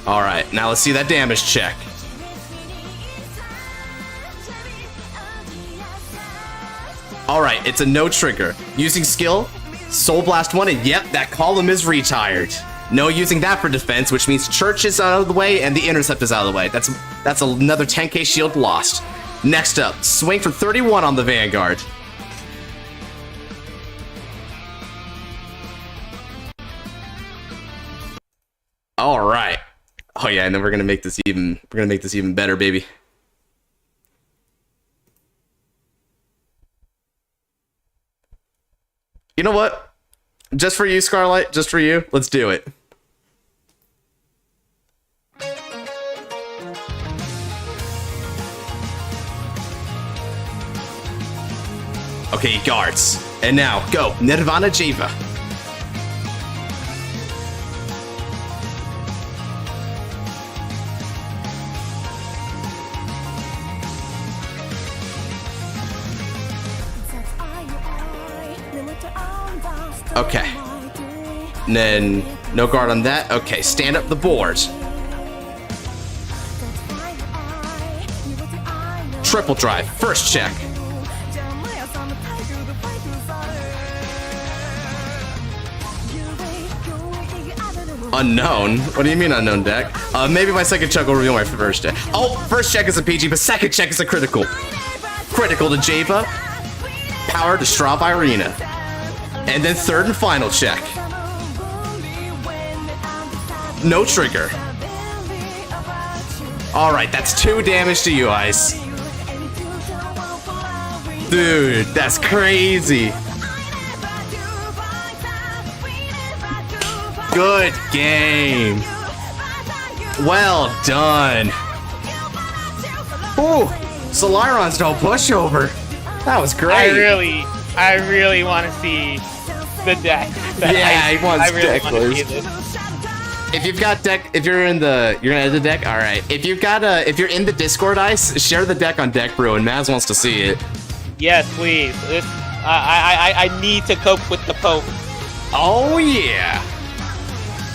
Alright, now let's see that damage check. Alright, it's a no trigger. Using skill, Soul Blast 1, and yep, that column is retired. No using that for defense, which means Church is out of the way and the Intercept is out of the way. That's another 10k shield lost. Next up, swing for 31 on the Vanguard. Alright. Oh yeah, and then we're gonna make this even better, baby. You know what? Just for you, Scarlight, just for you, let's do it. Okay, guards. And now, go. Nirvana Jiva. Okay. And then, no guard on that. Okay, stand up the board. Triple drive. First check. Unknown? What do you mean unknown deck? Maybe my second check will reveal my first deck. Oh, first check is a PG, but second check is a critical. Critical to Java. Power to Straw Irina. And then third and final check. No trigger. Alright, that's 2 damage to you, Ice. Dude, that's crazy. Good game. Well done. Ooh, Solairon's no pushover. That was great. I really want to see the deck. Yeah, he wants really deck want to see list. this. If you've got deck, if you're gonna add the deck, all right. If you're in the Discord, Ice, share the deck on Deck Brew, and Maz wants to see it. Yes, please. I need to cope with the Pope. Oh yeah.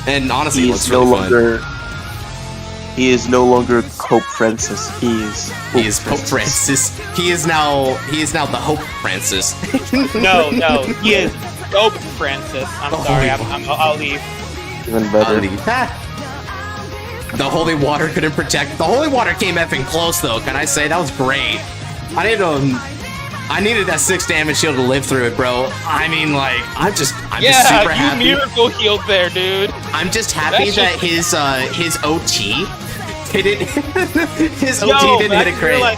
And honestly, He it looks is no really longer. He is no longer Pope Francis. He is Pope Francis. He is now the Hope Francis. No, he is Pope Francis. I'm sorry, I'll leave. Even better. The Holy Water couldn't protect. The Holy Water came effing close though. Can I say that was great? I needed that 6 damage shield to live through it, bro. I mean, like, I'm just super happy. You miracle healed there, dude. I'm just happy that his OT didn't hit a crit. I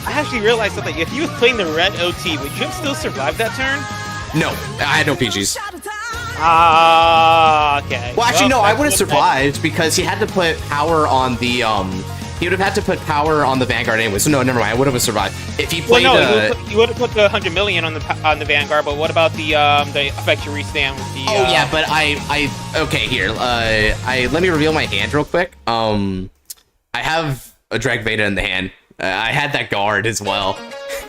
actually realized something. If you was playing the red OT, would you have still survived that turn? No, I had no PGs. Ah, okay. Well, actually, no, I would have survived because he had to put power on the He would have had to put power on the Vanguard anyway. So no, never mind. I would have survived if he played. Well, no, you would have put the 100 million on the Vanguard. But what about the effect you restand with the? Oh yeah, but okay here. Let me reveal my hand real quick. I have a Drag Veda in the hand. I had that guard as well.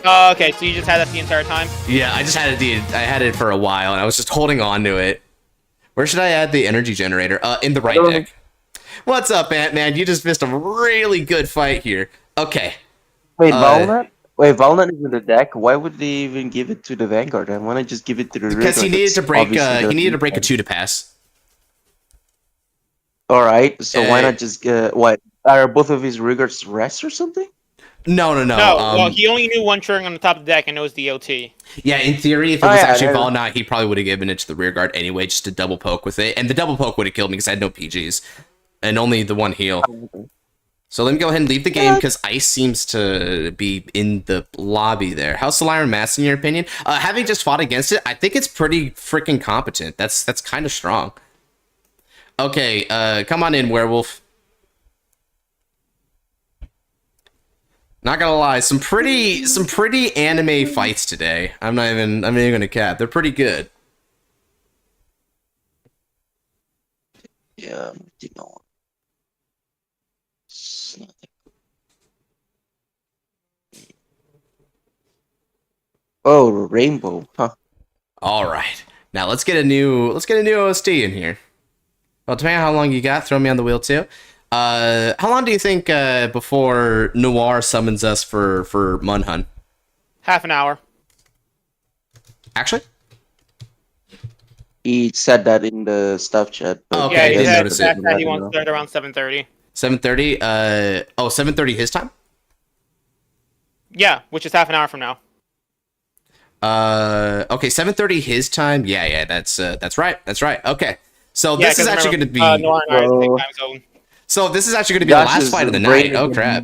Oh, okay. So you just had that the entire time? Yeah, I just had it. I had it for a while, and I was just holding on to it. Where should I add the energy generator? In the right deck. What's up, Ant-Man? You just missed a really good fight here. Okay. Wait, Valnut? Wait, Valnut is in the deck. Why would they even give it to the Vanguard? I want to just give it to the because he needed to break. He needed to break a 2 to pass. All right. So why not just what? Are both of his regards rest or something? No. Well, he only knew one trigger on the top of the deck, and it was the OT. Yeah, in theory, if it was actually Valnut, he probably would have given it to the rear guard anyway, just to double poke with it. And the double poke would have killed me because I had no PGs. And only the 1 heal. So let me go ahead and leave the game because Ice seems to be in the lobby there. How's Solairon Mass in your opinion? Having just fought against it, I think it's pretty freaking competent. That's kind of strong. Okay, come on in, Werewolf. Not gonna lie, some pretty anime fights today. I'm not even gonna cap. They're pretty good. Yeah, you know. Oh, Rainbow, huh? All right, now let's get a new OST in here. Well, depending on how long you got, throw me on the wheel too. How long do you think before Noir summons us for Munhunt? Half an hour. Actually? He said that in the stuff chat. Oh, okay, Yeah, I he didn't said notice it. that he wants to start around 7:30. 7:30? 7:30 his time? Yeah, which is half an hour from now. Okay, 7:30 his time. Yeah, that's right. That's right. Okay, so Yeah, this is actually going to be. Noir and I are the same time zone. So this is actually going to be the last fight of the night. Oh crap!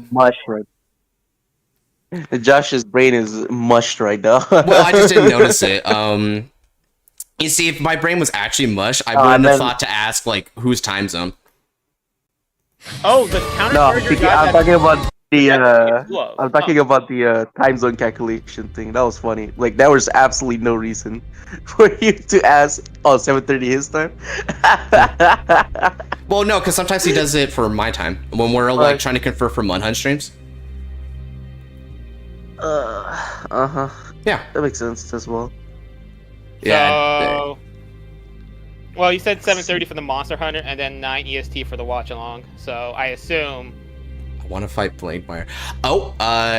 Josh's brain is mushed right now. Well, I just didn't notice it. You see, if my brain was actually mush, I wouldn't have thought to ask like whose time zone. Oh, the counter. No, charger I'm talking about the Whoa. I'm talking about the time zone calculation thing. That was funny. Like there was absolutely no reason for you to ask. Oh, 7:30 his time. Well, no, because sometimes he does it for my time when we're like trying to confer for Munhunt streams. Yeah, that makes sense as well. Yeah. So, well, you said 7:30 for the Monster Hunter and then 9 EST for the watch along. So I assume. I want to fight Blankmeyer. Oh,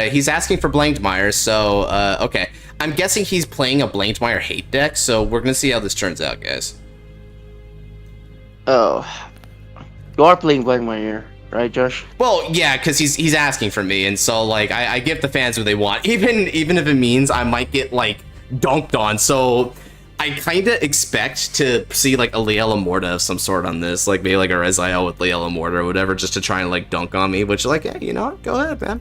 he's asking for Blankmeyer. So, okay, I'm guessing he's playing a Blankmeyer hate deck. So we're gonna see how this turns out, guys. Oh, you are playing Blankmeyer, right, Josh? Well, yeah, because he's asking for me, and so like I give the fans what they want, even if it means I might get like dunked on. So I kind of expect to see like a Liela Morta of some sort on this, like maybe like a Reziel with Liela Morta or whatever, just to try and like dunk on me. Which like, yeah, you know what? Go ahead, man.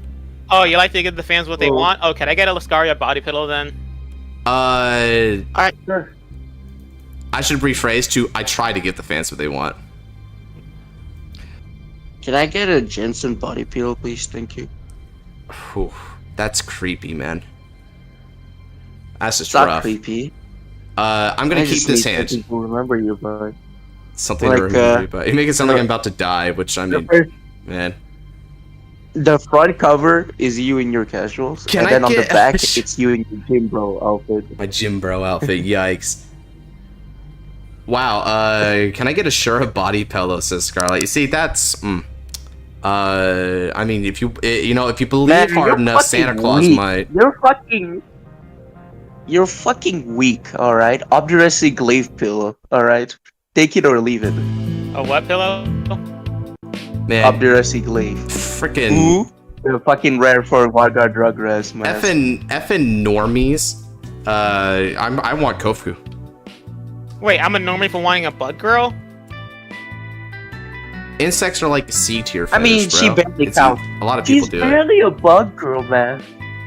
Oh, you like to give the fans what they want? Oh, can I get a Lascaria body pillow then? Alright, sure. I should rephrase to I try to give the fans what they want. Can I get a Jensen body pillow, please? Thank you. Whew, that's creepy, man. That's just It's not rough. creepy. I'm gonna keep this hand. People remember you, but Something like, to remember you by. You make it sound like I'm about to die, which I mean, man. the front cover is you in your casuals, Can and I then on the get- back it's you in your gym bro outfit. My gym bro outfit, yikes. Wow, can I get a Shura body pillow, says Scarlet. You see, that's, I mean, if you believe Man, hard you're enough, fucking Santa Claus weak. might. You're fucking weak, alright? Obduracy glaive pillow, alright? Take it or leave it. A what pillow? Man, Obduracy glaive. freaking The fucking rare for Vanguard drug res, man. effing normies. I want Kofu. Wait, I'm a normie for wanting a bug girl? Insects are like C tier. I mean, fetish, she bro. barely It's- counts. A lot of people She's do it. barely a bug girl, man.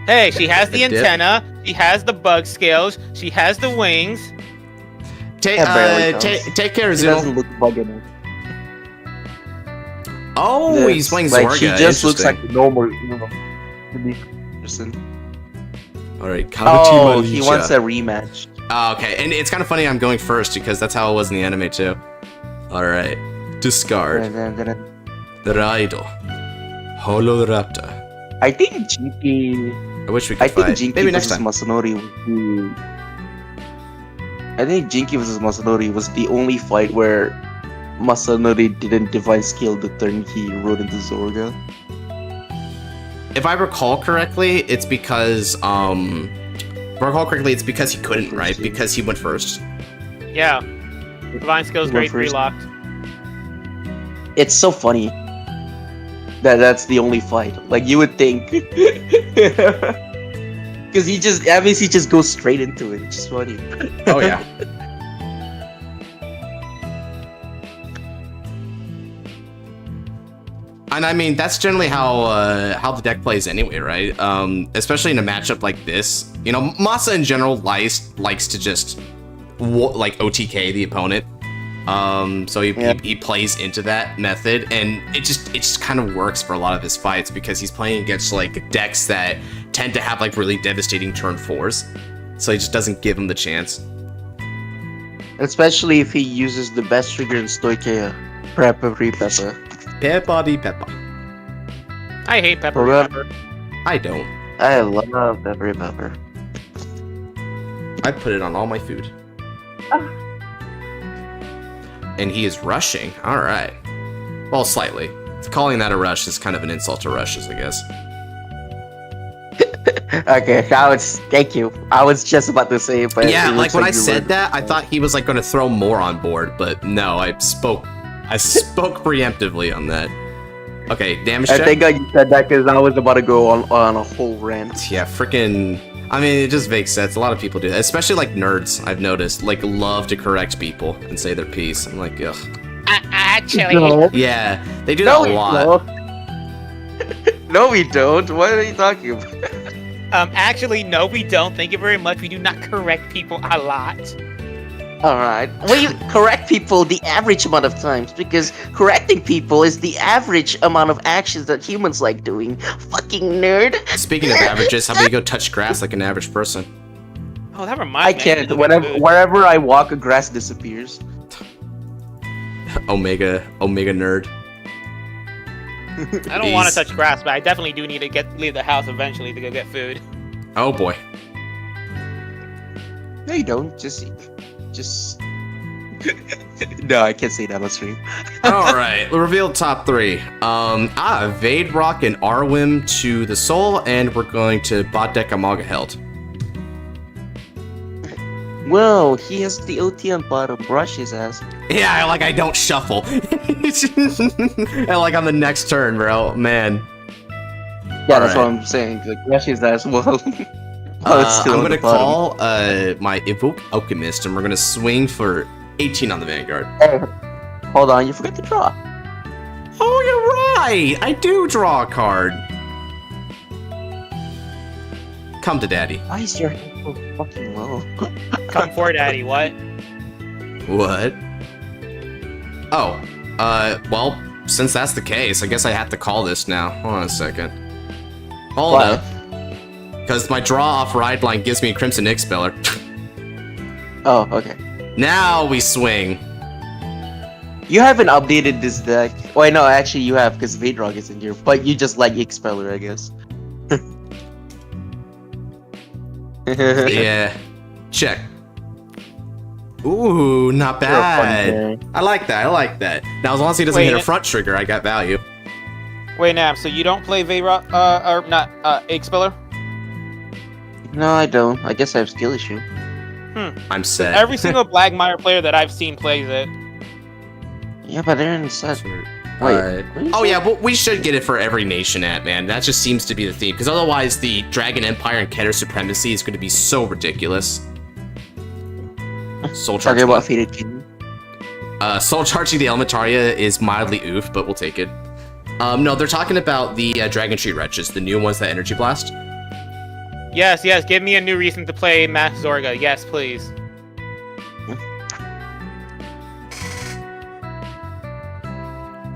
Hey, she has the A dip. antenna, she has the bug scales, she has the wings. Take That barely counts. take care, She doesn't Zil. look bug enough. Oh, he's playing like, Zorga. she just looks like Interesting. a normal, person. All right, Oh, he wants a rematch. Oh, okay, and it's kind of funny I'm going first because that's how it was in the anime too. All right, discard the Raido, Holoraptor. I think Jinky. I wish we could I think fight. Jinky Maybe next versus time. Masanori would be. I think Jinky versus Masanori was the only fight where Masanori didn't divine skill the turn he rode into Zorga. If I recall correctly, it's because he couldn't, right? Because he went first. Yeah. Divine skills Who grade went 3 first? locked. It's so funny that that's the only fight. Like you would think, because he just goes straight into it. It's just funny. Oh yeah. And I mean, that's generally how the deck plays anyway, right? Especially in a matchup like this. You know, Masa in general likes to just like OTK the opponent. So he plays into that method, and it just kind of works for a lot of his fights because he's playing against like decks that tend to have like really devastating turn 4s. So he just doesn't give him the chance. Especially if he uses the best trigger in Stoikea, Pepper. Peppa. I hate pepper. Remember? I don't. I love Pepper. I put it on all my food. And he is rushing. All right. Well, slightly. Calling that a rush is kind of an insult to rushes, I guess. Okay, thank you. I was just about to say it, but Yeah, it like looks when I you said were- that, I thought he was like going to throw more on board, but no, I spoke preemptively on that. Okay, damage I check. think you said that because I was about to go on a whole rant. Yeah, freaking. I mean, it just makes sense. A lot of people do that, especially like nerds. I've noticed, like, love to correct people and say their piece. I'm like, ugh. Actually, No, Yeah, they do no, that a we lot. don't. No, we don't. What are you talking about? actually, no, we don't. Thank you very much. We do not correct people a lot. Alright. Well, you correct people the average amount of times because correcting people is the average amount of actions that humans like doing. Fucking nerd. Speaking of averages, how about you go touch grass like an average person? Oh, that I reminds me. can't. Wherever I walk, grass disappears. Omega nerd. I don't want to touch grass, but I definitely do need to leave the house eventually to go get food. Oh boy. No, you don't. Just. No, I can't say that on stream. All right, we revealed top 3. Vade Rock and Arwim to the soul, and we're going to bot deck Amaga Held. Well, he has the OT on bottom. Brush his ass. Yeah, I don't shuffle. And like on the next turn, bro. Man. Yeah, that's Alright. what I'm saying. Like, brush his ass. Well, I'm on gonna the bottom. call my Evoke Alchemist, and we're gonna swing for 18 on the Vanguard. Hey, hold on, you forgot to draw. Oh, you're right! I do draw a card. Come to daddy. Why is your head so fucking low? Come for daddy, what? What? Oh, well, since that's the case, I guess I have to call this now. Hold on a second. Hold Why? up. Because my draw off ride line gives me a Crimson Expeller. Oh, okay. Now we swing. You haven't updated this deck. Wait, no, actually you have, because Vadrog is in here. But you just like Expeller, I guess. Yeah. Check. Ooh, not You're a fun bad. guy. I like that. Now, as long as he doesn't Wait, hit a front trigger, I got value. Wait, Nab, so you don't play Vayrock, or not, Eggspeller? No, I don't. I guess I have skill issue. I'm set. Every single Blackmire player that I've seen plays it. Yeah, but they're in the set. Wait, Uh, what is oh that? yeah, well, we should get it for every nation at, man. That just seems to be the theme, because otherwise the Dragon Empire and Keter Supremacy is going to be so ridiculous. Soul Talking charging. about Faded King. Soul charging the Elementaria is mildly oof, but we'll take it. No, they're talking about the Dragon Tree Wretches, the new ones that Energy Blast. Yes, give me a new reason to play Mass Zorga. Yes, please.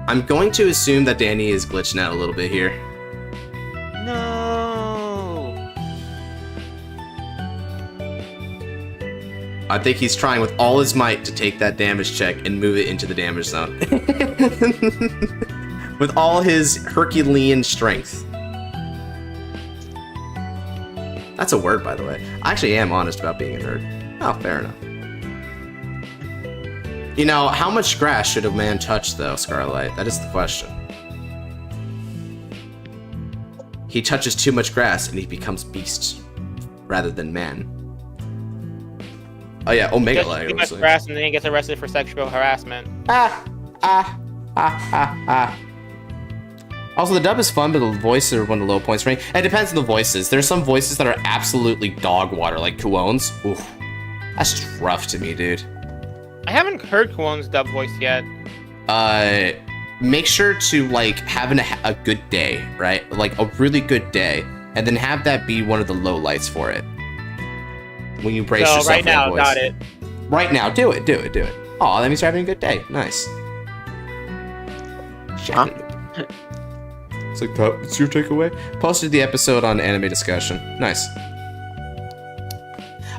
I'm going to assume that Danny is glitching out a little bit here. No. I think he's trying with all his might to take that damage check and move it into the damage zone. With all his Herculean strength. That's a word, by the way. I actually am honest about being a nerd. Oh, fair enough. You know, how much grass should a man touch, though, Scarlight? That is the question. He touches too much grass and he becomes beast rather than man. Oh yeah, Omega Just Layer. too was much like- grass and then he gets arrested for sexual harassment. Also, the dub is fun, but the voices are one of the low points for me. And it depends on the voices. There's some voices that are absolutely dog water, like Kuon's. Oof. That's just rough to me, dude. I haven't heard Kwon's dub voice yet. Make sure to, like, have a good day, right? Like, a really good day. And then have that be one of the low lights for it. When you brace So yourself right for that now, voice. got it. Right now, do it. Oh, that means you're having a good day. Nice. Huh? It's like, it's your takeaway? Posted the episode on anime discussion. Nice.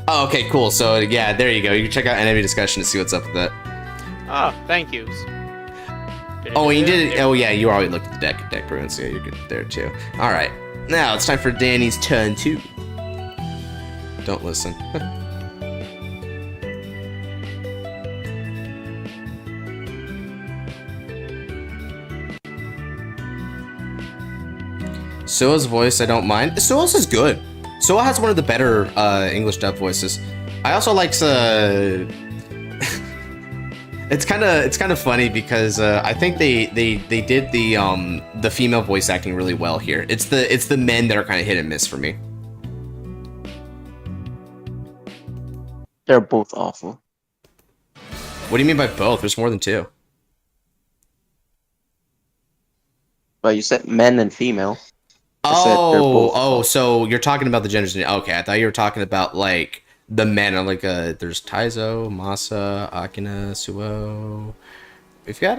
Oh, okay, cool. So, yeah, there you go. You can check out anime discussion to see what's up with that. Oh, thank yous. Oh, and you did it. Oh, yeah, you already looked at the deck ruins. Yeah, you're good there, too. All right. Now, it's time for Danny's turn, too. Don't listen. Sua's voice, I don't mind. Sua's is good. Sua has one of the better English dub voices. I also like it's kind of funny because I think they did the female voice acting really well here. It's the men that are kind of hit and miss for me. They're both awful. What do you mean by both? There's more than two. But you said men and female. I said they're both Oh, so you're talking about the genders. Okay, I thought you were talking about like the men. I'm like, there's Taizo, Masa, Akina, Suo. We got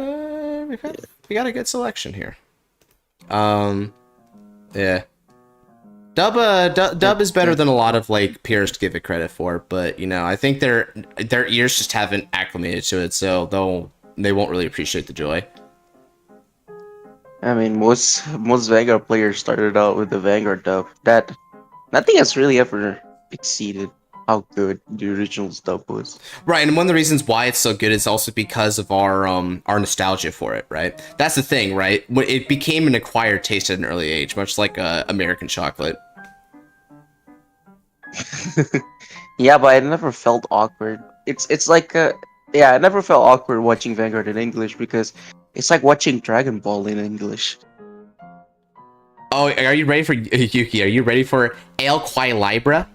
a good selection here. Yeah. Dub is better than a lot of like peers to give it credit for, but you know, I think their ears just haven't acclimated to it, so they won't really appreciate the joy. I mean, most Vanguard players started out with the Vanguard dub. That nothing has really ever exceeded how good the original dub was. Right, and one of the reasons why it's so good is also because of our nostalgia for it, right? That's the thing, right? It became an acquired taste at an early age, much like American chocolate. Yeah, but I never felt awkward. It's like yeah, I never felt awkward watching Vanguard in English because it's like watching Dragon Ball in English. Oh, are you ready for Yuki? Are you ready for El Quai Libra?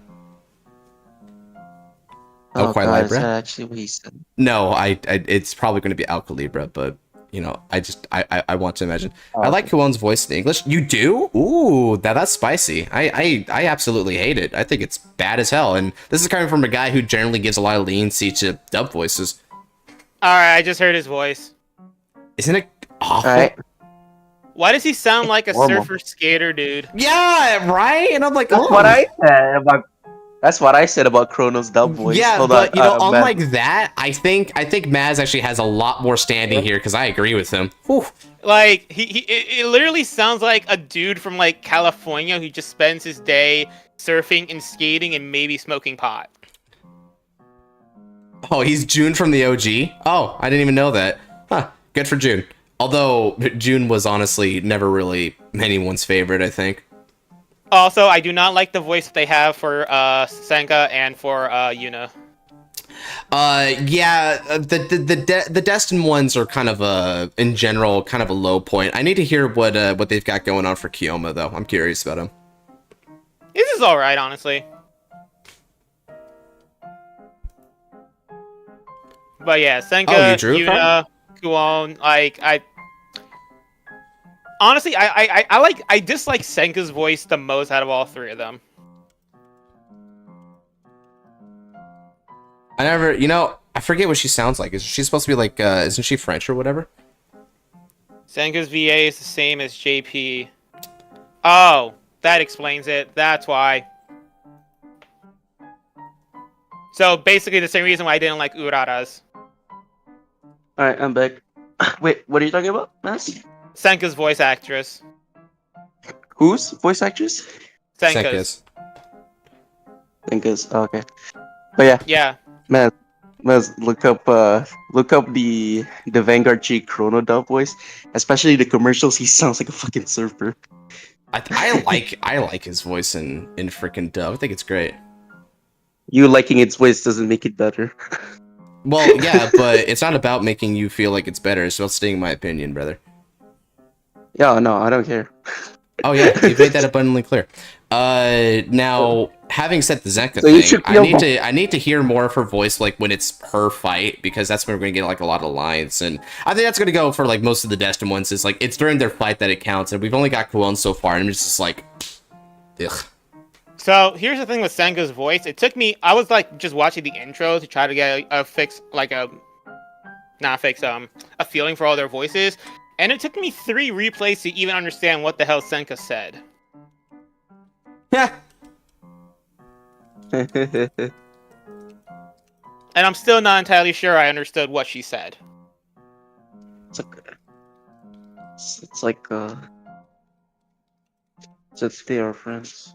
Oh god, is that actually what he said? No, it's probably going to be Al Calibra, but you know, I want to imagine. I like Kuon's voice in English. You do? Ooh, that's spicy. I absolutely hate it. I think it's bad as hell. And this is coming from a guy who generally gives a lot of leniency to dub voices. All right, I just heard his voice. Isn't it awful? Right. Why does he sound like a surfer skater dude? Yeah, right. And I'm like, That's what I said about. That's what I said about Chrono's dub voice. Yeah, Hold but on, you know, Maz. unlike that, I think Maz actually has a lot more standing here because I agree with him. Whew. Like it literally sounds like a dude from like California who just spends his day surfing and skating and maybe smoking pot. Oh, he's June from the OG? Oh, I didn't even know that. Huh, good for June. Although June was honestly never really anyone's favorite, I think. Also, I do not like the voice they have for Senka and for Yuna. Yeah, the Destined ones are kind of in general, kind of a low point. I need to hear what they've got going on for Kiyoma, though. I'm curious about him. This is alright, honestly. But yeah, Senka, Yuna, Kuon, like, honestly, I dislike Senka's voice the most out of all three of them. I forget what she sounds like. Is she supposed to be like, isn't she French or whatever? Senka's VA is the same as JP. Oh, that explains it. That's why. So basically the same reason why I didn't like Urara's. Alright, I'm back. Wait, what are you talking about, Mass? Senka's voice actress. Whose voice actress? Senka's. Senka's. Oh, okay. But yeah. Yeah. Maz, look up the Vanguard chick Chrono dub voice. Especially the commercials, he sounds like a fucking surfer. I like his voice in freaking dub. I think it's great. You liking its voice doesn't make it better. Well, yeah, but it's not about making you feel like it's better. It's about stating my opinion, brother. Yeah, no, I don't care. Oh yeah, you made that abundantly clear. Now, having said the Zenka So thing, I need to hear more of her voice, like when it's her fight, because that's when we're gonna get like a lot of lines, and I think that's gonna go for like most of the Destined ones. Is like it's during their fight that it counts, and we've only got Kuon so far, and it's just like, ugh. So here's the thing with Senka's voice. It took me. I was like just watching the intro to try to get a feeling for all their voices, and it took me 3 replays to even understand what the hell Senka said. Yeah. And I'm still not entirely sure I understood what she said. It's like since they are friends.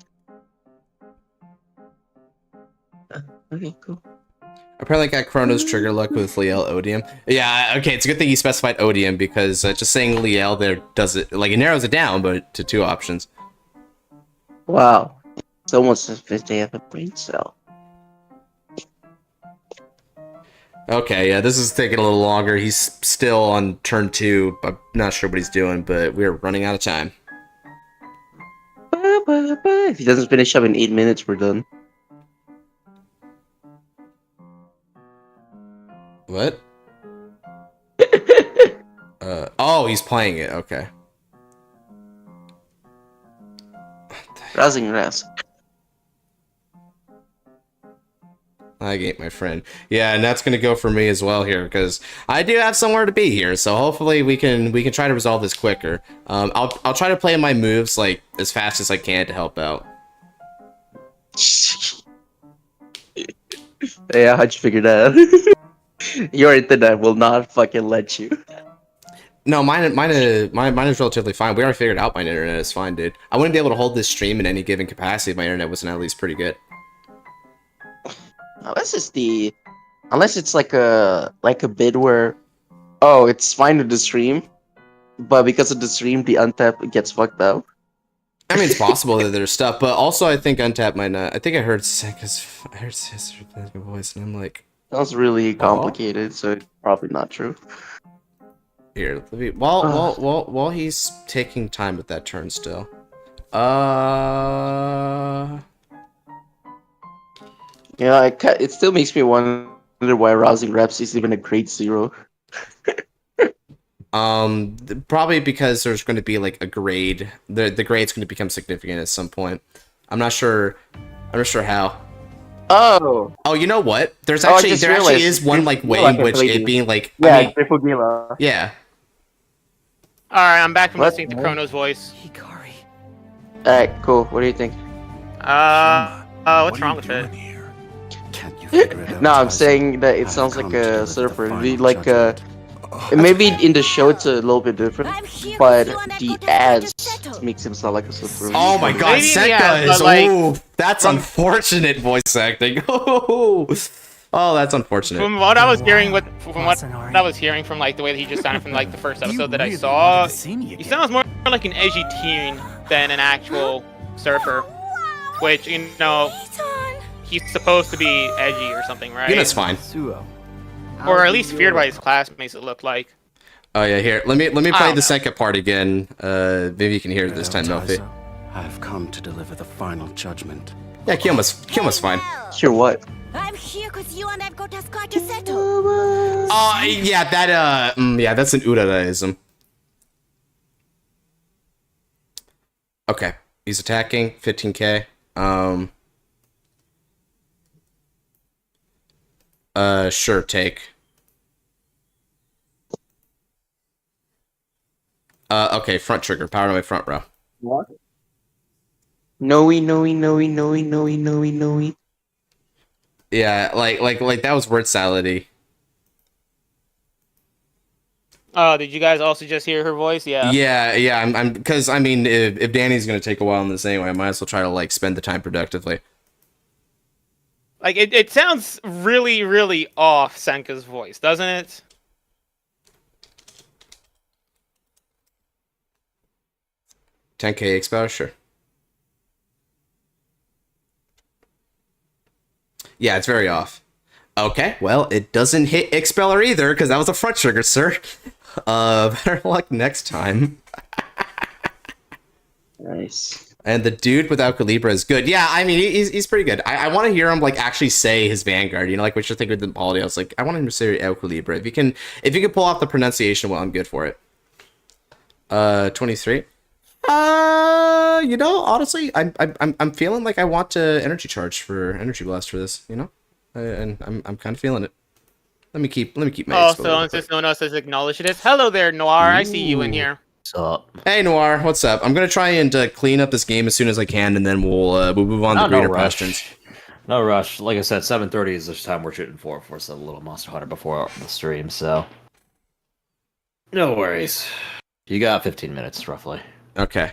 Okay, cool. Apparently got Chrono's trigger luck with Liel Odium. Yeah, okay, it's a good thing you specified Odium, because just saying Liel there does it, like, it narrows it down, but to 2 options. Wow. It's almost as if they have a brain cell. Okay, yeah, this is taking a little longer. He's still on turn 2. I'm not sure what he's doing, but we're running out of time. If he doesn't finish up in 8 minutes, we're done. What? Oh, he's playing it. Okay. Rousing rest. I ate my friend. Yeah, and that's gonna go for me as well here because I do have somewhere to be here. So hopefully we can try to resolve this quicker. I'll try to play my moves like as fast as I can to help out. Yeah, how'd you figure that out? Your internet will not fucking let you. No, mine is relatively fine. We already figured out my internet is fine, dude. I wouldn't be able to hold this stream in any given capacity if my internet wasn't at least pretty good. Unless it's like a bid where, oh, it's fine with the stream, but because of the stream, the Untap gets fucked up. I mean, it's possible that there's stuff, but also I think Untap might not. I think I heard his voice, and I'm like, Sounds really complicated, so it's probably not true. here, let me, while he's taking time with that turn still. Yeah, it still makes me wonder why Rousing Reps is even a grade 0. Probably because there's going to be like a grade. The grade's going to become significant at some point. I'm not sure how. Oh, you know what? There actually is one like way in which it being like Triple Gila. Yeah. Alright, I'm back from What? listening to Chrono's voice. Hikari. Alright, cool. What do you think? What's wrong with it? Can't you figure it out? No, I'm Tyson? saying that it I've sounds like come to a deliver the surfer. final Like judgment. maybe in the show it's a little bit different, I'm here but with you and I've the got a fight ads to settle. makes him sound like a surfer. Oh my god, Maybe, Senka yeah, is but, like, ooh, that's unfortunate voice acting. Oh, that's unfortunate. From what I was hearing from what I was hearing from like the way that he just sounded from like the first episode that I saw, he sounds more like an edgy teen than an actual surfer. Which, you know, Ethan! he's supposed to be edgy or something, right? Yeah, that's fine. Or at least feared by his classmates, it looked like. Oh yeah, here. Let me play don't the know. second part again. Maybe you can hear it this time, Melfi. I've come to deliver the final judgment. Yeah, Kiyoma's fine. Sure, what? I'm here because you and I've got a score to settle. Yeah, that's an Uraraism. Okay, he's attacking 15k. Sure, take. Okay, front trigger, power to my front row. What? Noe. Yeah, like that was word salady. Oh, did you guys also just hear her voice? Yeah. Yeah, I'm because I mean, if Danny's gonna take a while on this anyway, I might as well try to like spend the time productively. Like, it sounds really, really off Senka's voice, doesn't it? $10k expo, sure. Yeah, it's very off. Okay, well, it doesn't hit Expeller either, because that was a front trigger, sir. Better luck next time. Nice. And the dude without Calibra is good. Yeah, I mean, he's pretty good. I want to hear him, like, actually say his Vanguard, you know, like, what you're thinking with the Polity. I was like, I want him to say El Calibra. If you can pull off the pronunciation, well, I'm good for it. 23. You know, honestly, I'm feeling like I want to energy charge for energy blast for this, you know, and I'm kind of feeling it. Let me keep my. Oh, expo so real quick. since no one else has acknowledged it. Hello there, Noir. I see you in here. What's up? Hey Noir, what's up? I'm gonna try and clean up this game as soon as I can, and then we'll move on to greater questions. No rush. Like I said, 7:30 is the time we're shooting for us a little Monster Hunter before the stream, so no worries. You got 15 minutes roughly. Okay.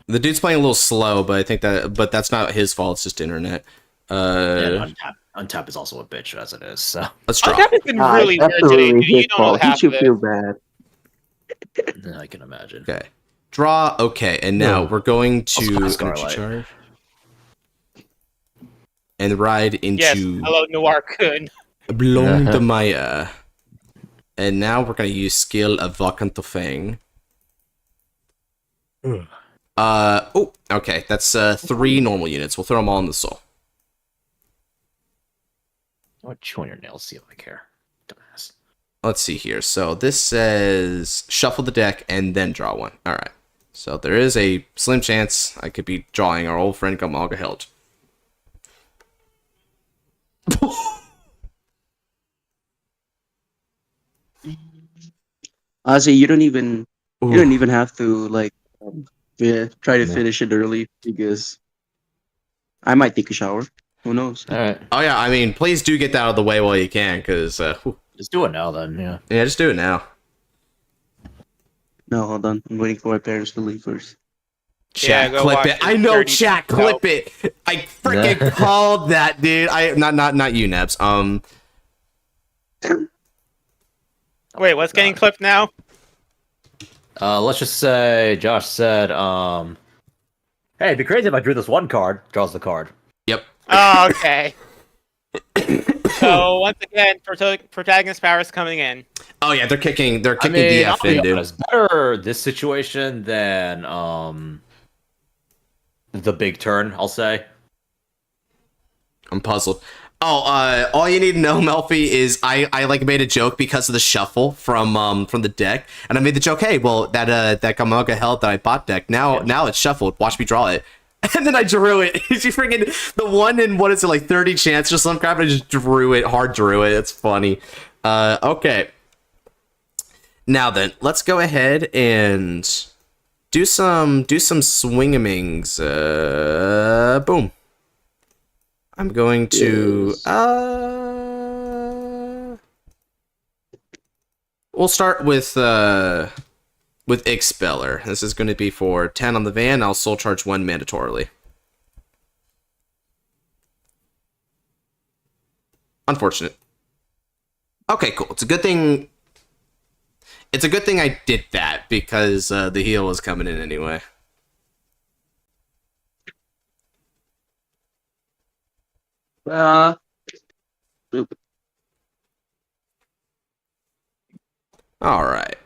The dude's playing a little slow, but I think that's not his fault. It's just internet. And Untap is also a bitch as it is. So Let's draw. Untap has been really weird today. Absolutely You his don't know fault. He half should of feel it. bad. I can imagine. Okay. Draw. Okay, and now we're going to Also energy Starlight. charge and ride Yes. into Hello, Noir-kun. Blom de Maya. And now we're gonna use skill of Vakantofang. Oh, okay. That's 3 normal units. We'll throw them all in the soul. I'll chew on your nails, see if I care. Dumbass. Let's see here. So this says shuffle the deck and then draw one. All right. So there is a slim chance I could be drawing our old friend Gamalga Hilt. Honestly, you don't even have to like try to finish it early because I might take a shower. Who knows? All right, Oh yeah, I mean, please do get that out of the way while you can, because just do it now then. Yeah. yeah, just do it now. No, hold on. I'm waiting for my parents to leave first. Chat, go clip watch it. your I know, dirty chat, show. clip it. I freaking called that, dude. Not you, Nebs. Wait, what's getting clipped now? Let's just say Josh said, "Hey, it'd be crazy if I drew this one card." Draws the card. Yep. Oh, okay. So once again, protagonist powers coming in. Oh yeah, they're kicking I'll DF be in, dude. honest, better this situation than the big turn. I'll say. I'm puzzled. Oh, all you need to know, Melfi, is I like made a joke because of the shuffle from the deck, and I made the joke, hey, well that Gamalga Held that I bought deck now it's shuffled. Watch me draw it, and then I drew it. You freaking the 1 in what is it, like 30 chance or some crap? I just drew it, hard drew it. It's funny. Okay. Now then, let's go ahead and do some swingamings. Boom. I'm going to we'll start with Expeller. This is going to be for 10 on the van. I'll soul charge 1 mandatorily. Unfortunate. Okay, cool. It's a good thing I did that because the heal was coming in anyway. Boop. All right.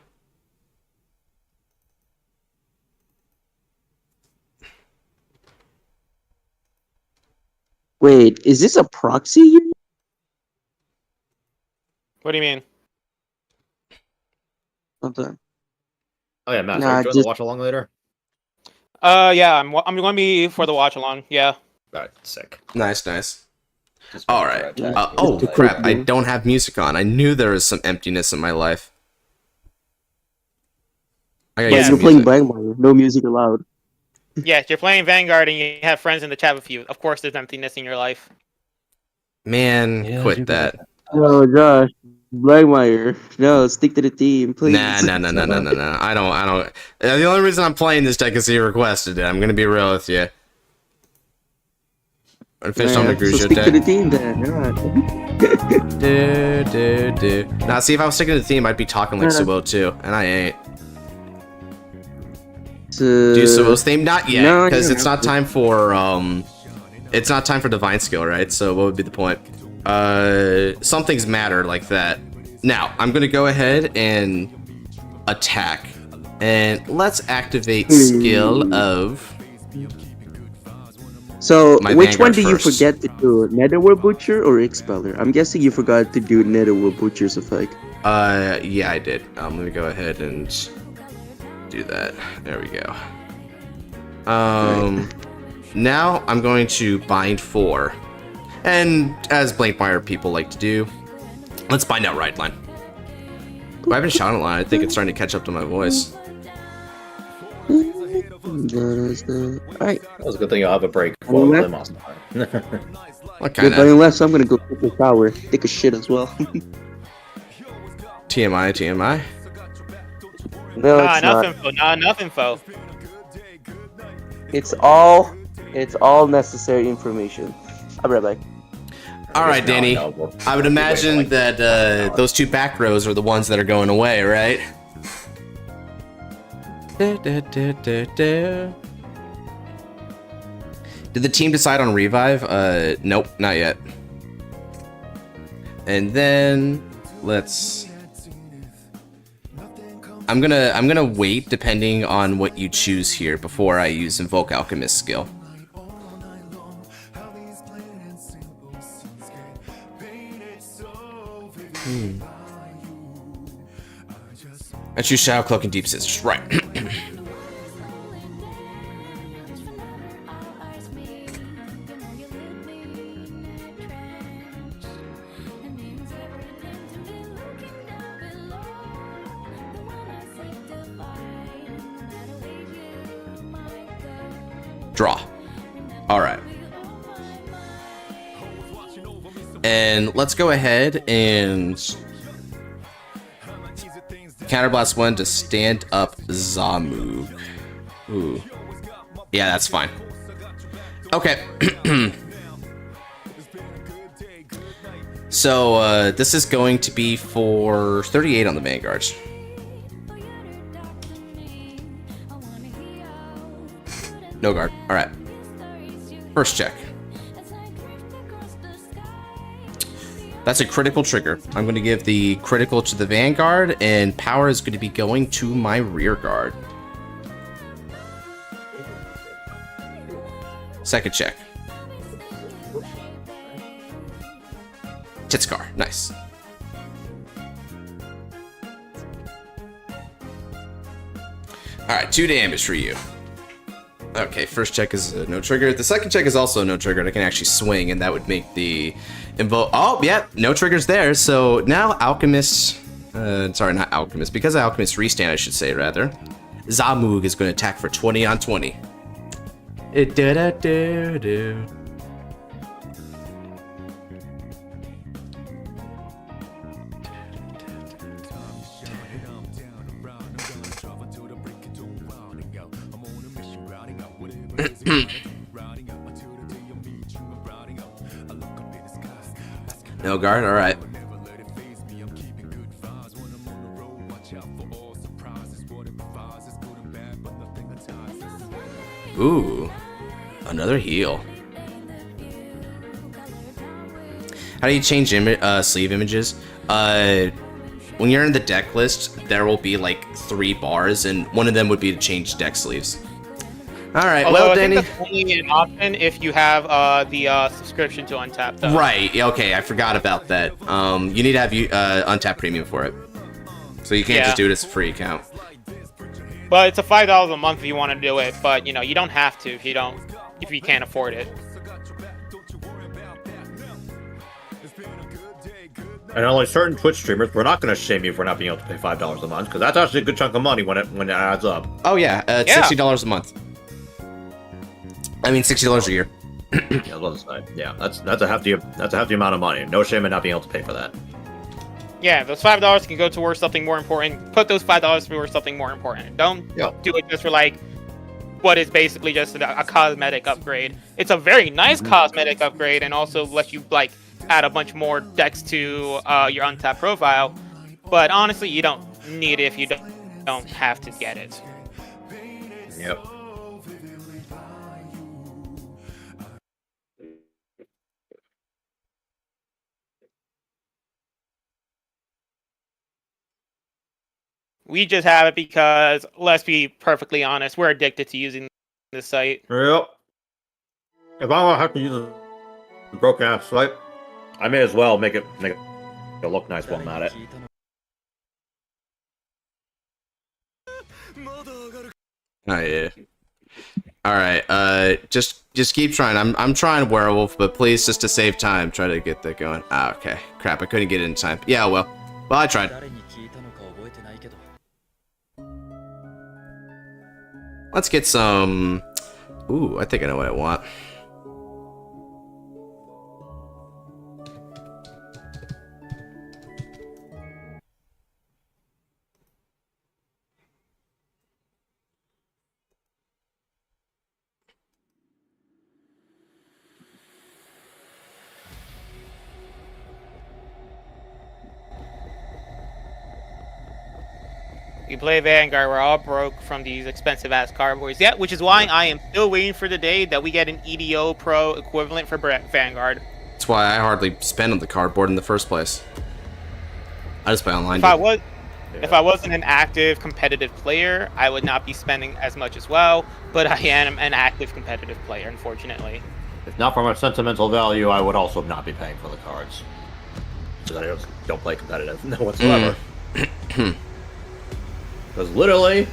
Wait, is this a proxy unit? What do you mean? Hold on. Oh yeah, Matt. Nah, Are you joining just- the watch along later? Yeah, I'm going to be for the watch along. Yeah. All right, sick. Nice. Just All making right. sure I check. Oh, Just a crap. quick I game. don't have music on. I knew there was some emptiness in my life. I gotta Yeah. get But some you're playing music. Vanguard. No music allowed. Yes, you're playing Vanguard and you have friends in the chat with you. Of course, there's emptiness in your life. Man, Yeah, quit you that. Oh, Josh. Blackmire. No, stick to the team, please. Nah. I don't. The only reason I'm playing this deck is you requested it. I'm gonna be real with you. I'm finished on the So Grusha stick to the deck. team then. Do. Now, see, if I was sticking to the theme, I'd be talking like Subo too, and I ain't. Do Subo's theme? Not yet, no, because you it's don't not time for it's not time for divine skill, right? So what would be the point? Some things matter like that. Now, I'm gonna go ahead and attack, and let's activate skill of. So, My which one Vanguard do you first. forget to do? Netherworld Butcher or Expeller? I'm guessing you forgot to do Netherworld Butcher's effect. Yeah, I did. Let me go ahead and do that. There we go. Now I'm going to bind 4. And as Blankmire people like to do, let's bind out right line. I haven't shouted a lot. I think it's starting to catch up to my voice. Alright, That was a good thing you'll have a break Well, for yeah. the Monster Hunter. What good kind but of unless I'm gonna go take a shower, take a shit as well. TMI? No, Nah, it's enough not. info. Nah, enough info. It's all necessary information. I'll be right back. All right, Now I Danny. know, we'll- I would we'll wait imagine for, like, that those 2 back rows are the ones that are going away, right? Did the team decide on revive? Nope, not yet. And then let's. I'm gonna wait depending on what you choose here before I use Invoke Alchemist skill. I choose Shadow Cloak and Deep Scissors. Right. Draw. All right. And let's go ahead and counterblast one to stand up Zamug. Ooh. Yeah, that's fine. Okay. So this is going to be for 38 on the Vanguard. No guard. All right. First check. That's a critical trigger. I'm going to give the critical to the Vanguard, and power is going to be going to my rear guard. Second check. Titskar. Nice. Alright, 2 damage for you. Okay, first check is no trigger. The second check is also no trigger, and I can actually swing, and that would make the invoke. Oh, yeah, no triggers there. So now Alchemist, sorry, not Alchemist, because Alchemist restand, I should say, rather. Zamug is going to attack for 20 on 20. No guard, all right. Ooh, another heal. How do you change sleeve images? When you're in the deck list, there will be like 3 bars, and one of them would be to change deck sleeves. All right, Although well, I think Danny. that's only an option if you have the subscription to Untap. Though. Right. Yeah, okay, I forgot about that. You need to have Untap Premium for it, so you can't just do it as a free account. But it's a $5 a month if you want to do it. But you know, you don't have to if you can't afford it. And only certain Twitch streamers, we're not going to shame you for not being able to pay $5 a month, because that's actually a good chunk of money when it adds up. Oh yeah, it's $60 a month. I mean, $60 a year. Yeah, that's a hefty amount of money. No shame in not being able to pay for that. Yeah, those $5 can go towards something more important. Put those $5 towards something more important. Don't do it just for like what is basically just a cosmetic upgrade. It's a very nice cosmetic upgrade, and also lets you like add a bunch more decks to your Untap profile. But honestly, you don't need it if you don't have to get it. Yep. We just have it because, let's be perfectly honest, we're addicted to using this site. Yep. If I don't have to use a broken ass site, I may as well make it look nice while I'm at it. Oh yeah. All right. Just keep trying. I'm trying werewolf, but please, just to save time, try to get that going. Ah, okay. Crap, I couldn't get it in time. Yeah, well, I tried. Let's get some. Ooh, I think I know what I want. We play Vanguard. We're all broke from these expensive ass cardboards. Yeah, which is why I am still waiting for the day that we get an EDO Pro equivalent for Vanguard. That's why I hardly spend on the cardboard in the first place. I just play online. If I wasn't an active competitive player, I would not be spending as much as well. But I am an active competitive player, unfortunately. If not from a sentimental value, I would also not be paying for the cards. So I don't play competitive whatsoever. Because literally,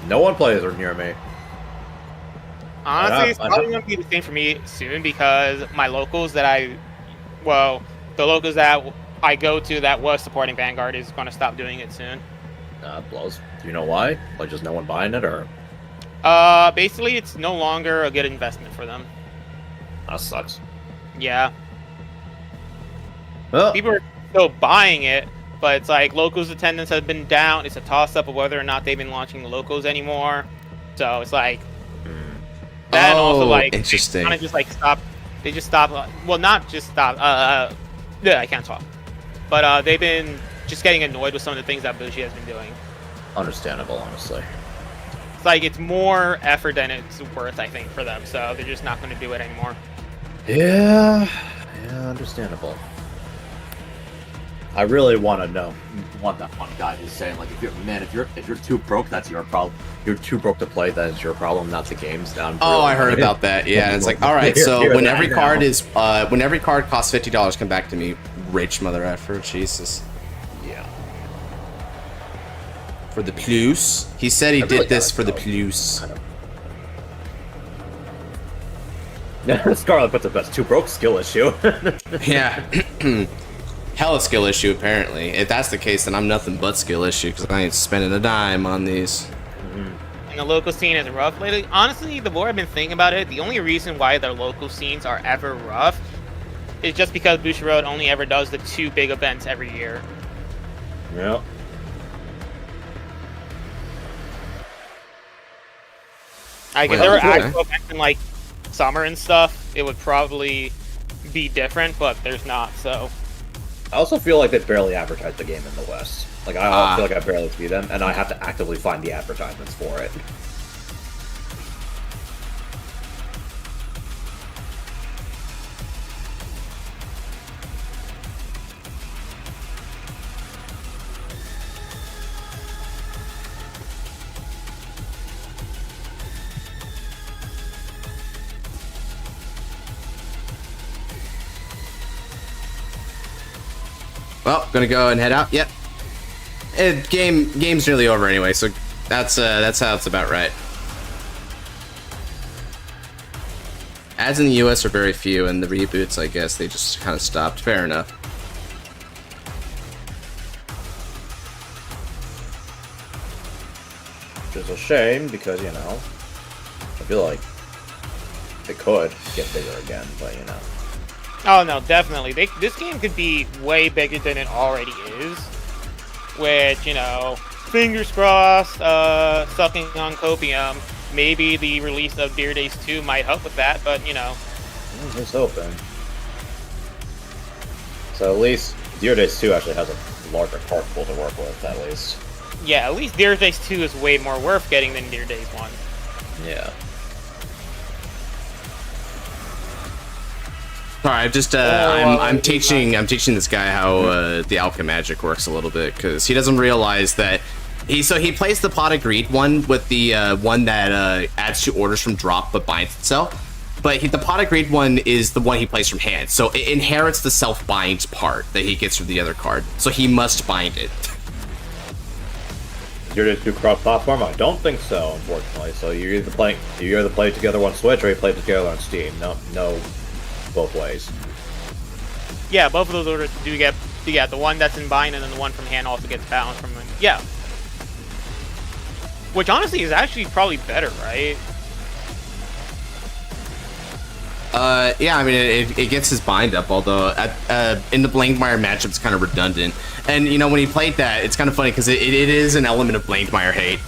no one plays near me. Honestly, it's probably going to be the same for me soon because my locals that the locals that I go to that was supporting Vanguard is going to stop doing it soon. Blows. Do you know why? Like, just no one buying it, or? Basically, it's no longer a good investment for them. That sucks. Yeah. Well, People are still buying it, but it's like locals attendance has been down. It's a toss-up of whether or not they've been launching the locals anymore. So it's like that, and also like interesting. Kind of just like stop. They just stop. Well, not just stop. Yeah, I can't talk. But they've been just getting annoyed with some of the things that Bushi has been doing. understandable, honestly. It's like it's more effort than it's worth, I think, for them. So they're just not going to do it anymore. Yeah, understandable. I really want that one guy who's saying, like, if you're too broke, that's your problem. You're too broke to play, that is your problem, not the game's down. Oh, I heard about that. Yeah, it's like, all right, so when every card costs $50, come back to me, rich mother effer. Jesus. Yeah. For the plus, he said he did this for the plus. Scarlet puts the best too broke skill issue. Yeah. Hella skill issue, apparently. If that's the case, then I'm nothing but skill issue, because I ain't spending a dime on these. And the local scene is rough lately. Honestly, the more I've been thinking about it, the only reason why their local scenes are ever rough is just because Bushiroad only ever does the 2 big events every year. Yeah. Like, if there were actual events in, like, summer and stuff, it would probably be different, but there's not, so... I also feel like they barely advertise the game in the West. Like, I feel like I barely see them, and I have to actively find the advertisements for it. Well, gonna go and head out. Yep. Game's nearly over anyway, so that's how it's about right. Ads in the US are very few, and the reboots, I guess, they just kind of stopped. Fair enough. Which is a shame, because, you know, I feel like they could get bigger again, but, you know. Oh no, definitely. This game could be way bigger than it already is. Which, you know, fingers crossed, sucking on copium. Maybe the release of Dear Days 2 might help with that, but, you know. I'm just hoping. So at least Dear Days 2 actually has a larger card pool to work with, at least. Yeah, at least Dear Days 2 is way more worth getting than Dear Days 1. Yeah. Sorry, I'm teaching this guy how the alchemy magic works a little bit, because he doesn't realize that he plays the pot of greed one with the one that adds 2 orders from drop but binds itself, but the pot of greed one is the one he plays from hand, so it inherits the self bind part that he gets from the other card, so he must bind it. You're just do cross-platform? I don't think so, unfortunately. So you either play it together on Switch or you play it together on Steam. No, both ways. Yeah, both of those orders do get the one that's in bind, and then the one from hand also gets balanced from it. Yeah. Which honestly is actually probably better, right? Yeah, I mean, it gets his bind up, although in the Blankmeyer matchup, it's kind of redundant. And, you know, when he played that, it's kind of funny, because it is an element of Blankmeyer hate.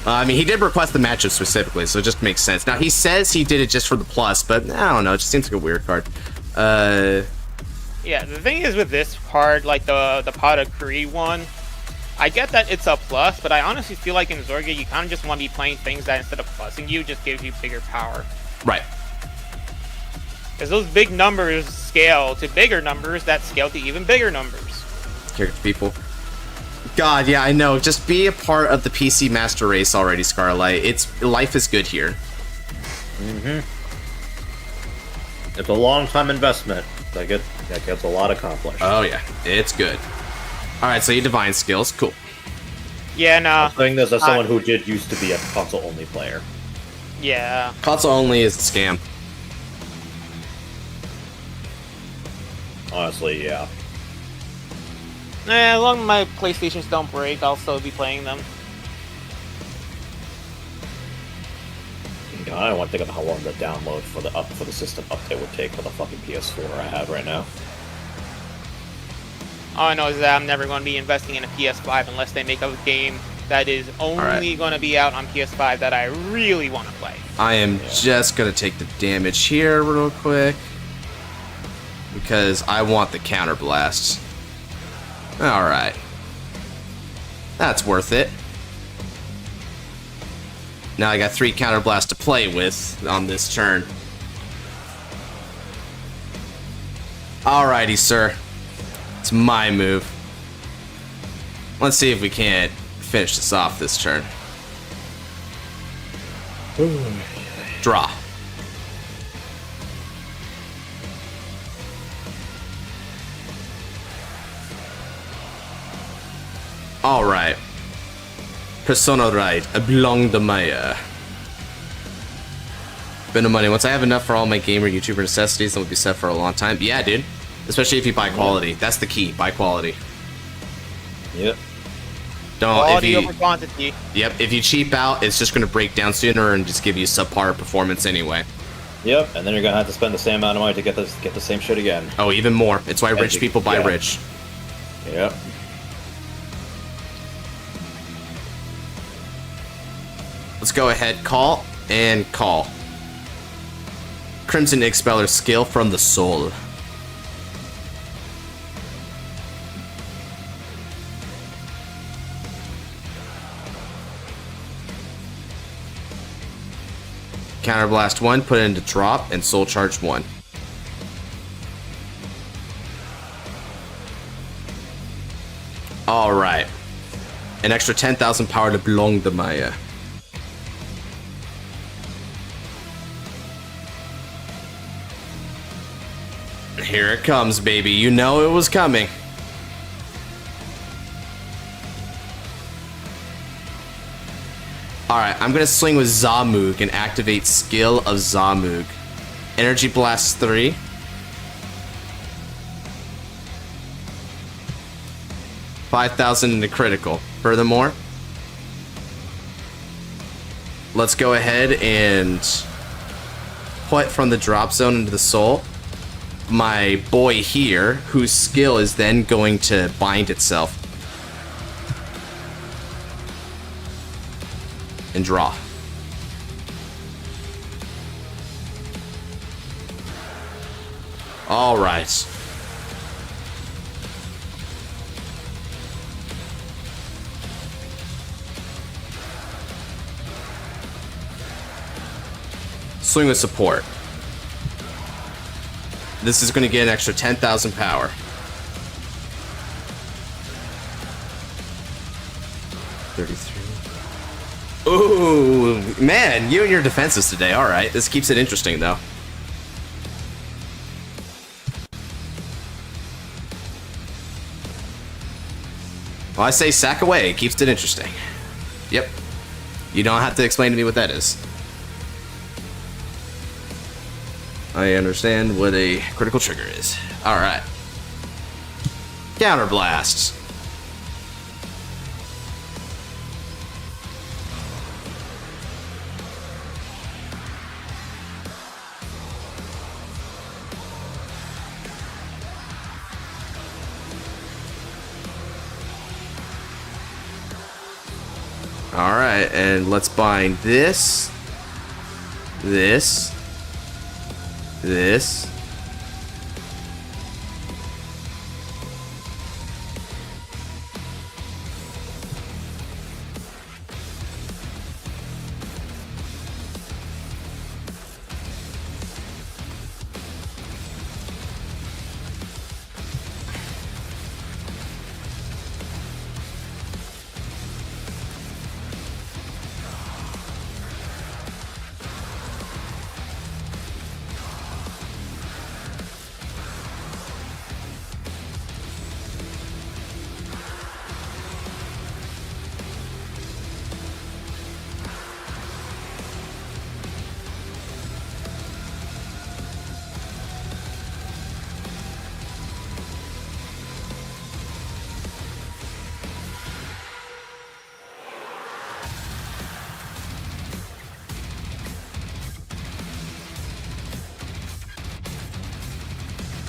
I mean, he did request the matchup specifically, so it just makes sense. Now, he says he did it just for the plus, but I don't know, it just seems like a weird card. Yeah, the thing is with this card, like the Pot of Kree one, I get that it's a plus, but I honestly feel like in Zorga you kind of just want to be playing things that instead of plussing you, just gives you bigger power. Right. Because those big numbers scale to bigger numbers that scale to even bigger numbers. Character people. God, yeah, I know. Just be a part of the PC master race already, Scarlight. Life is good here. Mm-hmm. It's a long-time investment. That gets a lot accomplished. Oh yeah, it's good. Alright, so you divine skills. Cool. Yeah, nah. I'm saying this as someone who did used to be a console-only player. Yeah. Console only is a scam. Honestly, yeah. As long as my PlayStations don't break, I'll still be playing them. God, I don't want to think of how long the download for the system update would take for the fucking PS4 I have right now. All I know is that I'm never going to be investing in a PS5 unless they make a game that is only going to be out on PS5 that I really want to play. I am just gonna take the damage here real quick because I want the counter blast. Alright. That's worth it. Now I got 3 counter blasts to play with on this turn. Alrighty, sir. It's my move. Let's see if we can't finish this off this turn. Draw. Alright. Persona right. Belong the Maya. Spend the money. Once I have enough for all my gamer YouTuber necessities, then we'll be set for a long time. Yeah, dude. Especially if you buy quality. That's the key. Buy quality. Yep. Don't Quality if you, over quantity. Yep, if you cheap out, it's just gonna break down sooner and just give you subpar performance anyway. Yep, and then you're gonna have to spend the same amount of money to get the same shit again. Oh, even more. It's why rich people buy yeah. rich. Yep. Let's go ahead, call and call. Crimson Expeller skill from the soul. Counterblast 1, put it into drop, and soul charge 1. Alright. An extra 10,000 power to belong to Maya. Here it comes, baby. You know it was coming. Alright, I'm gonna swing with Zamug and activate skill of Zamug. Energy Blast 3. $5,000 into critical. Furthermore, let's go ahead and put from the drop zone into the soul my boy here, whose skill is then going to bind itself. And draw. All right. Swing with support. This is going to get an extra 10,000 power. Ooh, man, you and your defenses today. All right, this keeps it interesting, though. Well, I say sack away. It keeps it interesting. Yep. You don't have to explain to me what that is. I understand what a critical trigger is. All right. Counter blast. All right, and let's bind this, this,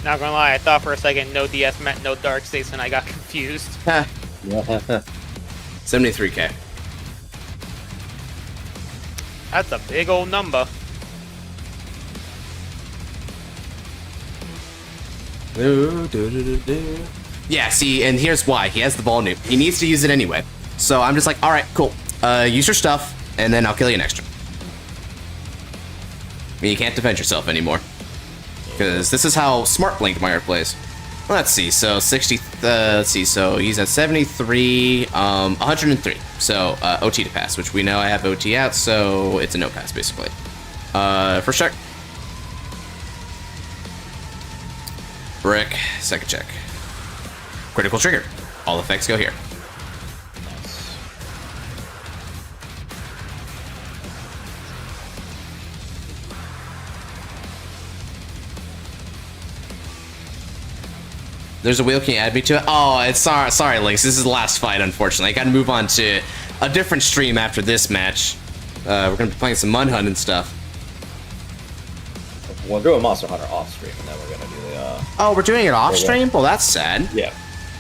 Not gonna lie, I thought for a second no DS meant no dark states and I got confused. 73k. That's a big old number. Yeah, see, and here's why. He has the ball new. He needs to use it anyway. So I'm just like, alright, cool. Use your stuff, and then I'll kill you next turn. I mean, you can't defend yourself anymore. Because this is how smart Blinkmeyer plays. Let's see, so 60, let's see, so he's at 73, 103. So, OT to pass, which we know I have OT out, so it's a no pass, basically. First check. Brick, second check. Critical trigger. All effects go here. There's a wheel, can you add me to it? Oh, it's sorry, Lynx. This is the last fight, unfortunately. I gotta move on to a different stream after this match. We're gonna be playing some Mun Hunt and stuff. We'll do a Monster Hunter off stream, and then we're gonna do the. Oh, we're doing it off stream? Well, that's sad. Yeah.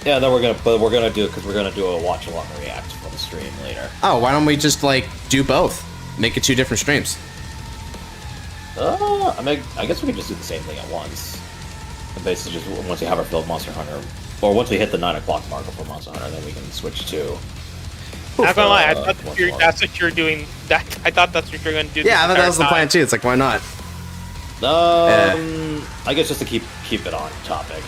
Yeah, then we're gonna do because we're gonna do a watch along and react for the stream later. Oh, why don't we just like do both? Make it 2 different streams. I mean, I guess we could just do the same thing at once. And basically, just once we have our filled Monster Hunter, or once we hit the 9 o'clock marker for Monster Hunter, then we can switch to. Not gonna lie, I thought that's what you're doing. I thought that's what you're gonna do. Yeah, I thought that was the plan too. It's like, why not? I guess just to keep it on topic.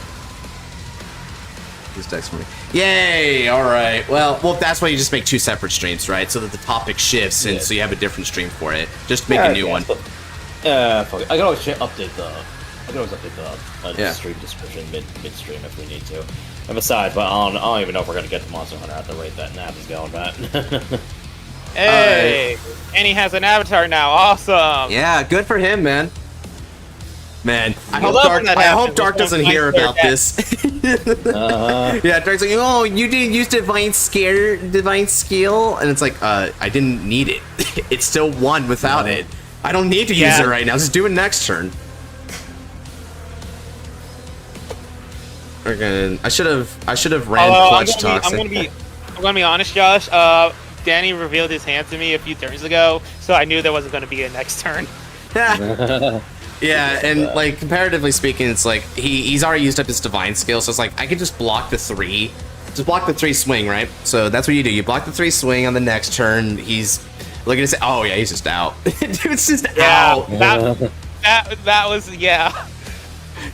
Just text me. Yay! All right. Well, that's why you just make 2 separate streams, right? So that the topic shifts, and so you have a different stream for it. Just make a new one. Yeah, fuck it. I can always update the stream description midstream if we need to. And besides, but I don't even know if we're gonna get the Monster Hunter at the rate that Nap is going at. Hey, and he has an avatar now. Awesome. Yeah, good for him, man. Man, I love when that hope happens. Dark doesn't hear about this. Yeah, Dark's like, oh, you didn't use divine skill, and it's like, I didn't need it. It still won without it. I don't need to use it right now. Just do it next turn. I should have ran clutch toxic. I'm gonna be honest, Josh. Danny revealed his hand to me a few turns ago, so I knew there wasn't gonna be a next turn. Yeah, and like comparatively speaking, it's like he's already used up his divine skill, so it's like I could just block the 3. Just block the 3 swing, right? So that's what you do. You block the 3 swing on the next turn. He's looking to say, oh yeah, he's just out. Dude's just out. That was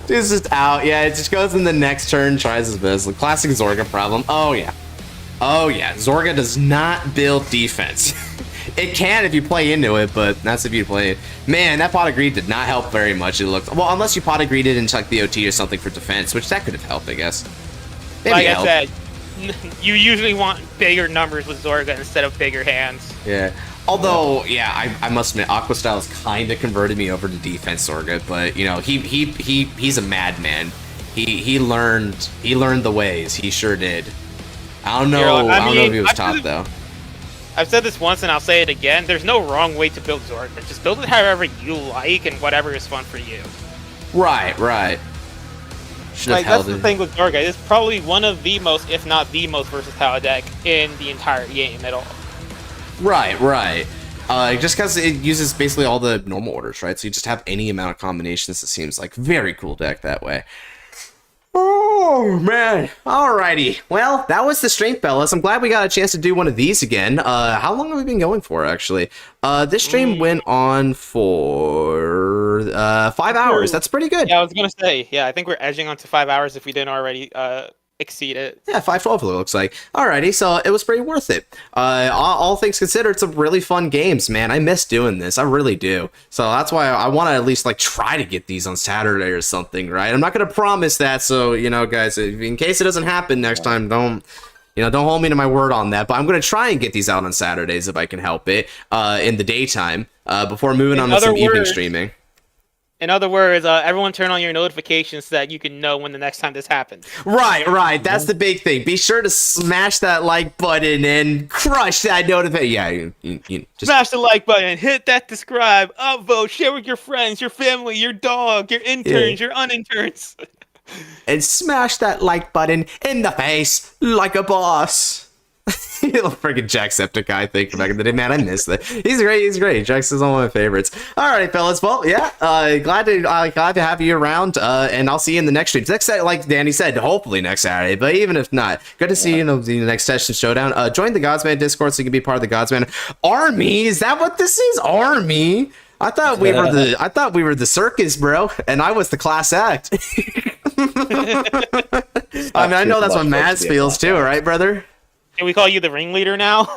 Dude's just out. Yeah, it just goes in the next turn, tries his best. The classic Zorga problem. Oh yeah. Zorga does not build defense. It can if you play into it, but that's if you play it. Man, that pot of greed did not help very much. It looked well, unless you pot of greed it into like the OT or something for defense, which that could have helped, I guess. Maybe like I said, you usually want bigger numbers with Zorga instead of bigger hands. Yeah. Although, yeah, I must admit, Aqua Styles kind of converted me over to defense Zorga, but you know, he's a madman. He learned the ways. He sure did. I don't know. I don't know if he was top though. I've said this once and I'll say it again. There's no wrong way to build Zorga. Just build it however you like and whatever is fun for you. Right. Like, that's the thing with Zorga. It's probably one of the most, if not the most versatile deck in the entire game at all. Right. Just because it uses basically all the normal orders, right? So you just have any amount of combinations. It seems like very cool deck that way. Oh man! Alrighty. Well, that was the stream, fellas. I'm glad we got a chance to do one of these again. How long have we been going for, actually? This stream went on for 5 hours. That's pretty good. Yeah, I was gonna say. Yeah, I think we're edging onto 5 hours if we didn't already exceed it. Yeah, 512 it looks like. Alrighty, so it was pretty worth it. All things considered, it's a really fun games, man. I miss doing this. I really do. So that's why I want to at least like try to get these on Saturday or something, right? I'm not gonna promise that, so you know, guys, in case it doesn't happen next time, don't hold me to my word on that. But I'm gonna try and get these out on Saturdays if I can help it, in the daytime, before moving on to some evening streaming. In other words, everyone turn on your notifications so that you can know when the next time this happens. Right. That's the big thing. Be sure to smash that like button and crush that notification. Yeah, you just smash the like button, hit that subscribe, upvote, share with your friends, your family, your dog, your interns, your uninterns. and smash that like button in the face like a boss. Little freaking Jacksepticeye thing from back in the day, man. I miss that. He's great. He's great. Jax is one of my favorites. All right, fellas. Well, yeah. Glad to have you around. And I'll see you in the next stream. Next, like Danny said, hopefully next Saturday. But even if not, good to see you in the next session showdown. Join the Godsman Discord so you can be part of the Godsman Army. Is that what this is? Army. I thought we were the circus, bro, and I was the class act. I mean, I know that's what Maz feels too, right, brother? Can we call you the ringleader now?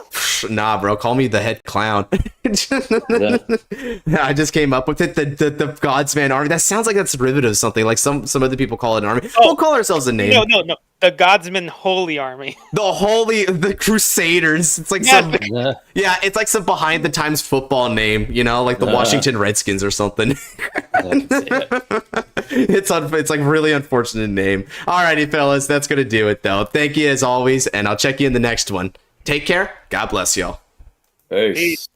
Nah, bro. Call me the head clown. I just came up with it. The Godsman Army. That sounds like that's derivative of something. Like some other people call it an army. We'll call ourselves a name. No. The Godsman Holy Army. The Crusaders. It's like some. Yeah, it's like some behind the times football name. You know, like the Washington Redskins or something. It's like really unfortunate name. Alrighty, fellas, that's gonna do it though. Thank you as always, and I'll check you in the next one. Take care. God bless y'all. Peace.